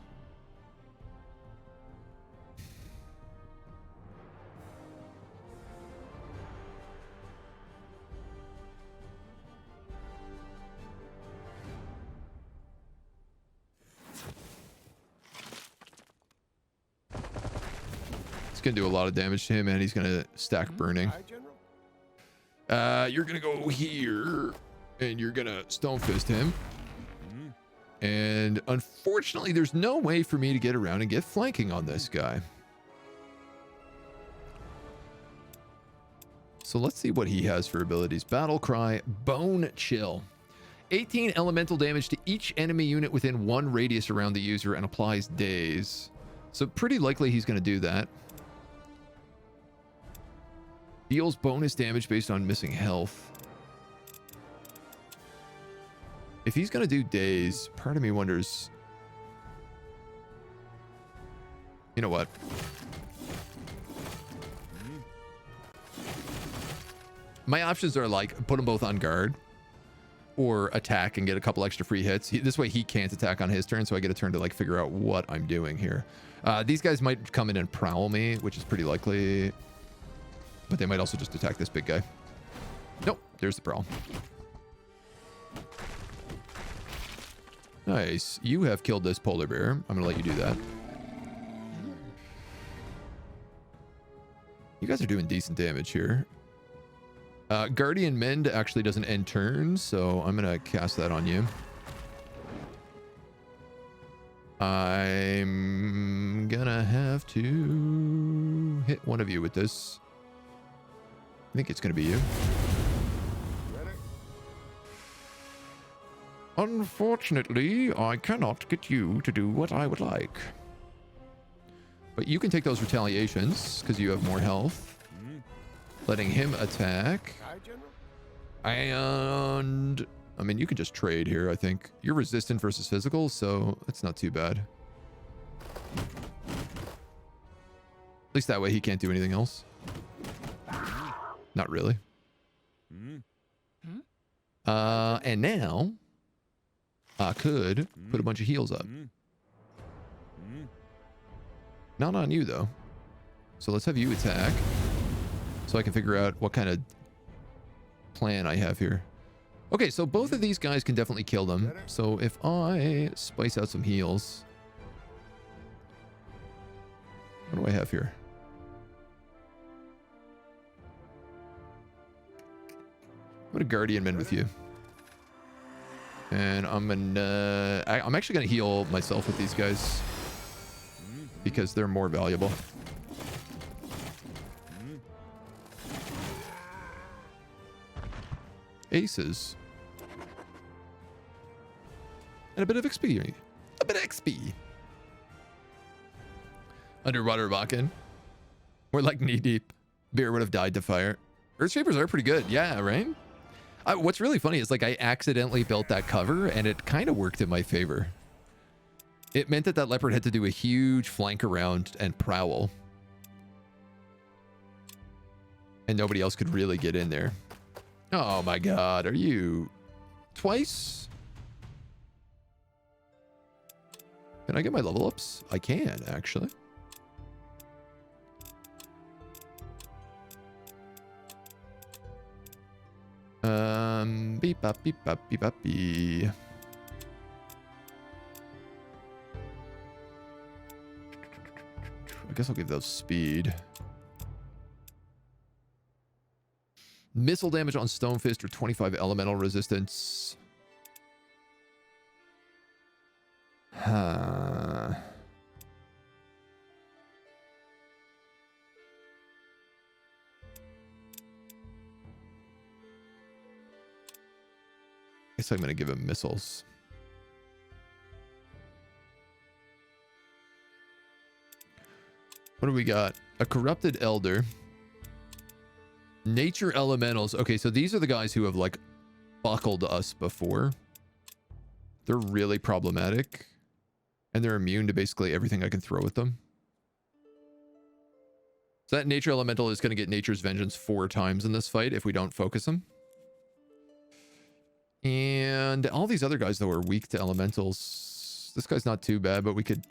It's gonna do a lot of damage to him, and he's gonna stack burning. Aye, General. You're gonna go here, and you're gonna Stone Fist him. And unfortunately, there's no way for me to get around and get flanking on this guy. So let's see what he has for abilities. Battle Cry, Bone Chill. 18 elemental damage to each enemy unit within 1 radius around the user and applies daze. So pretty likely he's going to do that. Deals bonus damage based on missing health. If he's going to do daze, part of me wonders... You know what? My options are like, put them both on guard. Or attack and get a couple extra free hits. This way he can't attack on his turn, so I get a turn to like figure out what I'm doing here. These guys might come in and prowl me, which is pretty likely. But they might also just attack this big guy. Nope, there's the prowl. Nice. You have killed this polar bear. I'm going to let you do that. You guys are doing decent damage here. Guardian Mend actually doesn't end turns, so I'm going to cast that on you. I'm going to have to hit one of you with this. I think it's going to be you. Ready? Unfortunately, I cannot get you to do what I would like. But you can take those retaliations because you have more health. Letting him attack. Aye, General. And I mean, you can just trade here, I think. You're resistant versus physical, so it's not too bad. At least that way he can't do anything else. Not really. And now I could put a bunch of heals up. Not on you though. So let's have you attack. So I can figure out what kind of plan I have here. Okay, so both of these guys can definitely kill them. So if I spice out some heals. What do I have here? I'm gonna Guardian Mend with you. And I'm actually gonna heal myself with these guys. Because they're more valuable. Aces. And a bit of XP. A bit of XP. Underwater Bakken. We're like knee deep. Beer would have died to fire. Earthshapers are pretty good. Yeah, right? What's really funny is like I accidentally built that cover and it kind of worked in my favor. It meant that that leopard had to do a huge flank around and prowl. And nobody else could really get in there. Oh my god, are you... Twice? Can I get my level ups? I can, actually. Beep bop beep bop beep bop beep. I guess I'll give those speed. Missile damage on Stone Fist or 25 elemental resistance. guess I'm going to give him missiles. What do we got? A corrupted elder. Nature elementals. Okay, so these are the guys who have like buckled us before. They're really problematic. And they're immune to basically everything I can throw at them. So that nature elemental is going to get nature's vengeance 4 times in this fight if we don't focus him. And all these other guys, though, are weak to elementals. This guy's not too bad, but we could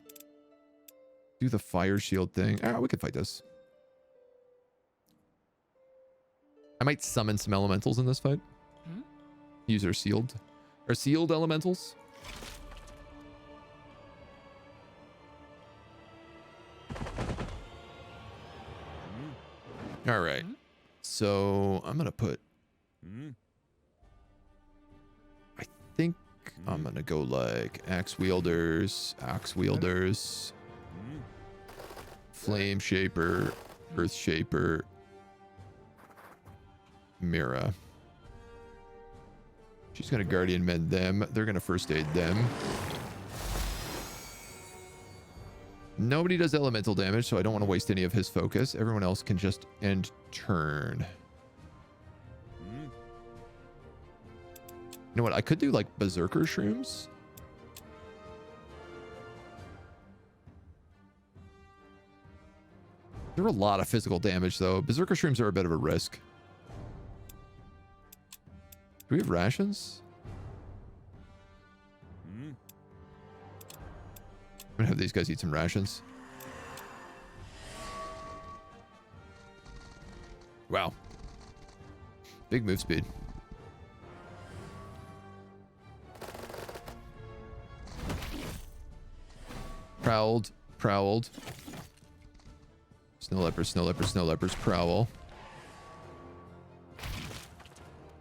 do the fire shield thing. Ah, we could fight this. I might summon some elementals in this fight. Use our sealed elementals. All right. So I'm going to put... I think I'm going to go like axe wielders, flame shaper, earth shaper, Mira. She's going to guardian mend them. They're going to first aid them. Nobody does elemental damage, so I don't want to waste any of his focus. Everyone else can just end turn. You know what? I could do like berserker shrooms. They're a lot of physical damage, though. Berserker shrooms are a bit of a risk. Do we have rations? I'm gonna have these guys eat some rations. Wow. Big move speed. Prowled. Snow lepers, prowl.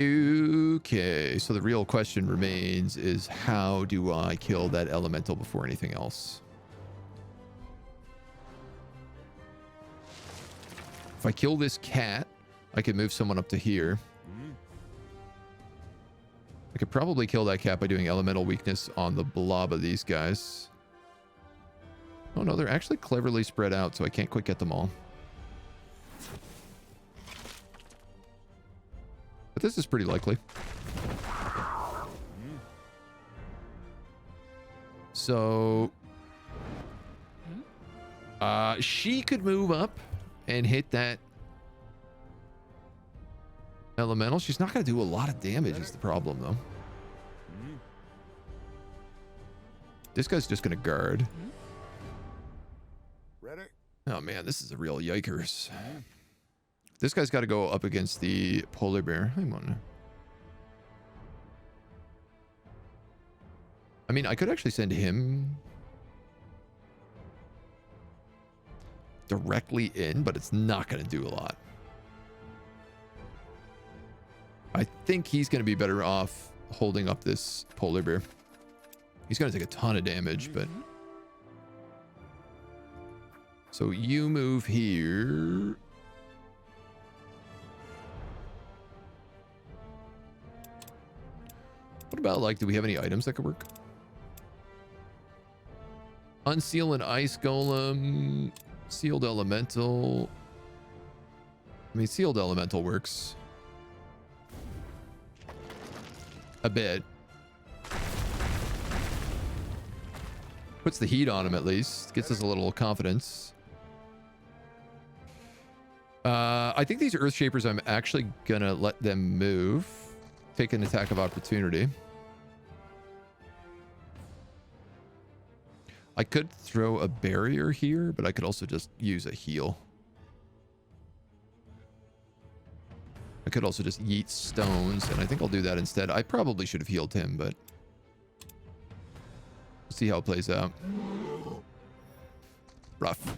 Okay, so the real question remains is how do I kill that elemental before anything else? If I kill this cat, I can move someone up to here. I could probably kill that cat by doing elemental weakness on the blob of these guys. Oh no, they're actually cleverly spread out, so I can't quite get them all. But this is pretty likely. So... she could move up and hit that elemental. She's not going to do a lot of damage is the problem, though. This guy's just going to guard. Ready? Oh, man, this is a real yikers. This guy's got to go up against the polar bear. Hang on. I mean, I could actually send him directly in, but it's not going to do a lot. I think he's going to be better off holding up this polar bear. He's going to take a ton of damage, but... So you move here. What about, like, do we have any items that could work? Unseal an ice golem. Sealed elemental. I mean, sealed elemental works a bit. Puts the heat on him at least. Gets us a little confidence. I think these Earth Shapers, I'm actually gonna let them move. Take an attack of opportunity. I could throw a barrier here, but I could also just use a heal. I could also just yeet stones, and I think I'll do that instead. I probably should have healed him, but we'll see how it plays out. Rough.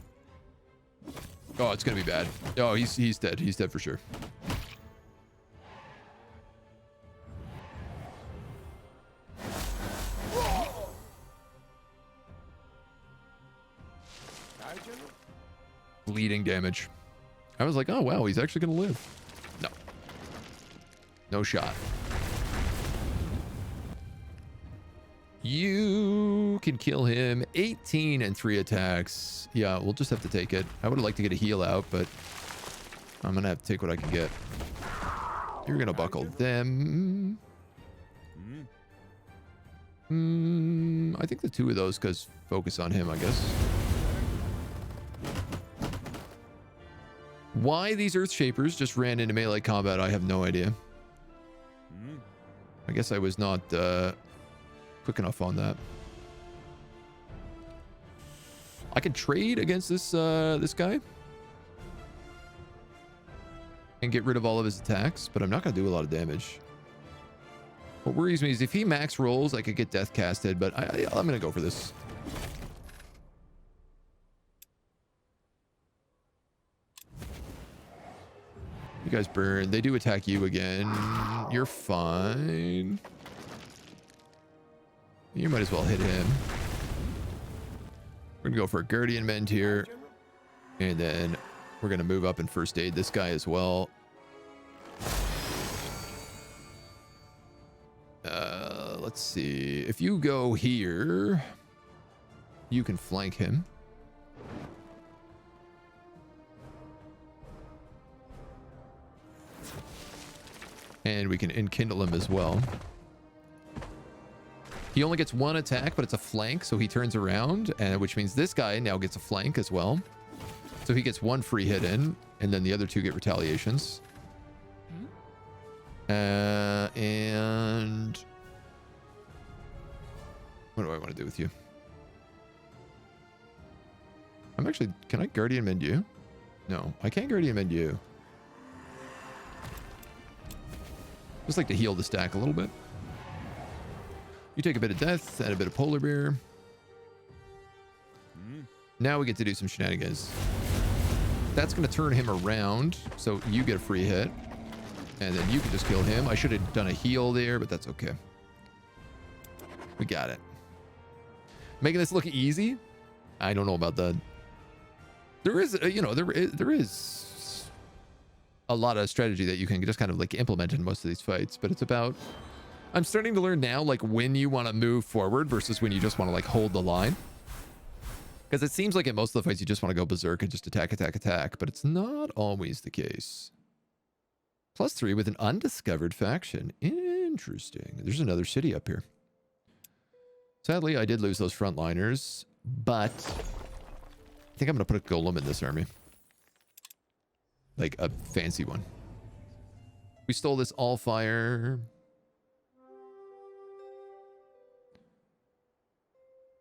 Oh, it's gonna be bad. Oh, he's dead. He's dead for sure. Bleeding damage. I was like, oh wow, he's actually gonna live. No. No shot. You can kill him. 18 and 3 attacks. Yeah, we'll just have to take it. I would have liked to get a heal out, but I'm going to have to take what I can get. You're going to buckle them. I think the 2 of those because focus on him, I guess. Why these Earth Shapers just ran into melee combat, I have no idea. I guess I was not quick enough on that. I can trade against this this guy and get rid of all of his attacks, but I'm not going to do a lot of damage. What worries me is if he max rolls, I could get death casted, but I'm going to go for this. You guys burn. They do attack you again. You're fine. You might as well hit him. We're going to go for a Guardian Mend here. And then we're going to move up and first aid this guy as well. Let's see. If you go here, you can flank him. And we can enkindle him as well. He only gets 1 attack, but it's a flank, so he turns around, and which means this guy now gets a flank as well. So he gets 1 free hit in, and then the other 2 get retaliations. And what do I want to do with you? I'm actually, can I Guardian Mend you? No, I can't Guardian Mend you. Just like to heal the stack a little bit. You take a bit of death and a bit of polar bear. Now we get to do some shenanigans. That's going to turn him around, so you get a free hit. And then you can just kill him. I should have done a heal there, but that's okay. We got it. Making this look easy? I don't know about that. There is, you know, there is a lot of strategy that you can just kind of like implement in most of these fights, but it's about, I'm starting to learn now, like when you want to move forward versus when you just want to like hold the line. Because it seems like in most of the fights, you just want to go berserk and just attack, attack, attack, but it's not always the case. +3 with an undiscovered faction. Interesting. There's another city up here. Sadly, I did lose those frontliners, but I think I'm going to put a golem in this army. Like a fancy one. We stole this Allfire.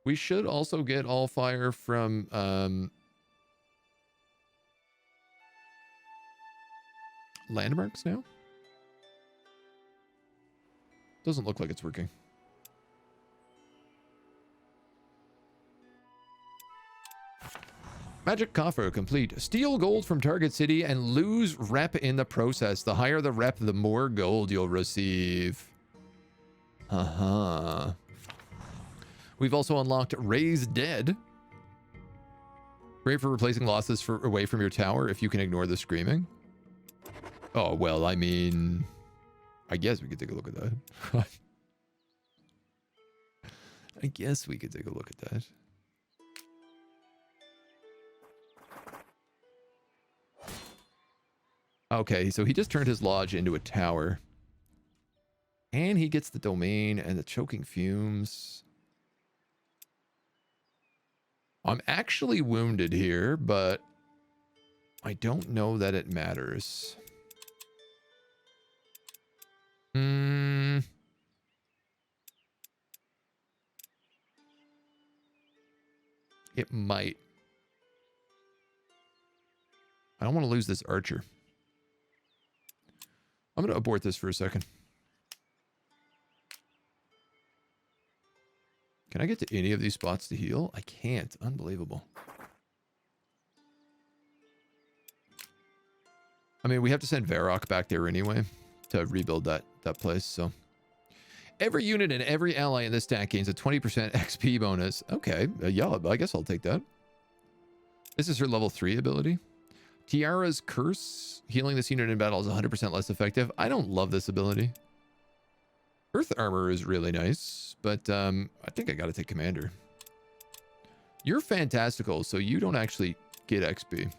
We should also get Allfire from landmarks now. Doesn't look like it's working. Magic coffer complete. Steal gold from target city and lose rep in the process. The higher the rep, the more gold you'll receive. We've also unlocked Raise Dead. Great for replacing losses away from your tower if you can ignore the screaming. Oh, well, I mean, I guess we could take a look at that. I guess we could take a look at that. Okay, so he just turned his lodge into a tower. And he gets the domain and the choking fumes. I'm actually wounded here, but I don't know that it matters. It might. I don't want to lose this archer. I'm going to abort this for a second. Can I get to any of these spots to heal? I can't. Unbelievable. I mean, we have to send Varrock back there anyway to rebuild that place, so. Every unit and every ally in this stack gains a 20% XP bonus. Okay, yeah, I guess I'll take that. This is her level 3 ability. Tiara's Curse. Healing this unit in battle is 100% less effective. I don't love this ability. Earth armor is really nice, but I think I gotta take commander. You're fantastical, so you don't actually get XP.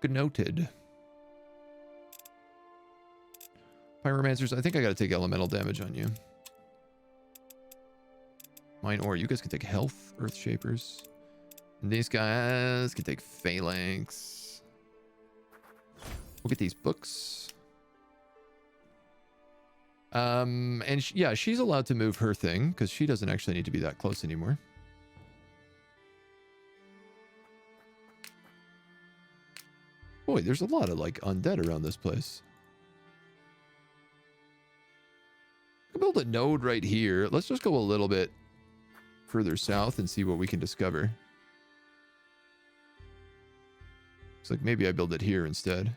Good noted. Pyromancers, I think I gotta take elemental damage on you. Mine or you guys can take health, earth shapers. And these guys can take phalanx. We'll get these books. And yeah, she's allowed to move her thing because she doesn't actually need to be that close anymore. Boy, there's a lot of like undead around this place. I can build a node right here. Let's just go a little bit further south and see what we can discover. Looks like maybe I build it here instead.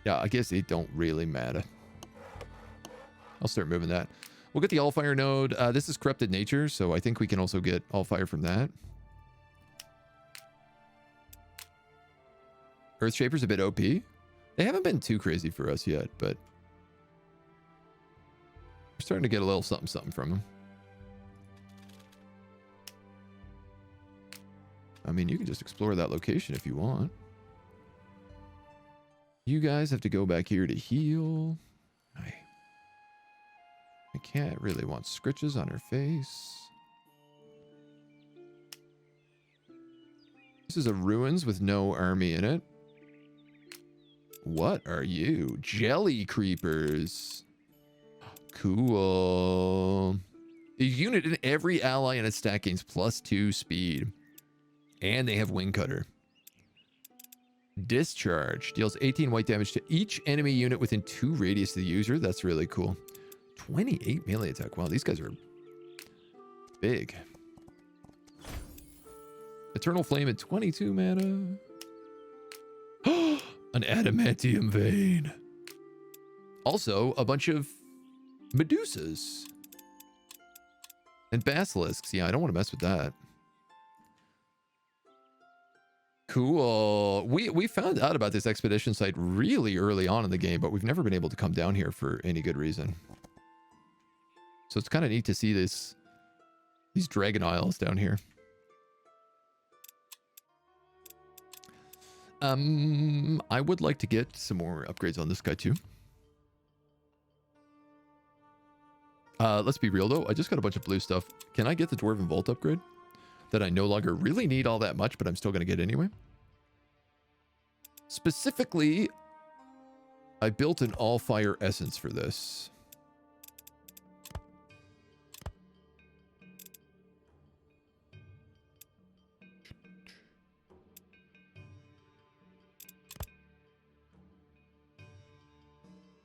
Yeah, I guess it don't really matter. I'll start moving that. We'll get the Allfire node. This is corrupted nature, so I think we can also get Allfire from that. Earthshaper's a bit OP. They haven't been too crazy for us yet, but we're starting to get a little something something from them. I mean, you can just explore that location if you want. You guys have to go back here to heal. I can't really want scritches on her face. This is a ruins with no army in it. What are you? Jelly creepers. Cool. A unit in every ally in its stack gains +2 speed. And they have wing cutter. Discharge. Deals 18 white damage to each enemy unit within 2 radius of the user. That's really cool. 28 melee attack. Wow, these guys are big. Eternal Flame at 22 mana. An adamantium vein. Also, a bunch of Medusas. And basilisks. Yeah, I don't want to mess with that. Cool. We found out about this expedition site really early on in the game, but we've never been able to come down here for any good reason. So it's kind of neat to see these dragon isles down here. I would like to get some more upgrades on this guy too. Let's be real though. I just got a bunch of blue stuff. Can I get the Dwarven Vault upgrade? That I no longer really need all that much, but I'm still going to get anyway. Specifically, I built an Allfire essence for this.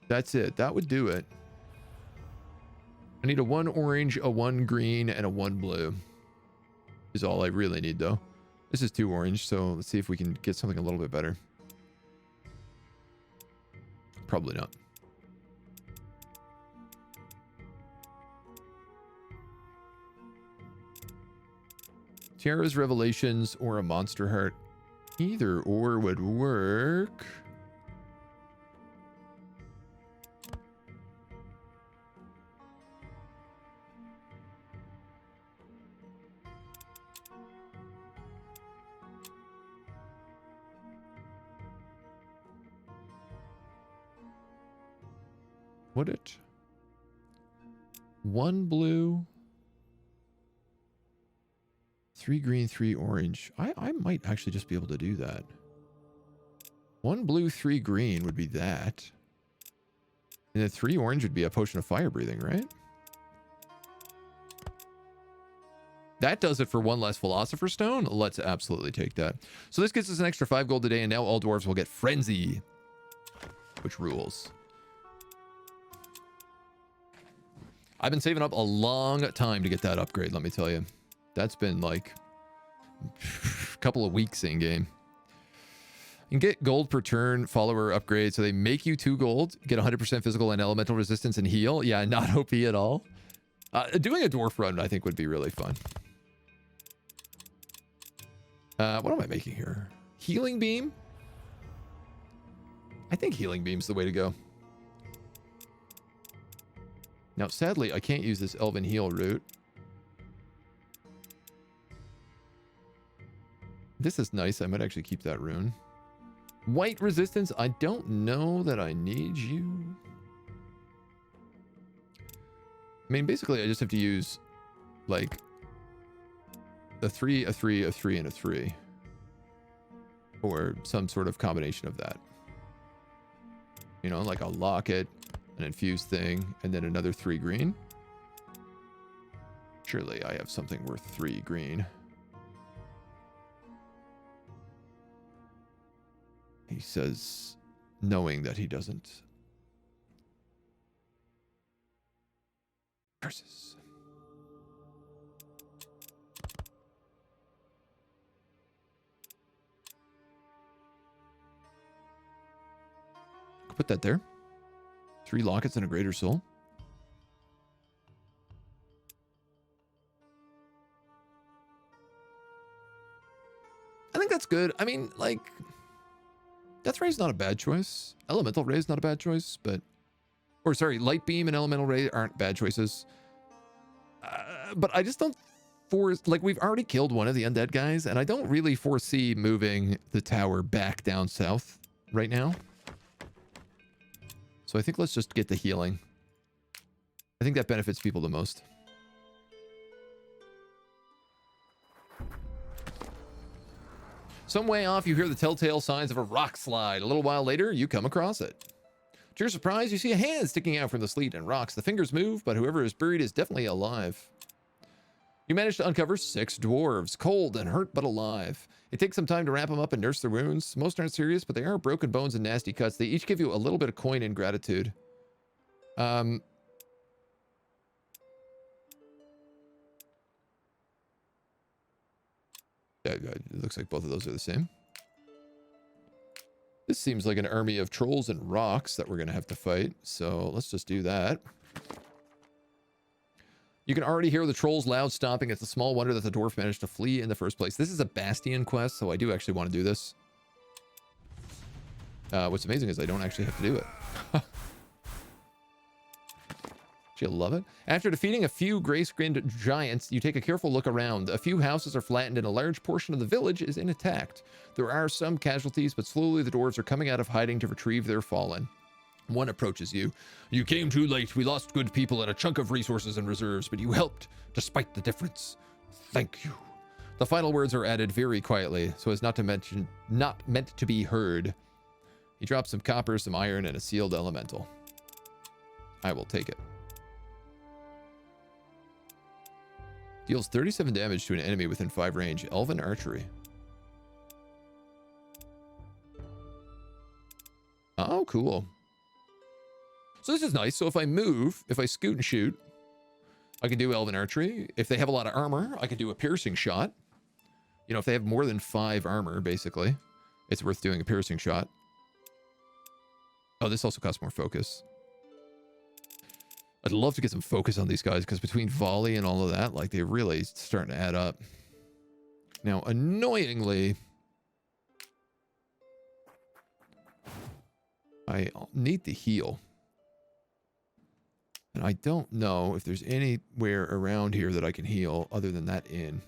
That's it. That would do it. I need a 1 orange, a 1 green, and a 1 blue. Is all I really need though. This is 2 orange, so let's see if we can get something a little bit better. Probably not. Tiara's Revelations or a Monster Heart. Either or would work. Would it? 1 blue, 3 green, 3 orange. I might actually just be able to do that. 1 blue, 3 green would be that. And then 3 orange would be a potion of fire breathing, right? That does it for 1 less Philosopher's Stone. Let's absolutely take that. So this gets us an extra 5 gold today, and now all dwarves will get Frenzy, which rules. I've been saving up a long time to get that upgrade, let me tell you. That's been like a couple of weeks in game. You can get gold per turn follower upgrade. So they make you 2 gold, get 100% physical and elemental resistance and heal. Yeah, not OP at all. Doing a dwarf run, I think, would be really fun. What am I making here? Healing beam? I think healing beam's the way to go. Now, sadly, I can't use this elven heal route. This is nice. I might actually keep that rune. White resistance. I don't know that I need you. I mean, basically, I just have to use, like, a 3, a 3, a 3, and a 3. Or some sort of combination of that. You know, like a locket, an infused thing, and then another 3 green. Surely I have something worth 3 green. He says, knowing that he doesn't. Curses. Put that there. 3 lockets and a greater soul. I think that's good. I mean, like, Death Ray is not a bad choice. Elemental Ray is not a bad choice, but... Or, sorry, Light Beam and Elemental Ray aren't bad choices. But I just don't like, we've already killed one of the undead guys, and I don't really foresee moving the tower back down south right now. So I think let's just get the healing. I think that benefits people the most. Some way off, you hear the telltale signs of a rock slide. A little while later, you come across it. To your surprise, you see a hand sticking out from the sleet and rocks. The fingers move, but whoever is buried is definitely alive. You manage to uncover 6 dwarves, cold and hurt but alive. It takes some time to wrap them up and nurse their wounds. Most aren't serious, but they are broken bones and nasty cuts. They each give you a little bit of coin in gratitude. Yeah, it looks like both of those are the same. This seems like an army of trolls and rocks that we're going to have to fight. So let's just do that. You can already hear the trolls loud stomping. It's a small wonder that the dwarf managed to flee in the first place. This is a bastion quest, so I do actually want to do this. What's amazing is I don't actually have to do it. You'll love it. After defeating a few gray-skinned giants, you take a careful look around. A few houses are flattened and a large portion of the village is intact. There are some casualties, but slowly the dwarves are coming out of hiding to retrieve their fallen. One approaches you. You came too late. We lost good people and a chunk of resources and reserves, but you helped despite the difference. Thank you. The final words are added very quietly, so as not meant to be heard. He drops some copper, some iron, and a sealed elemental. I will take it. Deals 37 damage to an enemy within 5 range. Elven archery. Oh, cool. So this is nice. So if I move, if I scoot and shoot, I can do elven archery. If they have a lot of armor, I can do a piercing shot. You know, if they have more than 5 armor, basically, it's worth doing a piercing shot. Oh, this also costs more focus. I'd love to get some focus on these guys, because between volley and all of that, like, they're really starting to add up. Now, annoyingly, I need to heal. And I don't know if there's anywhere around here that I can heal other than that inn.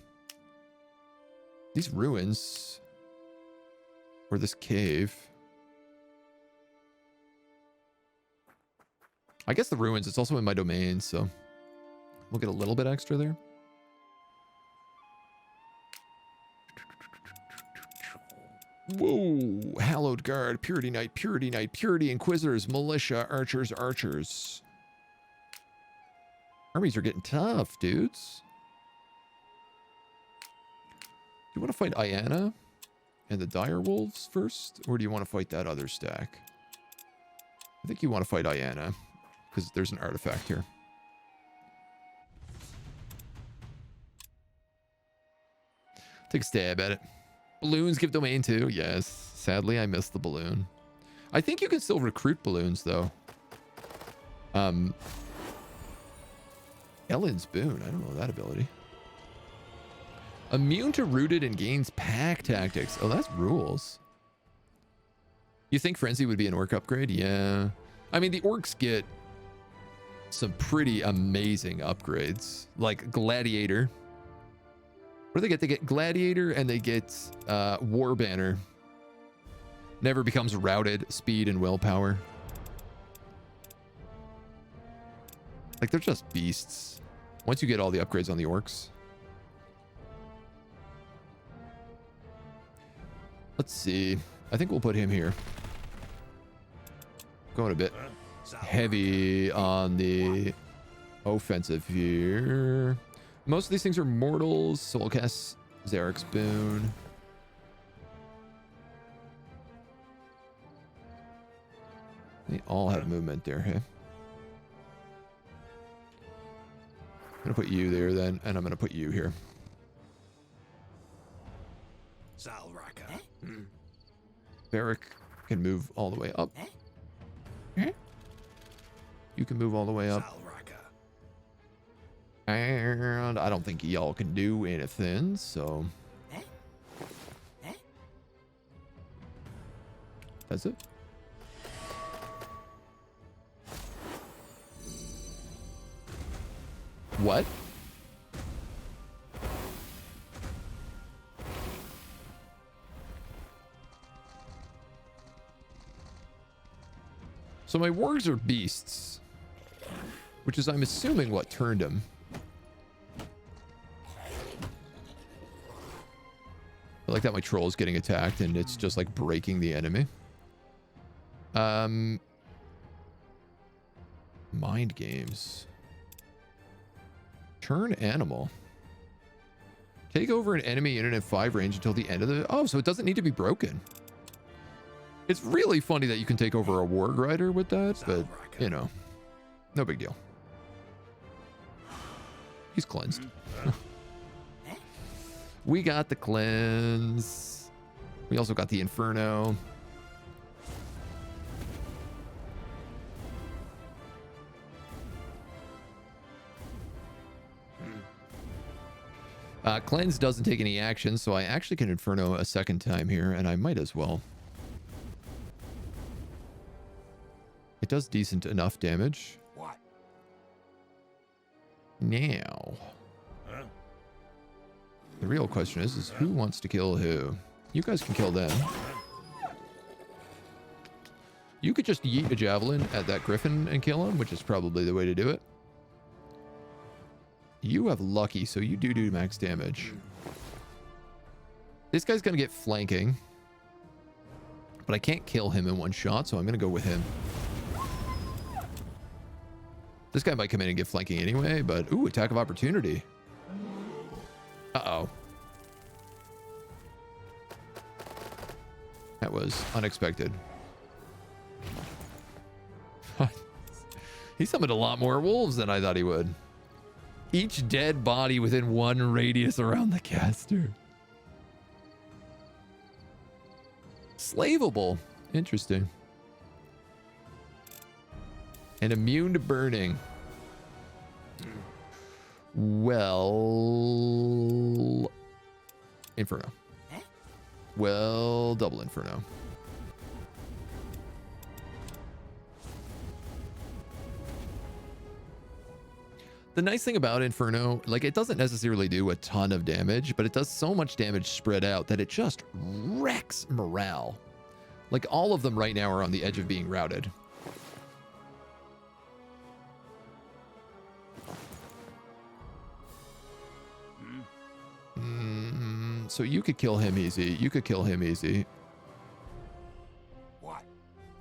These ruins, or this cave. I guess the ruins, it's also in my domain, so we'll get a little bit extra there. Whoa! Hallowed Guard, Purity Knight, Purity Inquisitors, Militia, Archers, Archers. Armies are getting tough, dudes. Do you want to fight Ayanna and the Dire Wolves first? Or do you want to fight that other stack? I think you want to fight Ayanna, because there's an artifact here. Take a stab at it. Balloons give domain too. Yes. Sadly, I missed the balloon. I think you can still recruit balloons, though. Ellen's Boon. I don't know that ability. Immune to rooted and gains pack tactics. Oh, that's rules. You think Frenzy would be an orc upgrade? Yeah. I mean, the orcs get some pretty amazing upgrades, like Gladiator. What do they get? They get Gladiator and they get War Banner. Never becomes routed, speed and willpower. Like, they're just beasts. Once you get all the upgrades on the orcs. Let's see. I think we'll put him here. Going a bit heavy on the offensive here. Most of these things are mortals, so we'll cast Zarek's Boon. They all have movement there, hey? I'm gonna put you there then, and I'm gonna put you here. Varric can move all the way up. You can move all the way up. And I don't think y'all can do anything, so... That's it. What? So my wargs are beasts, which is, I'm assuming, what turned him. I like that my troll is getting attacked and it's just like breaking the enemy. Mind games. Turn animal. Take over an enemy unit at 5 range until the end of the... Oh, so it doesn't need to be broken. It's really funny that you can take over a warg rider with that, but, you know, no big deal. He's cleansed. We got the cleanse. We also got the Inferno. Cleanse doesn't take any action, so I actually can Inferno a second time here, and I might as well. It does decent enough damage. What? Now, the real question is who wants to kill who? You guys can kill them. You could just yeet a javelin at that griffin and kill him, which is probably the way to do it. You have lucky, so you do max damage. This guy's gonna get flanking, but I can't kill him in one shot, so I'm gonna go with him. This guy might come in and get flanking anyway, but ooh, attack of opportunity. Uh-oh. That was unexpected. He summoned a lot more wolves than I thought he would. Each dead body within 1 radius around the caster. Slaveable. Interesting. And immune to burning. Well... Inferno. Well, double Inferno. The nice thing about Inferno, like, it doesn't necessarily do a ton of damage, but it does so much damage spread out that it just wrecks morale. Like, all of them right now are on the edge of being routed. So you could kill him easy. You could kill him easy. What?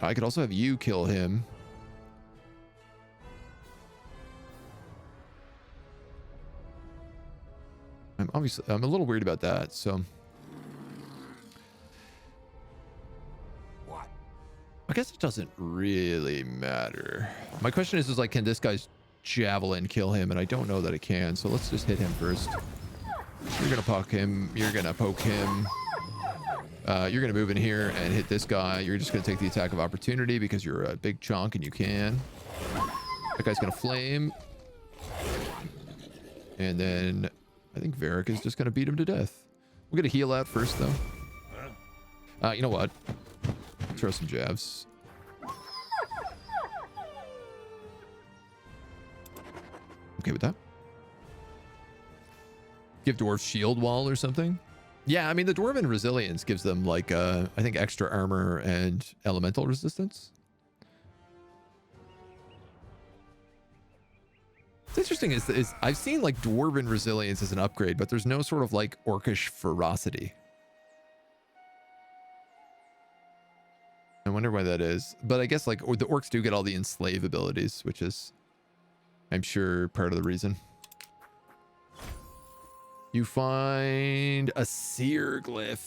I could also have you kill him. I'm a little worried about that, so. What? I guess it doesn't really matter. My question is like, can this guy's javelin kill him? And I don't know that it can, so let's just hit him first. You're gonna poke him. You're gonna poke him. You're gonna move in here and hit this guy. You're just gonna take the attack of opportunity because you're a big chunk and you can. That guy's gonna flame. And then I think Varric is just gonna beat him to death. We're gonna heal out first though. You know what? Throw some jabs. Okay with that. Give dwarves shield wall or something. Yeah, I mean, the dwarven resilience gives them like, I think extra armor and elemental resistance. What's interesting is I've seen like dwarven resilience as an upgrade, but there's no sort of like orcish ferocity. I wonder why that is. But I guess like the orcs do get all the enslave abilities, which is, I'm sure, part of the reason. You find a seer glyph.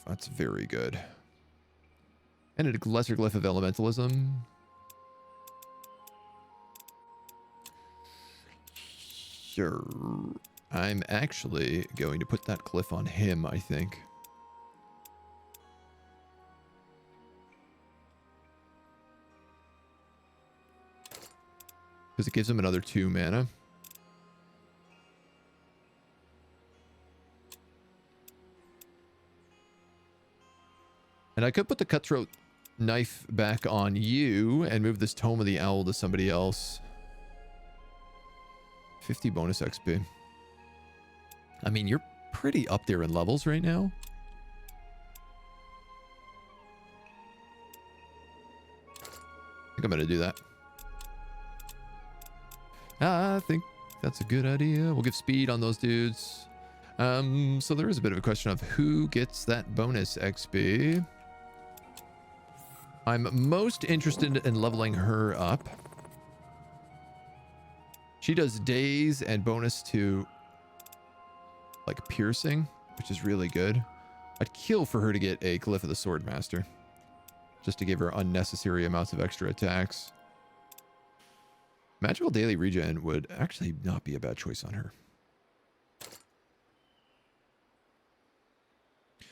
That's very good. And a lesser glyph of elementalism. Sure. I'm actually going to put that glyph on him, I think. Because it gives him another 2 mana. And I could put the cutthroat knife back on you and move this Tome of the Owl to somebody else. 50 bonus XP. I mean, you're pretty up there in levels right now. I think I'm going to do that. I think that's a good idea. We'll give speed on those dudes. So there is a bit of a question of who gets that bonus XP. I'm most interested in leveling her up. She does daze and bonus to like piercing, which is really good. I'd kill for her to get a Glyph of the Swordmaster, just to give her unnecessary amounts of extra attacks. Magical daily regen would actually not be a bad choice on her.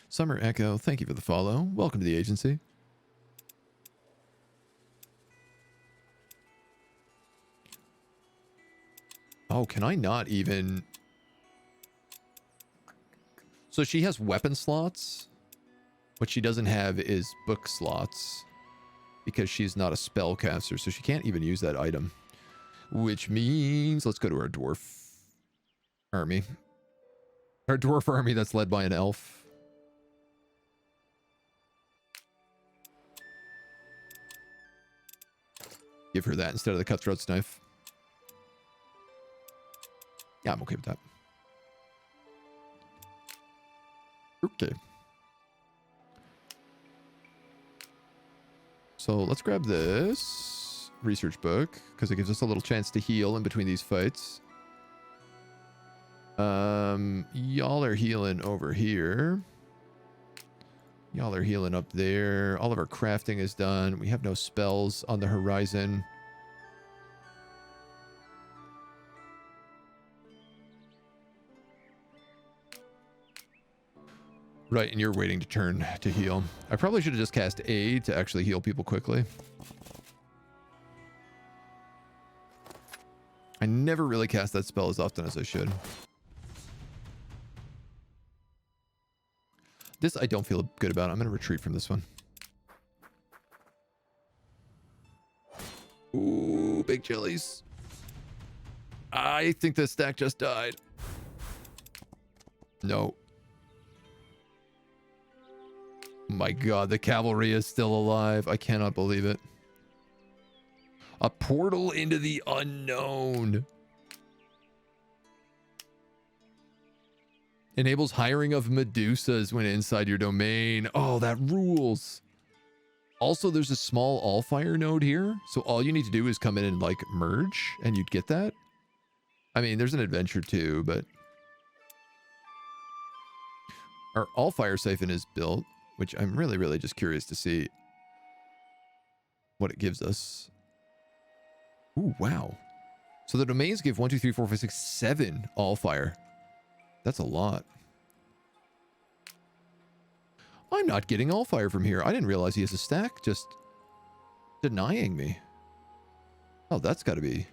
Summer Echo, thank you for the follow. Welcome to the agency. Oh, can I not even... So she has weapon slots. What she doesn't have is book slots, because she's not a spellcaster, so she can't even use that item. Which means, let's go to our dwarf army. Our dwarf army that's led by an elf. Give her that instead of the cutthroat's knife. Yeah, I'm okay with that. Okay. So let's grab this research book, because it gives us a little chance to heal in between these fights. Y'all are healing over here. Y'all are healing up there. All of our crafting is done. We have no spells on the horizon. Right, and you're waiting to turn to heal. I probably should have just cast Aid to actually heal people quickly. I never really cast that spell as often as I should. This I don't feel good about. I'm going to retreat from this one. Ooh, big jellies. I think this stack just died. No. My god, the cavalry is still alive. I cannot believe it. A portal into the unknown. Enables hiring of Medusas when inside your domain. Oh, that rules. Also, there's a small Allfire node here. So all you need to do is come in and like merge and you'd get that. I mean, there's an adventure too, but our Allfire siphon is built, which I'm really, really just curious to see what it gives us. Ooh, wow. So the domains give 1, 2, 3, 4, 5, 6, 7 Allfire. That's a lot. I'm not getting Allfire from here. I didn't realize he has a stack just denying me. Oh, that's got to be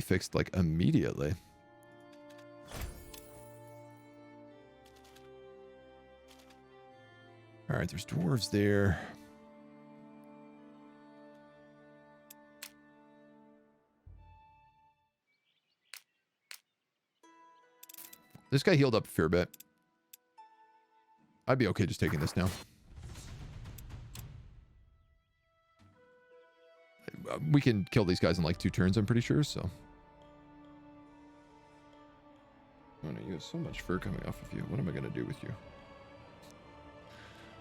fixed like immediately. All right, there's dwarves there. This guy healed up a fair bit. I'd be okay just taking this now. We can kill these guys in like 2 turns, I'm pretty sure, so. Oh no, you have so much fur coming off of you. What am I going to do with you?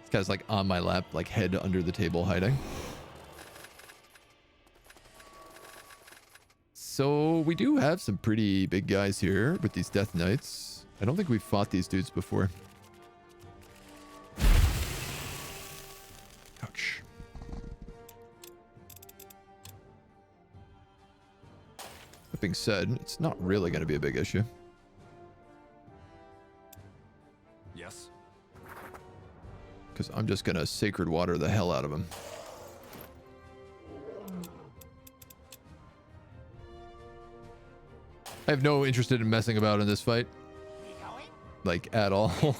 This guy's like on my lap, like head under the table hiding. So we do have some pretty big guys here with these Death Knights. I don't think we've fought these dudes before. Ouch. That being said, it's not really going to be a big issue. Yes. Because I'm just going to sacred water the hell out of him. I have no interest in messing about in this fight. We going? Like, at all.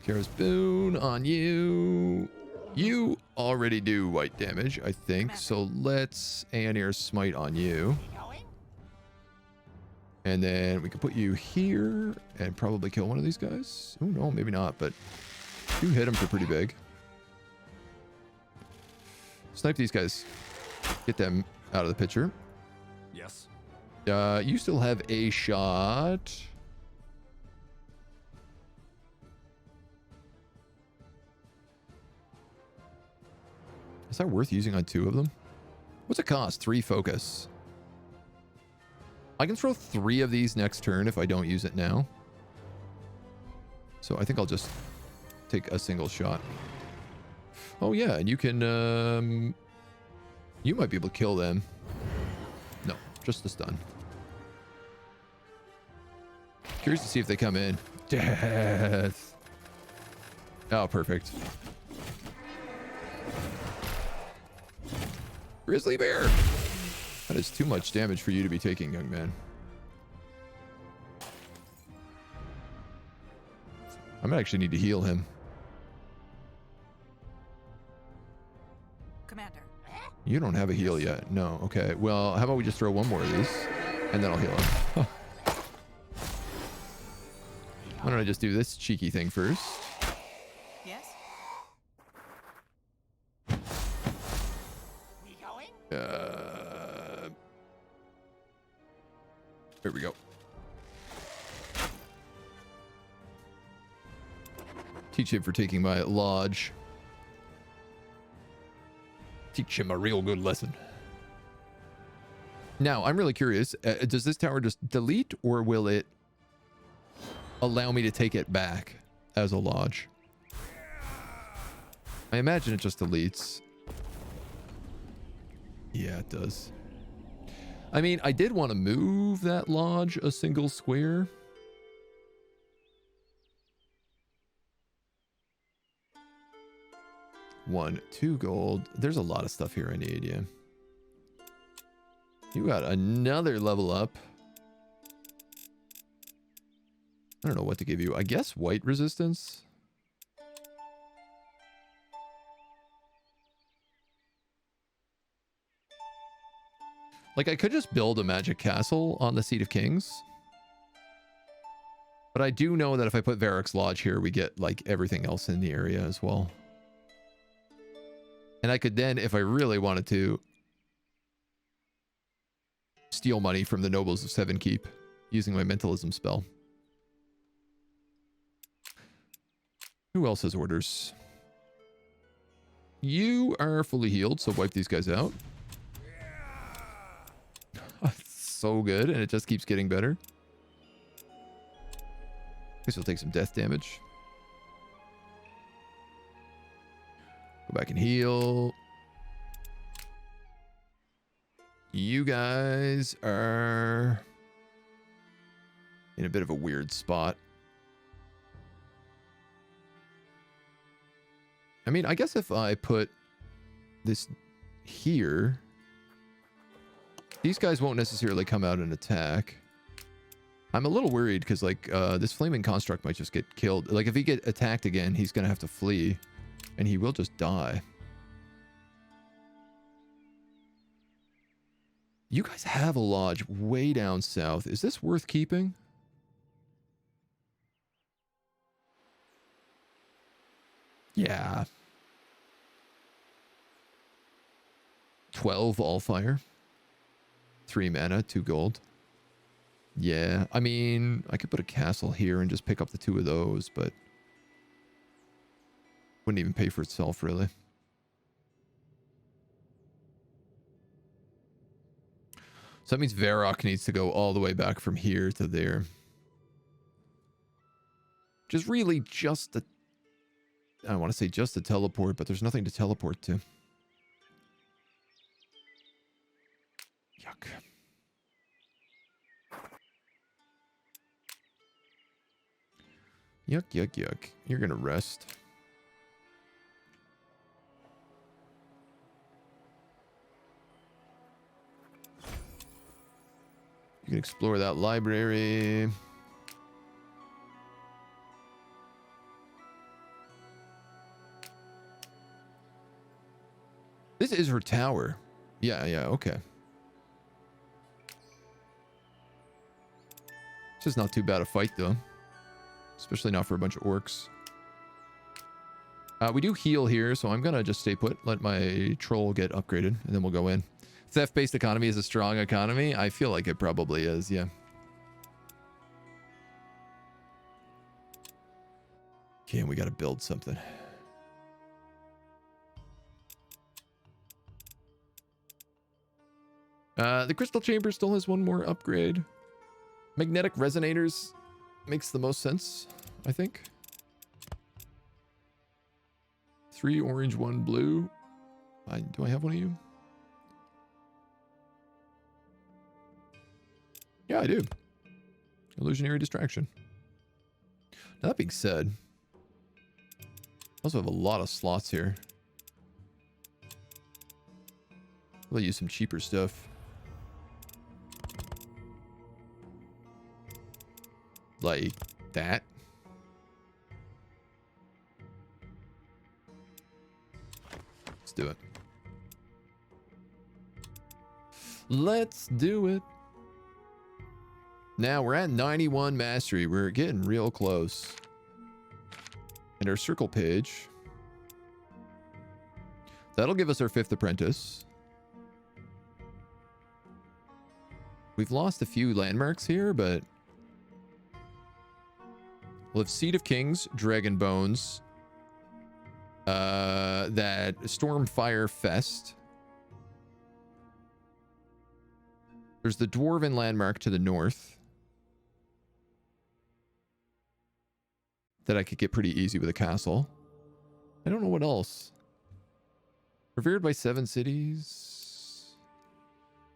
Kara's Boon on you. You already do white damage, I think. So let's Ayanna's Smite on you. We going? And then we can put you here and probably kill one of these guys. Oh, no, maybe not, but you hit them for pretty big. Snipe these guys. Get them out of the picture. Yes. You still have a shot. Is that worth using on 2 of them? What's it cost? 3 focus. I can throw 3 of these next turn if I don't use it now. So I think I'll just take a single shot. Oh yeah, and you can you might be able to kill them. No, just the stun. Curious to see if they come in. Death. Oh, perfect. Grizzly bear. That is too much damage for you to be taking, young man. I might actually need to heal him. Commander. You don't have a heal yet. No. Okay. Well, how about we just throw one more of these and then I'll heal him. Why don't I just do this cheeky thing first? Yes. We going? There we go. Teach him for taking my lodge. Teach him a real good lesson. Now, I'm really curious. Does this tower just delete or will it allow me to take it back as a lodge? I imagine it just deletes. Yeah, it does. I mean, I did want to move that lodge a single square. One, 2 gold. There's a lot of stuff here I need, yeah. You got another level up. I don't know what to give you. I guess white resistance. Like, I could just build a magic castle on the Seat of Kings. But I do know that if I put Varric's Lodge here, we get, like, everything else in the area as well. And I could then, if I really wanted to, steal money from the Nobles of Seven Keep using my mentalism spell. Who else has orders? You are fully healed, so wipe these guys out. So good, and it just keeps getting better. Guess we'll take some death damage. Go back and heal. You guys are in a bit of a weird spot. I mean, I guess if I put this here, these guys won't necessarily come out and attack. I'm a little worried because, like, this flaming construct might just get killed. Like, if he get attacked again, he's going to have to flee. And he will just die. You guys have a lodge way down south. Is this worth keeping? Yeah. 12 Allfire. 3 mana, 2 gold. Yeah, I mean, I could put a castle here and just pick up the 2 of those, but wouldn't even pay for itself, really. So that means Varrock needs to go all the way back from here to there. Which is really just a... I don't want to say just a teleport, but there's nothing to teleport to. Yuck. Yuck, yuck, yuck. You're gonna rest. You can explore that library. This is her tower. Yeah, okay. This is not too bad a fight, though. Especially not for a bunch of orcs. We do heal here, so I'm gonna just stay put. Let my troll get upgraded, and then we'll go in. Theft-based economy is a strong economy. I feel like it probably is, yeah. Okay, and we gotta build something. The crystal chamber still has 1 more upgrade. Magnetic resonators makes the most sense, I think. 3 orange, 1 blue. Do I have one of you? Yeah, I do. Illusionary distraction. Now, that being said, I also have a lot of slots here. I'll use some cheaper stuff. Like that. Let's do it. Let's do it. Now we're at 91 mastery. We're getting real close. And our circle page. That'll give us our 5th apprentice. We've lost a few landmarks here, but we'll have Seed of Kings, Dragon Bones, that Stormfire Fest. There's the Dwarven landmark to the north that I could get pretty easy with a castle. I don't know what else. Revered by 7 cities.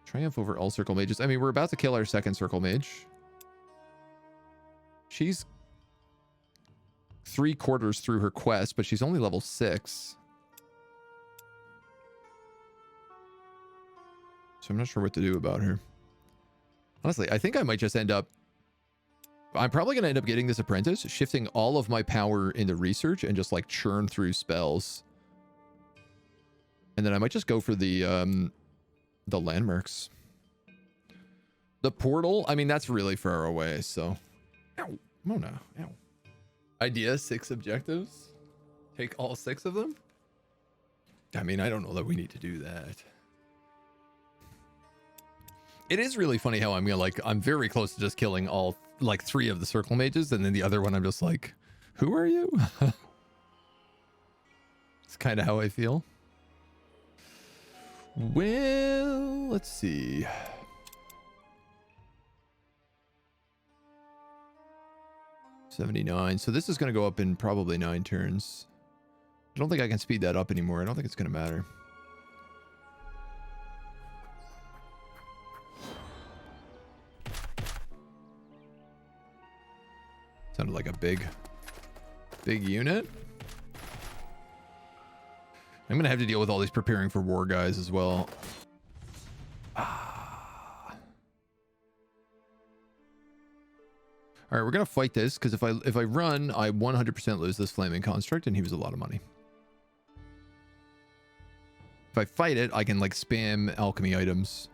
Triumph over all circle mages. I mean, we're about to kill our 2nd circle mage. She's 3/4 through her quest, but she's only level 6. So I'm not sure what to do about her. Honestly, I think I might just end up... I'm probably going to end up getting this apprentice, shifting all of my power into research and just like churn through spells. And then I might just go for the landmarks. The portal, I mean, that's really far away, so... Ow, Mona, ow. Idea, 6 objectives. Take all 6 of them? I mean, I don't know that we need to do that. It is really funny how I'm very close to just killing all, 3 of the circle mages, and then the other one I'm just like, who are you? It's kind of how I feel. Well, let's see. $79. So this is going to go up in probably 9 turns. I don't think I can speed that up anymore. I don't think it's going to matter. Sounded like a big unit. I'm going to have to deal with all these preparing for war guys as well. All right, we're gonna fight this because if I run, I 100% lose this flaming construct, and he was a lot of money. If I fight it, I can like spam alchemy items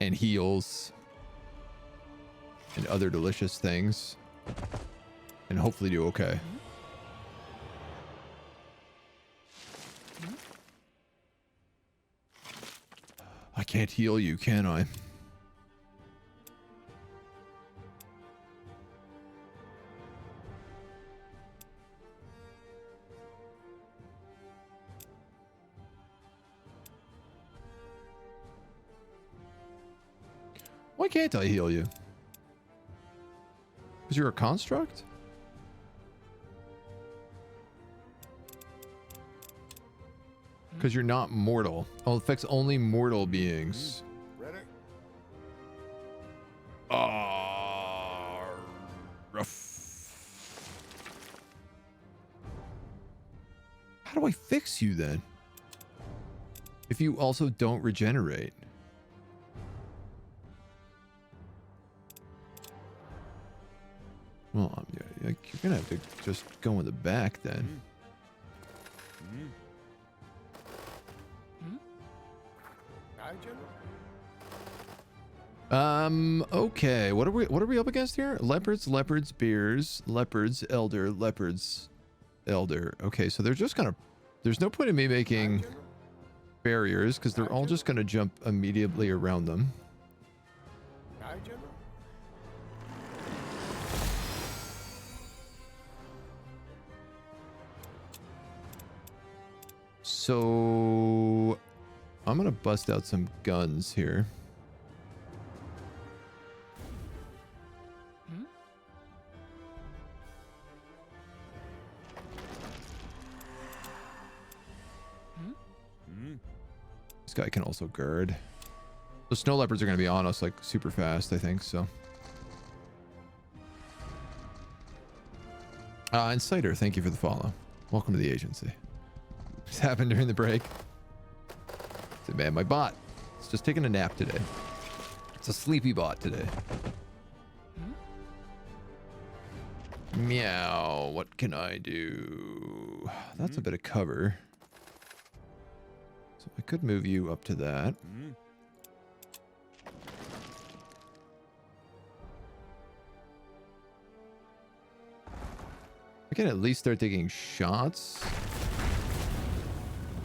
and heals and other delicious things, and hopefully do okay. I can't heal you, can I? Why can't I heal you? Because you're a construct? Because you're not mortal. Oh, it affects only mortal beings. Ready? Rough. How do I fix you then? If you also don't regenerate. Well, you're gonna have to just go in the back then. Okay. What are we up against here? Leopards, bears, leopards, elder, leopards, elder. Okay, so they're just gonna, there's no point in me making barriers because they're all just gonna jump immediately around them. So I'm gonna bust out some guns here. This guy can also guard. The snow leopards are gonna be on us like super fast, I think so. Insider, thank you for the follow. Welcome to the agency. This happened during the break. So, man, my bot, it's just taking a nap today. It's a sleepy bot today. Meow. What can I do? That's a bit of cover. So I could move you up to that. I can at least start taking shots.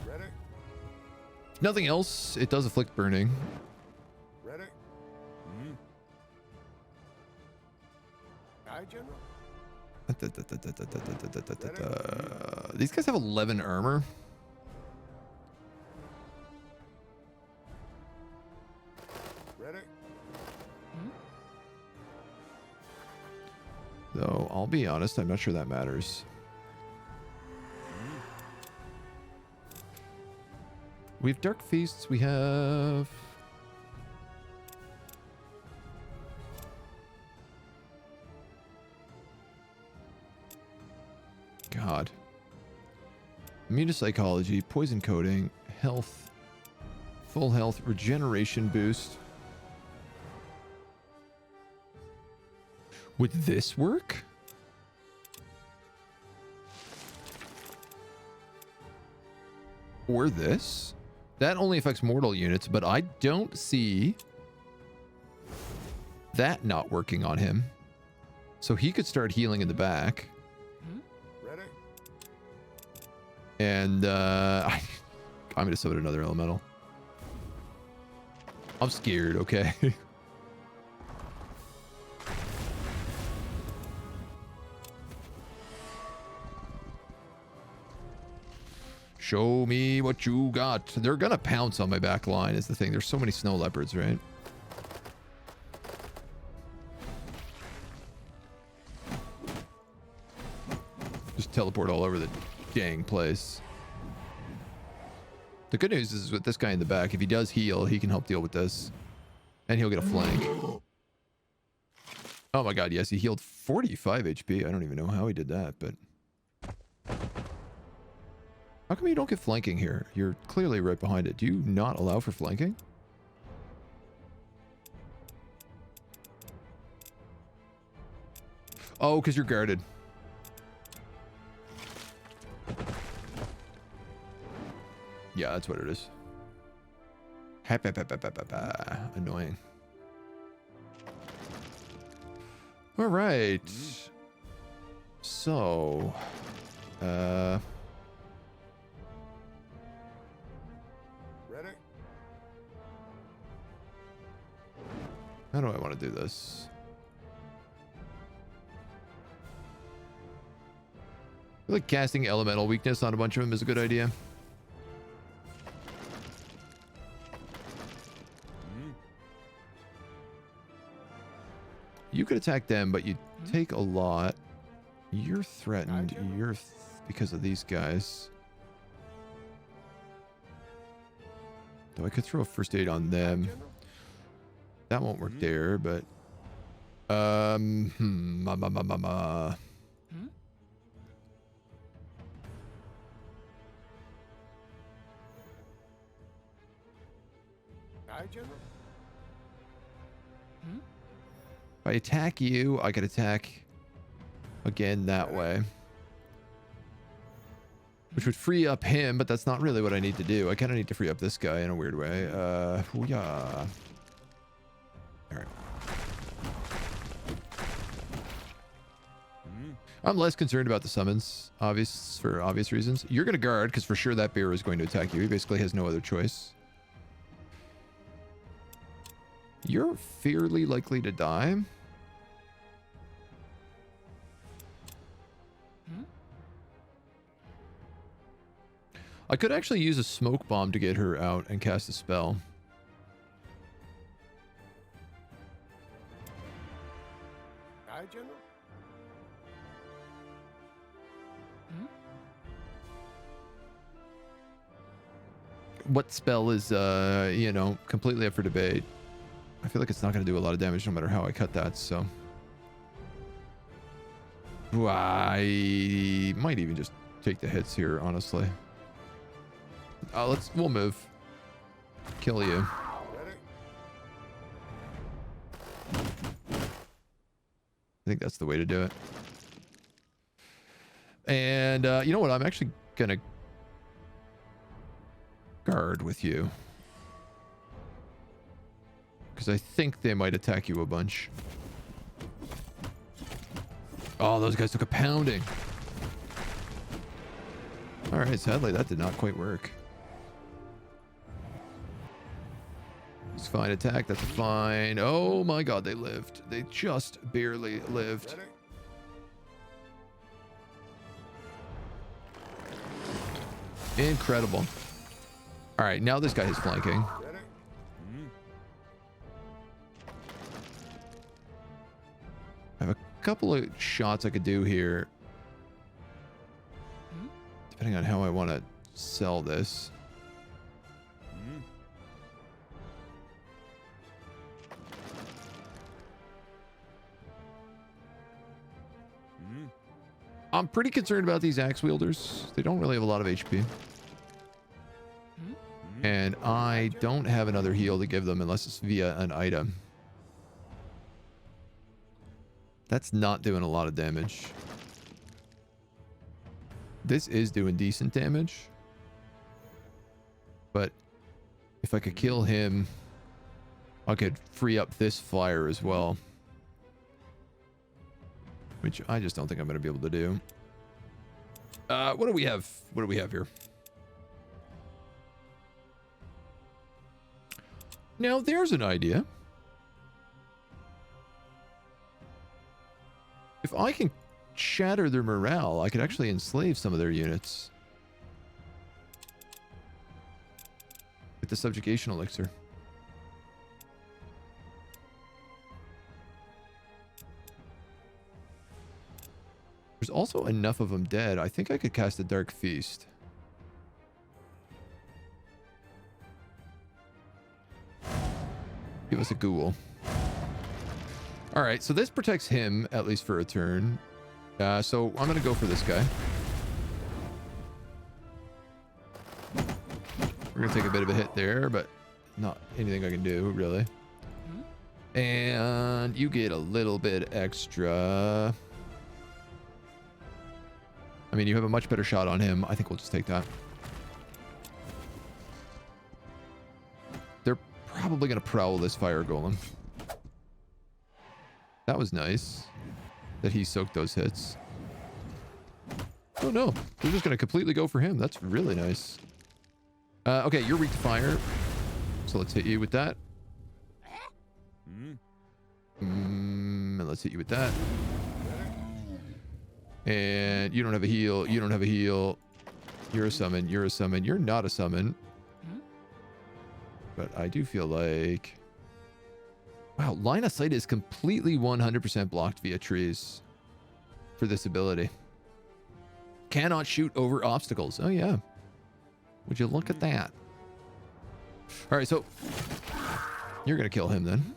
Ready? Nothing else. It does afflict burning. Ready? Aye, General. These guys have 11 armor. Ready? Though, I'll be honest, I'm not sure that matters. We have Dark Feasts, we have... God. Immune to psychology, poison coating, health, full health, regeneration boost. Would this work? Or this? That only affects mortal units, but I don't see that not working on him. So he could start healing in the back. Ready? And I'm going to summon another elemental. I'm scared, okay? Show me what you got. They're gonna pounce on my back line is the thing. There's so many snow leopards, right? Just teleport all over the dang place. The good news is with this guy in the back, if he does heal, he can help deal with this. And he'll get a flank. Oh my god, yes, he healed 45 HP. I don't even know how he did that, but... How come you don't get flanking here? You're clearly right behind it. Do you not allow for flanking? Oh, because you're guarded. Yeah, that's what it is. Annoying. All right. So, Ready? how do I want to do this? I feel like casting elemental weakness on a bunch of them is a good idea. You could attack them, but you take a lot. You're threatened. You're because of these guys. Though I could throw a first aid on them. That won't work there, but Aye, General. if I attack you, I could attack again that way. Which would free up him, but that's not really what I need to do. I kind of need to free up this guy in a weird way. Yeah. All right. I'm less concerned about the summons, for obvious reasons. You're going to guard, because for sure that bear is going to attack you. He basically has no other choice. You're fairly likely to die. I could actually use a smoke bomb to get her out and cast a spell. Aye, General. What spell is, you know, completely up for debate. I feel like it's not going to do a lot of damage no matter how I cut that, so. Ooh, I might even just take the hits here, honestly. We'll move. Kill you. Ready? I think that's the way to do it. And, you know what? I'm actually going to guard with you. Because I think they might attack you a bunch. Oh, those guys took a pounding. All right, sadly, that did not quite work. It's fine attack. That's fine. Oh my god, they lived. They just barely lived. Ready? Incredible. All right, now this guy is flanking. Ready? I have a couple of shots I could do here. Depending on how I want to sell this. I'm pretty concerned about these axe wielders. They don't really have a lot of HP. And I don't have another heal to give them unless it's via an item. That's not doing a lot of damage. This is doing decent damage. But if I could kill him, I could free up this flyer as well. Which I just don't think I'm going to be able to do. What do we have? What do we have here? Now, there's an idea. If I can shatter their morale, I could actually enslave some of their units. With the subjugation elixir. There's also enough of them dead. I think I could cast a Dark Feast. Give us a ghoul. All right, so this protects him, at least for a turn. So I'm going to go for this guy. We're going to take a bit of a hit there, but not anything I can do, really. And you get a little bit extra. I mean, you have a much better shot on him. I think we'll just take that. They're probably going to prowl this fire golem. That was nice that he soaked those hits. Oh no, they're just going to completely go for him. That's really nice. Okay, you're weak to fire. So let's hit you with that. And let's hit you with that. And you don't have a heal. You don't have a heal. You're a summon. You're a summon. You're not a summon. But I do feel like... Wow, line of sight is completely 100% blocked via trees for this ability. Cannot shoot over obstacles. Oh, yeah. Would you look at that? All right, so you're going to kill him then.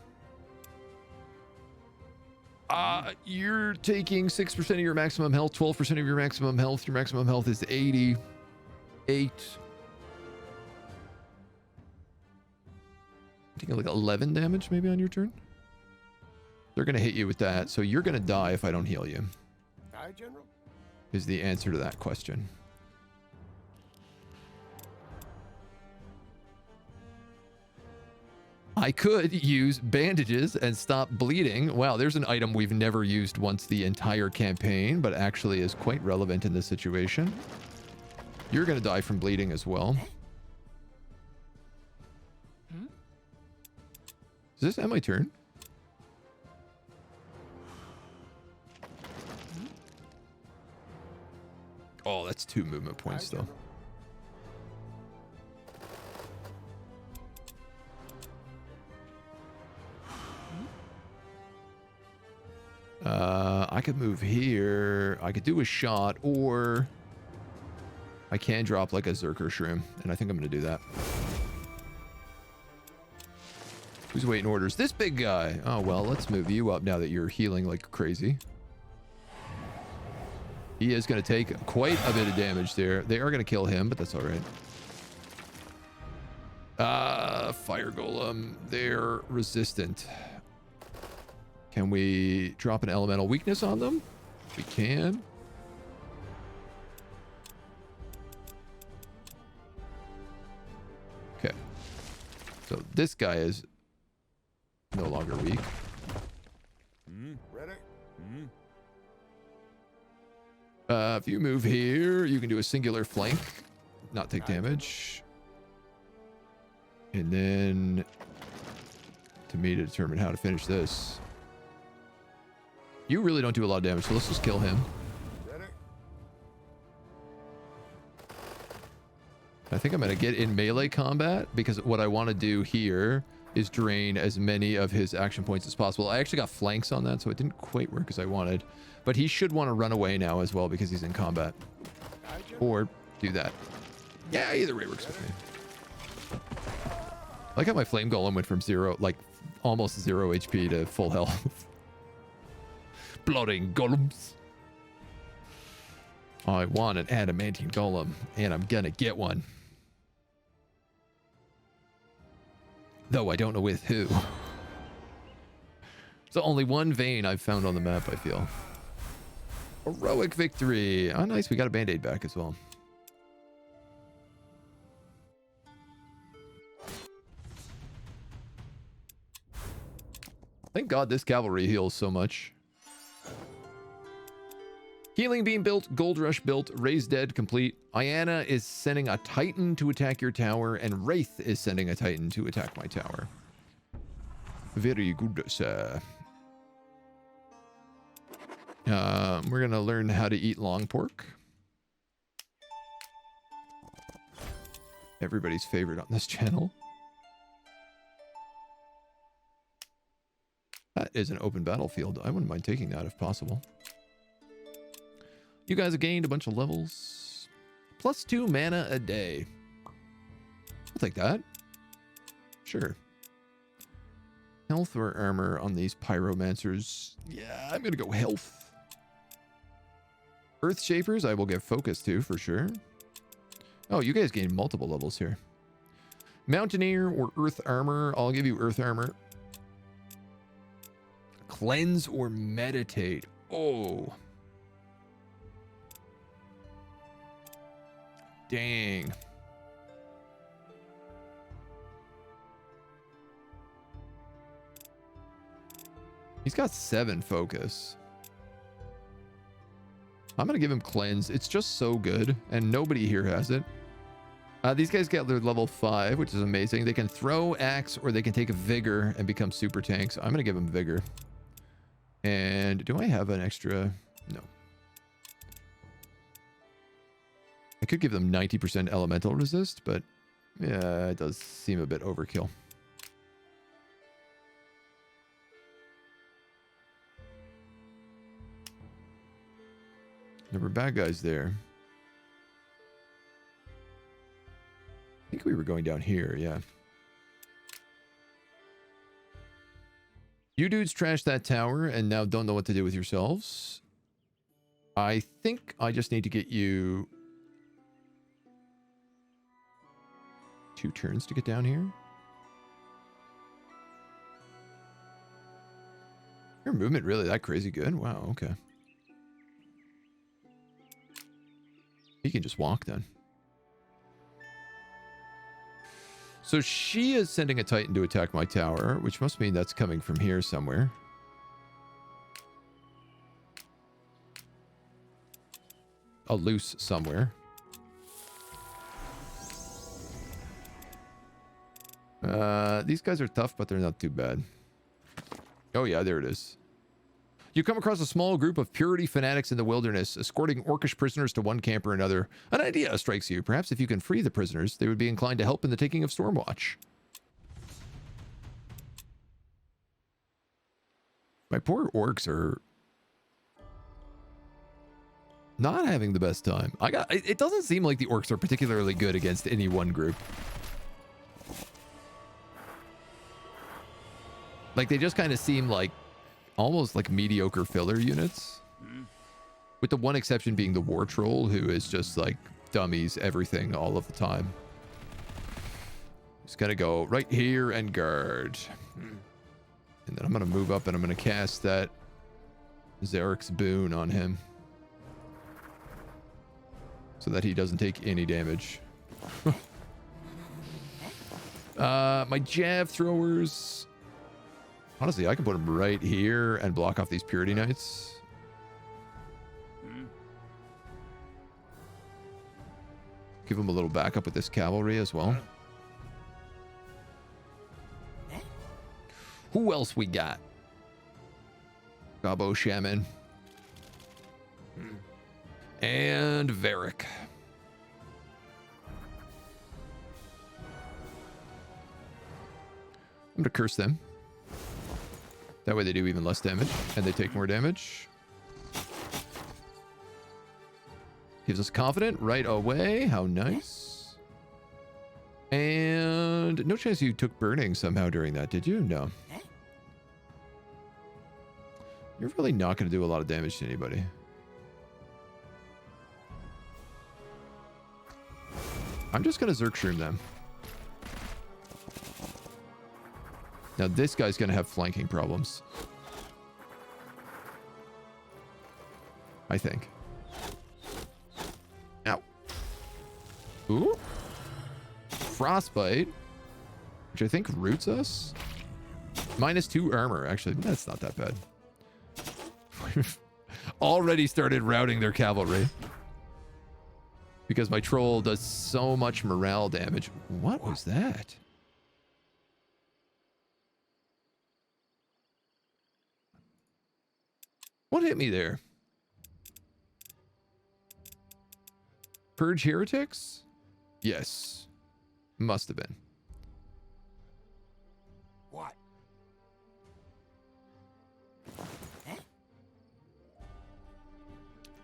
You're taking 6% of your maximum health, 12% of your maximum health. Your maximum health is 88. Taking like 11 damage maybe on your turn. They're going to hit you with that. So you're going to die if I don't heal you. Aye, General. Is the answer to that question. I could use bandages and stop bleeding. Wow, there's an item we've never used once the entire campaign, but actually is quite relevant in this situation. You're going to die from bleeding as well. Is this end my turn? Oh, that's 2 movement points though. I could move here. I could do a shot, or I can drop like a Zerker Shroom, and I think I'm going to do that. Who's waiting orders? This big guy. Oh, well, let's move you up now that you're healing like crazy. He is going to take quite a bit of damage there. They are going to kill him, but that's all right. Fire Golem. They're resistant. Can we drop an elemental weakness on them? We can. Okay. So this guy is no longer weak. Ready? If you move here, you can do a singular flank, not take damage. And then to me to determine how to finish this. You really don't do a lot of damage, so let's just kill him. Ready? I think I'm going to get in melee combat because what I want to do here is drain as many of his action points as possible. I actually got flanks on that, so it didn't quite work as I wanted. But he should want to run away now as well because he's in combat. Aye, General. Or do that. Yeah, either way works with me. I like how my flame golem went from almost 0 HP to full health. Blooding golems. I want an adamantine golem, and I'm gonna get one. Though I don't know with who. So only one vein I've found on the map, I feel. Heroic victory. Oh, nice. We got a band-aid back as well. Thank God this cavalry heals so much. Healing beam built, gold rush built, raise dead complete. Ayanna is sending a titan to attack your tower, and Wraith is sending a titan to attack my tower. Very good, sir. We're gonna learn how to eat long pork. Everybody's favorite on this channel. That is an open battlefield. I wouldn't mind taking that if possible. You guys have gained a bunch of levels. +2 mana a day. I'll take that. Sure. Health or armor on these pyromancers? Yeah, I'm gonna go health. Earth Shapers, I will get focus to for sure. Oh, you guys gained multiple levels here. Mountaineer or Earth Armor? I'll give you Earth Armor. Cleanse or Meditate? Oh. Dang. He's got 7 focus. I'm going to give him cleanse. It's just so good, and nobody here has it. These guys get their level 5, which is amazing. They can throw axe, or they can take a vigor and become super tanks. I'm going to give them vigor. And do I have an extra? No. I could give them 90% elemental resist, but yeah, it does seem a bit overkill. There were bad guys there. I think we were going down here, yeah. You dudes trashed that tower and now don't know what to do with yourselves. I think I just need to get you 2 turns to get down here. Your movement really that crazy good? Wow, okay. You can just walk then. So she is sending a Titan to attack my tower, which must mean that's coming from here somewhere. A loose somewhere. These guys are tough, but they're not too bad. Oh yeah, there it is. You come across a small group of purity fanatics in the wilderness, escorting orcish prisoners to one camp or another. An idea strikes you. Perhaps if you can free the prisoners, they would be inclined to help in the taking of Stormwatch. My poor orcs are not having the best time. It doesn't seem like the orcs are particularly good against any one group. Like, they just kind of seem like almost like mediocre filler units. With the one exception being the war troll, who is just like dummies everything all of the time. Just gonna go right here and guard. And then I'm gonna move up and I'm gonna cast that Zarek's boon on him. So that he doesn't take any damage. My jav throwers. Honestly, I can put them right here and block off these Purity Knights. Give them a little backup with this cavalry as well. Who else we got? Gabo Shaman. And Varric. I'm going to curse them. That way they do even less damage, and they take more damage. Gives us confident right away. How nice. And no chance you took burning somehow during that, did you? No. You're really not going to do a lot of damage to anybody. I'm just going to Zergshroom them. Now this guy's going to have flanking problems. I think. Ow. Ooh. Frostbite. Which I think roots us. -2 armor. Actually, that's not that bad. We've already started routing their cavalry. Because my troll does so much morale damage. What was that? What hit me there? Purge heretics? Yes. Must have been. What?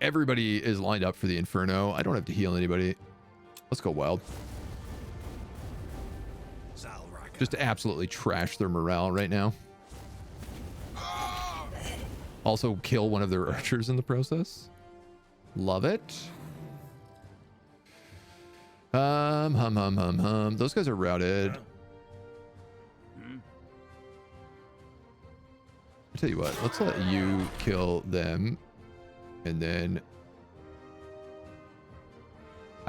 Everybody is lined up for the Inferno. I don't have to heal anybody. Let's go wild. Just to absolutely trash their morale right now. Also kill one of their archers in the process. Love it. Those guys are routed. I'll tell you what, let's let you kill them. And then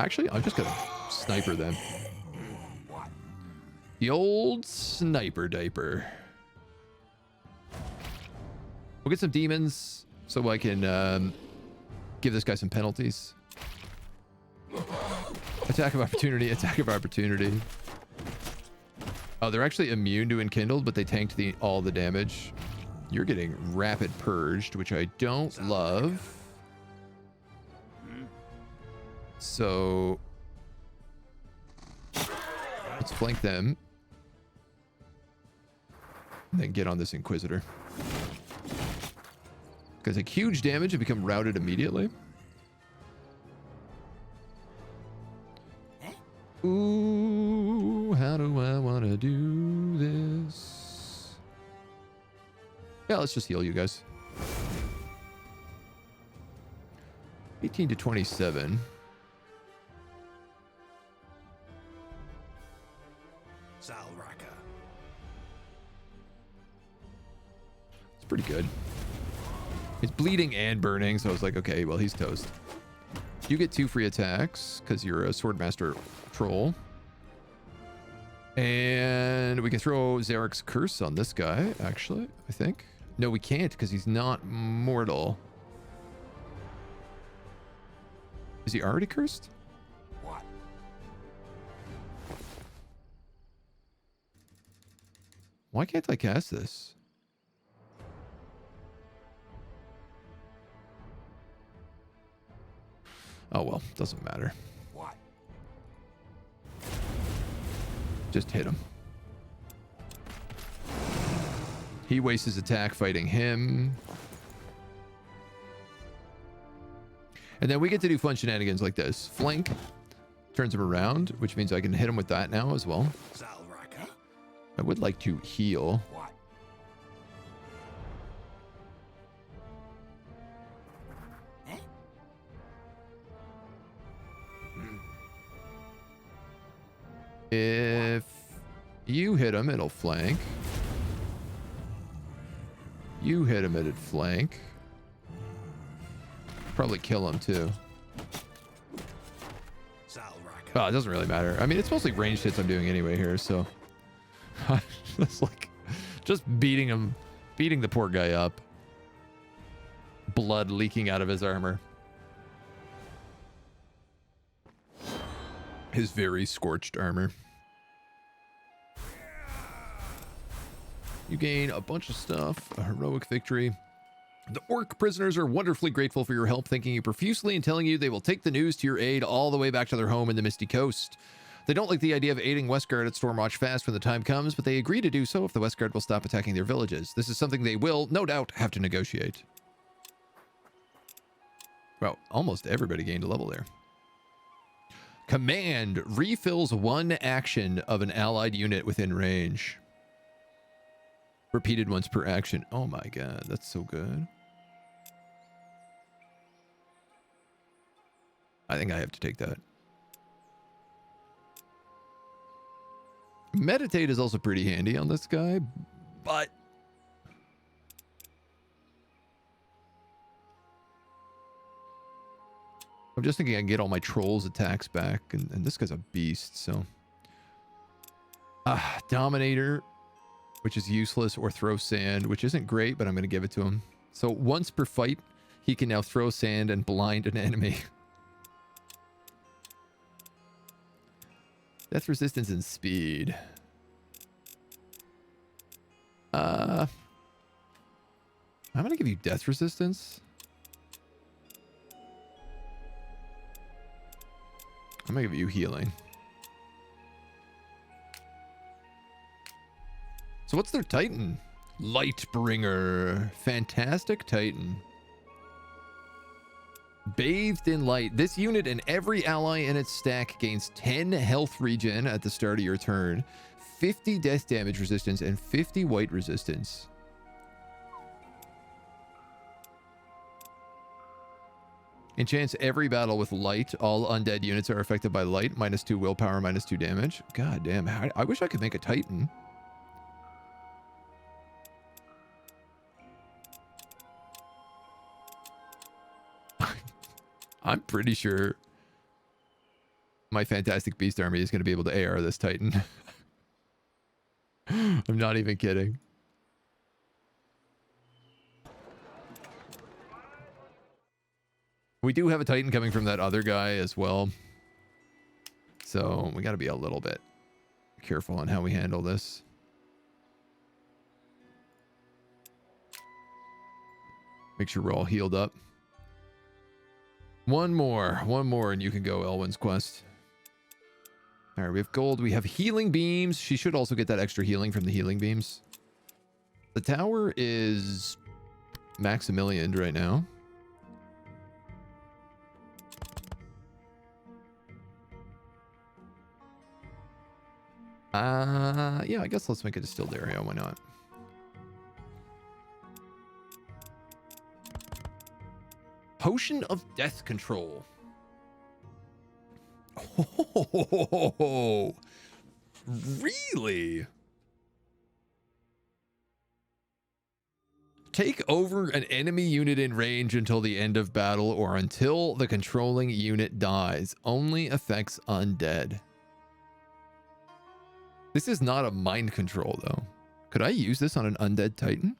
Actually, I'm just gonna sniper them. The old sniper diaper. We'll get some demons so I can give this guy some penalties. Attack of opportunity, attack of opportunity. Oh, they're actually immune to enkindled, but they tanked all the damage. You're getting rapid purged, which I don't love. So let's flank them. And then get on this Inquisitor. Because like huge damage and become routed immediately. Ooh, how do I want to do this? Yeah, let's just heal you guys. 18 to 27. It's pretty good. He's bleeding and burning, so I was like, okay, well, he's toast. You get 2 free attacks because you're a Swordmaster troll. And we can throw Zarek's curse on this guy, actually, I think. No, we can't because he's not mortal. Is he already cursed? What? Why can't I cast this? Oh, well, doesn't matter. What? Just hit him. He wastes his attack fighting him. And then we get to do fun shenanigans like this. Flank turns him around, which means I can hit him with that now as well. I would like to heal. What? If you hit him, it'll flank. You hit him, it'd flank. Probably kill him too. Oh, it doesn't really matter. I mean, it's mostly ranged hits I'm doing anyway here, so it's like just beating him, beating the poor guy up. Blood leaking out of his armor. His very scorched armor. You gain a bunch of stuff. A heroic victory. The orc prisoners are wonderfully grateful for your help, thanking you profusely and telling you they will take the news to your aid all the way back to their home in the Misty Coast. They don't like the idea of aiding Westguard at Stormwatch Fast when the time comes, but they agree to do so if the Westguard will stop attacking their villages. This is something they will, no doubt, have to negotiate. Well, almost everybody gained a level there. Command refills 1 action of an allied unit within range. Repeated once per action. Oh my god, that's so good. I think I have to take that. Meditate is also pretty handy on this guy, but I'm just thinking I can get all my trolls attacks back, and this guy's a beast, so Dominator, which is useless, or throw sand, which isn't great, but I'm going to give it to him. So once per fight, he can now throw sand and blind an enemy. Death resistance and speed. I'm going to give you death resistance. I'm going to give you healing. So what's their Titan? Lightbringer. Fantastic Titan. Bathed in light. This unit and every ally in its stack gains 10 health regen at the start of your turn, 50 death damage resistance, and 50 white resistance. Enchants every battle with light. All undead units are affected by light. -2 willpower, -2 damage. God damn. I wish I could make a Titan. I'm pretty sure my fantastic beast army is going to be able to AR this Titan. I'm not even kidding. We do have a Titan coming from that other guy as well. So we got to be a little bit careful on how we handle this. Make sure we're all healed up. One more, and you can go Elwyn's quest. All right, we have gold. We have healing beams. She should also get that extra healing from the healing beams. The tower is Maximilian right now. Yeah, I guess let's make a distilled area. Why not? Potion of death control. Oh, really? Take over an enemy unit in range until the end of battle or until the controlling unit dies. Only affects undead. This is not a mind control, though. Could I use this on an undead Titan?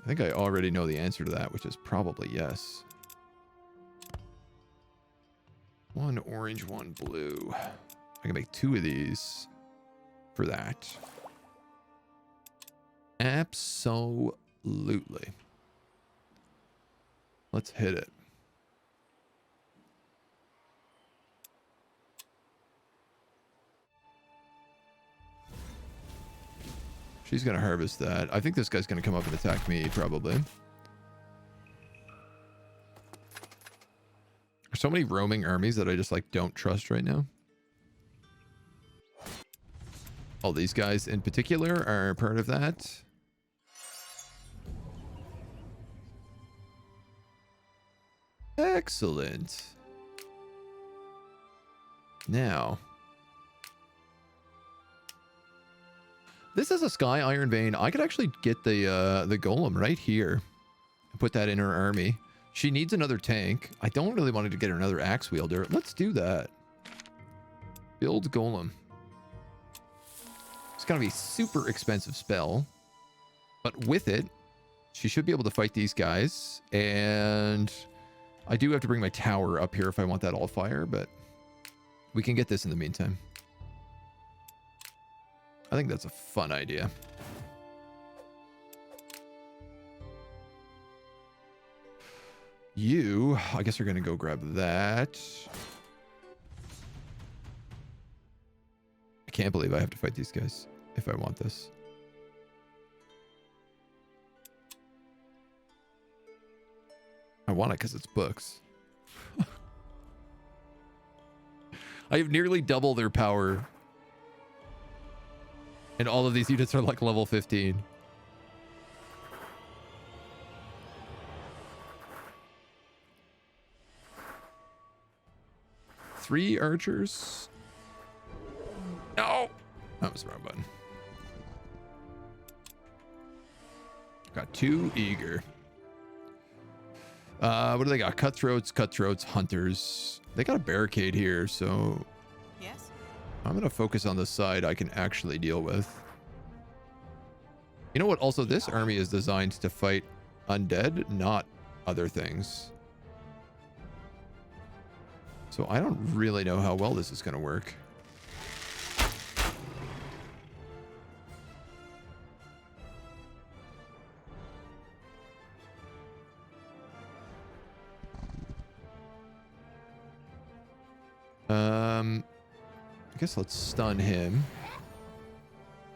I think I already know the answer to that, which is probably yes. One orange, one blue. I can make 2 of these for that. Absolutely. Let's hit it. She's going to harvest that. I think this guy's going to come up and attack me, probably. There's so many roaming armies that I just, like, don't trust right now. All these guys in particular are part of that. Excellent. Now... this is a Sky Iron Vein. I could actually get the golem right here and put that in her army. She needs another tank. I don't really want her to get another axe wielder. Let's do that. Build golem. It's gonna be a super expensive spell, but with it, she should be able to fight these guys. And I do have to bring my tower up here if I want that Allfire, but we can get this in the meantime. I think that's a fun idea. You, I guess you're going to go grab that. I can't believe I have to fight these guys if I want this. I want it because it's books. I have nearly double their power. And all of these units are like level 15. Three archers. No! That was the wrong button. Got 2 eager. What do they got? Cutthroats, hunters. They got a barricade here, so... Yes? I'm going to focus on the side I can actually deal with. You know what? Also, this army is designed to fight undead, not other things. So I don't really know how well this is going to work. I guess let's stun him.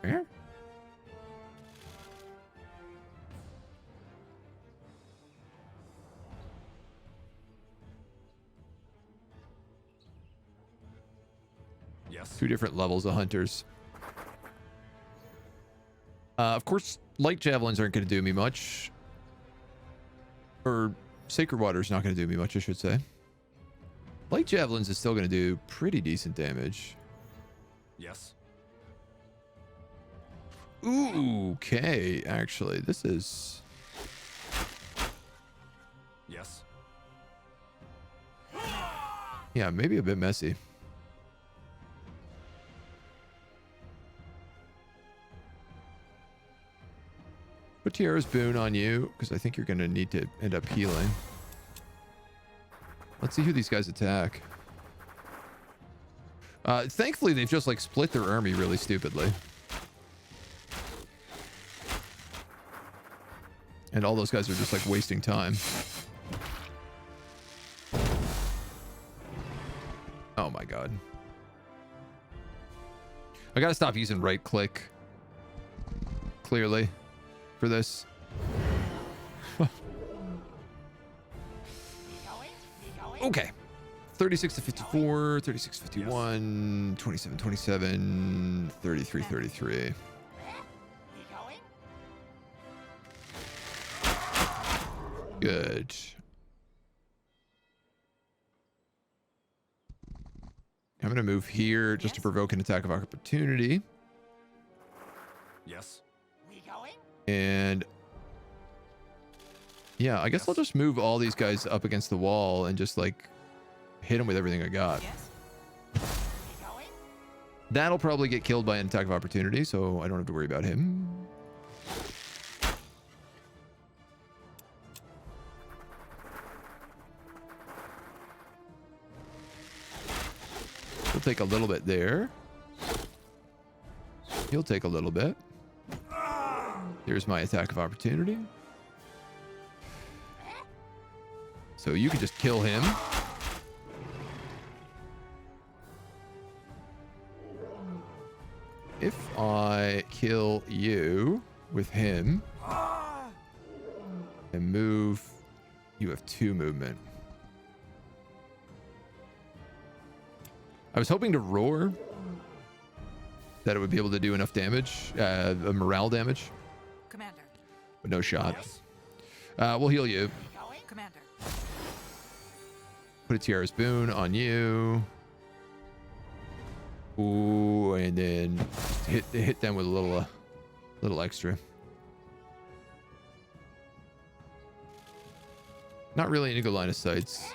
Where? Yes. 2 different levels of hunters. Of course, light javelins aren't going to do me much. Or sacred water's not going to do me much, I should say. Light javelins is still going to do pretty decent damage. Yes. Ooh, okay. Actually, this is... Yes. Yeah, maybe a bit messy. Put Tiara's boon on you, because I think you're going to need to end up healing. Let's see who these guys attack. Thankfully, they've just, like, split their army really stupidly. And all those guys are just, like, wasting time. Oh, my God. I gotta stop using right-click. Clearly. For this. Okay. 36 to 54, 36 51, 27 27, 33 33. Good. I'm going to move here just to provoke an attack of opportunity. Yes. And yeah, I guess I'll just move all these guys up against the wall and just like hit them with everything I got. Yes. That'll probably get killed by an attack of opportunity, so I don't have to worry about him. He'll take a little bit there. He'll take a little bit. Here's my attack of opportunity. So you can just kill him. If I kill you with him and move, you have 2 movement. I was hoping to roar, that it would be able to do enough damage, morale damage. Commander. But no shot. We'll heal you. Commander. Put a Tiara's boon on you. Ooh, and then hit them with a little extra. Not really any good line of sights.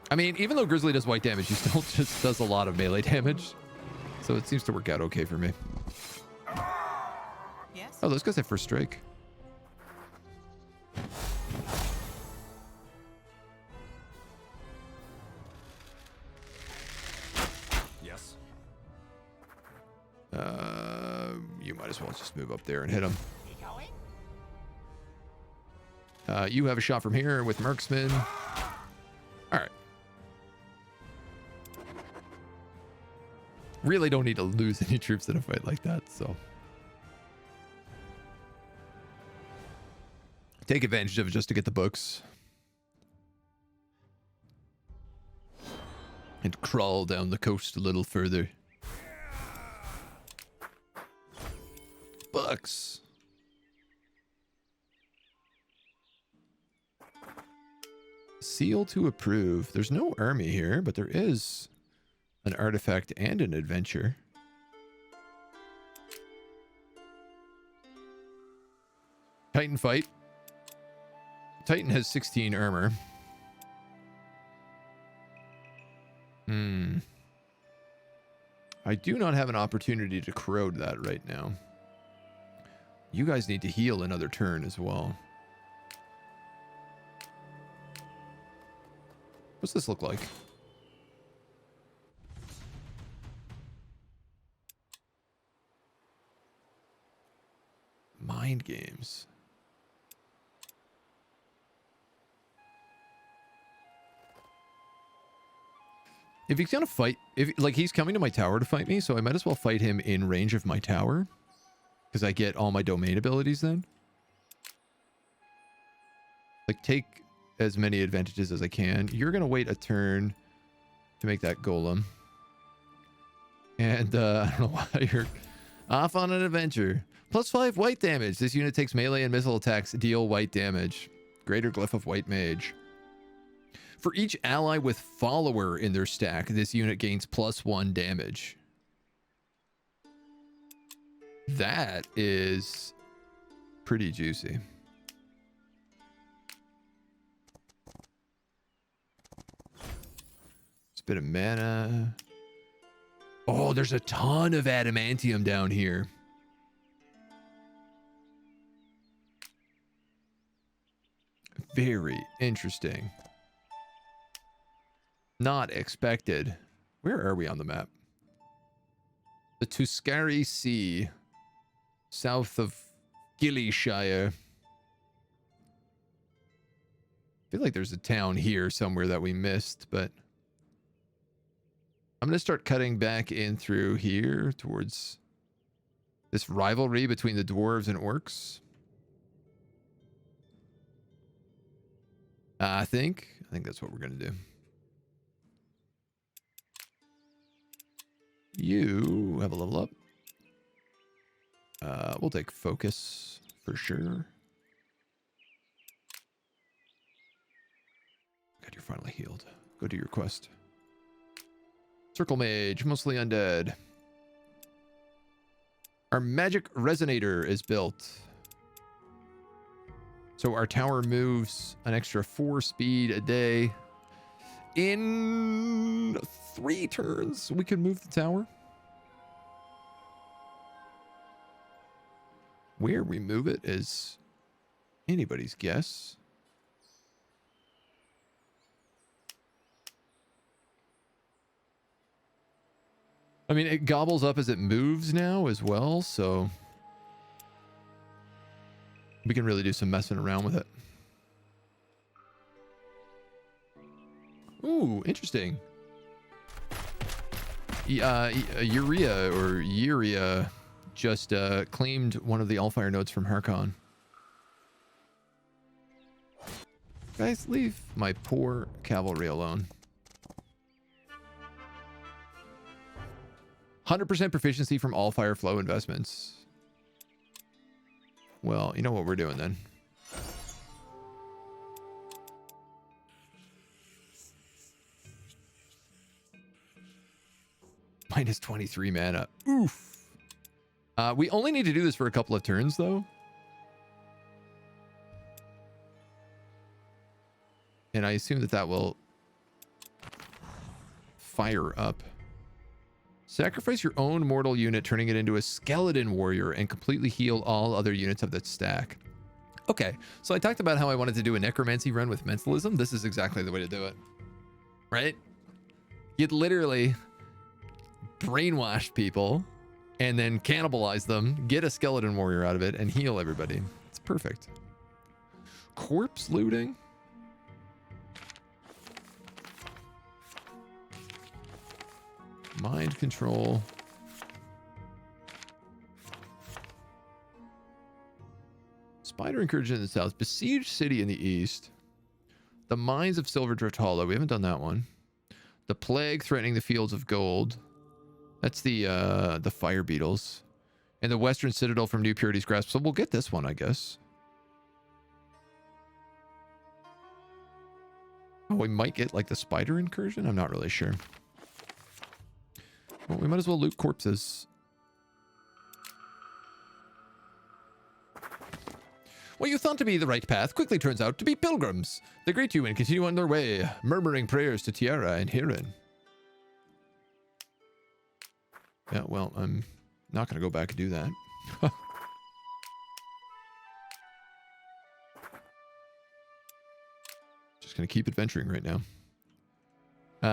I mean, even though Grizzly does white damage, he still just does a lot of melee damage. So it seems to work out okay for me. Yes. Oh, those guys have first strike. Yes. You might as well just move up there and hit him. You have a shot from here with Marksman. All right. Really don't need to lose any troops in a fight like that, so. Take advantage of it just to get the books. And crawl down the coast a little further. Books. Seal to approve. There's no army here, but there is an artifact and an adventure. Titan fight. Titan has 16 armor. I do not have an opportunity to corrode that right now. You guys need to heal another turn as well. What's this look like? Mind games. If he's gonna fight, he's coming to my tower to fight me, so I might as well fight him in range of my tower, because I get all my domain abilities then. Like, take as many advantages as I can. You're gonna wait a turn to make that golem, and I don't know why you're off on an adventure. +5 white damage. This unit takes melee and missile attacks, deal white damage. Greater Glyph of White Mage. For each ally with follower in their stack, this unit gains +1 damage. That is pretty juicy. It's a bit of mana. Oh, there's a ton of adamantium down here. Very interesting. Not expected. Where are we on the map? The Tuscari Sea, south of Gillyshire. I feel like there's a town here somewhere that we missed, but I'm going to start cutting back in through here towards this rivalry between the dwarves and orcs. I think that's what we're going to do. You have a level up. We'll take focus for sure. God, you're finally healed. Go do your quest. Circle mage, mostly undead. Our magic resonator is built. So our tower moves an extra 4 speed a day. In 3 turns, we can move the tower. Where we move it is anybody's guess. I mean, it gobbles up as it moves now as well, so we can really do some messing around with it. Ooh, interesting. Urea just claimed one of the Allfire nodes from Harkon. Guys, leave my poor cavalry alone. 100% proficiency from Allfire flow investments. Well, you know what we're doing then. Minus 23 mana. Oof. We only need to do this for a couple of turns, though. And I assume that will fire up. Sacrifice your own mortal unit, turning it into a skeleton warrior, and completely heal all other units of that stack. Okay, so I talked about how I wanted to do a necromancy run with mentalism. This is exactly the way to do it. Right? You'd literally brainwash people and then cannibalize them, get a skeleton warrior out of it, and heal everybody. It's perfect. Corpse looting? Mind control. Spider incursion in the south. Besieged city in the east. The mines of Silverdrift Hollow. We haven't done that one. The plague threatening the fields of gold. That's the fire beetles. And the western citadel from New Purity's grasp. So we'll get this one, I guess. Oh, we might get like the spider incursion. I'm not really sure. Well, we might as well loot corpses. What you thought to be the right path quickly turns out to be pilgrims. They greet you and continue on their way, murmuring prayers to Tiara and Hirin. Yeah, well, I'm not going to go back and do that. Just going to keep adventuring right now. You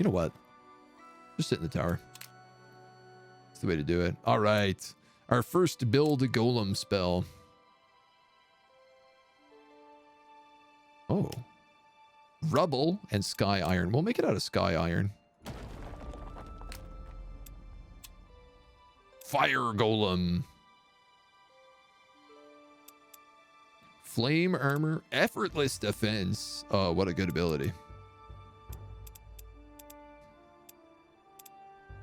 know what? Just sit in the tower. That's the way to do it. All right. Our first build golem spell. Oh. Rubble and sky iron. We'll make it out of sky iron. Fire golem. Flame armor, effortless defense. Oh, what a good ability.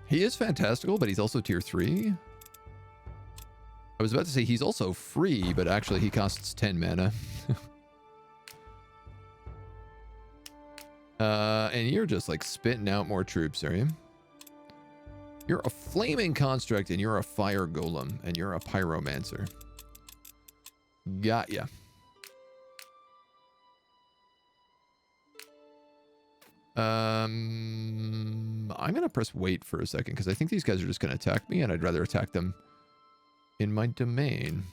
He is fantastical, but he's also tier 3. I was about to say he's also free, but actually he costs 10 mana. And you're just like spitting out more troops, are you? You're a flaming construct, and you're a fire golem, and you're a pyromancer. Got ya. I'm gonna press wait for a second because I think these guys are just gonna attack me, and I'd rather attack them in my domain.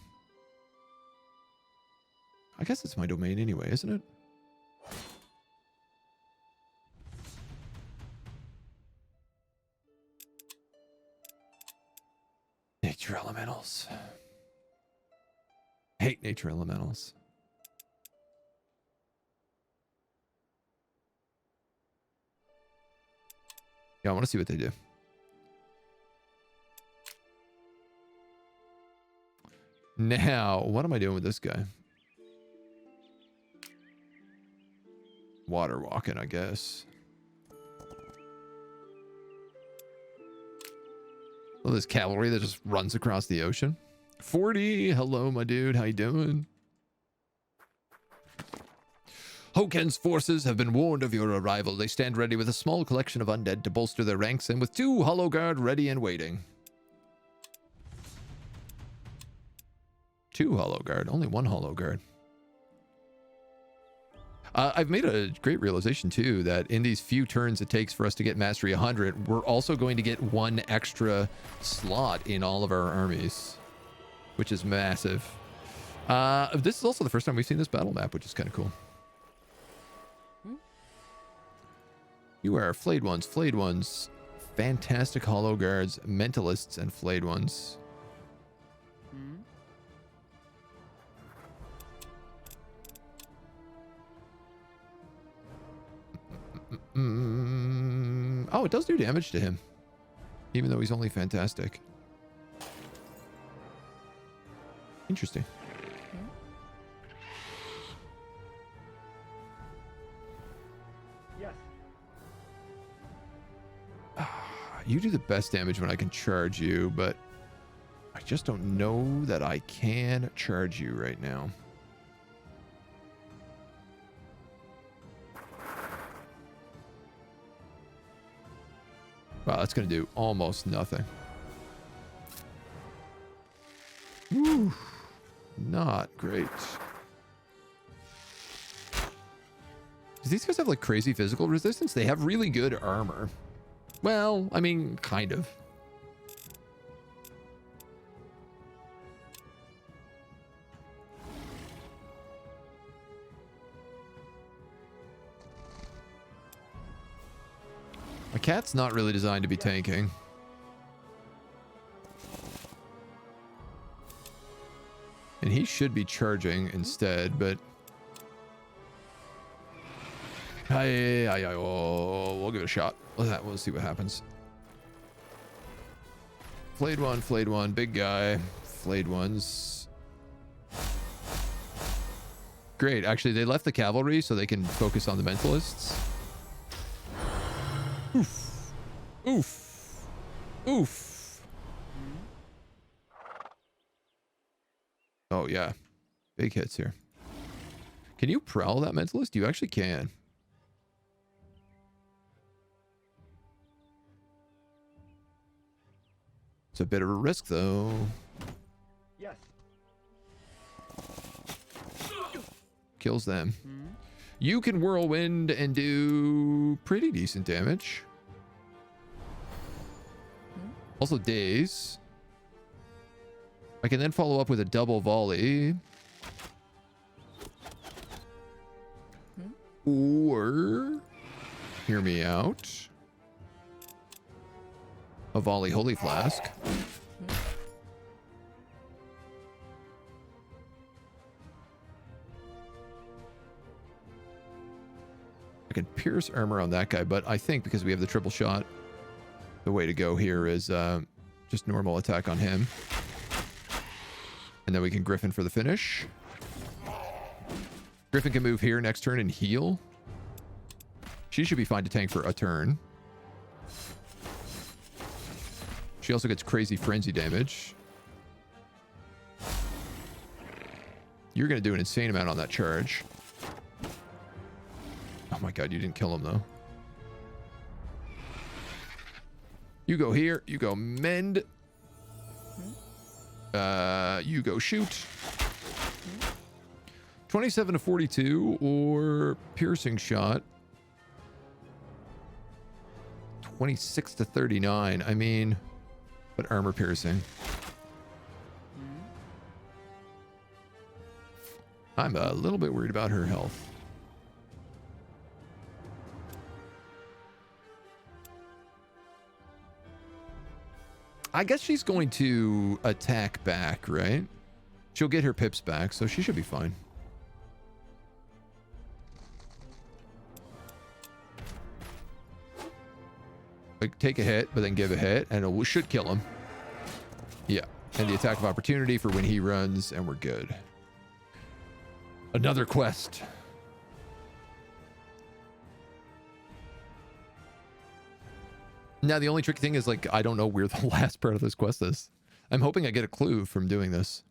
I guess it's my domain anyway, isn't it? Nature elementals. Hate nature elementals. Yeah, I want to see what they do. Now, what am I doing with this guy? Water walking, I guess. Well, this cavalry that just runs across the ocean. 40, hello, my dude. How you doing? Hoken's forces have been warned of your arrival. They stand ready with a small collection of undead to bolster their ranks, and with 2 hollow guard ready and waiting. 2 hollow guard, only 1 hollow guard. I've made a great realization too that in these few turns it takes for us to get mastery 100, we're also going to get 1 extra slot in all of our armies, which is massive. This is also the first time we've seen this battle map, which is kind of cool. You are flayed ones, fantastic hollow guards, mentalists, and flayed ones. Oh, it does do damage to him, even though he's only fantastic. Interesting. Yes. You do the best damage when I can charge you, but I just don't know that I can charge you right now. Wow, that's going to do almost nothing. Woo, not great. Do these guys have like crazy physical resistance? They have really good armor. Well, I mean, kind of. My cat's not really designed to be tanking. And he should be charging instead, but... we'll give it a shot. We'll see what happens. Flayed one, big guy. Flayed ones. Great, actually they left the cavalry so they can focus on the mentalists. Oof. Oof. Oof. Oh, yeah. Big hits here. Can you prowl that mentalist? You actually can. It's a bit of a risk, though. Yes. Kills them. You can whirlwind and do pretty decent damage. Also daze. I can then follow up with a double volley. Or, hear me out, a volley holy flask. I can pierce armor on that guy, but I think because we have the triple shot, the way to go here is just normal attack on him. And then we can Griffin for the finish. Griffin can move here next turn and heal. She should be fine to tank for a turn. She also gets crazy frenzy damage. You're going to do an insane amount on that charge. Oh my god, you didn't kill him though. You go here. You go mend. You go shoot. 27 to 42 or piercing shot. 26 to 39. I mean, but armor piercing. I'm a little bit worried about her health. I guess she's going to attack back, right? She'll get her pips back, so she should be fine. Like, take a hit, but then give a hit, and it should kill him. Yeah, and the attack of opportunity for when he runs, and we're good. Another quest. Now, the only tricky thing is, like, I don't know where the last part of this quest is. I'm hoping I get a clue from doing this.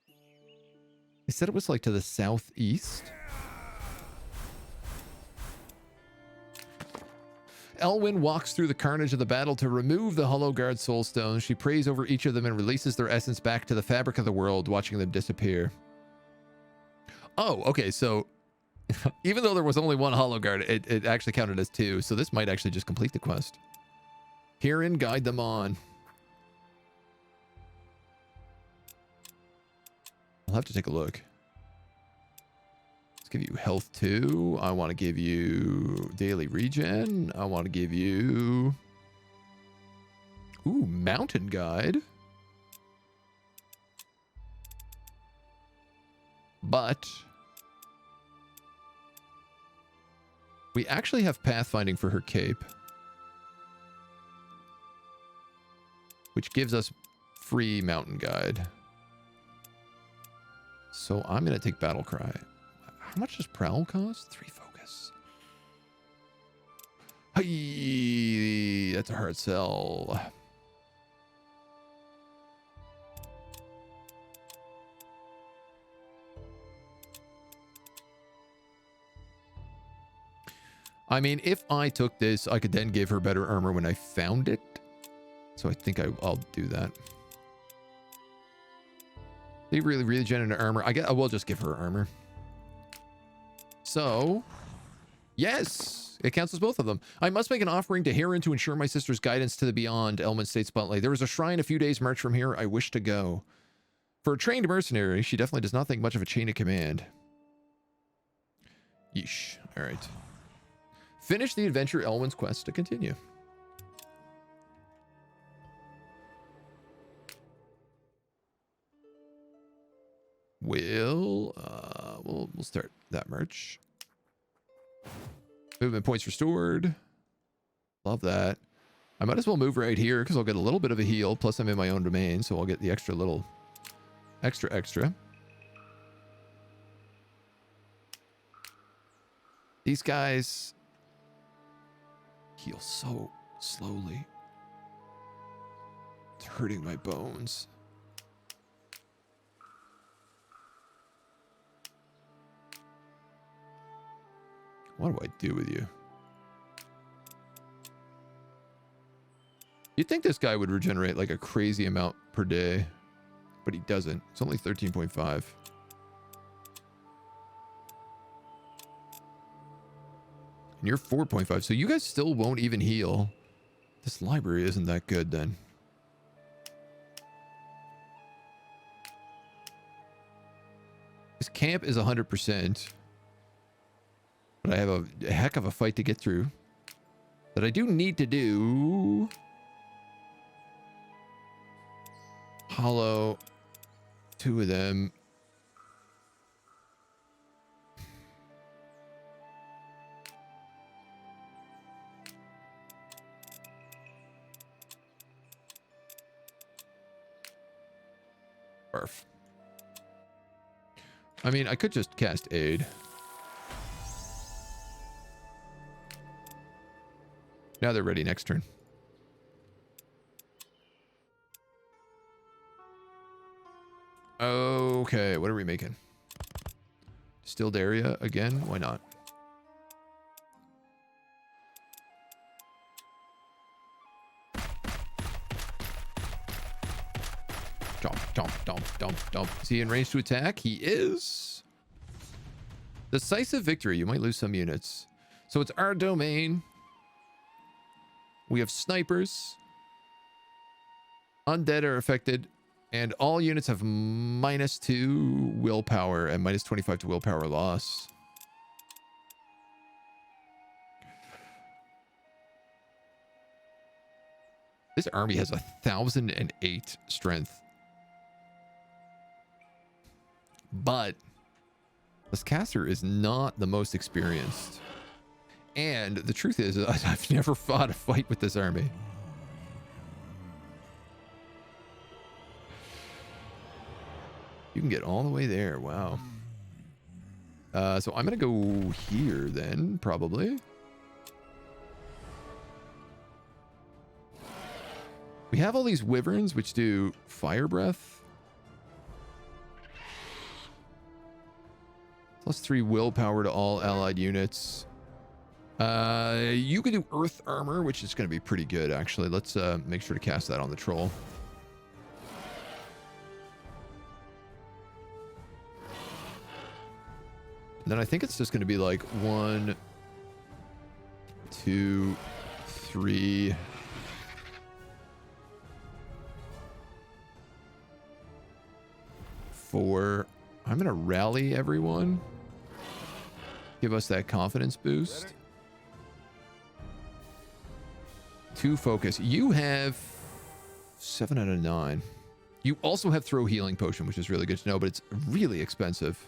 They said it was, like, to the southeast. Elwyn walks through the carnage of the battle to remove the Hollow Guard soulstones. She prays over each of them and releases their essence back to the fabric of the world, watching them disappear. Oh, okay, so even though there was only one Hollow Guard, it actually counted as two, so this might actually just complete the quest. Herein, guide them on. I'll have to take a look. Let's give you health 2. I want to give you daily regen. I want to give you... Ooh, mountain guide. But we actually have pathfinding for her cape, which gives us free mountain guide. So I'm going to take battle cry. How much does prowl cost? 3 focus. Hey, that's a hard sell. I mean, if I took this, I could then give her better armor when I found it. So I think I'll do that. They really regenerate armor. I will just give her armor. So, yes, it counts as both of them. I must make an offering to Heron to ensure my sister's guidance to the beyond. Elman states bluntly. There is a shrine a few days' march from here. I wish to go. For a trained mercenary, she definitely does not think much of a chain of command. Yeesh. All right. Finish the adventure Elwyn's quest to continue. We'll start that merch. Movement points restored. Love that. I might as well move right here because I'll get a little bit of a heal. Plus I'm in my own domain, so I'll get the extra little extra. These guys heal so slowly. It's hurting my bones. What do I do with you? You'd think this guy would regenerate like a crazy amount per day, but he doesn't. It's only 13.5. And you're 4.5, so you guys still won't even heal. This library isn't that good then. This camp is 100%. But I have a heck of a fight to get through. That I do need to do. Hollow. 2 of them. Barf. I mean, I could just cast aid. Now they're ready next turn. Okay, what are we making? Distilled area again? Why not? Dump, dump, dump, dump. Is he in range to attack? He is. Decisive victory. You might lose some units. So it's our domain. We have snipers. Undead are affected. And all units have -2 willpower and -25 to willpower loss. This army has 1,008 strength. But this caster is not the most experienced. And the truth is, I've never fought a fight with this army. You can get all the way there. Wow. So I'm going to go here then, probably. We have all these wyverns, which do fire breath. +3 willpower to all allied units. You can do earth armor, which is going to be pretty good, actually. Let's make sure to cast that on the troll. And then I think it's just going to be like 1, 2, 3... 4. I'm going to rally everyone. Give us that confidence boost. 2 focus. You have 7 out of 9. You also have throw healing potion, which is really good to know, but it's really expensive.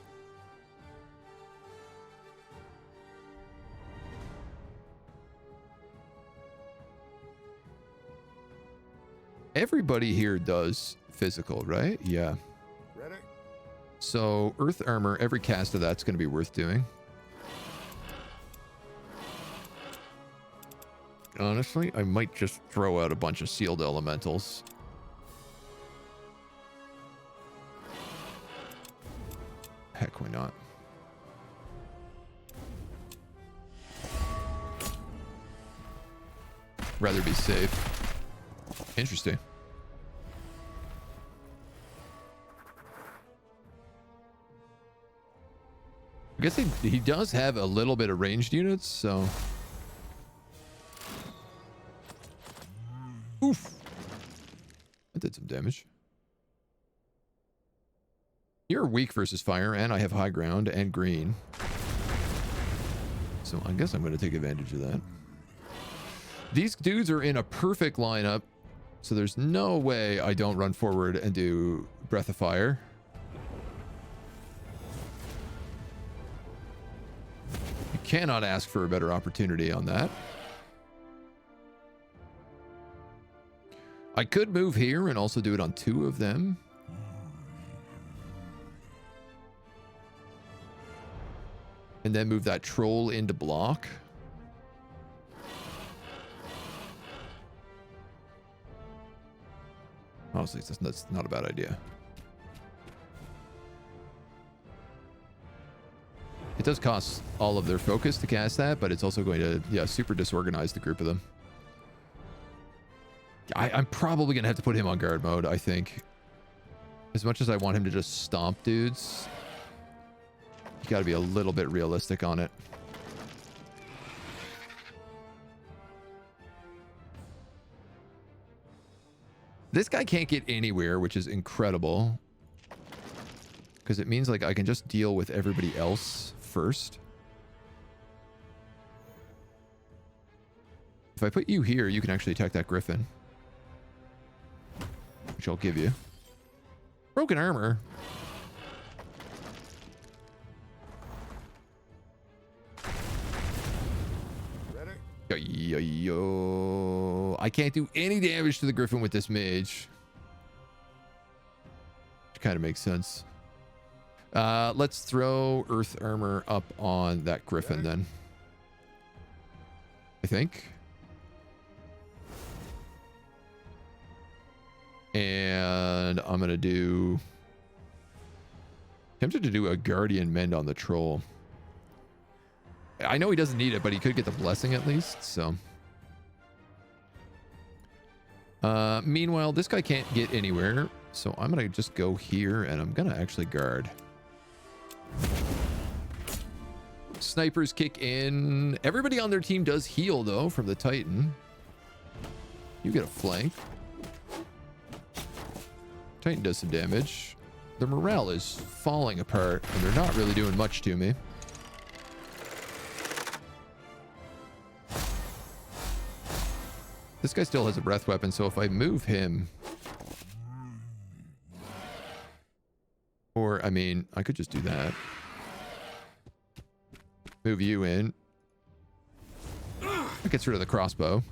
Everybody here does physical, right? Yeah. Ready? So earth armor, every cast of that's going to be worth doing. Honestly, I might just throw out a bunch of sealed elementals. Heck, why not? Rather be safe. Interesting. I guess he does have a little bit of ranged units, so... Oof. That did some damage. You're weak versus fire, and I have high ground and green. So I guess I'm going to take advantage of that. These dudes are in a perfect lineup, so there's no way I don't run forward and do Breath of Fire. You cannot ask for a better opportunity on that. I could move here and also do it on 2 of them. And then move that troll into block. Honestly, that's not a bad idea. It does cost all of their focus to cast that, but it's also going to, yeah, super disorganize the group of them. I'm probably going to have to put him on guard mode, I think. As much as I want him to just stomp dudes, you got to be a little bit realistic on it. This guy can't get anywhere, which is incredible. Because it means like I can just deal with everybody else first. If I put you here, you can actually attack that griffin. Which I'll give you. Broken armor. Yo, I can't do any damage to the griffin with this mage. Which kind of makes sense. Let's throw earth armor up on that griffin then. I think. And I'm going to do... Tempted to do a guardian mend on the troll. I know he doesn't need it, but he could get the blessing at least, so... Meanwhile, this guy can't get anywhere. So I'm going to just go here and I'm going to actually guard. Snipers kick in. Everybody on their team does heal, though, from the Titan. You get a flank. Titan does some damage. Their morale is falling apart, and they're not really doing much to me. This guy still has a breath weapon, so if I move him... Or, I mean, I could just do that. Move you in. That gets rid of the crossbow.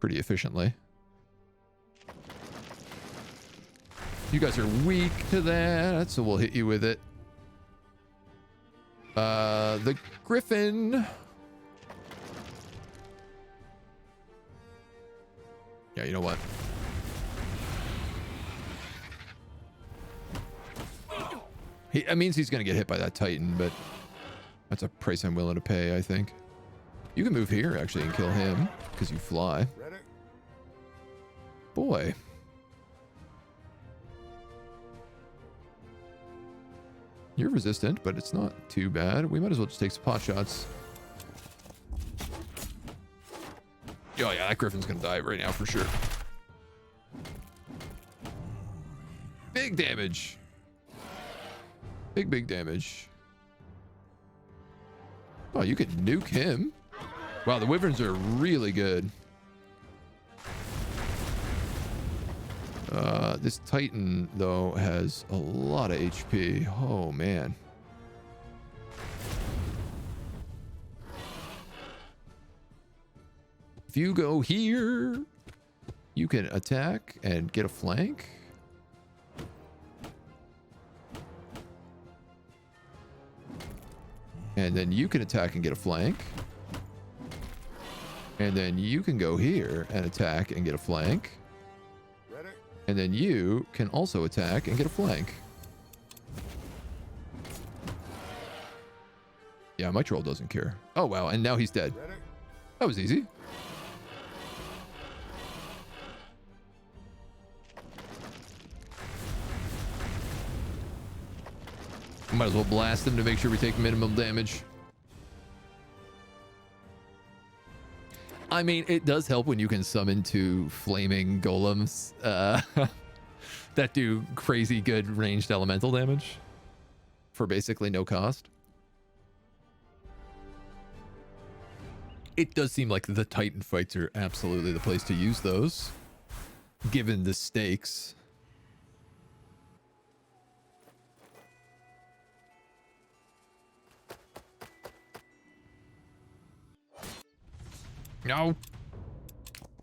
Pretty efficiently. You guys are weak to that, so we'll hit you with it. The Griffin. Yeah, you know what? That means he's going to get hit by that Titan, but that's a price I'm willing to pay, I think. You can move here, actually, and kill him, because you fly. Ready? Boy. You're resistant, but it's not too bad. We might as well just take some pot shots. Oh, yeah, that Griffin's going to die right now for sure. Big damage. Big damage. Oh, you could nuke him. Wow, the Wyverns are really good. This Titan, though, has a lot of HP. Oh, man. If you go here, you can attack and get a flank. And then you can attack and get a flank. And then you can go here and attack and get a flank. Ready? And then you can also attack and get a flank. Yeah, my troll doesn't care. Oh, wow. And now he's dead. Ready? That was easy. Might as well blast him to make sure we take minimum damage. I mean, it does help when you can summon two flaming golems that do crazy good ranged elemental damage for basically no cost. It does seem like the Titan fights are absolutely the place to use those, given the stakes. No.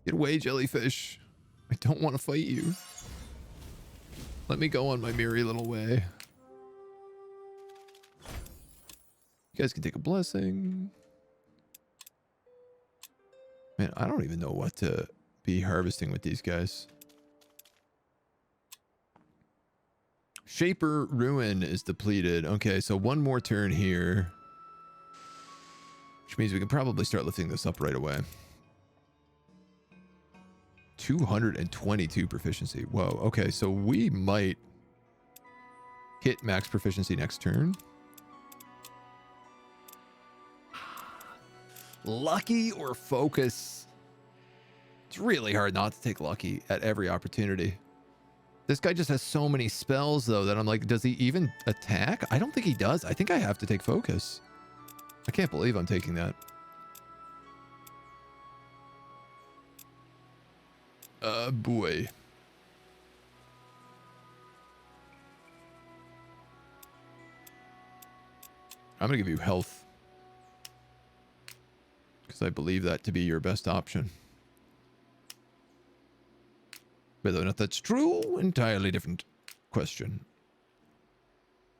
Get away, jellyfish. I don't want to fight you. Let me go on my merry little way. You guys can take a blessing. Man, I don't even know what to be harvesting with these guys. Shaper Ruin is depleted. Okay, so one more turn here. Which means we can probably start lifting this up right away. 222 proficiency. Whoa. Okay, so we might hit max proficiency next turn. Lucky or focus? It's really hard not to take lucky at every opportunity. This guy just has so many spells, though, that I'm like, does he even attack? I don't think he does. I think I have to take focus. I can't believe I'm taking that. Boy. I'm gonna give you health, because I believe that to be your best option. Whether or not that's true, entirely different question.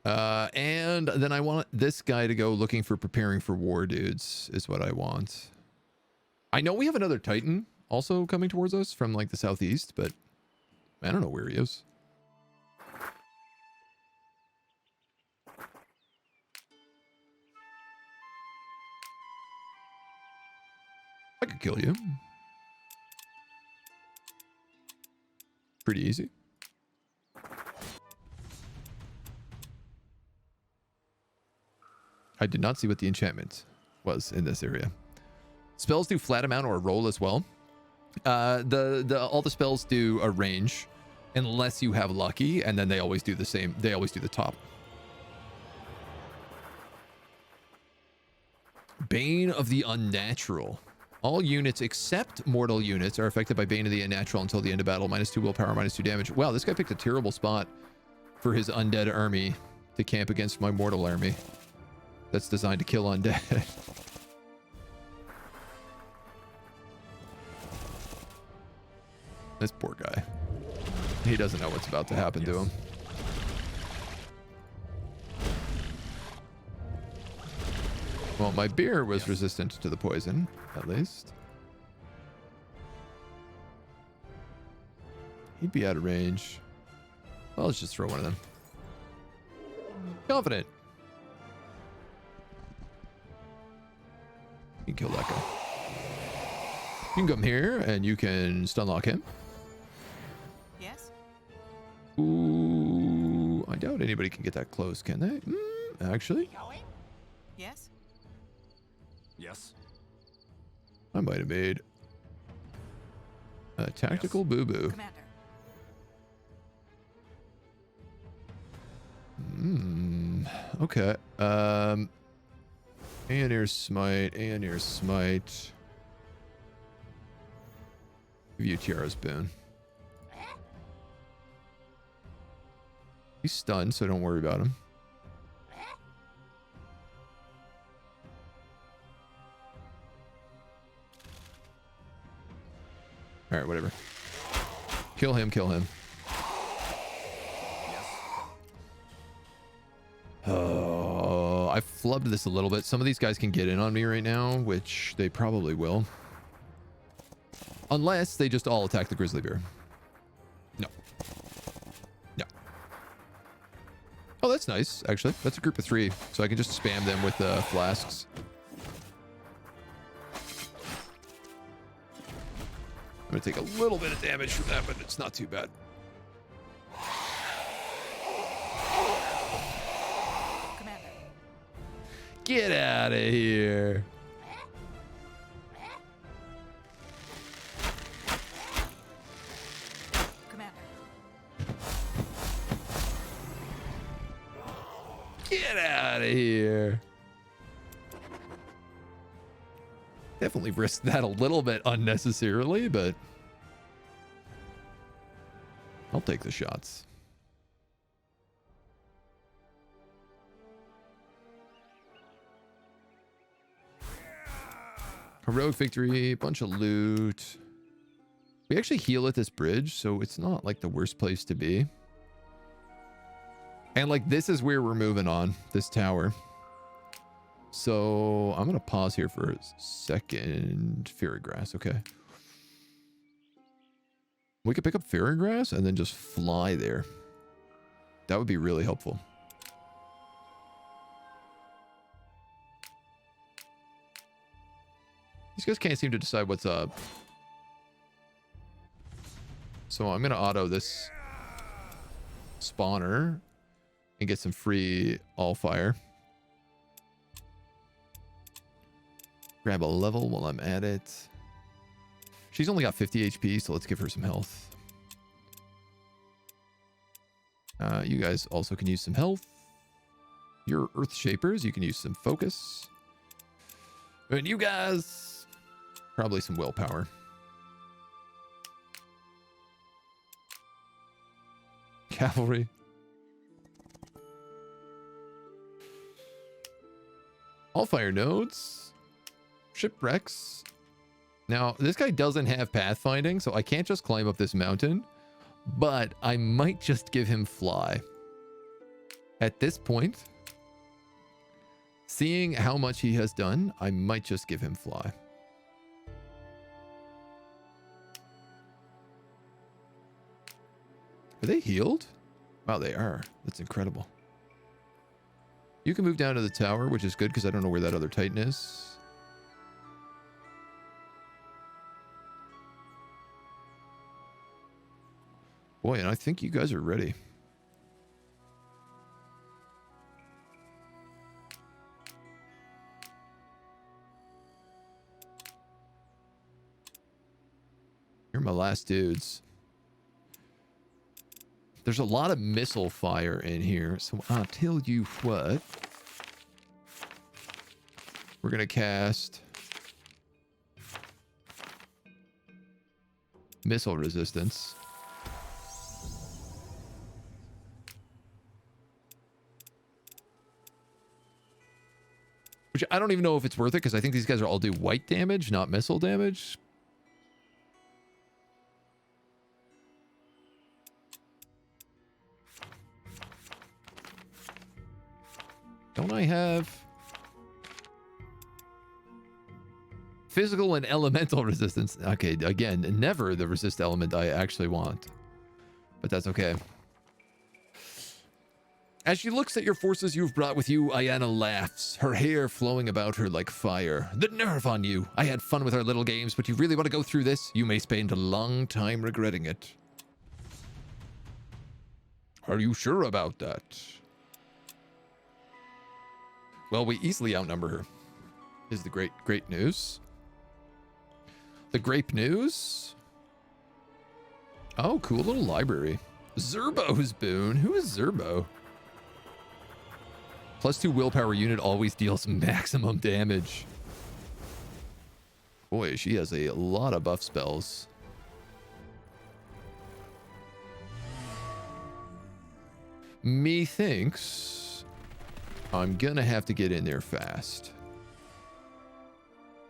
And then I want this guy to go looking for preparing for war dudes is what I want. I know we have another Titan also coming towards us from like the southeast, but I don't know where he is. I could kill you. Pretty easy. I did not see what the enchantment was in this area. Spells do flat amount or roll as well. All the spells do a range unless you have lucky, and then they always do the same. They always do the top. Bane of the Unnatural. All units except mortal units are affected by Bane of the Unnatural until the end of battle. -2 willpower, -2 damage. Wow, this guy picked a terrible spot for his undead army to camp against my mortal army. That's designed to kill undead. This poor guy. He doesn't know what's about to happen to him. Well, my beer was resistant to the poison, at least. He'd be out of range. Well, let's just throw one of them. Confident. You can kill that guy. You can come here and you can stun lock him. Yes. Ooh, I doubt anybody can get that close, can they? Actually, Going? Yes. Yes. I might have made a tactical boo-boo. Commander. Okay. Ayanna's smite. Ayanna's smite. Give you Tiara's boon. He's stunned, so don't worry about him. All right, whatever. Kill him, kill him. Oh, I flubbed this a little bit. Some of these guys can get in on me right now, which they probably will. Unless they just all attack the grizzly bear. No. No. Oh, that's nice, actually. That's a group of 3, so I can just spam them with flasks. I'm going to take a little bit of damage from that, but it's not too bad. Commander. Get out of here. Commander. Get out of here. Definitely risked that a little bit unnecessarily, but I'll take the shots. Heroic victory, bunch of loot. We actually heal at this bridge, so it's not like the worst place to be. And like this is where we're moving on, this tower. So I'm going to pause here for a second. Fairy grass, okay. We could pick up fairy grass and then just fly there. That would be really helpful. These guys can't seem to decide what's up. So I'm going to auto this spawner and get some free Allfire. Grab a level while I'm at it. She's only got 50 HP, so let's give her some health. You guys also can use some health. You're Earth Shapers. You can use some focus. And you guys, probably some willpower. Cavalry. Allfire nodes. Shipwrecks. Now, this guy doesn't have pathfinding, so I can't just climb up this mountain, but I might just give him fly. At this point, seeing how much he has done, I might just give him fly. Are they healed? Wow, they are. That's incredible. You can move down to the tower, which is good because I don't know where that other Titan is. Boy, and I think you guys are ready. You're my last dudes. There's a lot of missile fire in here, so I'll tell you what. We're gonna cast missile resistance. Which I don't even know if it's worth it, because I think these guys are all do white damage, not missile damage. Don't I have physical and elemental resistance? Okay, again, never the resist element I actually want. But that's okay. As she looks at your forces you've brought with you, Ayanna laughs, her hair flowing about her like fire. The nerve on you! I had fun with our little games, but you really want to go through this? You may spend a long time regretting it. Are you sure about that? Well, we easily outnumber her, is the great news. The grape news? Oh, cool little library. Zerbo's boon. Who is Zerbo? +2 willpower unit always deals maximum damage. Boy, she has a lot of buff spells. Methinks I'm gonna have to get in there fast.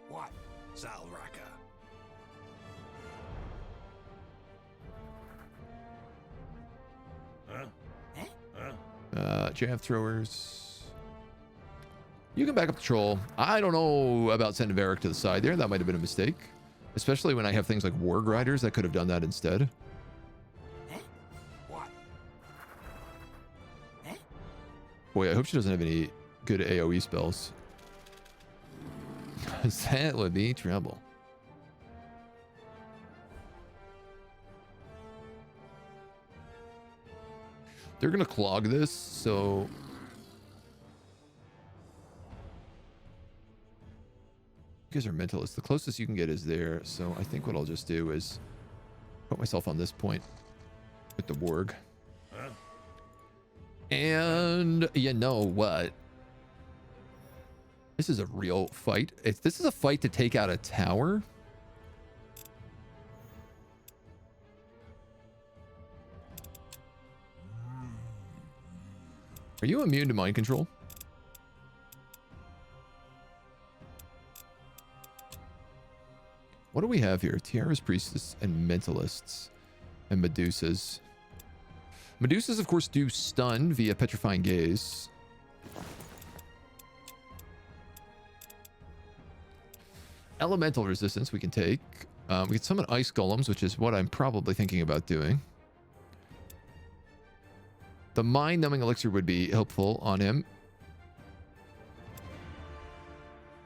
What? Zalraka. Huh? Jab throwers. You can back up the troll. I don't know about sending Varric to the side there. That might have been a mistake. Especially when I have things like War Grinders that could have done that instead. What? Boy, I hope she doesn't have any good AoE spells. That would be trouble. They're going to clog this, so... You guys are mentalists. The closest you can get is there, so I think what I'll just do is put myself on this point with the warg. Huh? And you know what? This is a real fight. This is a fight to take out a tower. Are you immune to mind control? What do we have here? Tiara's Priestess and Mentalists and Medusas. Medusas, of course, do stun via Petrifying Gaze. Elemental resistance we can take. We can summon Ice Golems, which is what I'm probably thinking about doing. The Mind-Numbing Elixir would be helpful on him.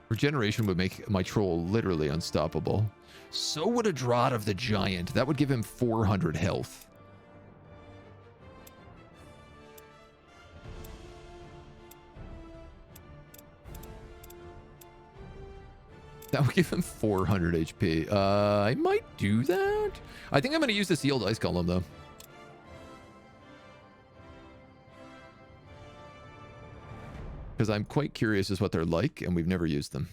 Regeneration would make my troll literally unstoppable. So would a Draught of the Giant. That would give him 400 health. That would give him 400 HP. I might do that. I think I'm going to use the Sealed Ice Golem, though. Because I'm quite curious as what they're like, and we've never used them.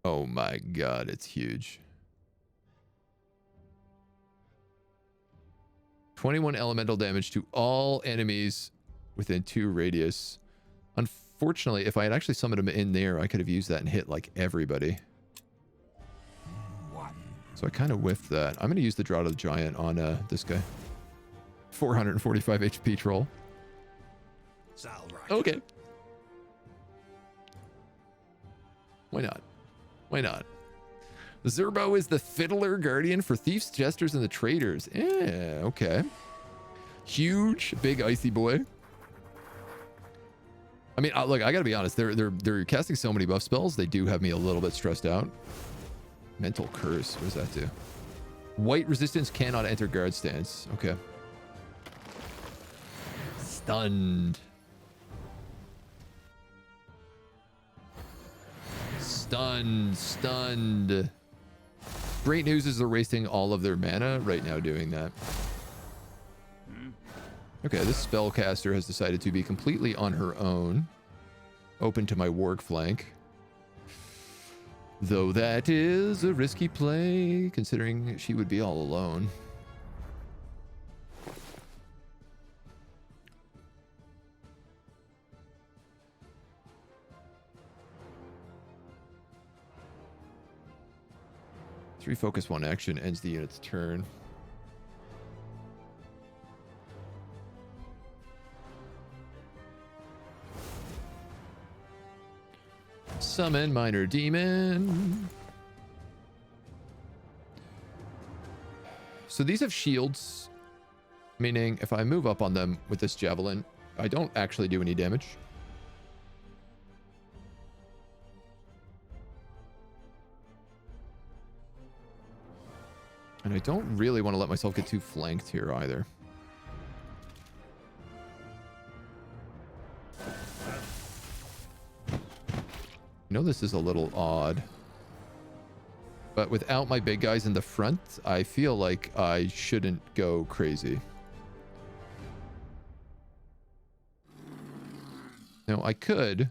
Oh my god, it's huge. 21 elemental damage to all enemies within 2 radius. Unfortunately, if I had actually summoned him in there, I could have used that and hit like everybody. What? So I kind of whiffed that. I'm going to use the Draught of the Giant on this guy. 445 HP troll. Zalraka. Okay. Why not? Why not? Zerbo is the fiddler guardian for thieves, jesters, and the traders. Yeah, okay. Huge, big icy boy. I mean, look, I gotta be honest. They're casting so many buff spells. They do have me a little bit stressed out. Mental curse. What does that do? White resistance cannot enter guard stance. Okay. Stunned. Stunned. Great news is they're wasting all of their mana right now doing that. Okay, this spellcaster has decided to be completely on her own. Open to my warg flank. Though that is a risky play, considering she would be all alone. Three focus, one action ends the unit's turn. Summon minor demon. So these have shields, meaning if I move up on them with this javelin, I don't actually do any damage. And I don't really want to let myself get too flanked here either. I know this is a little odd, but without my big guys in the front, I feel like I shouldn't go crazy. Now, I could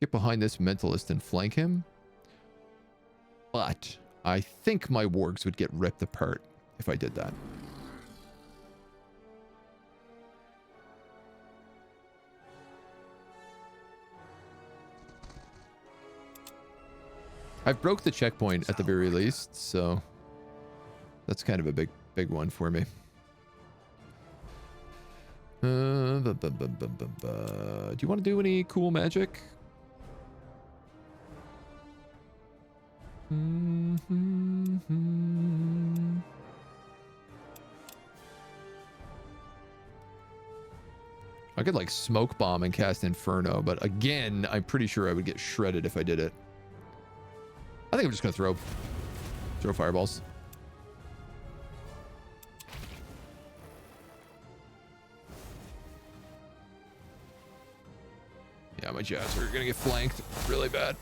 get behind this mentalist and flank him, but I think my wargs would get ripped apart if I did that. I've broke the checkpoint at the very least, so that's kind of a big one for me. Do you want to do any cool magic? I could like smoke bomb and cast Inferno, but again, I'm pretty sure I would get shredded if I did it. I think I'm just gonna throw fireballs. Yeah, my jabs are gonna get flanked really bad.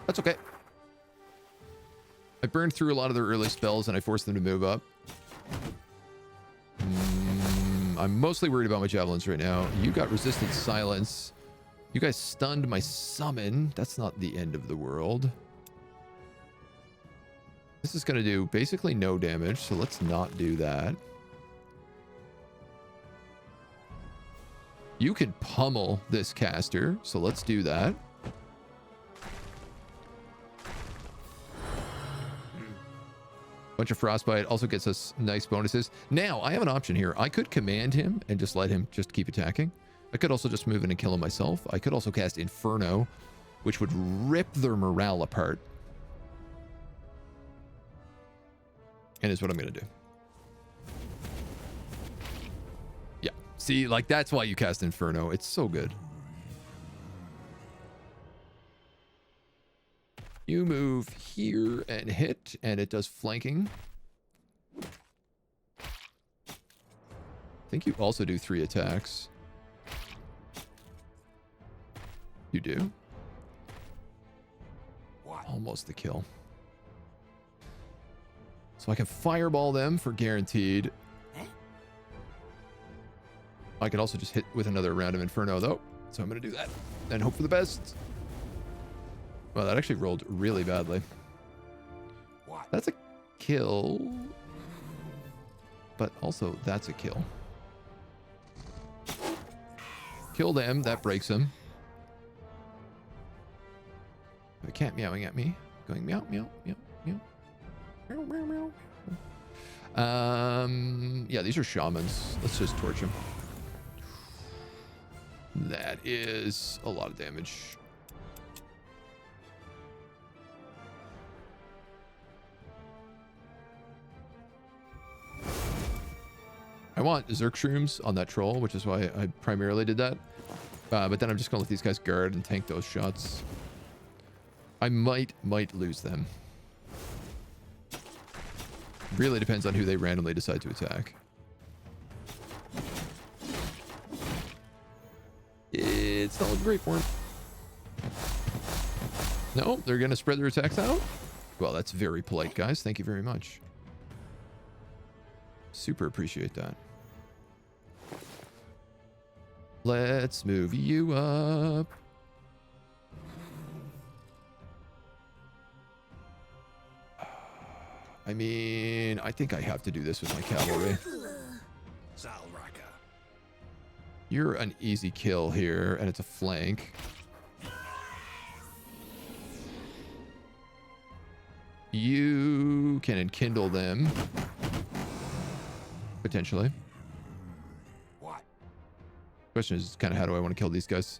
That's okay. I burned through a lot of their early spells and I forced them to move up. I'm mostly worried about my javelins right now. You got resistant silence. You guys stunned my summon. That's not the end of the world. This is going to do basically no damage, so let's not do that. You can pummel this caster, so let's do that. Bunch of frostbite also gets us nice bonuses. Now, I have an option here. I could command him and just let him just keep attacking. I could also just move in and kill him myself. I could also cast Inferno, which would rip their morale apart. And is what I'm going to do. Yeah. See, like, that's why you cast Inferno. It's so good. You move here and hit, and it does flanking. I think you also do 3 attacks. You do? What? Almost the kill. So I can fireball them for guaranteed. I could also just hit with another round of Inferno, though. So I'm going to do that and hope for the best. Well, that actually rolled really badly. What? That's a kill. But also, that's a kill. Kill them. That breaks him. The cat meowing at me. Going meow, meow, meow, meow. Meow, meow, meow. Yeah, these are shamans. Let's just torch them. That is a lot of damage. I want Zerk Shrooms on that troll, which is why I primarily did that. But then I'm just going to let these guys guard and tank those shots. I might lose them. Really depends on who they randomly decide to attack. It's not looking great for him. No, they're going to spread their attacks out? Well, that's very polite, guys. Thank you very much. Super appreciate that. Let's move you up. I mean, I think I have to do this with my cavalry. You're an easy kill here, and it's a flank. You can enkindle them. Potentially. What? Question is kind of how do I want to kill these guys?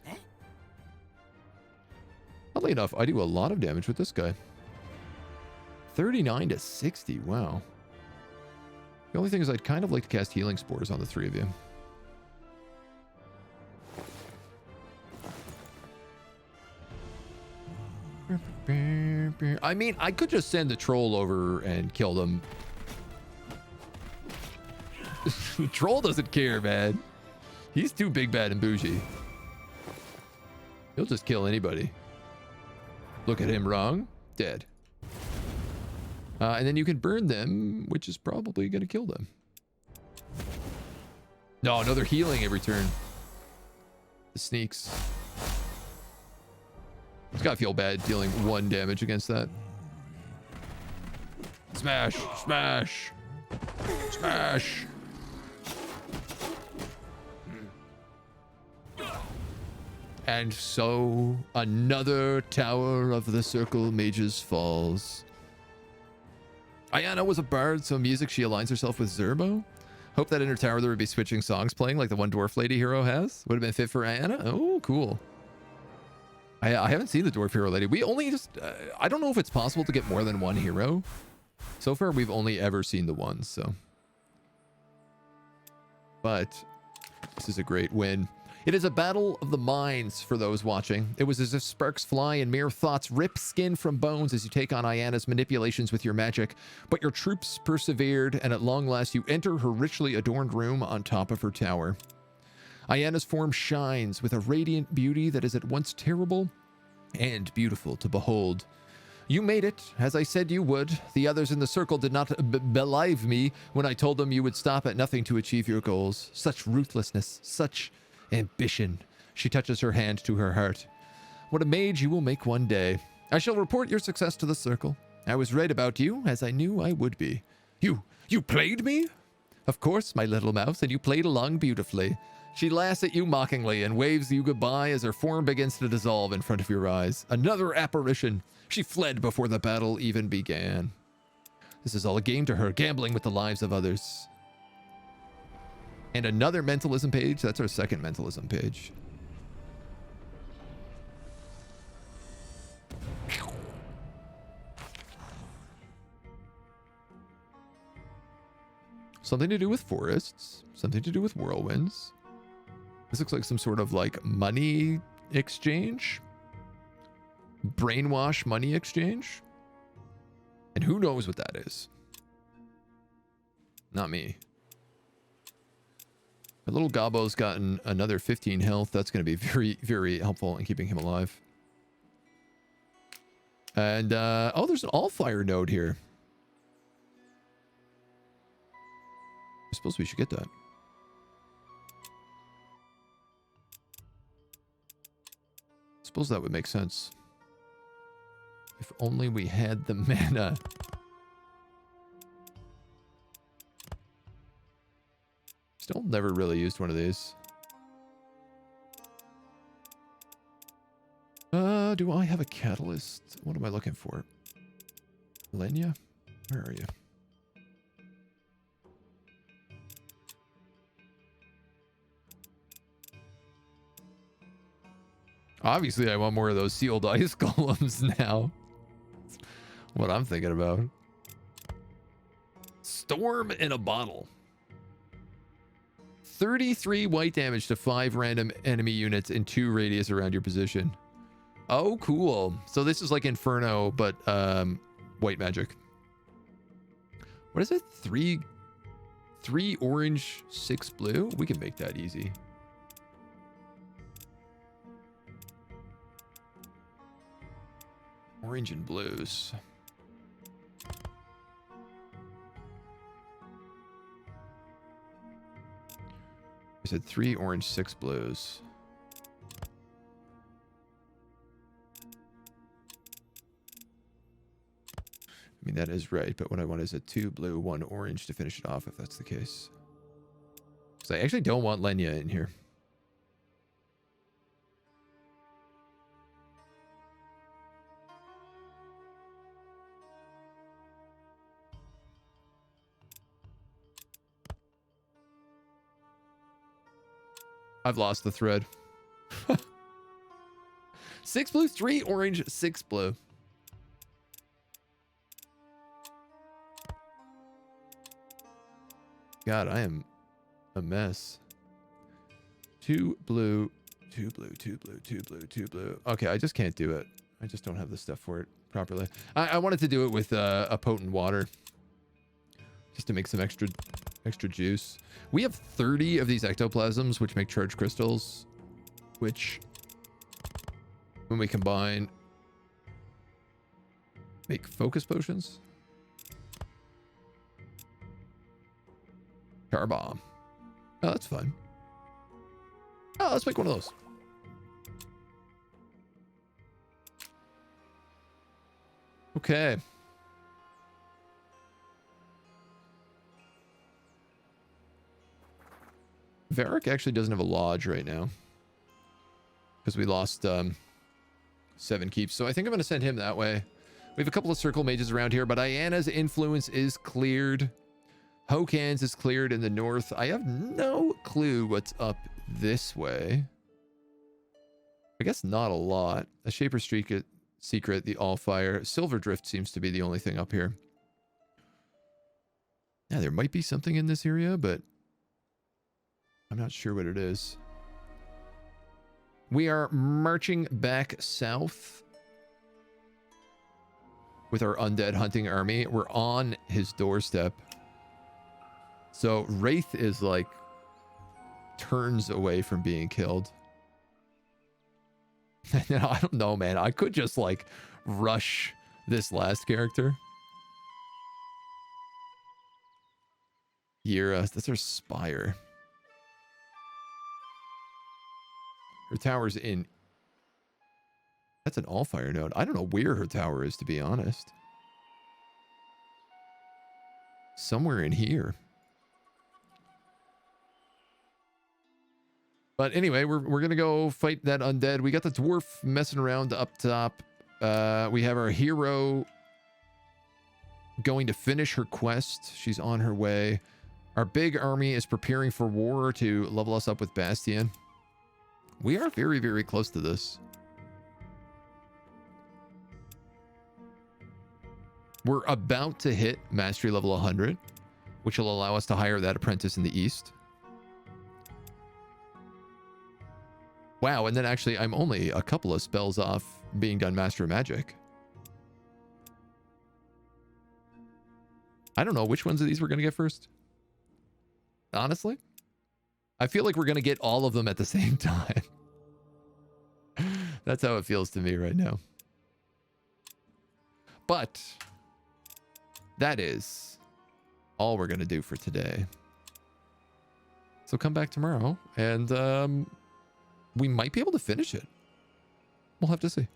Oddly enough, I do a lot of damage with this guy. 39 to 60. Wow. The only thing is I'd kind of like to cast healing spores on the three of you. I mean, I could just send the troll over and kill them. The troll doesn't care, man. He's too big, bad, and bougie. He'll just kill anybody. Look at him, wrong. Dead. And then you can burn them, which is probably going to kill them. No, they're healing every turn. The sneaks. It's gotta feel bad dealing 1 damage against that. Smash! Smash! Smash! And so, another Tower of the Circle Mages falls. Ayanna was a bard, so music she aligns herself with Zerbo. Hope that in her tower there would be switching songs playing like the one Dwarf Lady hero has. Would have been fit for Ayanna. Oh, cool. I haven't seen the Dwarf Hero Lady. We only just... I don't know if it's possible to get more than one hero. So far, we've only ever seen the one, so... But this is a great win. It is a battle of the minds for those watching. It was as if sparks fly and mere thoughts rip skin from bones as you take on Ayanna's manipulations with your magic. But your troops persevered, and at long last you enter her richly adorned room on top of her tower. Ayanna's form shines with a radiant beauty that is at once terrible and beautiful to behold. You made it, as I said you would. The others in the circle did not believe me when I told them you would stop at nothing to achieve your goals. Such ruthlessness, such ambition. She touches her hand to her heart. What a mage you will make one day. I shall report your success to the circle. I was right about you, as I knew I would be. You played me? Of course, my little mouse, and you played along beautifully. She laughs at you mockingly and waves you goodbye as her form begins to dissolve in front of your eyes. Another apparition. She fled before the battle even began. This is all a game to her, gambling with the lives of others. And another mentalism page. That's our second mentalism page. Something to do with forests. Something to do with whirlwinds. This looks like some sort of like money exchange. Brainwash money exchange. And who knows what that is? Not me. Our little Gobbo's gotten another 15 health. That's going to be very, very helpful in keeping him alive. And, oh, there's an Allfire node here. I suppose we should get that. Suppose that would make sense. If only we had the mana. Still never really used one of these. Do I have a catalyst? What am I looking for? Lenya? Where are you? Obviously, I want more of those sealed ice golems now. What I'm thinking about. Storm in a bottle. 33 white damage to 5 random enemy units in 2 radius around your position. Oh, cool. So this is like Inferno, but white magic. What is it? Three orange, 6 blue? We can make that easy. Orange and blues. I said 3 orange, 6 blues. I mean, that is right, but what I want is a 2 blue, 1 orange to finish it off, if that's the case. Because I actually don't want Lenya in here. I've lost the thread. 6 blue, 3 orange, 6 blue. God, I am a mess. 2 blue, 2 blue, 2 blue, 2 blue, 2 blue. Okay, I just can't do it. I just don't have the stuff for it properly. I wanted to do it with a potent water. Just to make some extra juice. We have 30 of these ectoplasms, which make charged crystals. Which, when we combine, make focus potions. Car bomb. Oh, that's fun. Oh, let's make one of those. Okay. Varric actually doesn't have a lodge right now. Because we lost 7 keeps. So I think I'm going to send him that way. We have a couple of circle mages around here, but Ayanna's influence is cleared. Hokan's is cleared in the north. I have no clue what's up this way. I guess not a lot. A Shaper Secret, the Allfire. Silver Drift seems to be the only thing up here. Yeah, there might be something in this area, but I'm not sure what it is. We are marching back south with our undead hunting army. We're on his doorstep. So Wraith is like turns away from being killed. I don't know, man. I could just like rush this last character. Yira, that's her spire. Her tower's in... That's an Allfire node. I don't know where her tower is, to be honest. Somewhere in here. But anyway, we're going to go fight that undead. We got the dwarf messing around up top. We have our hero going to finish her quest. She's on her way. Our big army is preparing for war to level us up with Bastion. We are very, very close to this. We're about to hit mastery level 100, which will allow us to hire that apprentice in the east. Wow, and then actually I'm only a couple of spells off being done Master of Magic. I don't know which ones of these we're going to get first. Honestly, I feel like we're going to get all of them at the same time. That's how it feels to me right now. But that is all we're going to do for today. So come back tomorrow and we might be able to finish it. We'll have to see.